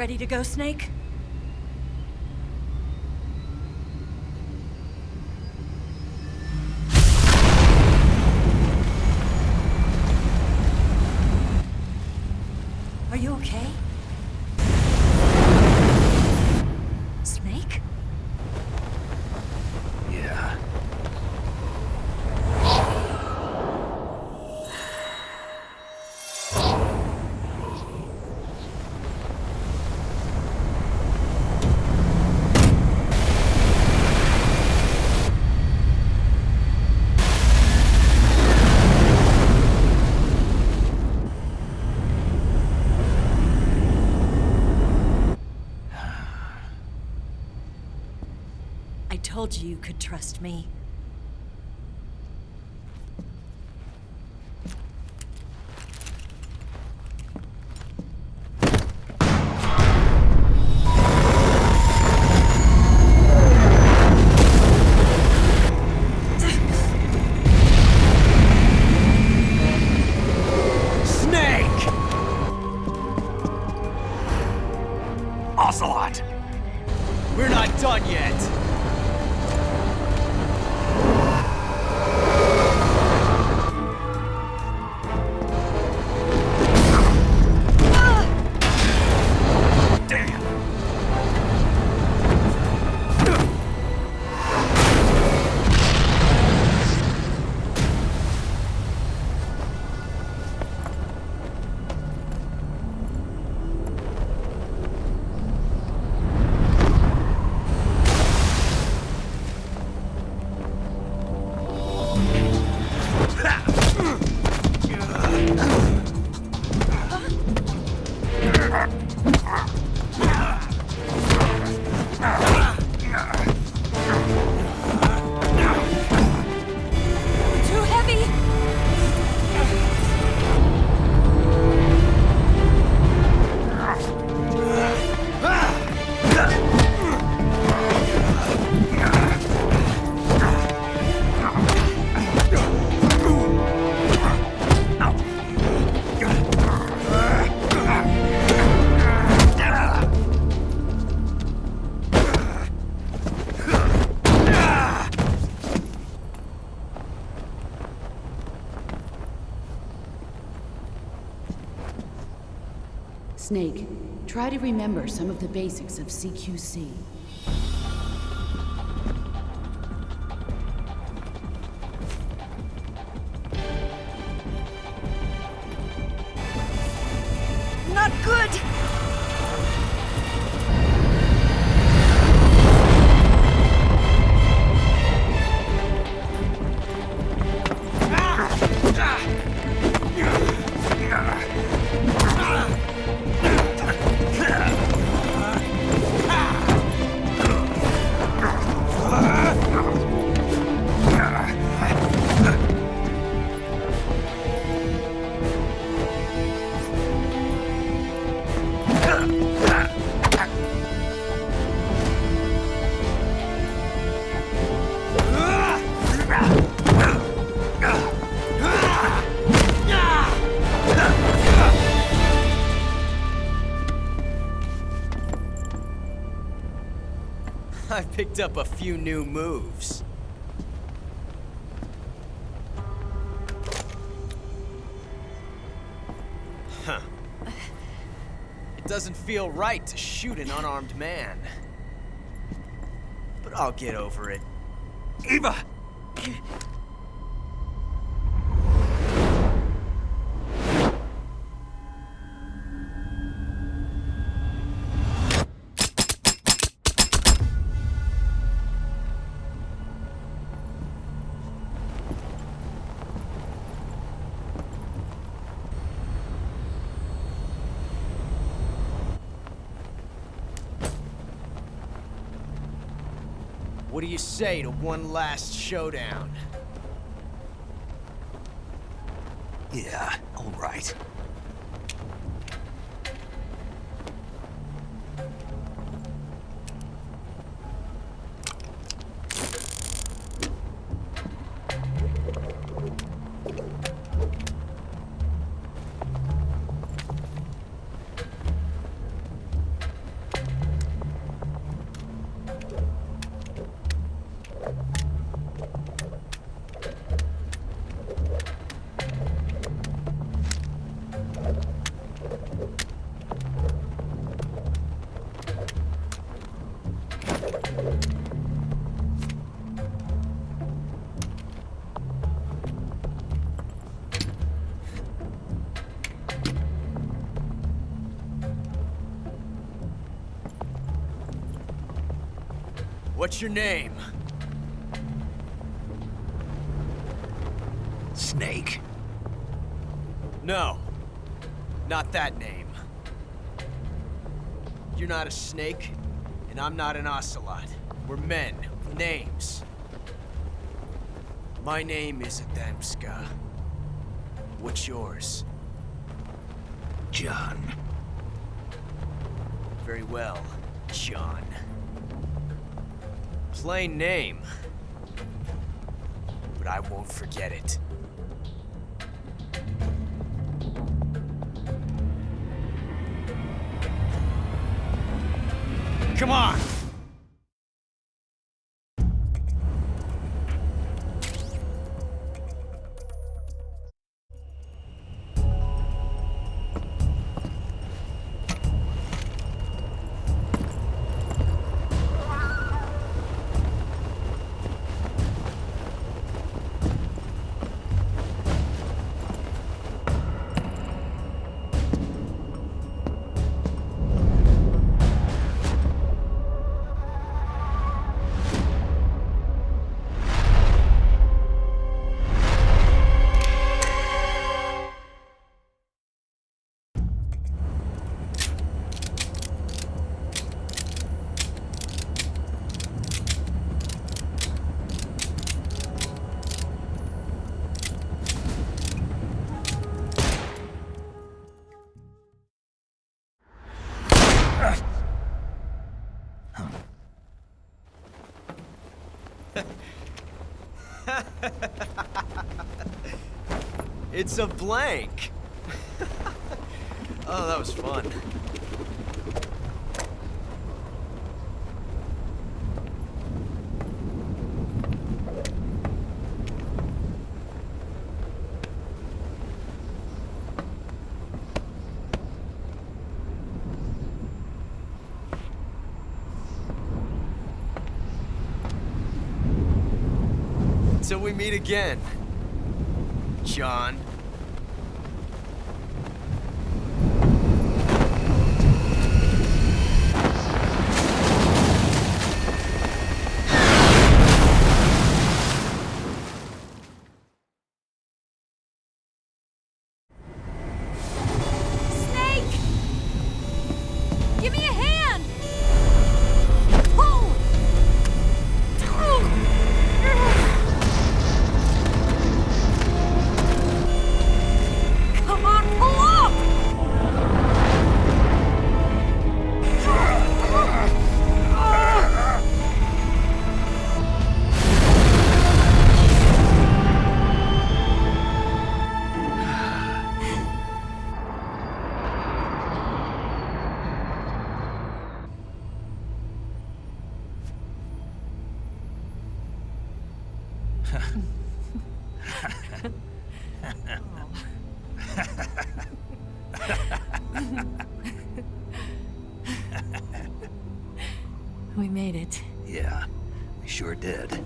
M: Ready to go, Snake? Are you okay? Snake?
A: Yeah.
M: I told you you could trust me.
G: Snake! Ocelot! We're not done yet.
M: Too heavy!
F: Snake, try to remember some of the basics of CQC.
M: Not good!
G: I picked up a few new moves. Huh. It doesn't feel right to shoot an unarmed man. But I'll get over it.
A: EVA!
G: What do you say to one last showdown?
A: Yeah, all right.
G: What's your name?
A: Snake.
G: No. Not that name. You're not a snake, and I'm not an ocelot. We're men with names. My name is Adamska. What's yours?
A: John.
G: Very well, John. Plain name. But I won't forget it. Come on! It's a blank. Oh, that was fun. Until we meet again, John.
Q: Give me a hand! Pull! Come on, pull up!
M: We made it.
A: Yeah, we sure did.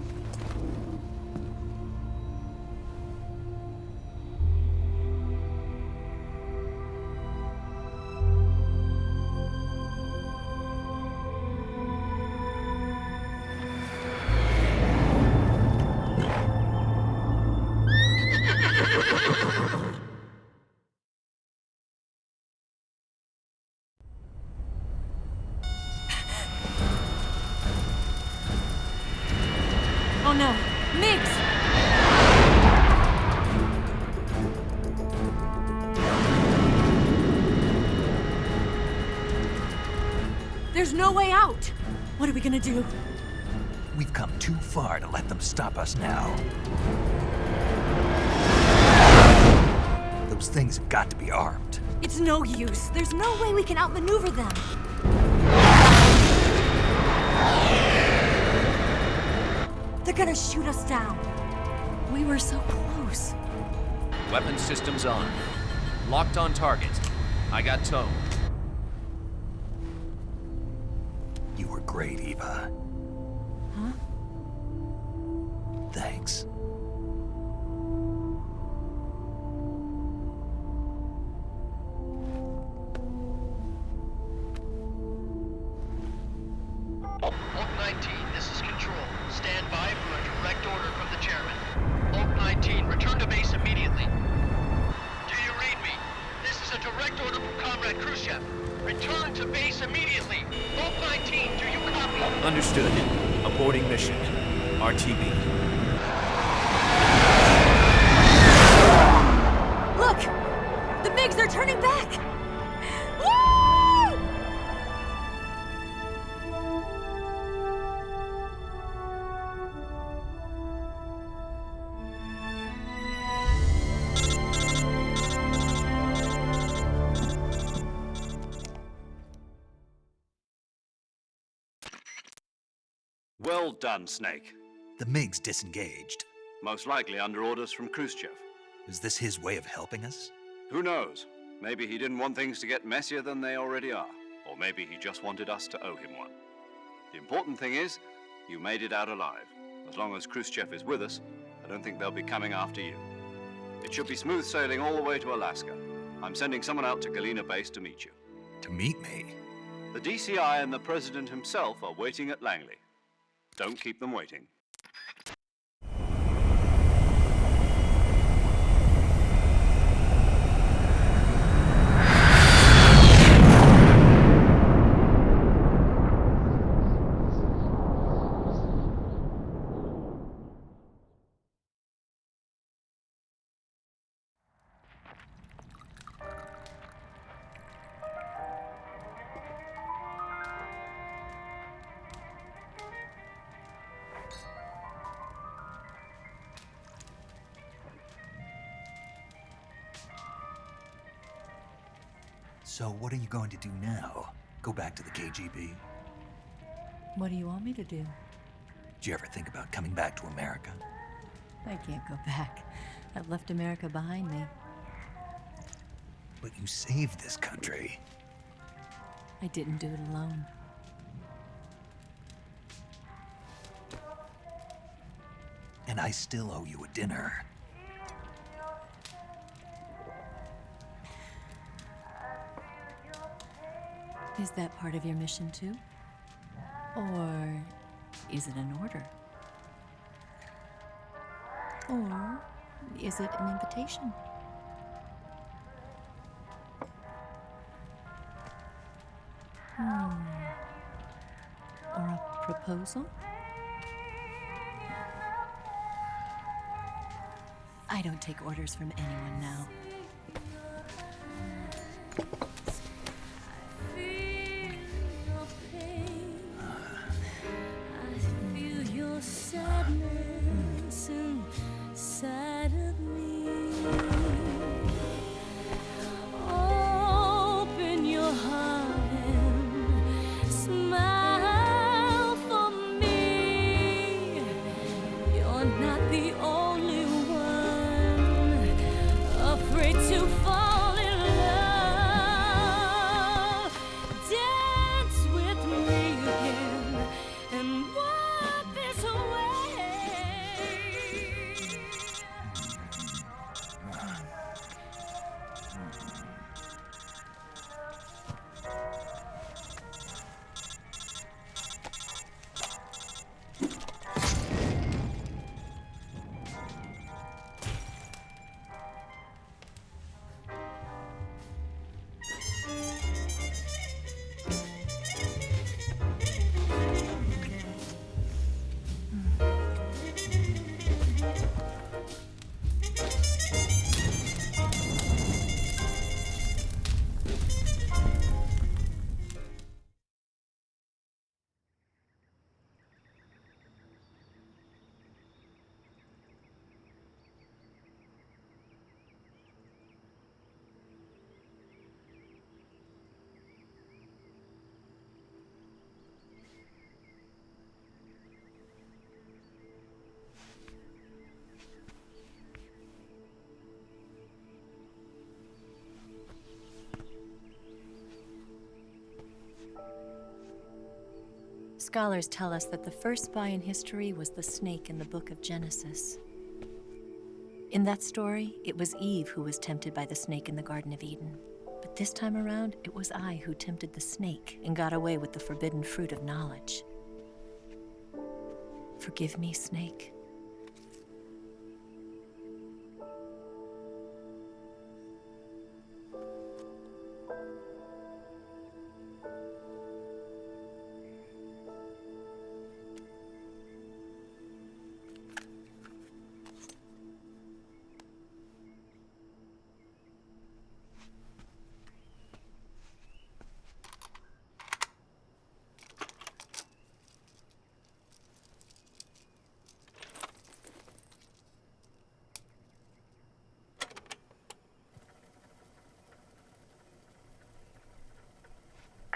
M: Oh no, Mix! There's no way out! What are we gonna do?
A: We've come too far to let them stop us now. Those things have got to be armed.
M: It's no use. There's no way we can outmaneuver them. They're gonna shoot us down. We were so close.
D: Weapon systems on. Locked on target. I got towed.
A: You were great, Eva.
M: Huh?
A: Thanks.
O: Book 19, this is Comrade Khrushchev. Return to base immediately. Vault 19, do you copy?
G: Understood. Aborting mission. RTB.
M: Look! The MiGs are turning back! Woo!
B: Well done, Snake.
A: The MiGs disengaged.
B: Most likely under orders from Khrushchev.
A: Is this his way of helping us?
B: Who knows? Maybe he didn't want things to get messier than they already are. Or maybe he just wanted us to owe him one. The important thing is, you made it out alive. As long as Khrushchev is with us, I don't think they'll be coming after you. It should be smooth sailing all the way to Alaska. I'm sending someone out to Galena Base to meet you.
A: To meet me?
B: The DCI and the President himself are waiting at Langley. Don't keep them waiting.
A: So what are you going to do now? Go back to the KGB?
M: What do you want me to do?
A: Did you ever think about coming back to America?
M: I can't go back. I've left America behind me.
A: But you saved this country.
M: I didn't do it alone.
A: And I still owe you a dinner.
M: Is that part of your mission too? Or is it an order? Or is it an invitation? Or a proposal? I don't take orders from anyone now.
Q: Sadness inside of me. Open your heart and smile for me. You're not the only one afraid to fall in love. Dance with me again and wipe this away.
M: Scholars tell us that the first spy in history was the snake in the book of Genesis. In that story, it was Eve who was tempted by the snake in the Garden of Eden. But this time around, it was I who tempted the snake and got away with the forbidden fruit of knowledge. Forgive me, snake.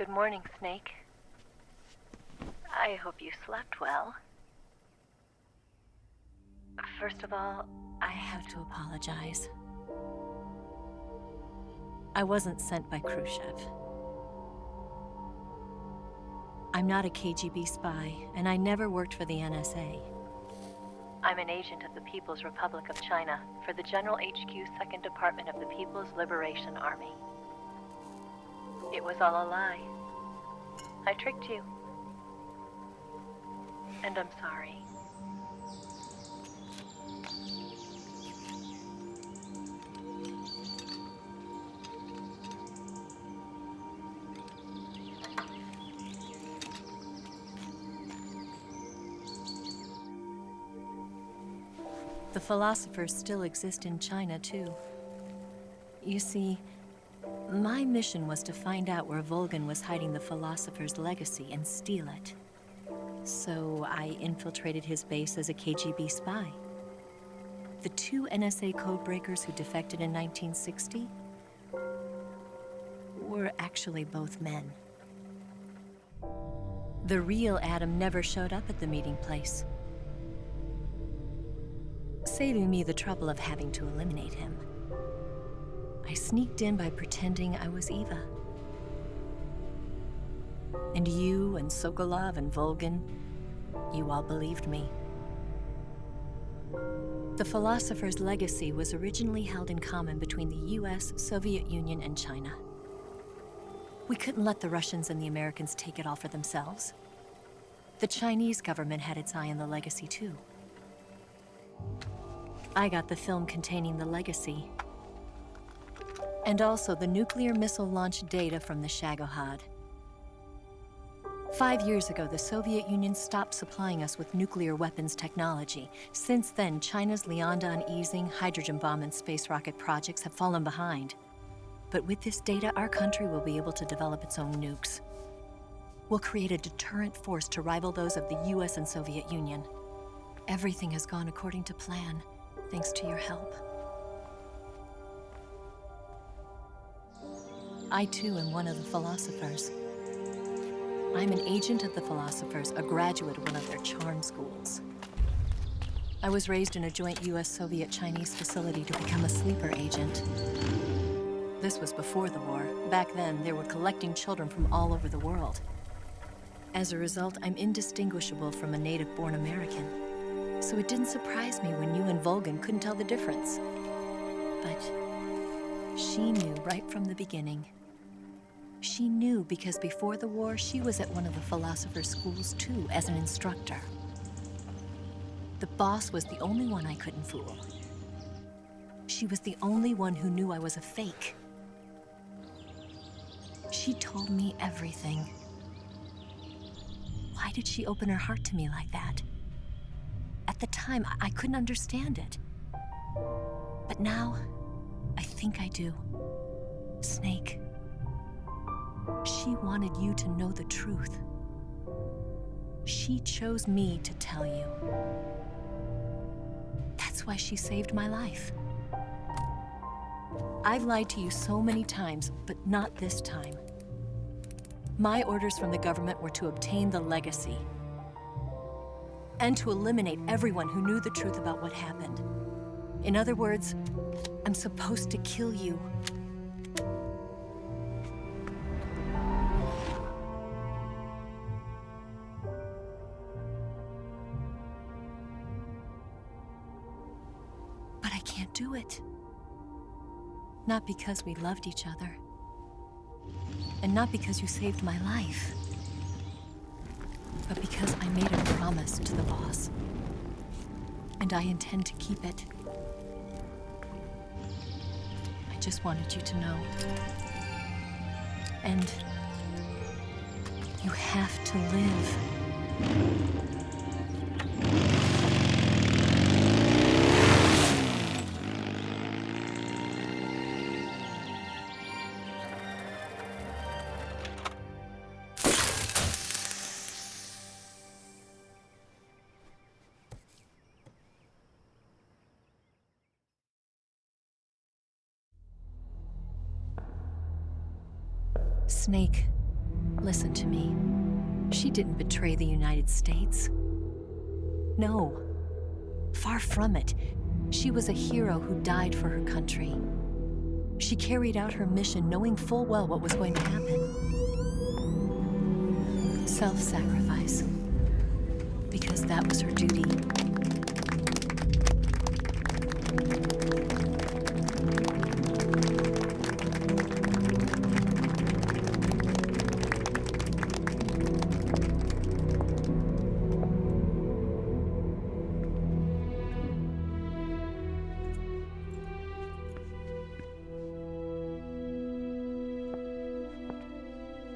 M: Good morning, Snake. I hope you slept well. First of all, I have to apologize. I wasn't sent by Khrushchev. I'm not a KGB spy, and I never worked for the NSA. I'm an agent of the People's Republic of China for the General HQ 2nd Department of the People's Liberation Army. It was all a lie. I tricked you. And I'm sorry. The philosophers still exist in China, too. You see, my mission was to find out where Volgan was hiding the philosopher's legacy and steal it. So I infiltrated his base as a KGB spy. The 2 NSA codebreakers who defected in 1960 were actually both men. The real Adam never showed up at the meeting place, saving me the trouble of having to eliminate him. I sneaked in by pretending I was EVA. And you and Sokolov and Volgan, you all believed me. The philosopher's legacy was originally held in common between the US, Soviet Union, and China. We couldn't let the Russians and the Americans take it all for themselves. The Chinese government had its eye on the legacy, too. I got the film containing the legacy, and also the nuclear missile launch data from the Shagohod. 5 years ago, the Soviet Union stopped supplying us with nuclear weapons technology. Since then, China's Liaodong easing, hydrogen bomb, and space rocket projects have fallen behind. But with this data, our country will be able to develop its own nukes. We'll create a deterrent force to rival those of the US and Soviet Union. Everything has gone according to plan, thanks to your help. I too am one of the philosophers. I'm an agent of the philosophers, a graduate of one of their charm schools. I was raised in a joint US-Soviet-Chinese facility to become a sleeper agent. This was before the war. Back then, they were collecting children from all over the world. As a result, I'm indistinguishable from a native-born American. So it didn't surprise me when you and Volgan couldn't tell the difference. But she knew right from the beginning. She knew because before the war, she was at one of the philosopher's schools too, as an instructor. The boss was the only one I couldn't fool. She was the only one who knew I was a fake. She told me everything. Why did she open her heart to me like that? At the time, I couldn't understand it. But now, I think I do. Snake. She wanted you to know the truth. She chose me to tell you. That's why she saved my life. I've lied to you so many times, but not this time. My orders from the government were to obtain the legacy and to eliminate everyone who knew the truth about what happened. In other words, I'm supposed to kill you. But I can't do it. Not because we loved each other. And not because you saved my life. But because I made a promise to the boss. And I intend to keep it. I just wanted you to know. And you have to live. Snake, Listen to me. She didn't betray the United States. No. Far from it. She was a hero who died for her country. She carried out her mission knowing full well what was going to happen. Self-sacrifice. Because that was her duty.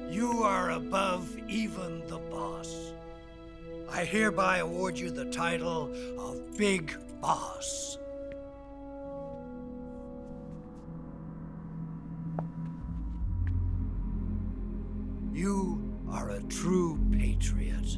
C: You are above even the boss. I hereby award you the title of Big Boss. You are a true patriot.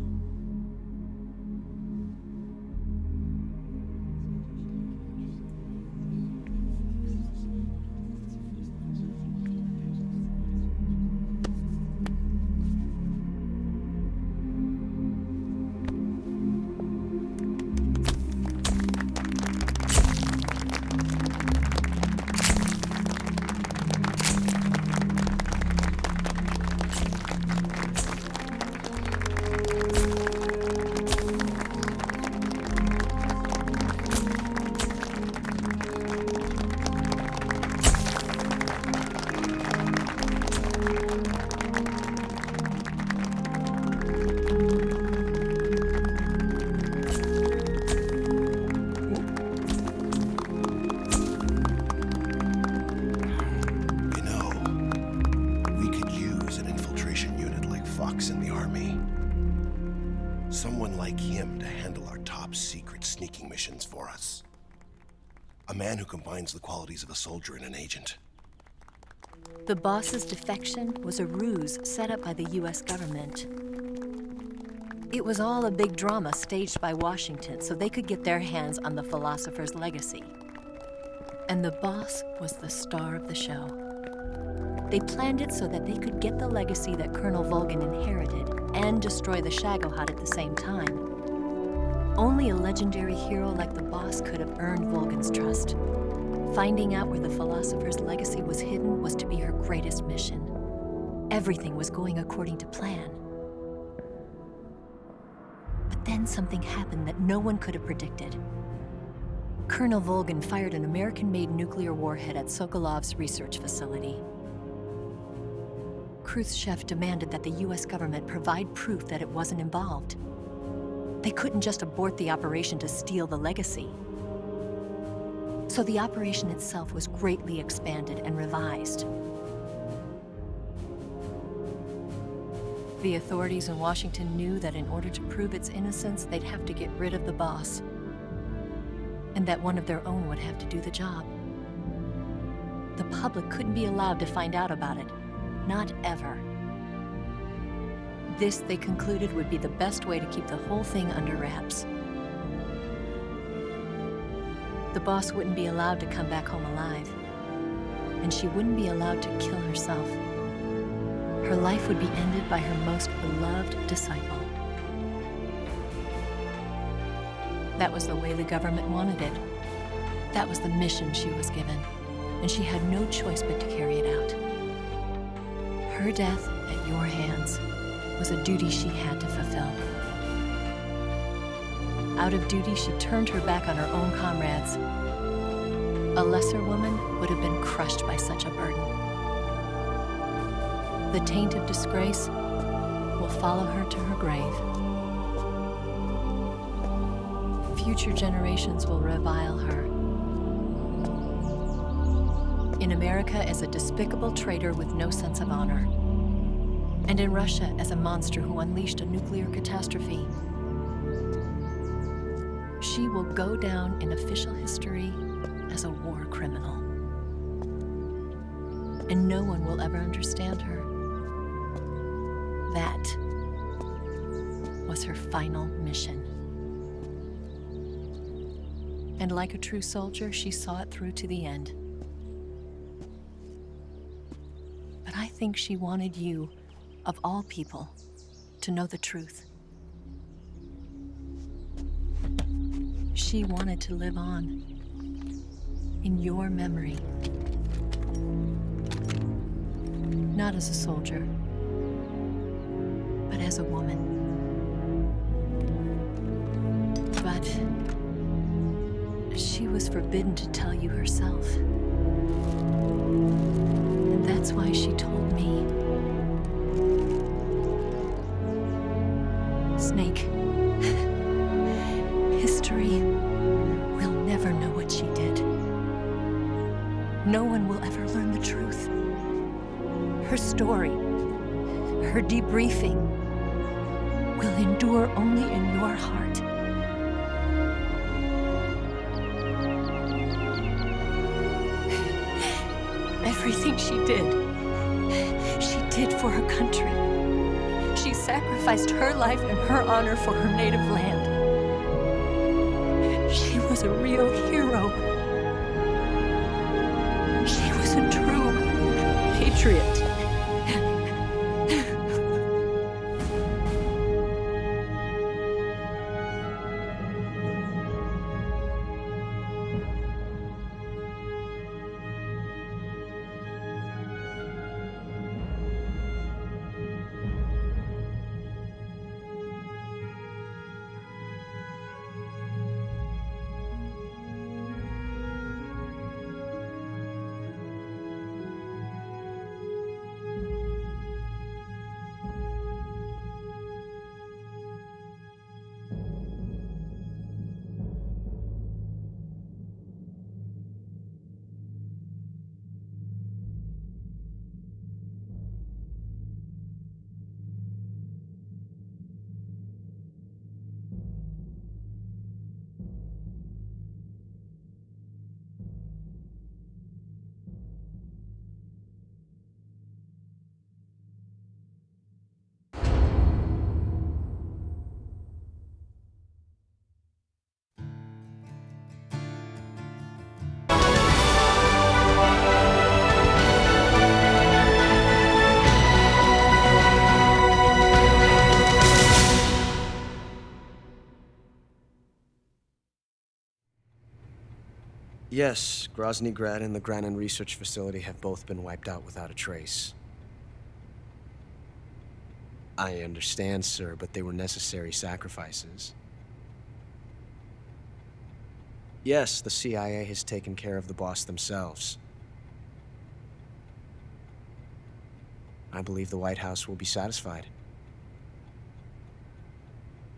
V: Someone like him to handle our top secret sneaking missions for us. A man who combines the qualities of a soldier and an agent.
M: The boss's defection was a ruse set up by the US government. It was all a big drama staged by Washington so they could get their hands on the philosopher's legacy. And the boss was the star of the show. They planned it so that they could get the legacy that Colonel Volgin inherited and destroy the Shagohod at the same time. Only a legendary hero like the boss could have earned Volgin's trust. Finding out where the philosopher's legacy was hidden was to be her greatest mission. Everything was going according to plan. But then something happened that no one could have predicted. Colonel Volgin fired an American-made nuclear warhead at Sokolov's research facility. Khrushchev demanded that the US government provide proof that it wasn't involved. They couldn't just abort the operation to steal the legacy. So the operation itself was greatly expanded and revised. The authorities in Washington knew that in order to prove its innocence, they'd have to get rid of the boss, and that one of their own would have to do the job. The public couldn't be allowed to find out about it. Not ever. This, they concluded, would be the best way to keep the whole thing under wraps. The boss wouldn't be allowed to come back home alive, and she wouldn't be allowed to kill herself. Her life would be ended by her most beloved disciple. That was the way the government wanted it. That was the mission she was given, and she had no choice but to carry it out. Her death at your hands was a duty she had to fulfill. Out of duty, she turned her back on her own comrades. A lesser woman would have been crushed by such a burden. The taint of disgrace will follow her to her grave. Future generations will revile her. In America as a despicable traitor with no sense of honor. And in Russia as a monster who unleashed a nuclear catastrophe. She will go down in official history as a war criminal. And no one will ever understand her. That was her final mission. And like a true soldier, she saw it through to the end. But I think she wanted you of all people, to know the truth. She wanted to live on, in your memory. Not as a soldier, but as a woman. But she was forbidden to tell you herself. And that's why she told me. Snake, history will never know what she did. No one will ever learn the truth. Her story, her debriefing, will endure only in your heart. Everything she did for her country. She sacrificed her life and her honor for her native land. She was a real hero. She was a true patriot.
G: Yes, Grozny Grad and the Granin Research Facility have both been wiped out without a trace. I understand, sir, but they were necessary sacrifices. Yes, the CIA has taken care of the boss themselves. I believe the White House will be satisfied.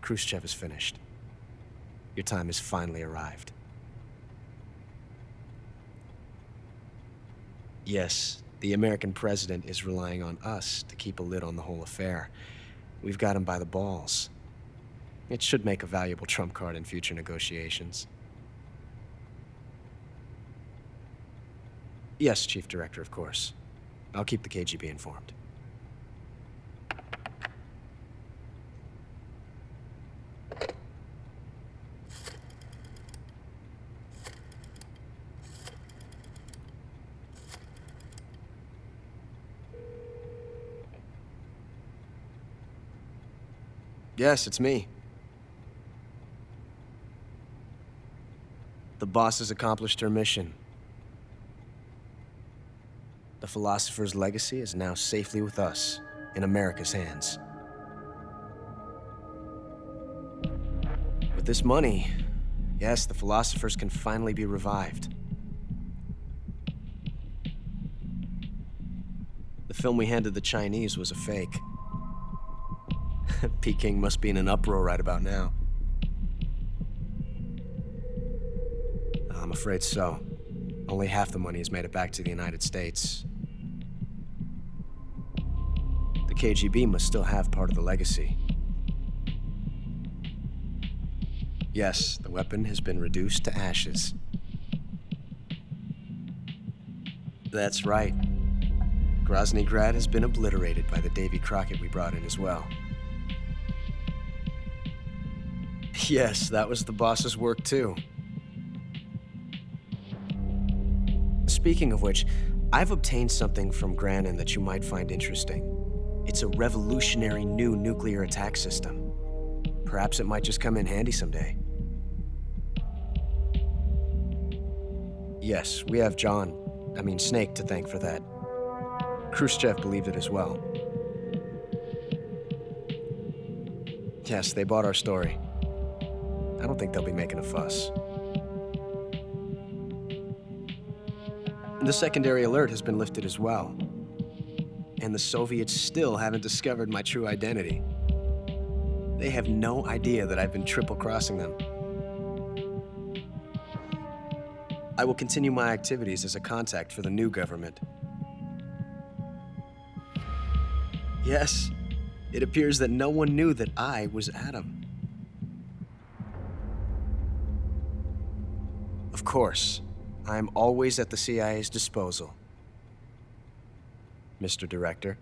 G: Khrushchev is finished. Your time has finally arrived. Yes, the American president is relying on us to keep a lid on the whole affair. We've got him by the balls. It should make a valuable trump card in future negotiations. Yes, Chief Director, of course. I'll keep the KGB informed. Yes, it's me. The boss has accomplished her mission. The philosopher's legacy is now safely with us, in America's hands. With this money, yes, the philosophers can finally be revived. The film we handed the Chinese was a fake. Peking must be in an uproar right about now. I'm afraid so. Only half the money has made it back to the United States. The KGB must still have part of the legacy. Yes, the weapon has been reduced to ashes. That's right. Grozny Grad has been obliterated by the Davy Crockett we brought in as well. Yes, that was the boss's work too. Speaking of which, I've obtained something from Granin that you might find interesting. It's a revolutionary new nuclear attack system. Perhaps it might just come in handy someday. Yes, we have Snake to thank for that. Khrushchev believed it as well. Yes, they bought our story. I don't think they'll be making a fuss. The secondary alert has been lifted as well. And the Soviets still haven't discovered my true identity. They have no idea that I've been triple-crossing them. I will continue my activities as a contact for the new government. Yes, it appears that no one knew that I was Adam. Of course, I'm always at the CIA's disposal, Mr. Director.